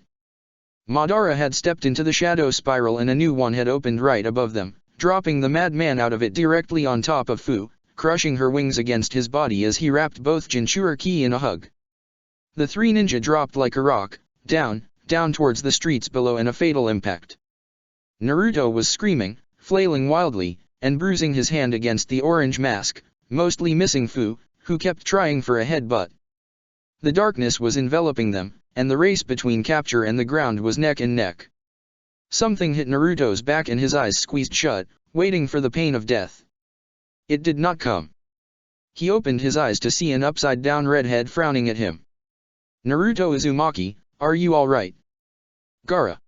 Madara had stepped into the shadow spiral and a new one had opened right above them, dropping the madman out of it directly on top of Fu, crushing her wings against his body as he wrapped both Jinchuriki in a hug. The 3 ninja dropped like a rock, down, down towards the streets below and a fatal impact. Naruto was screaming, flailing wildly, and bruising his hand against the orange mask, mostly missing Fu, who kept trying for a headbutt. The darkness was enveloping them, and the race between capture and the ground was neck and neck. Something hit Naruto's back and his eyes squeezed shut, waiting for the pain of death. It did not come. He opened his eyes to see an upside-down redhead frowning at him. "Naruto Uzumaki, are you alright?" "Gaara."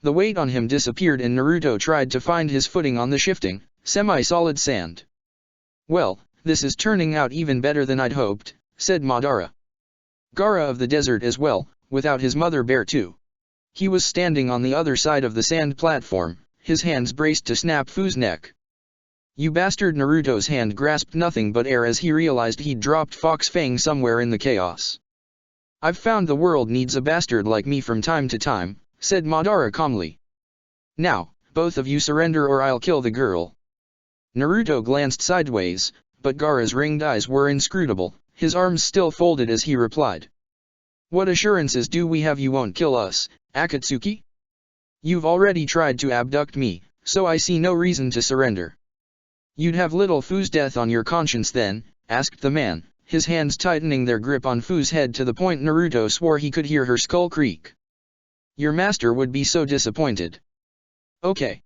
The weight on him disappeared and Naruto tried to find his footing on the shifting, semi-solid sand. "Well, this is turning out even better than I'd hoped," said Madara. Gaara of the desert as well, without his mother bear too. He was standing on the other side of the sand platform, his hands braced to snap Fu's neck. "You bastard!" Naruto's hand grasped nothing but air as he realized he'd dropped Fox Fang somewhere in the chaos. "I've found the world needs a bastard like me from time to time," said Madara calmly. "Now, both of you surrender or I'll kill the girl." Naruto glanced sideways, but Gaara's ringed eyes were inscrutable, his arms still folded as he replied. "What assurances do we have you won't kill us, Akatsuki? You've already tried to abduct me, so I see no reason to surrender." "You'd have little Fu's death on your conscience then?" asked the man, his hands tightening their grip on Fu's head to the point Naruto swore he could hear her skull creak. "Your master would be so disappointed." Okay,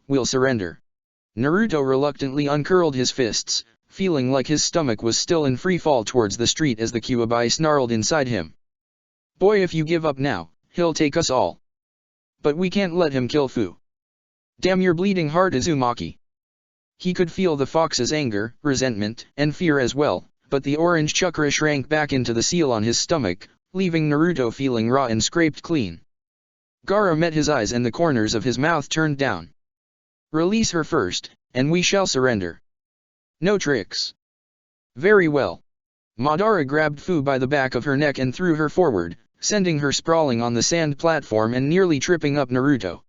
we'll surrender." Naruto reluctantly uncurled his fists, feeling like his stomach was still in free fall towards the street as the Kyuubi snarled inside him. "Boy, if you give up now, he'll take us all. But we can't let him kill Fu. Damn your bleeding heart, Uzumaki." He could feel the fox's anger, resentment, and fear as well, but the orange chakra shrank back into the seal on his stomach, leaving Naruto feeling raw and scraped clean. Gaara met his eyes and the corners of his mouth turned down. "Release her first, and we shall surrender. No tricks." "Very well." Madara grabbed Fu by the back of her neck and threw her forward, sending her sprawling on the sand platform and nearly tripping up Naruto.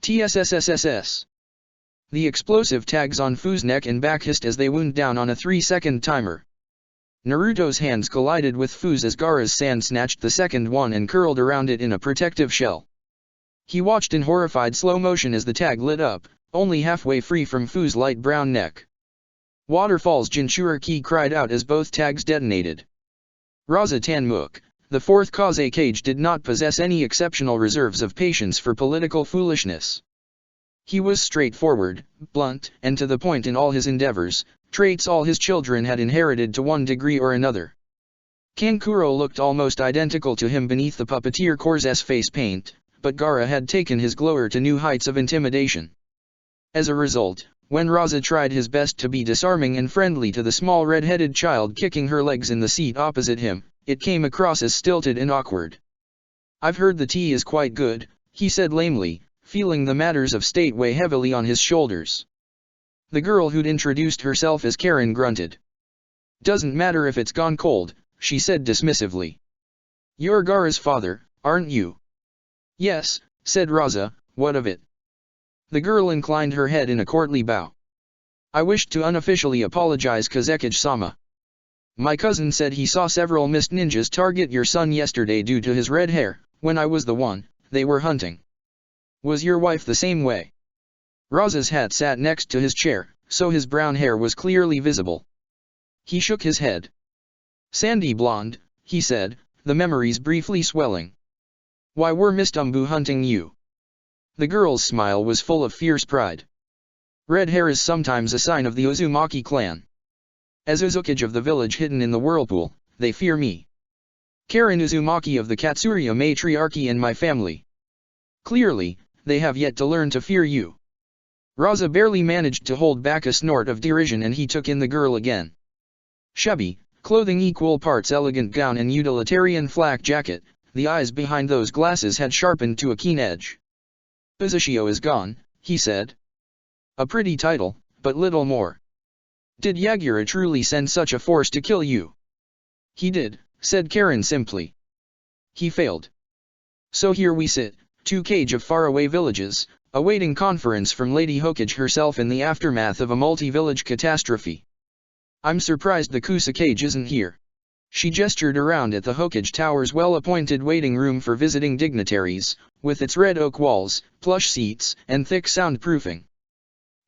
"TSSSSS." The explosive tags on Fu's neck and back hissed as they wound down on a 3-second timer. Naruto's hands collided with Fu's as Gaara's sand snatched the second one and curled around it in a protective shell. He watched in horrified slow motion as the tag lit up, only halfway free from Fu's light brown neck. "Waterfalls!" Jinchuriki cried out as both tags detonated. Raza Tanmuk, the fourth Kazekage, did not possess any exceptional reserves of patience for political foolishness. He was straightforward, blunt, and to the point in all his endeavors, traits all his children had inherited to one degree or another. Kankuro looked almost identical to him beneath the puppeteer Cor's face paint, but Gaara had taken his glower to new heights of intimidation. As a result, when Raza tried his best to be disarming and friendly to the small red-headed child kicking her legs in the seat opposite him, it came across as stilted and awkward. "I've heard the tea is quite good," he said lamely, feeling the matters of state weigh heavily on his shoulders. The girl who'd introduced herself as Karen grunted. "Doesn't matter if it's gone cold," she said dismissively. "You're Gaara's father, aren't you?" "Yes," said Raza, "what of it?" The girl inclined her head in a courtly bow. "I wished to unofficially apologize, Kazekage-sama. My cousin said he saw several mist ninjas target your son yesterday due to his red hair, when I was the one they were hunting. Was your wife the same way?" Raza's hat sat next to his chair, so his brown hair was clearly visible. He shook his head. "Sandy blonde," he said, the memories briefly swelling. "Why were Mistumbu hunting you?" The girl's smile was full of fierce pride. "Red hair is sometimes a sign of the Uzumaki clan. As Uzukage of the village hidden in the whirlpool, they fear me. Karen Uzumaki of the Katsuria matriarchy and my family. Clearly, they have yet to learn to fear you." Raza barely managed to hold back a snort of derision and he took in the girl again. Shabby, clothing equal parts elegant gown and utilitarian flak jacket, the eyes behind those glasses had sharpened to a keen edge. "Uzushio is gone," he said. "A pretty title, but little more. Did Yagura truly send such a force to kill you?" "He did," said Karen simply. "He failed. So here we sit, two Kage of faraway villages, awaiting conference from Lady Hokage herself in the aftermath of a multi-village catastrophe. I'm surprised the Kusakage isn't here." She gestured around at the Hokage Tower's well-appointed waiting room for visiting dignitaries, with its red oak walls, plush seats, and thick soundproofing.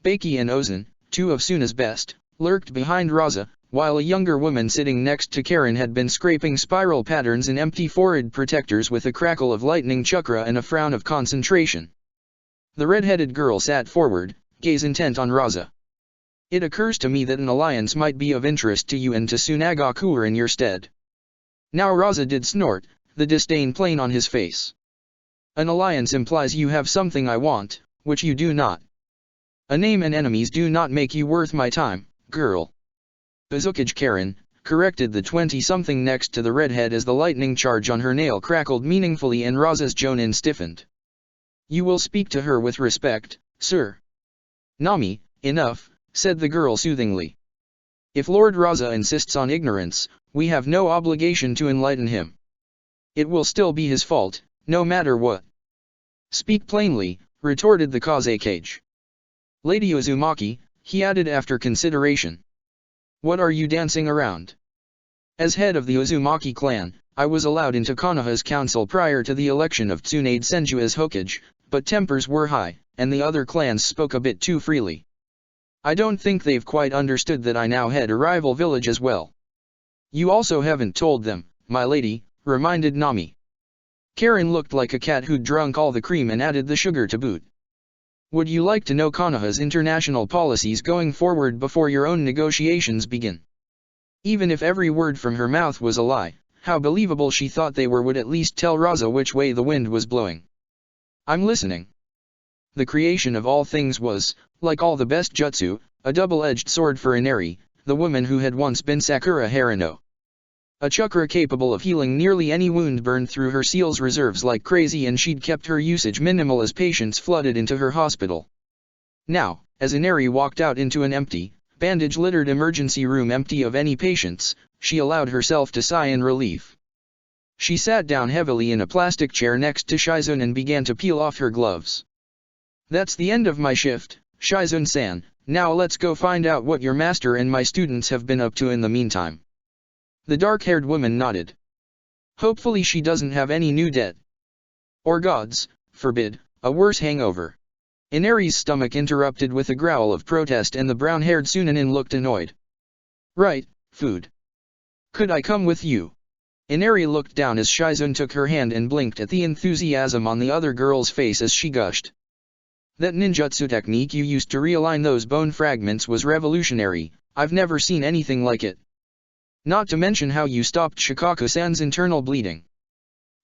Baki and Ozan, two of Suna's best, lurked behind Raza, while a younger woman sitting next to Karen had been scraping spiral patterns in empty forehead protectors with a crackle of lightning chakra and a frown of concentration. The red-headed girl sat forward, gaze intent on Raza. It occurs to me that an alliance might be of interest to you and to Tsunagakuer in your stead. Now Raza did snort, the disdain plain on his face. An alliance implies you have something I want, which you do not. A name and enemies do not make you worth my time, girl. Bazukage Karen, corrected the 20-something next to the redhead as the lightning charge on her nail crackled meaningfully and Raza's Jonin stiffened. You will speak to her with respect, sir. Nami, enough, said the girl soothingly. If Lord Raza insists on ignorance, we have no obligation to enlighten him. It will still be his fault, no matter what. Speak plainly, retorted the Kazekage. Lady Uzumaki, he added after consideration. What are you dancing around? As head of the Uzumaki clan, I was allowed into Konoha's council prior to the election of Tsunade Senju as Hokage, but tempers were high, and the other clans spoke a bit too freely. I don't think they've quite understood that I now head a rival village as well. You also haven't told them, my lady, reminded Nami. Karen looked like a cat who'd drunk all the cream and added the sugar to boot. Would you like to know Konoha's international policies going forward before your own negotiations begin? Even if every word from her mouth was a lie, how believable she thought they were would at least tell Raza which way the wind was blowing. I'm listening. The creation of all things was, like all the best jutsu, a double-edged sword for Inari, the woman who had once been Sakura Harino. A chakra capable of healing nearly any wound burned through her seal's reserves like crazy, and she'd kept her usage minimal as patients flooded into her hospital. Now, as Inari walked out into an empty, bandage-littered emergency room empty of any patients, she allowed herself to sigh in relief. She sat down heavily in a plastic chair next to Shizune and began to peel off her gloves. That's the end of my shift, Shizune-san, now let's go find out what your master and my students have been up to in the meantime. The dark-haired woman nodded. Hopefully she doesn't have any new debt. Or gods, forbid, a worse hangover. Inari's stomach interrupted with a growl of protest and the brown-haired Sunanin looked annoyed. Right, food. Could I come with you? Inari looked down as Shizune took her hand and blinked at the enthusiasm on the other girl's face as she gushed. That ninjutsu technique you used to realign those bone fragments was revolutionary, I've never seen anything like it. Not to mention how you stopped Shikaku-san's internal bleeding.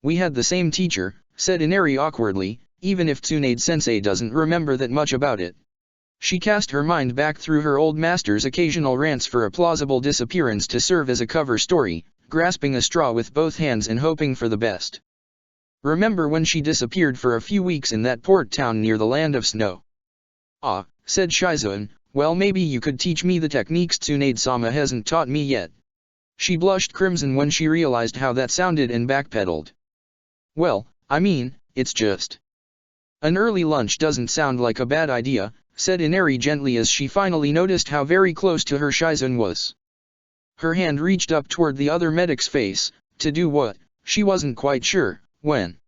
We had the same teacher, said Inari awkwardly, even if Tsunade-sensei doesn't remember that much about it. She cast her mind back through her old master's occasional rants for a plausible disappearance to serve as a cover story, grasping a straw with both hands and hoping for the best. Remember when she disappeared for a few weeks in that port town near the Land of Snow? Ah, said Shizune, well maybe you could teach me the techniques Tsunade-sama hasn't taught me yet. She blushed crimson when she realized how that sounded and backpedaled. Well, I mean, it's just. An early lunch doesn't sound like a bad idea, said Inari gently as she finally noticed how very close to her Shizune was. Her hand reached up toward the other medic's face, to do what, she wasn't quite sure, when.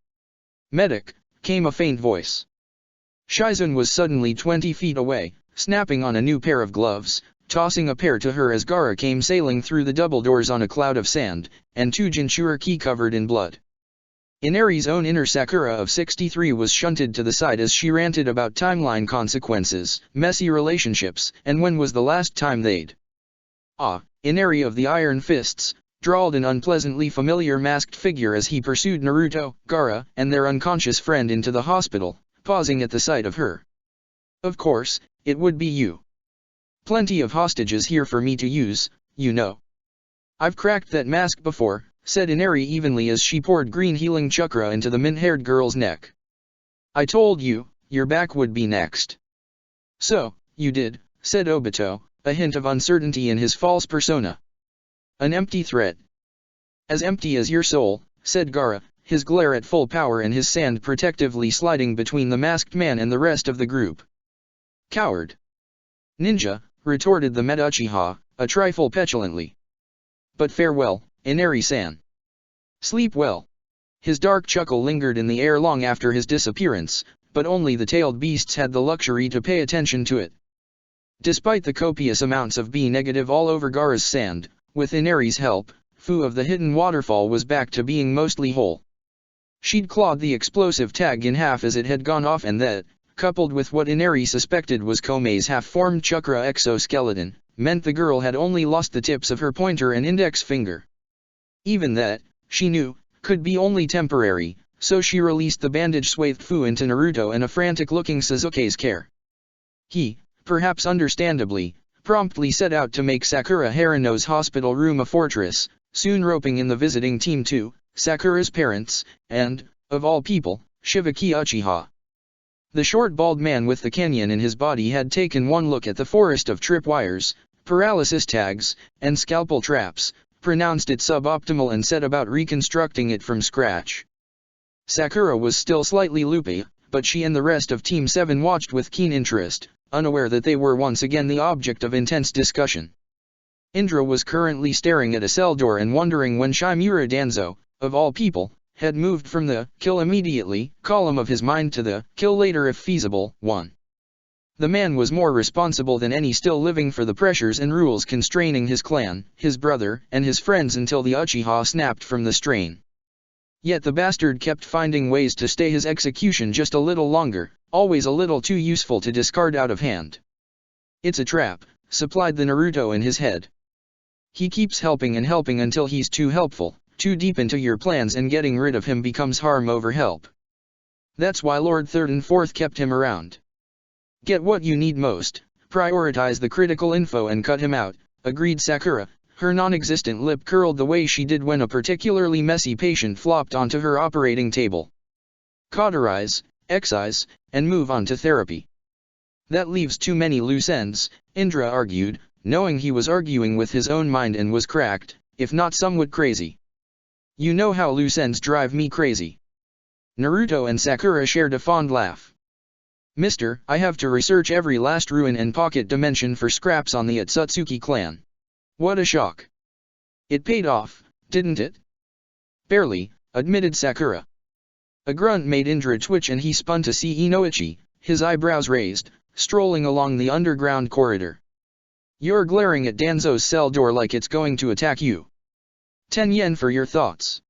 Medic, came a faint voice. Shizune was suddenly 20 feet away, snapping on a new pair of gloves, tossing a pair to her as Gaara came sailing through the double doors on a cloud of sand, and two Jinchuriki covered in blood. Inari's own inner Sakura of 63 was shunted to the side as she ranted about timeline consequences, messy relationships, and when was the last time they'd. Ah, Inari of the Iron Fists, drawled an unpleasantly familiar masked figure as he pursued Naruto, Gaara, and their unconscious friend into the hospital, pausing at the sight of her. Of course, it would be you. Plenty of hostages here for me to use, you know. I've cracked that mask before, said Inari evenly as she poured green healing chakra into the mint-haired girl's neck. I told you, your back would be next. So, you did, said Obito, a hint of uncertainty in his false persona. An empty threat. As empty as your soul, said Gaara, his glare at full power and his sand protectively sliding between the masked man and the rest of the group. Coward. Ninja, retorted the Meta Uchiha, a trifle petulantly. But farewell, Inari-san. Sleep well. His dark chuckle lingered in the air long after his disappearance, but only the tailed beasts had the luxury to pay attention to it. Despite the copious amounts of B-negative all over Gaara's sand, with Inari's help, Fu of the hidden waterfall was back to being mostly whole. She'd clawed the explosive tag in half as it had gone off, and that, coupled with what Inari suspected was Komei's half-formed chakra exoskeleton, meant the girl had only lost the tips of her pointer and index finger. Even that, she knew, could be only temporary, so she released the bandage-swathed Fu into Naruto and a frantic-looking Sasuke's care. He, perhaps understandably, promptly set out to make Sakura Harano's hospital room a fortress, soon roping in the visiting team too, Sakura's parents, and, of all people, Shibaki Uchiha. The short bald man with the canyon in his body had taken one look at the forest of tripwires, paralysis tags, and scalpel traps, pronounced it suboptimal and set about reconstructing it from scratch. Sakura was still slightly loopy, but she and the rest of Team 7 watched with keen interest, unaware that they were once again the object of intense discussion. Indra was currently staring at a cell door and wondering when Shimura Danzo, of all people, had moved from the "kill immediately" column of his mind to the "kill later if feasible" one. The man was more responsible than any still living for the pressures and rules constraining his clan, his brother, and his friends until the Uchiha snapped from the strain. Yet the bastard kept finding ways to stay his execution just a little longer, always a little too useful to discard out of hand. "It's a trap," supplied the Naruto in his head. "He keeps helping and helping until he's too helpful, too deep into your plans, and getting rid of him becomes harm over help. That's why Lord Third and Fourth kept him around. Get what you need most, prioritize the critical info and cut him out," agreed Sakura. Her non-existent lip curled the way she did when a particularly messy patient flopped onto her operating table. "Cauterize, excise, and move on to therapy." "That leaves too many loose ends," Indra argued, knowing he was arguing with his own mind and was cracked, if not somewhat crazy. "You know how loose ends drive me crazy." Naruto and Sakura shared a fond laugh. "Mister, I have to research every last ruin and pocket dimension for scraps on the Atsutsuki clan." "What a shock. It paid off, didn't it?" "Barely," admitted Sakura. A grunt made Indra twitch and he spun to see Inoichi, his eyebrows raised, strolling along the underground corridor. "You're glaring at Danzo's cell door like it's going to attack you." 10 yen for your thoughts."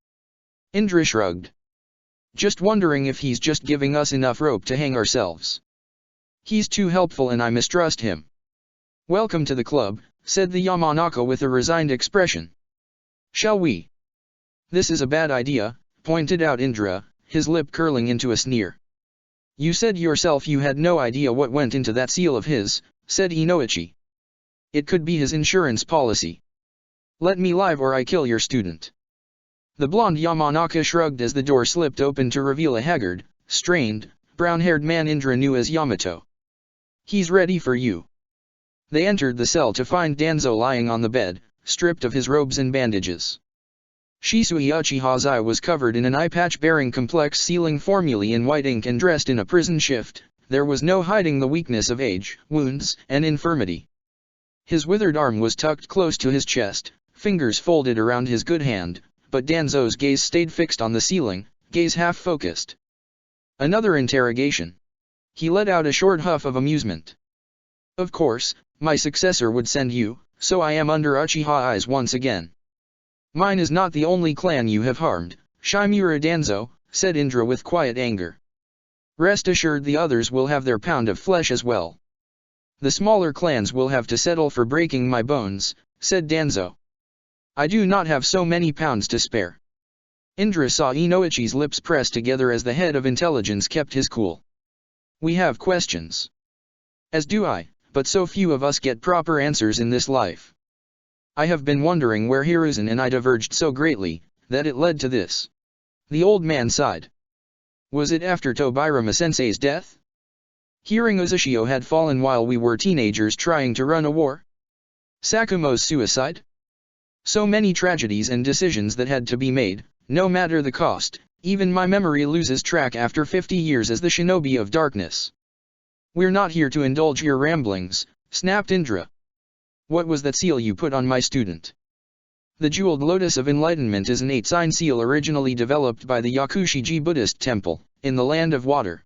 Indra shrugged. "Just wondering if he's just giving us enough rope to hang ourselves. He's too helpful and I mistrust him." "Welcome to the club," said the Yamanaka with a resigned expression. "Shall we?" "This is a bad idea," pointed out Indra, his lip curling into a sneer. "You said yourself you had no idea what went into that seal of his," said Inoichi. "It could be his insurance policy. Let me live or I kill your student." The blonde Yamanaka shrugged as the door slipped open to reveal a haggard, strained, brown-haired man Indra knew as Yamato. "He's ready for you." They entered the cell to find Danzo lying on the bed, stripped of his robes and bandages. Shisui Uchiha's eye was covered in an eye patch bearing complex sealing formulae in white ink and dressed in a prison shift. There was no hiding the weakness of age, wounds, and infirmity. His withered arm was tucked close to his chest, fingers folded around his good hand, but Danzo's gaze stayed fixed on the ceiling, gaze half-focused. "Another interrogation." He let out a short huff of amusement. "Of course, my successor would send you, so I am under Uchiha eyes once again." "Mine is not the only clan you have harmed, Shimura Danzo," said Indra with quiet anger. "Rest assured the others will have their pound of flesh as well." "The smaller clans will have to settle for breaking my bones," said Danzo. "I do not have so many pounds to spare." Indra saw Inoichi's lips press together as the head of intelligence kept his cool. "We have questions." "As do I, but so few of us get proper answers in this life. I have been wondering where Hiruzen and I diverged so greatly, that it led to this." The old man sighed. "Was it after Tobirama-sensei's death? Hearing Uzushio had fallen while we were teenagers trying to run a war? Sakumo's suicide? So many tragedies and decisions that had to be made, no matter the cost. Even my memory loses track after 50 years as the shinobi of darkness." "We're not here to indulge your ramblings," snapped Indra. "What was that seal you put on my student?" The Jeweled Lotus of Enlightenment is an 8-sign seal originally developed by the Yakushiji Buddhist temple, in the Land of Water.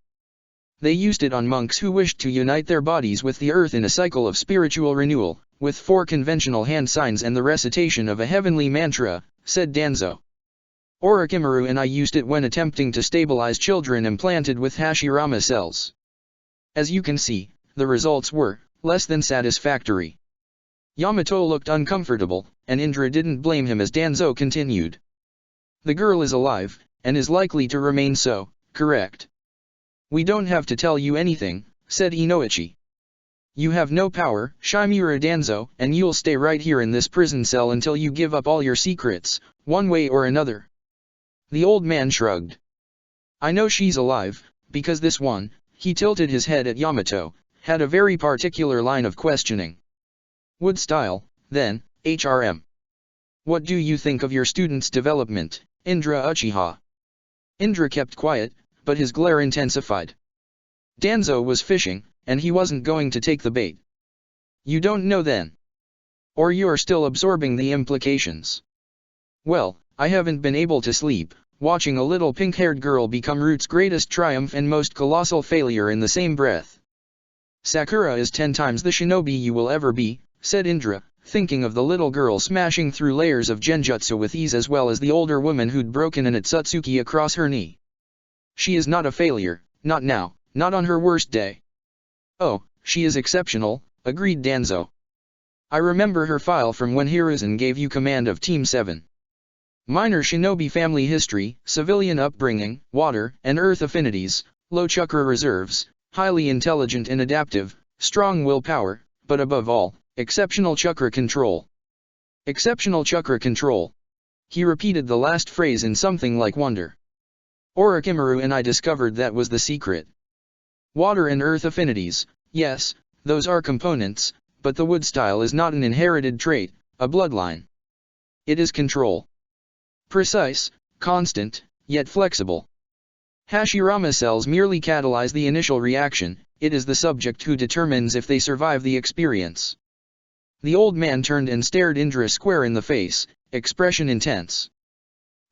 They used it on monks who wished to unite their bodies with the earth in a cycle of spiritual renewal, with 4 conventional hand signs and the recitation of a heavenly mantra, said Danzo. Orochimaru and I used it when attempting to stabilize children implanted with Hashirama cells. As you can see, the results were less than satisfactory. Yamato looked uncomfortable, and Indra didn't blame him as Danzo continued. The girl is alive, and is likely to remain so, correct? We don't have to tell you anything, said Inoichi. You have no power, Shimura Danzo, and you'll stay right here in this prison cell until you give up all your secrets, one way or another. The old man shrugged. I know she's alive, because this one, he tilted his head at Yamato, had a very particular line of questioning. Wood style, then, HRM. What do you think of your student's development, Indra Uchiha? Indra kept quiet, but his glare intensified. Danzo was fishing, and he wasn't going to take the bait. You don't know then? Or you're still absorbing the implications? Well, I haven't been able to sleep, watching a little pink-haired girl become Root's greatest triumph and most colossal failure in the same breath. Sakura is 10 times the shinobi you will ever be, said Indra, thinking of the little girl smashing through layers of genjutsu with ease as well as the older woman who'd broken an Otsutsuki across her knee. She is not a failure, not now, not on her worst day. Oh, she is exceptional, agreed Danzo. I remember her file from when Hiruzen gave you command of Team 7. Minor shinobi family history, civilian upbringing, water and earth affinities, low chakra reserves, highly intelligent and adaptive, strong willpower, but above all, exceptional chakra control. Exceptional chakra control. He repeated the last phrase in something like wonder. Orochimaru and I discovered that was the secret. Water and earth affinities, yes, those are components, but the wood style is not an inherited trait, a bloodline. It is control. Precise, constant, yet flexible. Hashirama cells merely catalyze the initial reaction, it is the subject who determines if they survive the experience. The old man turned and stared Indra square in the face, expression intense.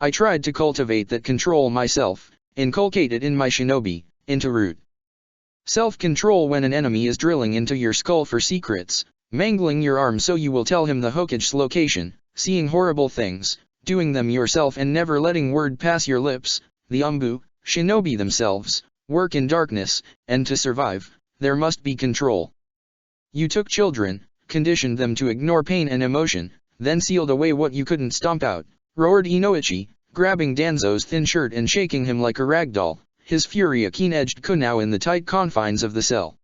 I tried to cultivate that control myself, inculcate it in my shinobi, into Root. Self-control when an enemy is drilling into your skull for secrets, mangling your arm so you will tell him the Hokage's location, seeing horrible things, doing them yourself and never letting word pass your lips, the Umbu, shinobi themselves, work in darkness, and to survive, there must be control. You took children, conditioned them to ignore pain and emotion, then sealed away what you couldn't stomp out, roared Inoichi, grabbing Danzo's thin shirt and shaking him like a ragdoll, his fury a keen-edged kunai in the tight confines of the cell.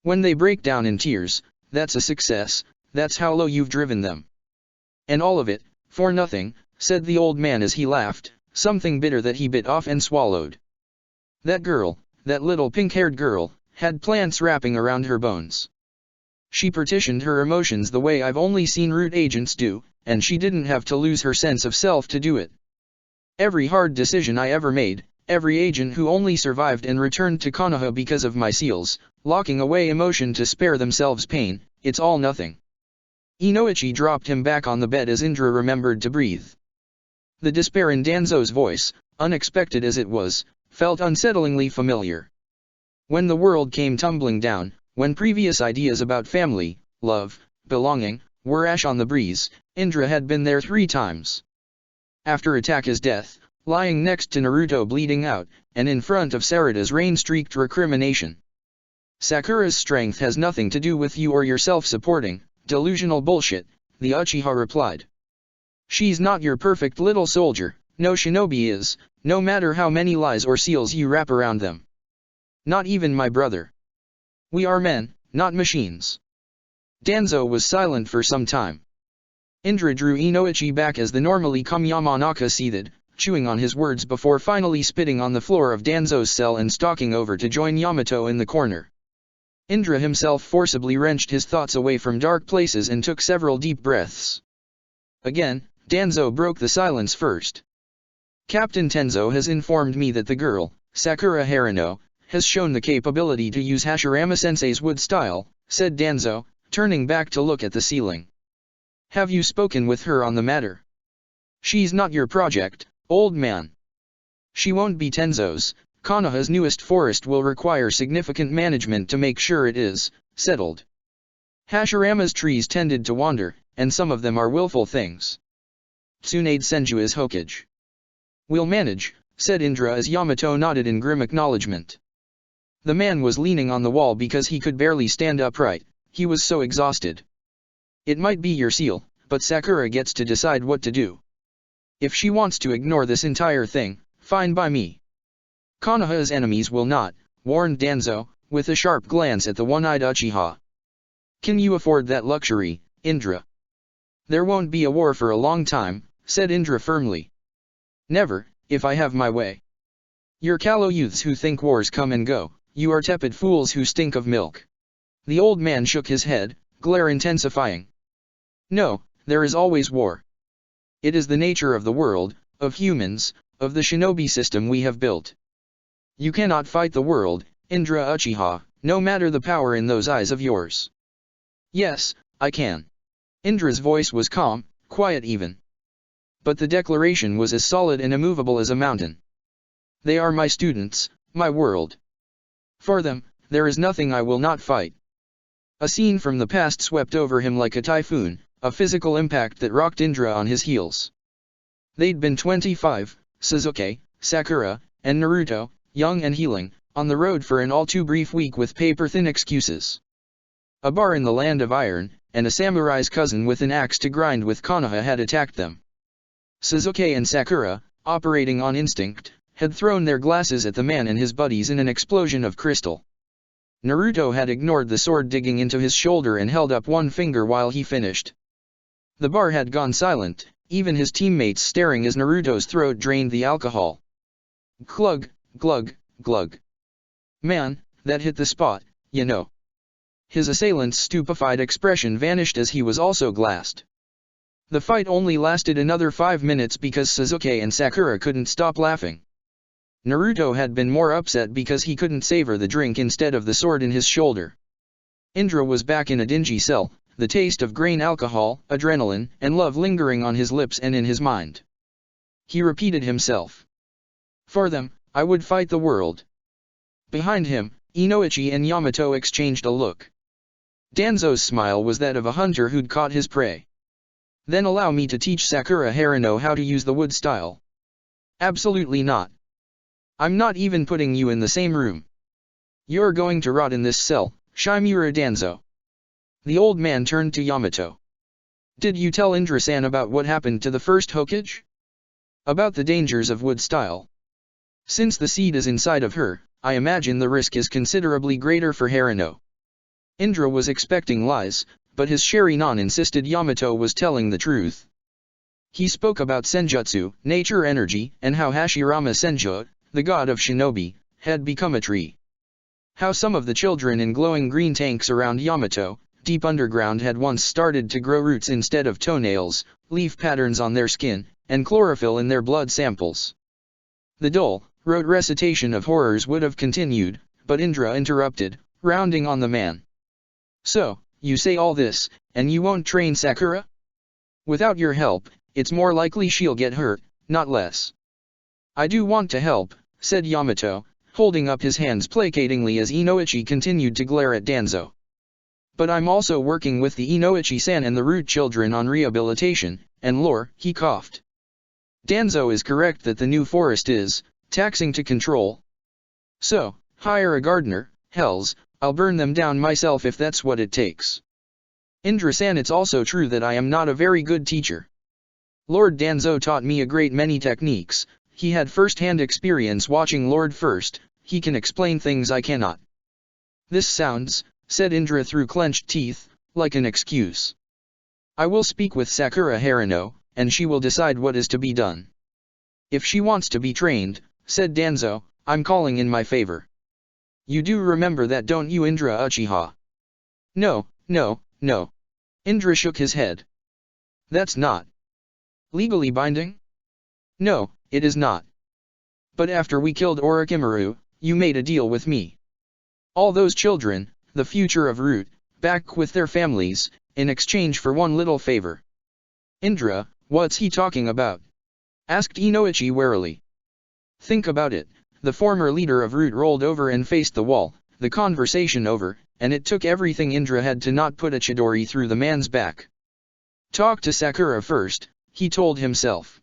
When they break down in tears, that's a success, that's how low you've driven them. And all of it, for nothing, said the old man as he laughed, something bitter that he bit off and swallowed. That girl, that little pink-haired girl, had plants wrapping around her bones. She partitioned her emotions the way I've only seen Root agents do, and she didn't have to lose her sense of self to do it. Every hard decision I ever made, every agent who only survived and returned to Konoha because of my seals, locking away emotion to spare themselves pain, it's all nothing. Inoichi dropped him back on the bed as Indra remembered to breathe. The despair in Danzo's voice, unexpected as it was, felt unsettlingly familiar. When the world came tumbling down, when previous ideas about family, love, belonging, were ash on the breeze, Indra had been there 3 times. After Ataka's death, lying next to Naruto bleeding out, and in front of Sarada's rain-streaked recrimination. Sakura's strength has nothing to do with you or your self-supporting, delusional bullshit, the Uchiha replied. She's not your perfect little soldier, no shinobi is, no matter how many lies or seals you wrap around them. Not even my brother. We are men, not machines. Danzo was silent for some time. Indra drew Inoichi back as the normally calm Yamanaka seethed, chewing on his words before finally spitting on the floor of Danzo's cell and stalking over to join Yamato in the corner. Indra himself forcibly wrenched his thoughts away from dark places and took several deep breaths. Again, Danzo broke the silence first. Captain Tenzo has informed me that the girl, Sakura Harano, has shown the capability to use Hashirama-sensei's wood style, said Danzo, turning back to look at the ceiling. Have you spoken with her on the matter? She's not your project, old man. She won't be Tenzo's. Konoha's newest forest will require significant management to make sure it is settled. Hashirama's trees tended to wander, and some of them are willful things. Tsunade Senju is Hokage. We'll manage, said Indra as Yamato nodded in grim acknowledgement. The man was leaning on the wall because he could barely stand upright, he was so exhausted. It might be your seal, but Sakura gets to decide what to do. If she wants to ignore this entire thing, fine by me. Konoha's enemies will not, warned Danzo, with a sharp glance at the one-eyed Uchiha. Can you afford that luxury, Indra? There won't be a war for a long time, said Indra firmly. Never, if I have my way. You're callow youths who think wars come and go, you are tepid fools who stink of milk. The old man shook his head, glare intensifying. No, there is always war. It is the nature of the world, of humans, of the shinobi system we have built. You cannot fight the world, Indra Uchiha, no matter the power in those eyes of yours. Yes, I can. Indra's voice was calm, quiet even. But the declaration was as solid and immovable as a mountain. They are my students, my world. For them, there is nothing I will not fight. A scene from the past swept over him like a typhoon, a physical impact that rocked Indra on his heels. They'd been 25, Sasuke, Sakura, and Naruto, young and healing, on the road for an all-too-brief week with paper-thin excuses. A bar in the land of iron, and a samurai's cousin with an axe to grind with Konoha had attacked them. Sasuke and Sakura, operating on instinct, had thrown their glasses at the man and his buddies in an explosion of crystal. Naruto had ignored the sword digging into his shoulder and held up one finger while he finished. The bar had gone silent, even his teammates staring as Naruto's throat drained the alcohol. Glug, glug, glug. Man, that hit the spot, you know. His assailant's stupefied expression vanished as he was also glassed. The fight only lasted another 5 minutes because Sasuke and Sakura couldn't stop laughing. Naruto had been more upset because he couldn't savor the drink instead of the sword in his shoulder. Indra was back in a dingy cell, the taste of grain alcohol, adrenaline, and love lingering on his lips and in his mind. He repeated himself. For them, I would fight the world. Behind him, Inoichi and Yamato exchanged a look. Danzo's smile was that of a hunter who'd caught his prey. Then allow me to teach Sakura Harino how to use the wood style. Absolutely not. I'm not even putting you in the same room. You're going to rot in this cell, Shimura Danzo. The old man turned to Yamato. Did you tell Indra-san about what happened to the first Hokage? About the dangers of wood style. Since the seed is inside of her, I imagine the risk is considerably greater for Harino. Indra was expecting lies, but his Sharingan insisted Yamato was telling the truth. He spoke about Senjutsu, nature energy, and how Hashirama Senju, the god of shinobi, had become a tree. How some of the children in glowing green tanks around Yamato, deep underground, had once started to grow roots instead of toenails, leaf patterns on their skin, and chlorophyll in their blood samples. The dull, rote recitation of horrors would have continued, but Indra interrupted, rounding on the man. So, you say all this, and you won't train Sakura? Without your help, it's more likely she'll get hurt, not less. I do want to help, said Yamato, holding up his hands placatingly as Inoichi continued to glare at Danzo. But I'm also working with the Inoichi-san and the root children on rehabilitation, and lore, he coughed. Danzo is correct that the new forest is taxing to control. So, hire a gardener, hells, I'll burn them down myself if that's what it takes. Indra-san, it's also true that I am not a very good teacher. Lord Danzo taught me a great many techniques. He had first-hand experience watching Lord First, he can explain things I cannot. This sounds, said Indra through clenched teeth, like an excuse. I will speak with Sakura Harino, and she will decide what is to be done. If she wants to be trained, said Danzo, I'm calling in my favor. You do remember that, don't you, Indra Uchiha? No, no, no. Indra shook his head. That's not legally binding? No, it is not. But after we killed Orochimaru, you made a deal with me. All those children, the future of Root, back with their families, in exchange for one little favor. Indra, what's he talking about? Asked Inoichi warily. Think about it, the former leader of Root rolled over and faced the wall, the conversation over, and it took everything Indra had to not put a Chidori through the man's back. Talk to Sakura first, he told himself.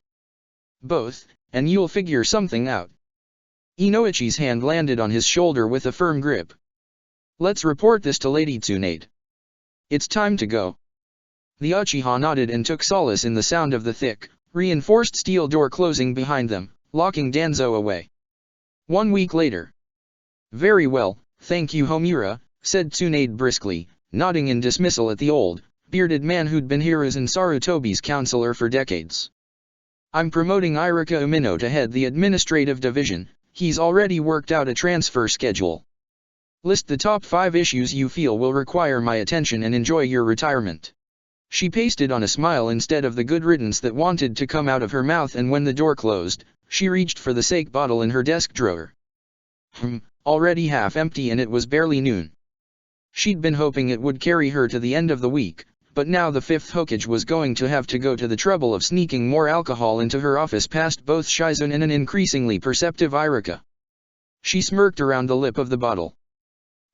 Both, and you'll figure something out. Inoichi's hand landed on his shoulder with a firm grip. Let's report this to Lady Tsunade. It's time to go. The Uchiha nodded and took solace in the sound of the thick, reinforced steel door closing behind them, locking Danzo away. 1 week later. Very well, thank you Homura, said Tsunade briskly, nodding in dismissal at the old, bearded man who'd been Hiruzen Sarutobi's counselor for decades. I'm promoting Irika Umino to head the administrative division, he's already worked out a transfer schedule. List the top 5 issues you feel will require my attention and enjoy your retirement. She pasted on a smile instead of the good riddance that wanted to come out of her mouth, and when the door closed, she reached for the sake bottle in her desk drawer. Already half empty, and it was barely noon. She'd been hoping it would carry her to the end of the week, but now the 5th Hokage was going to have to go to the trouble of sneaking more alcohol into her office past both Shizun and an increasingly perceptive Irika. She smirked around the lip of the bottle.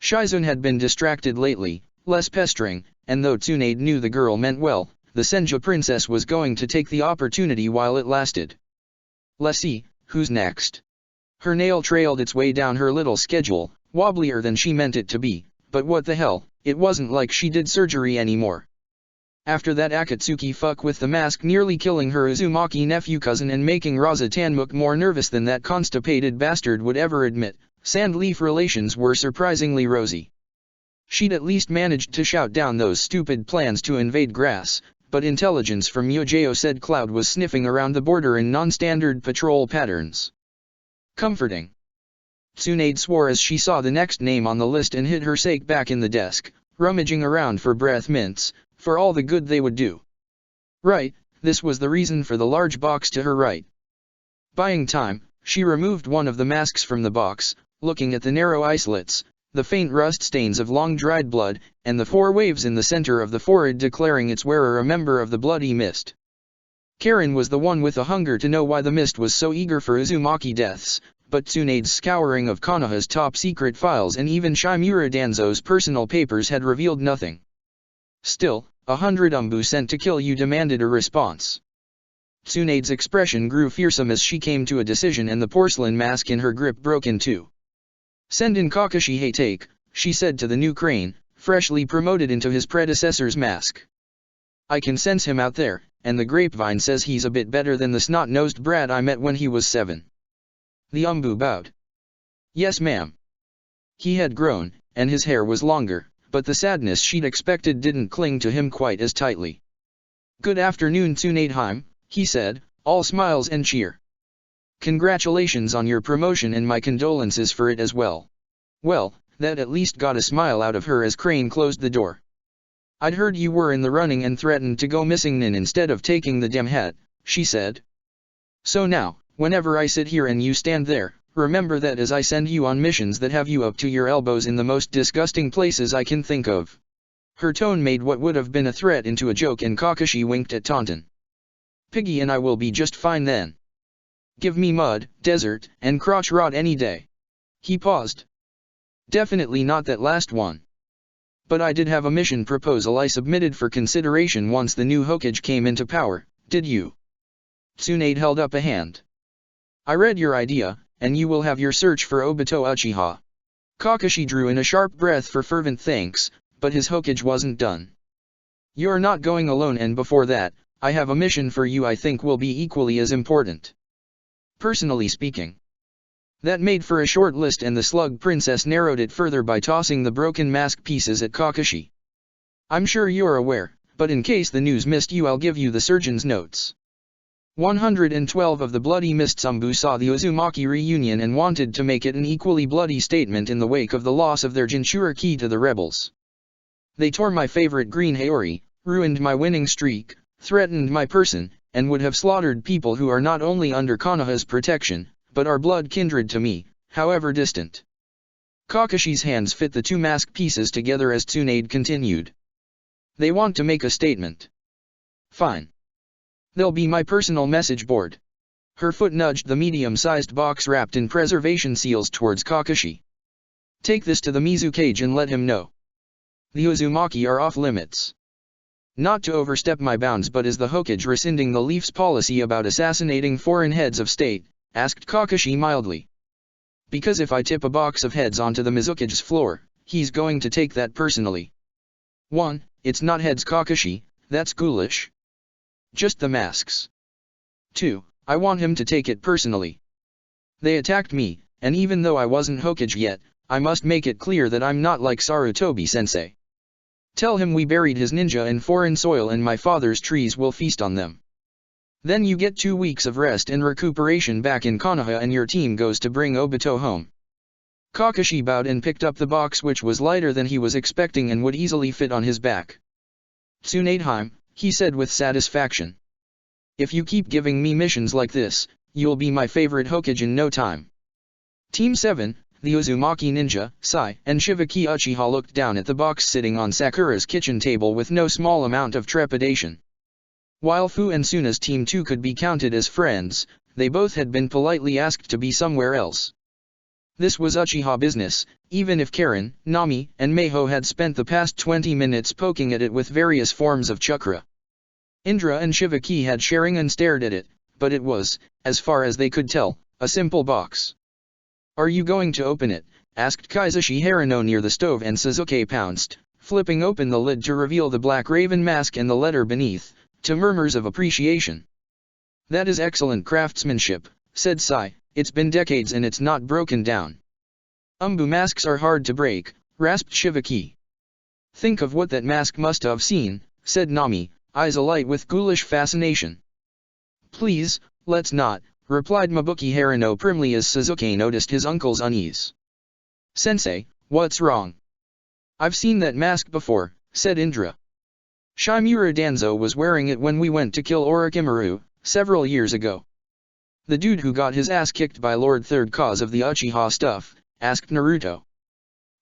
Shizun had been distracted lately, less pestering, and though Tsunade knew the girl meant well, the Senju princess was going to take the opportunity while it lasted. Let's see, who's next? Her nail trailed its way down her little schedule, wobblier than she meant it to be, but what the hell, it wasn't like she did surgery anymore. After that Akatsuki fuck with the mask nearly killing her Uzumaki nephew cousin and making Raza Tanmuk more nervous than that constipated bastard would ever admit, Sandleaf relations were surprisingly rosy. She'd at least managed to shout down those stupid plans to invade Grass, but intelligence from Yojao said Cloud was sniffing around the border in non-standard patrol patterns. Comforting. Tsunade swore as she saw the next name on the list and hid her sake back in the desk, rummaging around for breath mints, for all the good they would do. Right, this was the reason for the large box to her right. Buying time, she removed one of the masks from the box, looking at the narrow islets, the faint rust stains of long-dried blood, and the 4 waves in the center of the forehead declaring its wearer a member of the Bloody Mist. Karen was the one with a hunger to know why the Mist was so eager for Uzumaki deaths, but Tsunade's scouring of Konoha's top-secret files and even Shimura Danzo's personal papers had revealed nothing. Still, 100 umbu sent to kill you demanded a response. Tsunade's expression grew fearsome as she came to a decision, and the porcelain mask in her grip broke in two. Send in Kakashi Hatake, she said to the new crane, freshly promoted into his predecessor's mask. I can sense him out there, and the grapevine says he's a bit better than the snot-nosed brat I met when he was 7. The umbu bowed. Yes ma'am. He had grown, and his hair was longer, but the sadness she'd expected didn't cling to him quite as tightly. Good afternoon Tsunade-heim, he said, all smiles and cheer. Congratulations on your promotion and my condolences for it as well. Well, that at least got a smile out of her as Crane closed the door. I'd heard you were in the running and threatened to go missing instead of taking the damn hat, she said. So now, whenever I sit here and you stand there, remember that as I send you on missions that have you up to your elbows in the most disgusting places I can think of. Her tone made what would have been a threat into a joke, and Kakashi winked at Taunton. Piggy and I will be just fine then. Give me mud, desert, and crotch rot any day. He paused. Definitely not that last one. But I did have a mission proposal I submitted for consideration once the new Hokage came into power, did you? Tsunade held up a hand. I read your idea, and you will have your search for Obito Uchiha. Kakashi drew in a sharp breath for fervent thanks, but his Hokage wasn't done. You're not going alone, and before that, I have a mission for you I think will be equally as important. Personally speaking. That made for a short list, and the Slug Princess narrowed it further by tossing the broken mask pieces at Kakashi. I'm sure you're aware, but in case the news missed you, I'll give you the surgeon's notes. 112 of the Bloody Mist Umbu saw the Uzumaki reunion and wanted to make it an equally bloody statement in the wake of the loss of their Jinchuriki to the rebels. They tore my favorite Green Haori, ruined my winning streak, threatened my person, and would have slaughtered people who are not only under Konoha's protection, but are blood kindred to me, however distant. Kakashi's hands fit the 2 mask pieces together as Tsunade continued. They want to make a statement. Fine. They'll be my personal message board. Her foot nudged the medium-sized box wrapped in preservation seals towards Kakashi. Take this to the Mizukage and let him know. The Uzumaki are off limits. Not to overstep my bounds, but is the Hokage rescinding the Leaf's policy about assassinating foreign heads of state? Asked Kakashi mildly. Because if I tip a box of heads onto the Mizukage's floor, he's going to take that personally. 1. It's not heads, Kakashi, that's ghoulish. Just the masks. 2. I want him to take it personally. They attacked me, and even though I wasn't Hokage yet, I must make it clear that I'm not like Sarutobi-sensei. Tell him we buried his ninja in foreign soil and my father's trees will feast on them. Then you get 2 weeks of rest and recuperation back in Konoha and your team goes to bring Obito home. Kakashi bowed and picked up the box, which was lighter than he was expecting and would easily fit on his back. Tsunadeheim, he said with satisfaction. If you keep giving me missions like this, you'll be my favorite Hokage in no time. Team 7, the Uzumaki ninja, Sai, and Shivaki Uchiha looked down at the box sitting on Sakura's kitchen table with no small amount of trepidation. While Fu and Suna's Team 2 could be counted as friends, they both had been politely asked to be somewhere else. This was Uchiha business, even if Karen, Nami, and Meiho had spent the past 20 minutes poking at it with various forms of chakra. Indra and Shivaki had Sharingan stared at it, but it was, as far as they could tell, a simple box. Are you going to open it? Asked Kaizashi Harano near the stove, and Sasuke pounced, flipping open the lid to reveal the black raven mask and the letter beneath, to murmurs of appreciation. That is excellent craftsmanship, said Sai, it's been decades and it's not broken down. Umbu masks are hard to break, rasped Shivaki. Think of what that mask must have seen, said Nami, eyes alight with ghoulish fascination. Please, let's not, replied Mabuki Harano primly as Sasuke noticed his uncle's unease. Sensei, what's wrong? I've seen that mask before, said Indra. Shimura Danzo was wearing it when we went to kill Orochimaru, several years ago. The dude who got his ass kicked by Lord Third Cause of the Uchiha stuff, asked Naruto.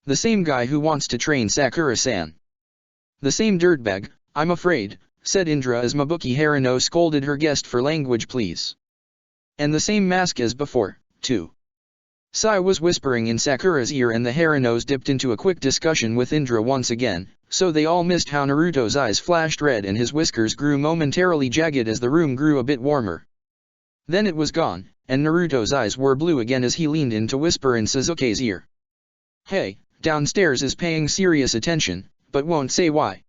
The same guy who wants to train Sakura-san. The same dirtbag, I'm afraid, said Indra as Mabuki Harano scolded her guest for language, please. And the same mask as before, too. Sai was whispering in Sakura's ear and the Haranos dipped into a quick discussion with Indra once again, so they all missed how Naruto's eyes flashed red and his whiskers grew momentarily jagged as the room grew a bit warmer. Then it was gone, and Naruto's eyes were blue again as he leaned in to whisper in Sasuke's ear. Hey, downstairs is paying serious attention, but won't say why.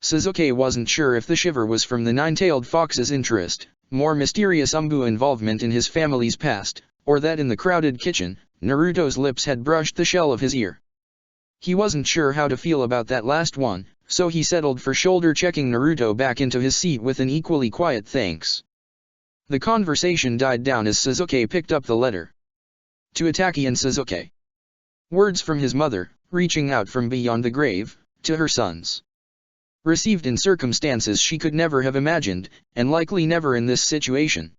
Sasuke wasn't sure if the shiver was from the nine-tailed fox's interest, more mysterious Umbu involvement in his family's past, or that in the crowded kitchen, Naruto's lips had brushed the shell of his ear. He wasn't sure how to feel about that last one, so he settled for shoulder-checking Naruto back into his seat with an equally quiet thanks. The conversation died down as Sasuke picked up the letter. To Itaki and Sasuke. Words from his mother, reaching out from beyond the grave, to her sons. Received in circumstances she could never have imagined, and likely never in this situation.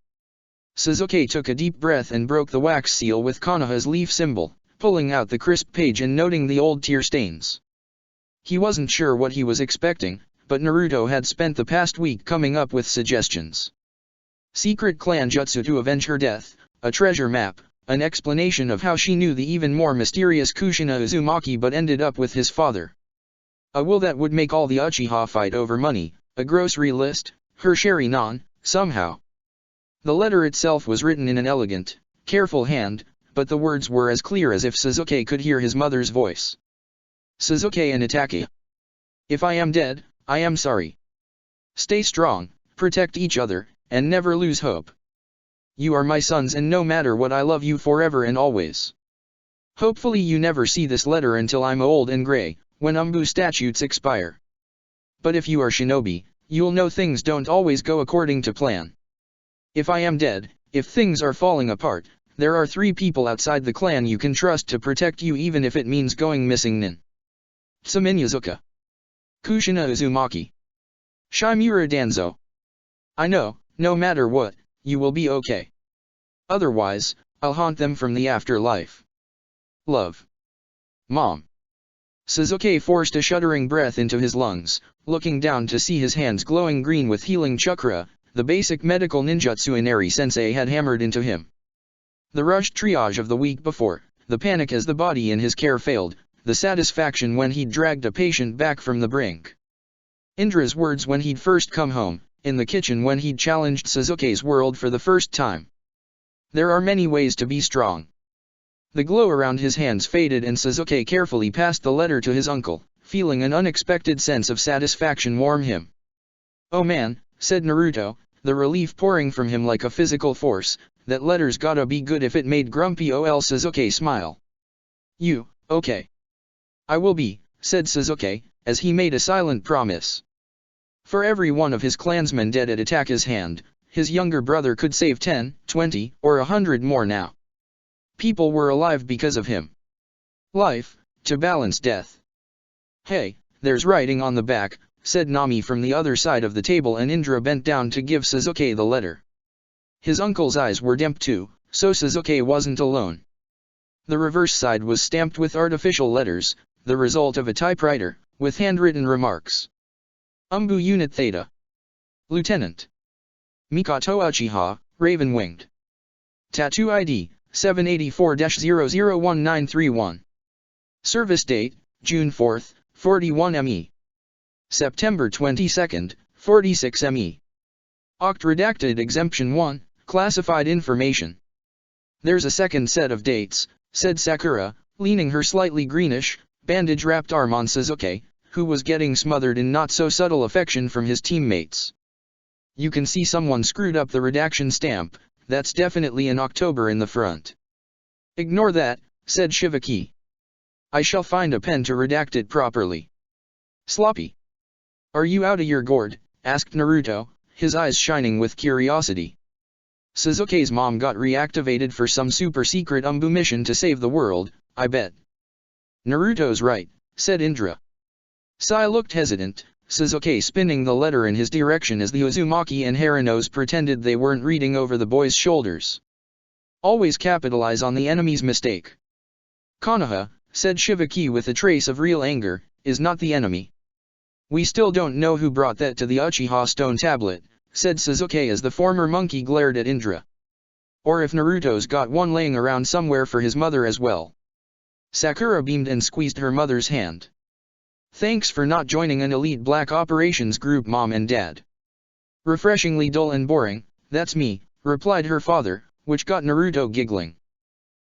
Sasuke took a deep breath and broke the wax seal with Konoha's leaf symbol, pulling out the crisp page and noting the old tear stains. He wasn't sure what he was expecting, but Naruto had spent the past week coming up with suggestions. Secret clan jutsu to avenge her death, a treasure map, an explanation of how she knew the even more mysterious Kushina Uzumaki but ended up with his father. A will that would make all the Uchiha fight over money, a grocery list, her Sharingan, somehow. The letter itself was written in an elegant, careful hand, but the words were as clear as if Sasuke could hear his mother's voice. Sasuke and Itaki. If I am dead, I am sorry. Stay strong, protect each other, and never lose hope. You are my sons and no matter what I love you forever and always. Hopefully you never see this letter until I'm old and gray, when Umbu statutes expire. But if you are shinobi, you'll know things don't always go according to plan. If I am dead, if things are falling apart, there are 3 people outside the clan you can trust to protect you even if it means going missing. Nin. Tsumin Yazuka. Kushina Uzumaki. Shimura Danzo. I know, no matter what, you will be okay. Otherwise, I'll haunt them from the afterlife. Love. Mom. Sasuke forced a shuddering breath into his lungs, looking down to see his hands glowing green with healing chakra, the basic medical ninjutsu Inari-sensei had hammered into him. The rushed triage of the week before, the panic as the body in his care failed, the satisfaction when he'd dragged a patient back from the brink. Indra's words when he'd first come home, in the kitchen when he'd challenged Sasuke's world for the first time. There are many ways to be strong. The glow around his hands faded and Sasuke carefully passed the letter to his uncle, feeling an unexpected sense of satisfaction warm him. "Oh man," said Naruto, the relief pouring from him like a physical force, "that letter's gotta be good if it made grumpy ol' Sasuke smile." "You, okay." "I will be," said Sasuke, as he made a silent promise. For every one of his clansmen dead at Itachi's hand, his younger brother could save 10, 20, or 100 more now. People were alive because of him. Life, to balance death. "Hey, there's writing on the back," said Nami from the other side of the table, and Indra bent down to give Sasuke the letter. His uncle's eyes were damp too, so Sasuke wasn't alone. The reverse side was stamped with artificial letters, the result of a typewriter, with handwritten remarks. Umbu Unit Theta. Lieutenant. Mikoto Uchiha, Raven-Winged. Tattoo ID, 784-001931. Service date, June 4, 41 ME. September 22, 46 ME. Oct redacted Exemption 1, Classified Information. "There's a second set of dates," said Sakura, leaning her slightly greenish, bandage-wrapped arm on Sasuke, who was getting smothered in not-so-subtle affection from his teammates. "You can see someone screwed up the redaction stamp, that's definitely in October in the front." "Ignore that," said Shivaki. "I shall find a pen to redact it properly." "Sloppy." "Are you out of your gourd?" asked Naruto, his eyes shining with curiosity. "Sasuke's mom got reactivated for some super-secret Umbu mission to save the world, I bet." "Naruto's right," said Indra. Sai looked hesitant, Sasuke spinning the letter in his direction as the Uzumaki and Haranos pretended they weren't reading over the boy's shoulders. "Always capitalize on the enemy's mistake." "Konoha," said Shivaki with a trace of real anger, "is not the enemy." "We still don't know who brought that to the Uchiha stone tablet," said Sasuke as the former monkey glared at Indra. "Or if Naruto's got one laying around somewhere for his mother as well." Sakura beamed and squeezed her mother's hand. "Thanks for not joining an elite black operations group, Mom and Dad." "Refreshingly dull and boring, that's me," replied her father, which got Naruto giggling.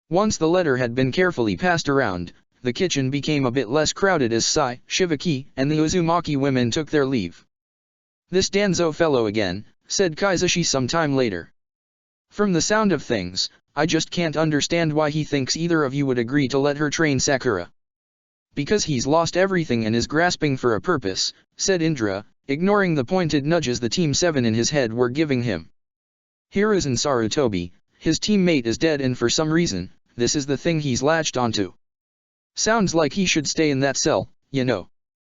Once the letter had been carefully passed around, the kitchen became a bit less crowded as Sai, Shivaki, and the Uzumaki women took their leave. "This Danzo fellow again," said Kaizashi some time later. "From the sound of things, I just can't understand why he thinks either of you would agree to let her train Sakura." "Because he's lost everything and is grasping for a purpose," said Indra, ignoring the pointed nudges the Team 7 in his head were giving him. "Hiruzen Sarutobi, his teammate is dead and for some reason, this is the thing he's latched onto. Sounds like he should stay in that cell, you know."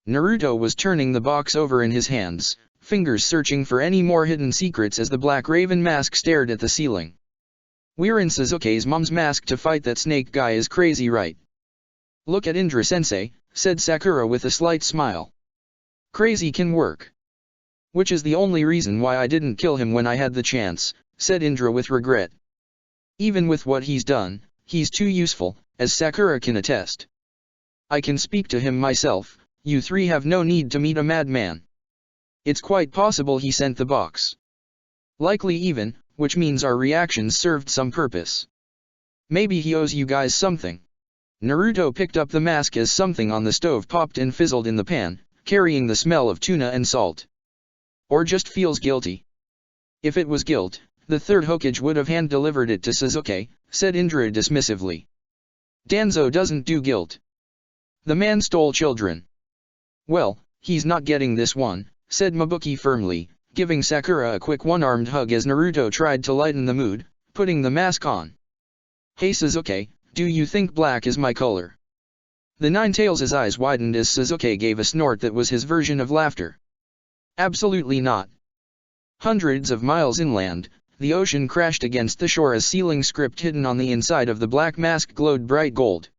Naruto was turning the box over in his hands, fingers searching for any more hidden secrets as the Black Raven mask stared at the ceiling. "We're in Sasuke's mom's mask to fight that snake guy is crazy, right?" "Look at Indra-sensei," said Sakura with a slight smile. "Crazy can work." "Which is the only reason why I didn't kill him when I had the chance," said Indra with regret. "Even with what he's done, he's too useful, as Sakura can attest. I can speak to him myself, you three have no need to meet a madman. It's quite possible he sent the box. Likely even, which means our reactions served some purpose. Maybe he owes you guys something." Naruto picked up the mask as something on the stove popped and fizzled in the pan, carrying the smell of tuna and salt. "Or just feels guilty." "If it was guilt, the third Hokage would have hand-delivered it to Sasuke," said Indra dismissively. "Danzo doesn't do guilt. The man stole children." "Well, he's not getting this one," said Mabuki firmly, giving Sakura a quick one-armed hug as Naruto tried to lighten the mood, putting the mask on. "Hey Sasuke, do you think black is my color?" The Ninetales' eyes widened as Sasuke gave a snort that was his version of laughter. "Absolutely not." Hundreds of miles inland, the ocean crashed against the shore as sealing script hidden on the inside of the black mask glowed bright gold.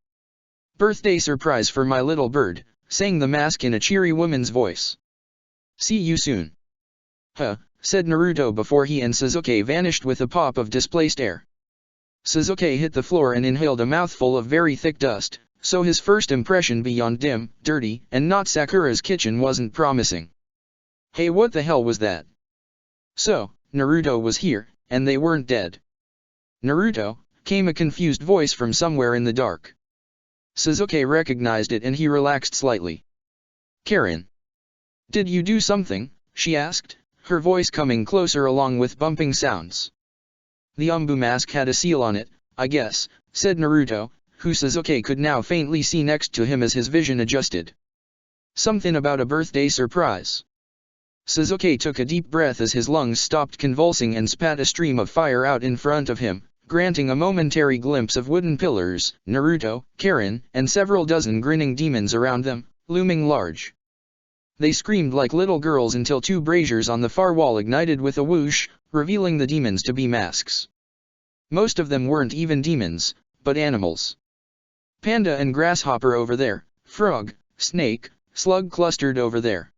"Birthday surprise for my little bird," sang the mask in a cheery woman's voice. "See you soon." "Huh," said Naruto before he and Sasuke vanished with a pop of displaced air. Sasuke hit the floor and inhaled a mouthful of very thick dust, so his first impression beyond dim, dirty, and not Sakura's kitchen wasn't promising. Hey, what the hell was that? So, Naruto was here, and they weren't dead. Naruto, came a confused voice from somewhere in the dark. Sasuke recognized it and he relaxed slightly. Karin. Did you do something? She asked, her voice coming closer along with bumping sounds. The Umbu mask had a seal on it, I guess, said Naruto, who Sasuke could now faintly see next to him as his vision adjusted. Something about a birthday surprise. Sasuke took a deep breath as his lungs stopped convulsing and spat a stream of fire out in front of him, granting a momentary glimpse of wooden pillars, Naruto, Karin, and several dozen grinning demons around them, looming large. They screamed like little girls until two braziers on the far wall ignited with a whoosh, revealing the demons to be masks. Most of them weren't even demons, but animals. Panda and grasshopper over there, frog, snake, slug clustered over there.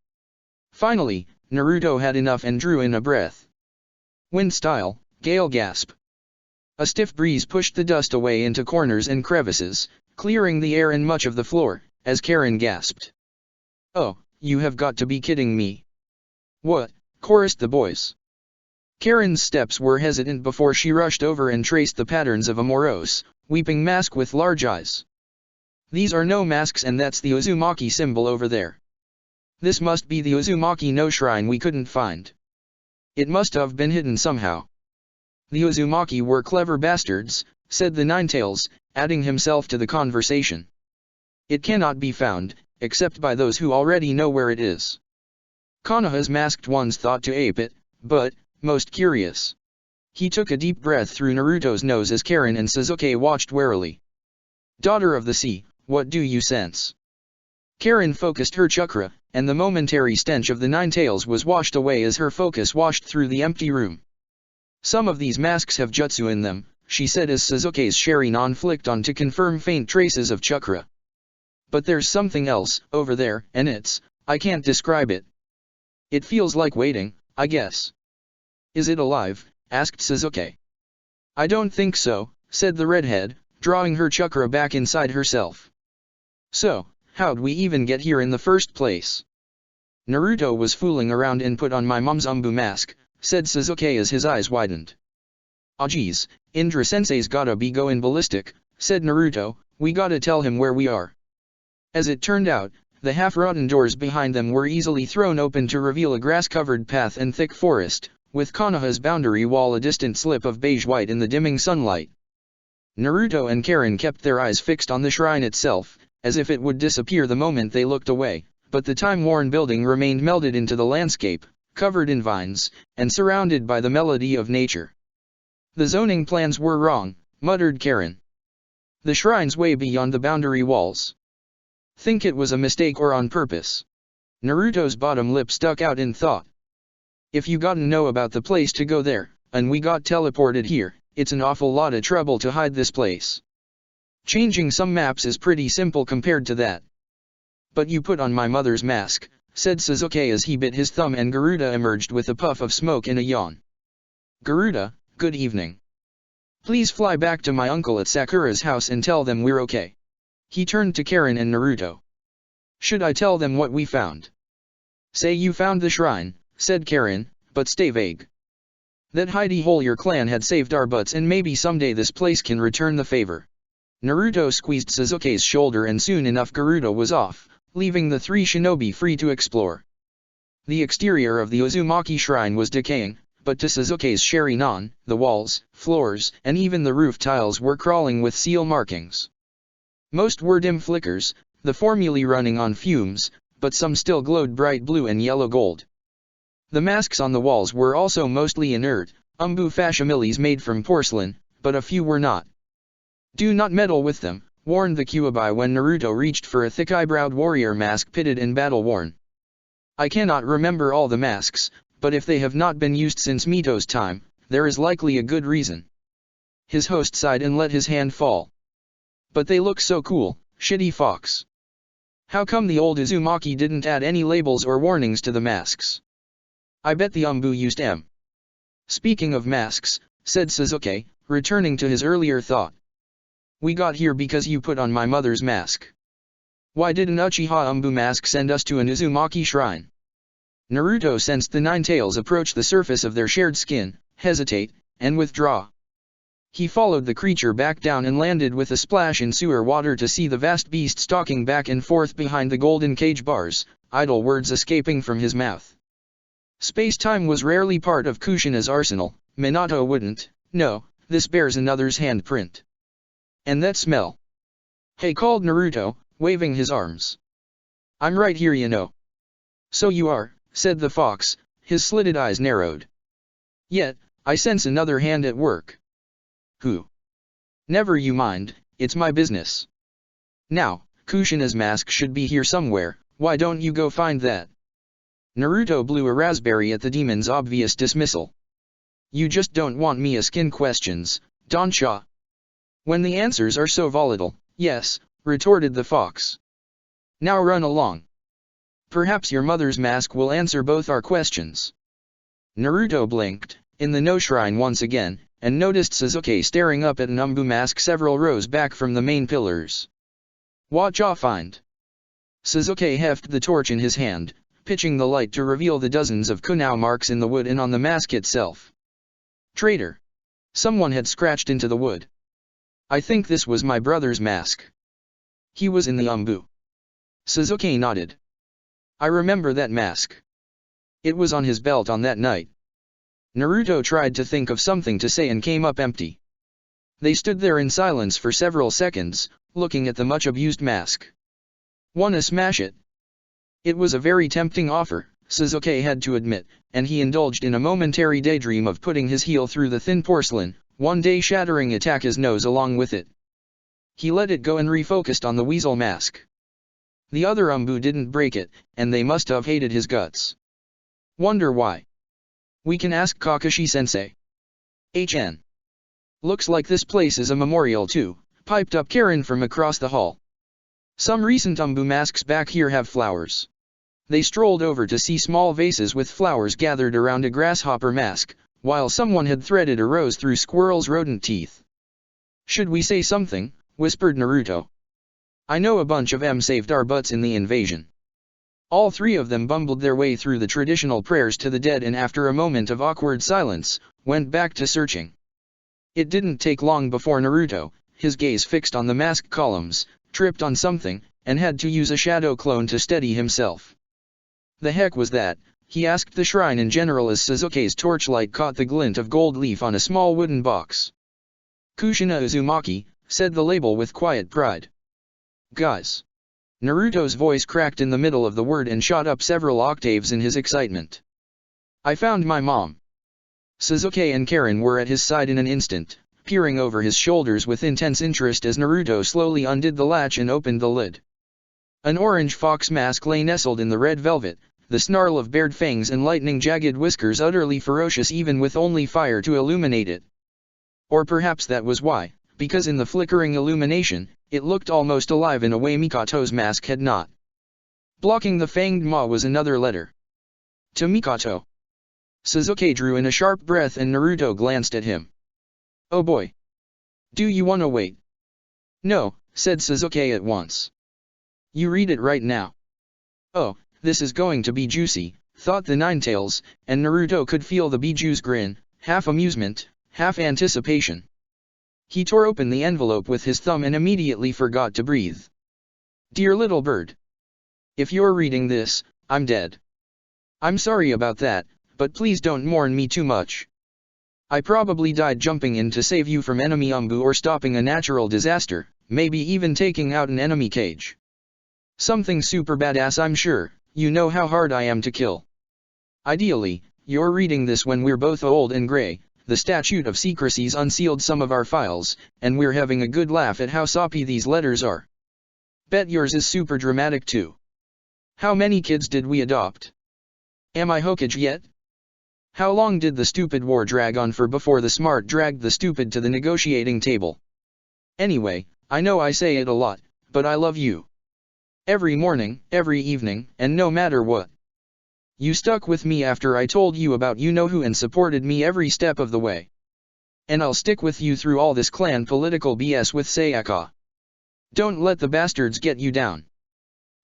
Finally, Naruto had enough and drew in a breath. Wind style, gale gasp. A stiff breeze pushed the dust away into corners and crevices, clearing the air and much of the floor, as Karin gasped. Oh, you have got to be kidding me. What? Chorused the boys. Karin's steps were hesitant before she rushed over and traced the patterns of a morose, weeping mask with large eyes. These are no masks and that's the Uzumaki symbol over there. This must be the Uzumaki no shrine we couldn't find. It must have been hidden somehow. The Uzumaki were clever bastards, said the Ninetales, adding himself to the conversation. It cannot be found, except by those who already know where it is. Konoha's masked ones thought to ape it, but, most curious. He took a deep breath through Naruto's nose as Karin and Sasuke watched warily. Daughter of the sea, what do you sense? Karin focused her chakra, and the momentary stench of the Ninetales was washed away as her focus washed through the empty room. Some of these masks have jutsu in them, she said as Sasuke's Sharingan flicked on to confirm faint traces of chakra. But there's something else, over there, and I can't describe it. It feels like waiting, I guess. Is it alive? Asked Sasuke. I don't think so, said the redhead, drawing her chakra back inside herself. So, how'd we even get here in the first place? Naruto was fooling around and put on my mom's Umbu mask, said Sasuke as his eyes widened. Ah geez, Indra sensei's gotta be going ballistic, said Naruto, we gotta tell him where we are. As it turned out, the half-rotten doors behind them were easily thrown open to reveal a grass-covered path and thick forest, with Konoha's boundary wall a distant slip of beige-white in the dimming sunlight. Naruto and Karin kept their eyes fixed on the shrine itself, as if it would disappear the moment they looked away, but the time-worn building remained melded into the landscape, covered in vines, and surrounded by the melody of nature. The zoning plans were wrong, muttered Karin. The shrine's way beyond the boundary walls. Think it was a mistake or on purpose? Naruto's bottom lip stuck out in thought. If you gotta know about the place to go there, and we got teleported here, it's an awful lot of trouble to hide this place. Changing some maps is pretty simple compared to that. But you put on my mother's mask, said Sasuke as he bit his thumb and Garuda emerged with a puff of smoke and a yawn. Garuda, good evening. Please fly back to my uncle at Sakura's house and tell them we're okay. He turned to Karin and Naruto. Should I tell them what we found? Say you found the shrine, said Karin, but stay vague. That hidey hole your clan had saved our butts and maybe someday this place can return the favor. Naruto squeezed Sasuke's shoulder and soon enough Garuda was off, leaving the three shinobi free to explore. The exterior of the Uzumaki shrine was decaying, but to Sasuke's Sharingan, the walls, floors, and even the roof tiles were crawling with seal markings. Most were dim flickers, the formulae running on fumes, but some still glowed bright blue and yellow gold. The masks on the walls were also mostly inert, Umbu facsimilles made from porcelain, but a few were not. Do not meddle with them, warned the Kyuubi when Naruto reached for a thick-eyebrowed warrior mask pitted and battle-worn. I cannot remember all the masks, but if they have not been used since Mito's time, there is likely a good reason. His host sighed and let his hand fall. But they look so cool, shitty fox. How come the old Uzumaki didn't add any labels or warnings to the masks? I bet the Umbu used M. Speaking of masks, said Sasuke, returning to his earlier thought. We got here because you put on my mother's mask. Why did an Uchiha Umbu mask send us to an Uzumaki shrine? Naruto sensed the Nine Tails approach the surface of their shared skin, hesitate, and withdraw. He followed the creature back down and landed with a splash in sewer water to see the vast beast stalking back and forth behind the golden cage bars, idle words escaping from his mouth. Space-time was rarely part of Kushina's arsenal. Minato wouldn't. No, this bears another's handprint. And that smell. Hey, called Naruto, waving his arms. I'm right here, you know. So you are, said the fox, his slitted eyes narrowed. Yet, I sense another hand at work. Who? Never you mind, it's my business. Now, Kushina's mask should be here somewhere, why don't you go find that? Naruto blew a raspberry at the demon's obvious dismissal. You just don't want me asking questions, Donsha. When the answers are so volatile, yes, retorted the fox. Now run along. Perhaps your mother's mask will answer both our questions. Naruto blinked, in the no shrine once again, and noticed Sasuke staring up at an Umbu mask several rows back from the main pillars. Watch I find. Sasuke hefted the torch in his hand, pitching the light to reveal the dozens of kunai marks in the wood and on the mask itself. Traitor! Someone had scratched into the wood. I think this was my brother's mask. He was in the Umbu. Sasuke nodded. I remember that mask. It was on his belt on that night. Naruto tried to think of something to say and came up empty. They stood there in silence for several seconds, looking at the much-abused mask. Wanna smash it? It was a very tempting offer, Sasuke had to admit, and he indulged in a momentary daydream of putting his heel through the thin porcelain, one day shattering Ataka's nose along with it. He let it go and refocused on the weasel mask. The other Umbu didn't break it, and they must have hated his guts. Wonder why? We can ask Kakashi-sensei. HN. Looks like this place is a memorial too, piped up Karen from across the hall. Some recent Umbu masks back here have flowers. They strolled over to see small vases with flowers gathered around a grasshopper mask, while someone had threaded a rose through Squirrel's rodent teeth. Should we say something? Whispered Naruto. I know a bunch of them saved our butts in the invasion. All three of them bumbled their way through the traditional prayers to the dead and after a moment of awkward silence, went back to searching. It didn't take long before Naruto, his gaze fixed on the mask columns, tripped on something, and had to use a shadow clone to steady himself. The heck was that? He asked the shrine in general as Sasuke's torchlight caught the glint of gold leaf on a small wooden box. Kushina Uzumaki, said the label with quiet pride. Guys. Naruto's voice cracked in the middle of the word and shot up several octaves in his excitement. I found my mom. Sasuke and Karen were at his side in an instant, peering over his shoulders with intense interest as Naruto slowly undid the latch and opened the lid. An orange fox mask lay nestled in the red velvet, the snarl of bared fangs and lightning jagged whiskers utterly ferocious even with only fire to illuminate it. Or perhaps that was why, because in the flickering illumination, it looked almost alive in a way Mikato's mask had not. Blocking the fanged maw was another letter. To Mikato. Sasuke drew in a sharp breath and Naruto glanced at him. Oh boy. Do you wanna wait? No, said Sasuke at once. You read it right now. Oh, this is going to be juicy, thought the Nine Tails, and Naruto could feel the Bijuu's grin, half amusement, half anticipation. He tore open the envelope with his thumb and immediately forgot to breathe. Dear little bird. If you're reading this, I'm dead. I'm sorry about that, but please don't mourn me too much. I probably died jumping in to save you from enemy Umbu or stopping a natural disaster, maybe even taking out an enemy cage. Something super badass I'm sure, you know how hard I am to kill. Ideally, you're reading this when we're both old and gray. The statute of secrecy's unsealed some of our files, and we're having a good laugh at how soppy these letters are. Bet yours is super dramatic too. How many kids did we adopt? Am I Hokage yet? How long did the stupid war drag on for before the smart dragged the stupid to the negotiating table? Anyway, I know I say it a lot, but I love you. Every morning, every evening, and no matter what. You stuck with me after I told you about you-know-who and supported me every step of the way. And I'll stick with you through all this clan political BS with Sayaka. Don't let the bastards get you down.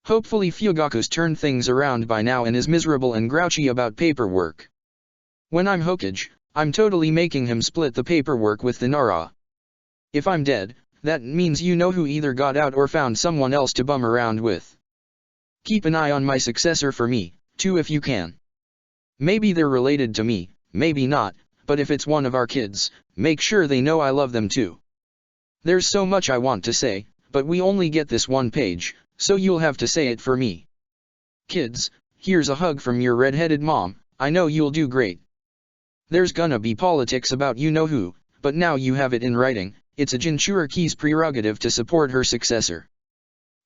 Hopefully Fugaku's turned things around by now and is miserable and grouchy about paperwork. When I'm Hokage, I'm totally making him split the paperwork with the Nara. If I'm dead, that means you-know-who either got out or found someone else to bum around with. Keep an eye on my successor for me, too, if you can. Maybe they're related to me, maybe not, but if it's one of our kids, make sure they know I love them too. There's so much I want to say, but we only get this one page, so you'll have to say it for me. Kids, here's a hug from your red-headed mom, I know you'll do great. There's gonna be politics about you-know-who, but now you have it in writing, it's a Jinchuriki's prerogative to support her successor.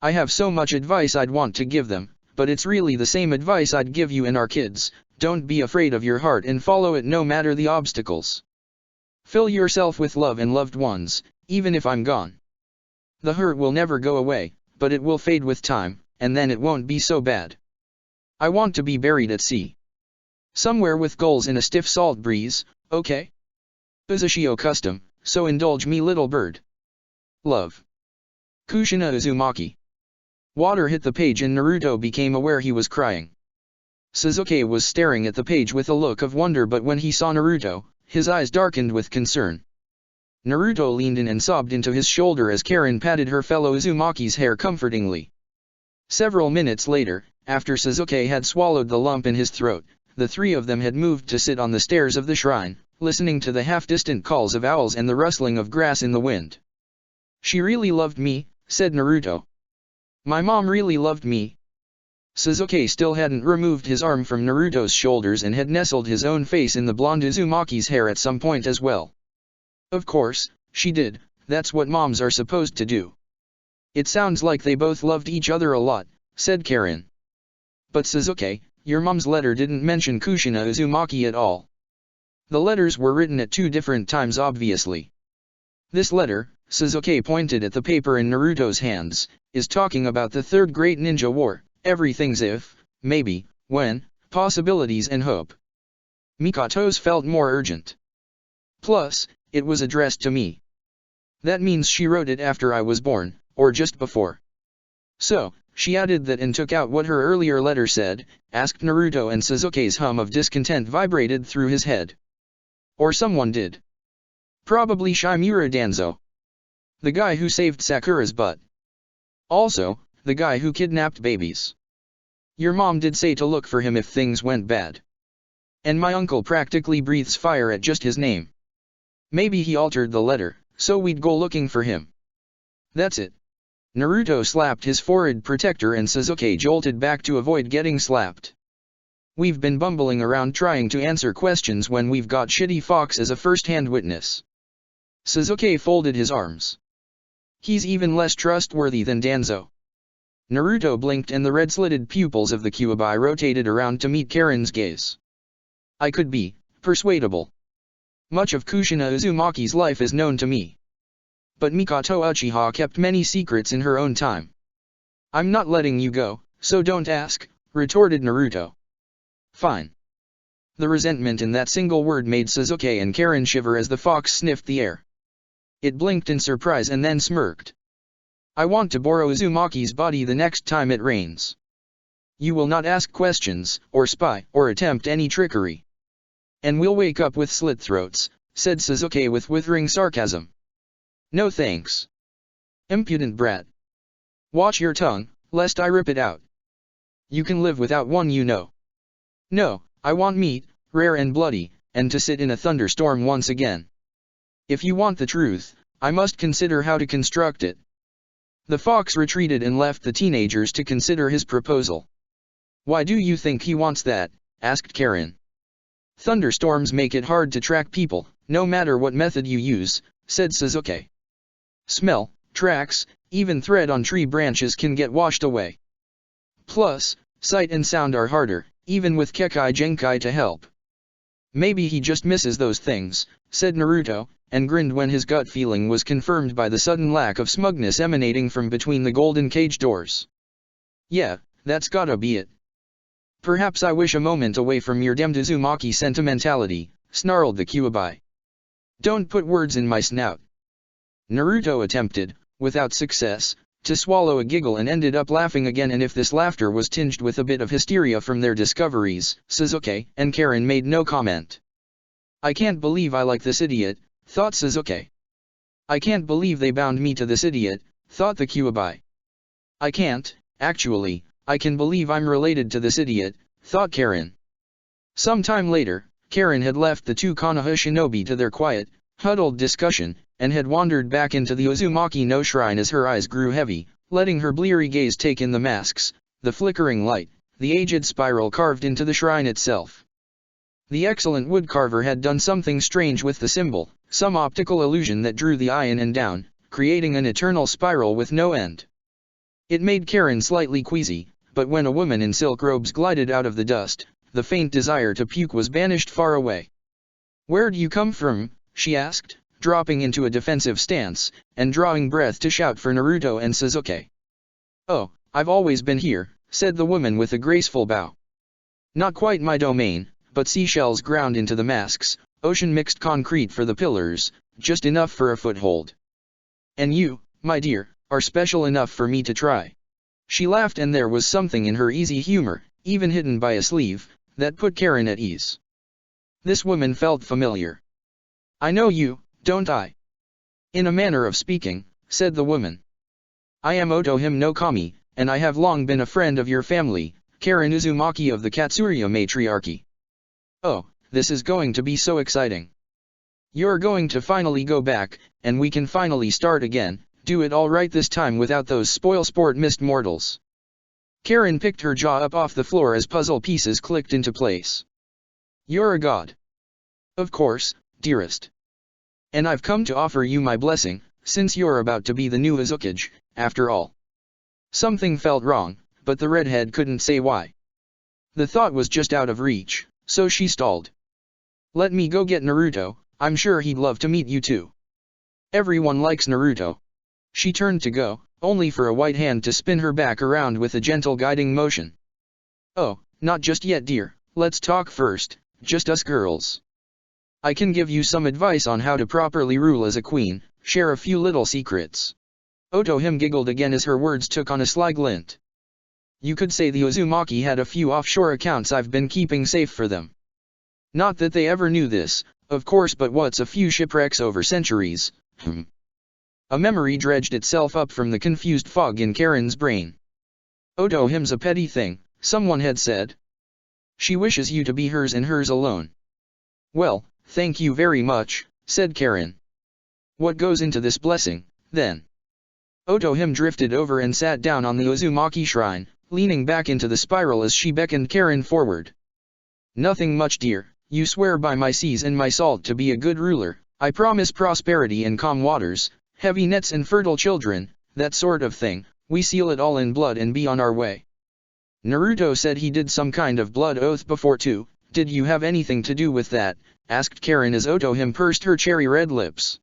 I have so much advice I'd want to give them, but it's really the same advice I'd give you and our kids, don't be afraid of your heart and follow it no matter the obstacles. Fill yourself with love and loved ones, even if I'm gone. The hurt will never go away, but it will fade with time, and then it won't be so bad. I want to be buried at sea. Somewhere with gulls in a stiff salt breeze, okay? Uzushio custom, so indulge me little bird. Love. Kushina Uzumaki. Water hit the page and Naruto became aware he was crying. Sasuke was staring at the page with a look of wonder, but when he saw Naruto, his eyes darkened with concern. Naruto leaned in and sobbed into his shoulder as Karen patted her fellow Uzumaki's hair comfortingly. Several minutes later, after Sasuke had swallowed the lump in his throat, the three of them had moved to sit on the stairs of the shrine, listening to the half-distant calls of owls and the rustling of grass in the wind. She really loved me, said Naruto. My mom really loved me. Sasuke still hadn't removed his arm from Naruto's shoulders and had nestled his own face in the blonde Uzumaki's hair at some point as well. Of course, she did, that's what moms are supposed to do. It sounds like they both loved each other a lot, said Karen. But Sasuke, your mom's letter didn't mention Kushina Uzumaki at all. The letters were written at two different times obviously. This letter, Sasuke pointed at the paper in Naruto's hands, is talking about the Third Great Ninja War, everything's if, maybe, when, possibilities and hope. Mikato's felt more urgent. Plus, it was addressed to me. That means she wrote it after I was born, or just before. So, she added that and took out what her earlier letter said, asked Naruto, and Sasuke's hum of discontent vibrated through his head. Or someone did. Probably Shimura Danzo. The guy who saved Sakura's butt. Also, the guy who kidnapped babies. Your mom did say to look for him if things went bad. And my uncle practically breathes fire at just his name. Maybe he altered the letter, so we'd go looking for him. That's it. Naruto slapped his forehead protector and Sasuke jolted back to avoid getting slapped. We've been bumbling around trying to answer questions when we've got Shitty Fox as a first-hand witness. Sasuke folded his arms. He's even less trustworthy than Danzo. Naruto blinked and the red-slitted pupils of the Kyuubi rotated around to meet Karen's gaze. I could be persuadable. Much of Kushina Uzumaki's life is known to me. But Mikoto Uchiha kept many secrets in her own time. I'm not letting you go, so don't ask, retorted Naruto. Fine. The resentment in that single word made Sasuke and Karen shiver as the fox sniffed the air. It blinked in surprise and then smirked. I want to borrow Uzumaki's body the next time it rains. You will not ask questions, or spy, or attempt any trickery. And we'll wake up with slit throats, said Sasuke with withering sarcasm. No thanks. Impudent brat. Watch your tongue, lest I rip it out. You can live without one, you know. No, I want meat, rare and bloody, and to sit in a thunderstorm once again. If you want the truth, I must consider how to construct it. The fox retreated and left the teenagers to consider his proposal. Why do you think he wants that? Asked Karen. Thunderstorms make it hard to track people, no matter what method you use, said Sasuke. Smell, tracks, even thread on tree branches can get washed away. Plus, sight and sound are harder, even with Kekai Genkai to help. Maybe he just misses those things, said Naruto, and grinned when his gut feeling was confirmed by the sudden lack of smugness emanating from between the golden cage doors. Yeah, that's gotta be it. Perhaps I wish a moment away from your demmed Uzumaki sentimentality, snarled the Kyuubi. Don't put words in my snout. Naruto attempted, without success, to swallow a giggle and ended up laughing again, and if this laughter was tinged with a bit of hysteria from their discoveries, Sasuke and Karen made no comment. I can't believe I like this idiot, thought Sasuke. I can't believe they bound me to this idiot, thought the Kyuubi. I can't, actually, I can believe I'm related to this idiot, thought Karen. Some time later, Karen had left the two Konoha shinobi to their quiet, huddled discussion, and had wandered back into the Uzumaki no shrine as her eyes grew heavy, letting her bleary gaze take in the masks, the flickering light, the aged spiral carved into the shrine itself. The excellent woodcarver had done something strange with the symbol, some optical illusion that drew the eye in and down, creating an eternal spiral with no end. It made Karen slightly queasy, but when a woman in silk robes glided out of the dust, the faint desire to puke was banished far away. "Where do you come from?" she asked, dropping into a defensive stance, and drawing breath to shout for Naruto and Sasuke. "Oh, I've always been here," said the woman with a graceful bow. "Not quite my domain, but seashells ground into the masks, ocean mixed concrete for the pillars, just enough for a foothold. And you, my dear, are special enough for me to try." She laughed, and there was something in her easy humor, even hidden by a sleeve, that put Karen at ease. This woman felt familiar. "I know you, don't I?" "In a manner of speaking," said the woman. "I am Otohime no Kami, and I have long been a friend of your family, Karen Uzumaki of the Katsuria matriarchy." "Oh, this is going to be so exciting. You're going to finally go back, and we can finally start again, do it all right this time without those spoil-sport missed mortals." Karen picked her jaw up off the floor as puzzle pieces clicked into place. "You're a god." "Of course, dearest. And I've come to offer you my blessing, since you're about to be the new Hokage, after all." Something felt wrong, but the redhead couldn't say why. The thought was just out of reach, so she stalled. "Let me go get Naruto, I'm sure he'd love to meet you too. Everyone likes Naruto." She turned to go, only for a white hand to spin her back around with a gentle guiding motion. "Oh, not just yet, dear, let's talk first, just us girls. I can give you some advice on how to properly rule as a queen, share a few little secrets." Otohime giggled again as her words took on a sly glint. "You could say the Uzumaki had a few offshore accounts I've been keeping safe for them. Not that they ever knew this, of course, but what's a few shipwrecks over centuries, A memory dredged itself up from the confused fog in Karen's brain. "Otohime's a petty thing," someone had said. "She wishes you to be hers and hers alone." "Well, thank you very much," said Karen. "What goes into this blessing, then?" Otohime drifted over and sat down on the Uzumaki shrine, leaning back into the spiral as she beckoned Karen forward. "Nothing much, dear. You swear by my seas and my salt to be a good ruler. I promise prosperity and calm waters, heavy nets and fertile children, that sort of thing. We seal it all in blood and be on our way." "Naruto said he did some kind of blood oath before too. Did you have anything to do with that?" asked Karen as Otohime pursed her cherry red lips.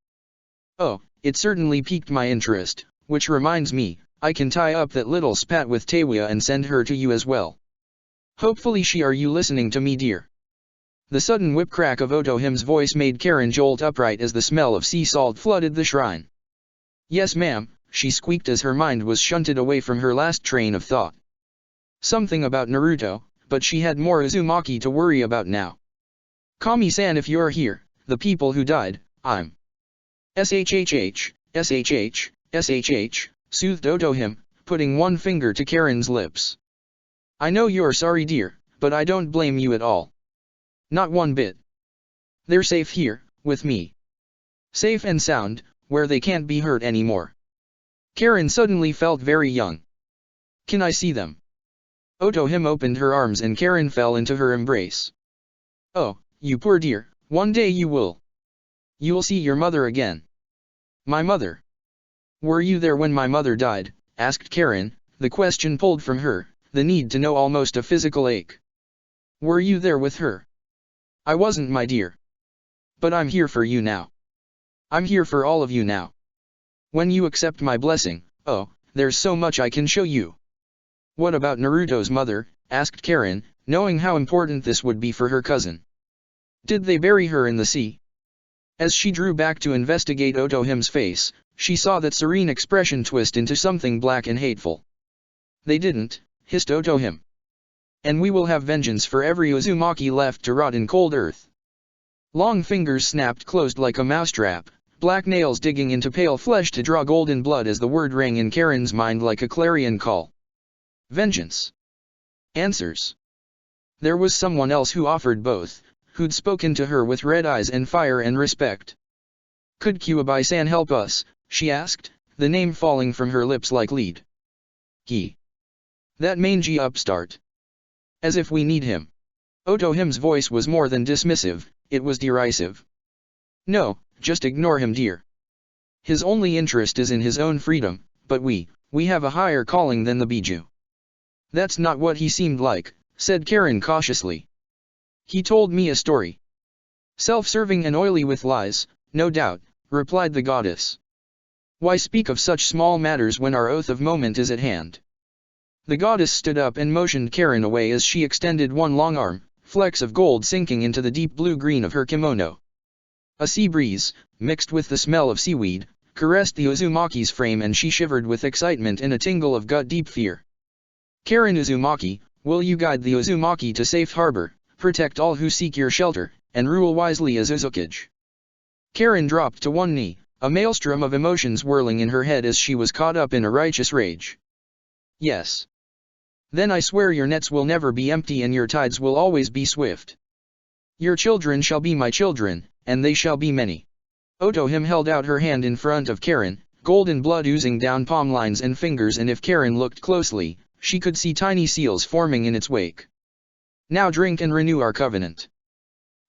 "Oh, it certainly piqued my interest, which reminds me, I can tie up that little spat with Teiwa and send her to you as well. Hopefully are you listening to me, dear?" The sudden whip crack of Otohime's voice made Karen jolt upright as the smell of sea salt flooded the shrine. "Yes, ma'am," she squeaked as her mind was shunted away from her last train of thought. Something about Naruto, but she had more Uzumaki to worry about now. "Kami-san, if you're here, the people who died, I'm SHHH, soothed Otohime, putting one finger to Karen's lips. "I know you're sorry, dear, but I don't blame you at all. Not one bit. They're safe here, with me. Safe and sound, where they can't be hurt anymore." Karen suddenly felt very young. "Can I see them?" Otohime opened her arms and Karen fell into her embrace. "Oh, you poor dear, one day you will. You'll see your mother again." "My mother? Were you there when my mother died?" asked Karen, the question pulled from her, the need to know almost a physical ache. "Were you there with her?" "I wasn't, my dear. But I'm here for you now. I'm here for all of you now. When you accept my blessing, oh, there's so much I can show you." "What about Naruto's mother?" asked Karen, knowing how important this would be for her cousin. Did they bury her in the sea? As she drew back to investigate Otohim's face, she saw that serene expression twist into something black and hateful. They didn't, hissed Otohim. And we will have vengeance for every Uzumaki left to rot in cold earth. Long fingers snapped closed like a mousetrap, black nails digging into pale flesh to draw golden blood as the word rang in Karen's mind like a clarion call. Vengeance. Answers. There was someone else who offered both, who'd spoken to her with red eyes and fire and respect. Could Kyuubi-san help us? She asked, the name falling from her lips like lead. He. That mangy upstart. As if we need him. Otohim's voice was more than dismissive, it was derisive. No, just ignore him, dear. His only interest is in his own freedom, but we have a higher calling than the Biju. That's not what he seemed like, said Karen cautiously. He told me a story. Self-serving and oily with lies, no doubt, replied the goddess. Why speak of such small matters when our oath of moment is at hand? The goddess stood up and motioned Karen away as she extended one long arm, flecks of gold sinking into the deep blue-green of her kimono. A sea breeze, mixed with the smell of seaweed, caressed the Uzumaki's frame and she shivered with excitement and a tingle of gut-deep fear. Karen Uzumaki, will you guide the Uzumaki to safe harbor, protect all who seek your shelter, and rule wisely as Uzukage? Karen dropped to one knee, a maelstrom of emotions whirling in her head as she was caught up in a righteous rage. Yes. Then I swear your nets will never be empty and your tides will always be swift. Your children shall be my children, and they shall be many. Otohim held out her hand in front of Karen, golden blood oozing down palm lines and fingers, and if Karen looked closely, she could see tiny seals forming in its wake. Now drink and renew our covenant.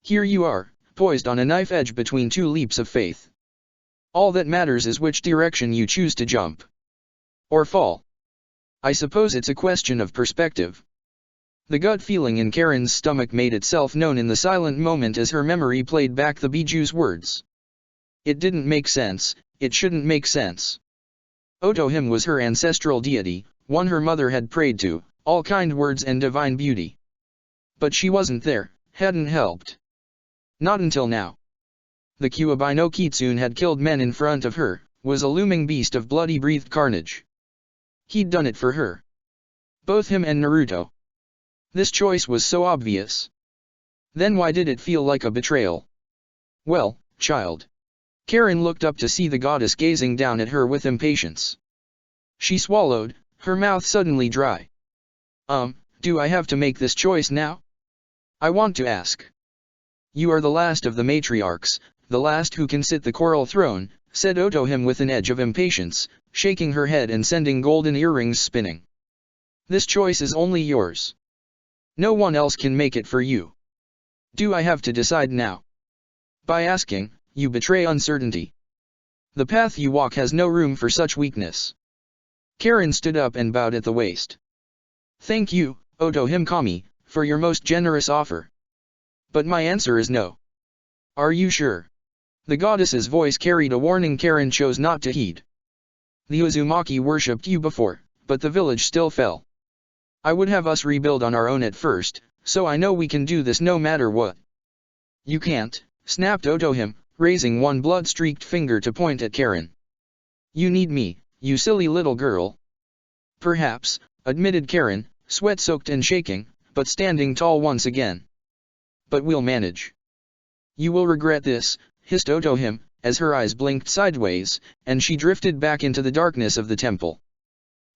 Here you are, poised on a knife edge between two leaps of faith. All that matters is which direction you choose to jump. Or fall. I suppose it's a question of perspective. The gut feeling in Karen's stomach made itself known in the silent moment as her memory played back the Biju's words. It didn't make sense, it shouldn't make sense. Otohim was her ancestral deity, one her mother had prayed to, all kind words and divine beauty. But she wasn't there, hadn't helped. Not until now. The Kyuubi no Kitsune had killed men in front of her, was a looming beast of bloody-breathed carnage. He'd done it for her. Both him and Naruto. This choice was so obvious. Then why did it feel like a betrayal? Well, child. Karen looked up to see the goddess gazing down at her with impatience. She swallowed, her mouth suddenly dry. Do I have to make this choice now? I want to ask. You are the last of the matriarchs, the last who can sit the coral throne, said Otohim with an edge of impatience, shaking her head and sending golden earrings spinning. This choice is only yours. No one else can make it for you. Do I have to decide now? By asking, you betray uncertainty. The path you walk has no room for such weakness. Karen stood up and bowed at the waist. Thank you, Otohim Kami, for your most generous offer. But my answer is no. Are you sure? The goddess's voice carried a warning Karen chose not to heed. The Uzumaki worshipped you before, but the village still fell. I would have us rebuild on our own at first, so I know we can do this no matter what. You can't, snapped Otohim, raising one blood-streaked finger to point at Karen. You need me, you silly little girl. Perhaps, admitted Karen, sweat-soaked and shaking, but standing tall once again. But we'll manage. You will regret this, hissed Otohim, as her eyes blinked sideways, and she drifted back into the darkness of the temple.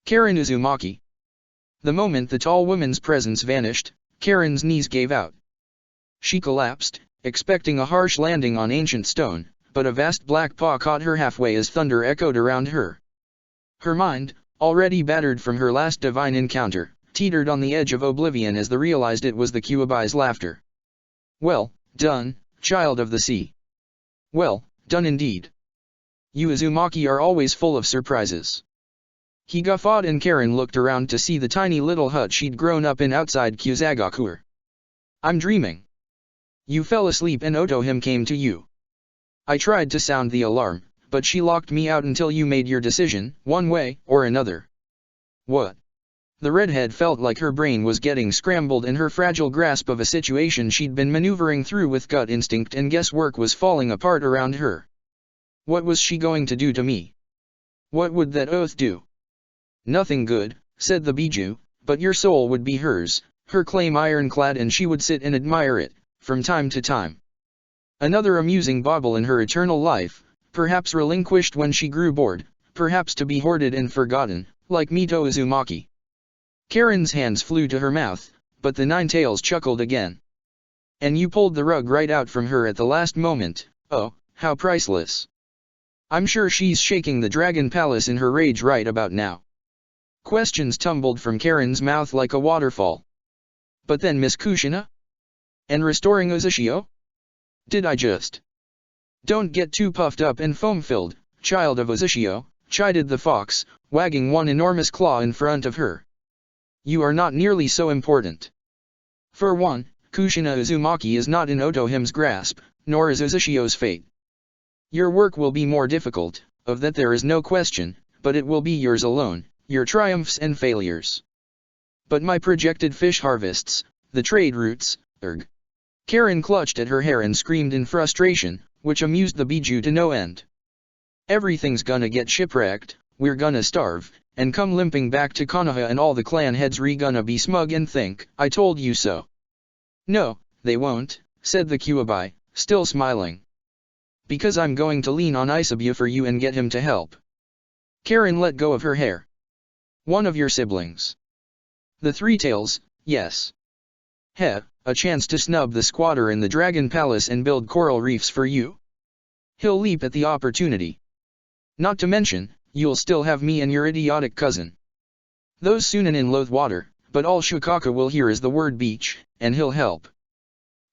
Karen Uzumaki. The moment the tall woman's presence vanished, Karen's knees gave out. She collapsed, expecting a harsh landing on ancient stone, but a vast black paw caught her halfway as thunder echoed around her. Her mind, already battered from her last divine encounter, teetered on the edge of oblivion as they realized it was the Kyuubi's laughter. Well, done, child of the sea. Well, done indeed. You Uzumaki are always full of surprises. He guffawed and Karen looked around to see the tiny little hut she'd grown up in outside Kusagakur. I'm dreaming. You fell asleep and Otohim came to you. I tried to sound the alarm, but she locked me out until you made your decision, one way or another. What? The redhead felt like her brain was getting scrambled and her fragile grasp of a situation she'd been maneuvering through with gut instinct and guesswork was falling apart around her. What was she going to do to me? What would that oath do? Nothing good, said the Bijou, but your soul would be hers, her claim ironclad, and she would sit and admire it, from time to time. Another amusing bauble in her eternal life, perhaps relinquished when she grew bored, perhaps to be hoarded and forgotten, like Mito Uzumaki. Karen's hands flew to her mouth, but the Ninetales chuckled again. And you pulled the rug right out from her at the last moment. Oh, how priceless. I'm sure she's shaking the Dragon Palace in her rage right about now. Questions tumbled from Karen's mouth like a waterfall. But then Miss Kushina? And restoring Uzushio? Did I just? Don't get too puffed up and foam-filled, child of Uzushio, chided the fox, wagging one enormous claw in front of her. You are not nearly so important. For one, Kushina Uzumaki is not in Otohim's grasp, nor is Uzushio's fate. Your work will be more difficult, of that there is no question, but it will be yours alone, your triumphs and failures. But my projected fish harvests, the trade routes, erg. Karen clutched at her hair and screamed in frustration, which amused the Bijou to no end. Everything's gonna get shipwrecked, we're gonna starve, and come limping back to Konoha and all the clan heads gonna be smug and think, I told you so. No, they won't, said the Kyuubi, still smiling. Because I'm going to lean on Isabu for you and get him to help. Karen let go of her hair. One of your siblings. The Three Tails, yes. Heh, a chance to snub the squatter in the Dragon Palace and build coral reefs for you? He'll leap at the opportunity. Not to mention, you'll still have me and your idiotic cousin. Those Sunan in loathe water, but all Shukaka will hear is the word beach, and he'll help.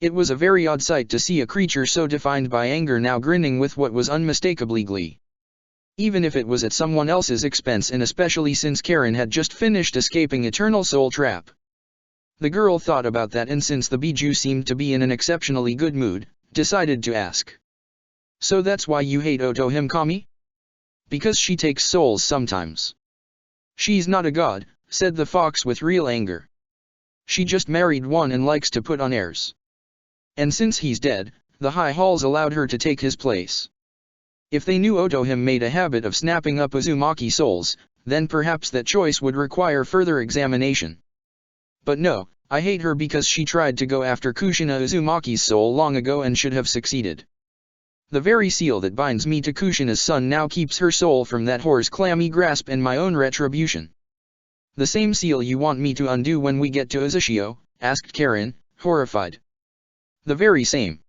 It was a very odd sight to see a creature so defined by anger now grinning with what was unmistakably glee. Even if it was at someone else's expense, and especially since Karen had just finished escaping Eternal Soul Trap. The girl thought about that, and since the Bijou seemed to be in an exceptionally good mood, decided to ask. So that's why you hate Otohime Kami? Because she takes souls sometimes. She's not a god, said the fox with real anger. She just married one and likes to put on airs. And since he's dead, the High Halls allowed her to take his place. If they knew Otohime made a habit of snapping up Uzumaki souls, then perhaps that choice would require further examination. But no, I hate her because she tried to go after Kushina Uzumaki's soul long ago and should have succeeded. The very seal that binds me to Kushina's son now keeps her soul from that whore's clammy grasp and my own retribution. The same seal you want me to undo when we get to Uzushio? Asked Karen, horrified. The very same.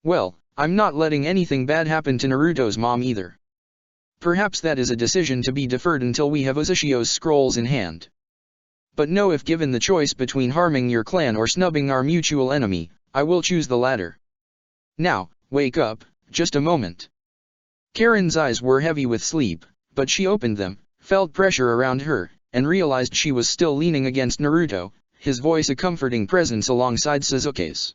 Well, I'm not letting anything bad happen to Naruto's mom either. Perhaps that is a decision to be deferred until we have Uzushio's scrolls in hand. But no, if given the choice between harming your clan or snubbing our mutual enemy, I will choose the latter. Now, wake up. Just a moment. Karen's eyes were heavy with sleep, but she opened them, felt pressure around her, and realized she was still leaning against Naruto, his voice a comforting presence alongside Sasuke's.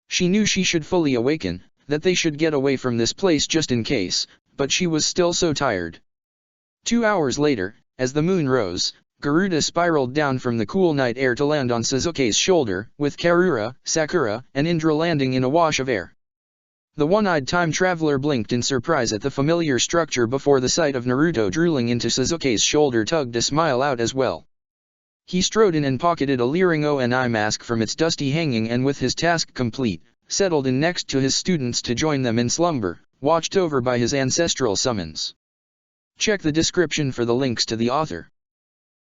She knew she should fully awaken, that they should get away from this place just in case, but she was still so tired. 2 hours later, as the moon rose, Garuda spiraled down from the cool night air to land on Sasuke's shoulder, with Karura, Sakura, and Indra landing in a wash of air. The one-eyed time traveler blinked in surprise at the familiar structure before the sight of Naruto drooling into Sasuke's shoulder tugged a smile out as well. He strode in and pocketed a leering Oni mask from its dusty hanging, and with his task complete, settled in next to his students to join them in slumber, watched over by his ancestral summons. Check the description for the links to the author.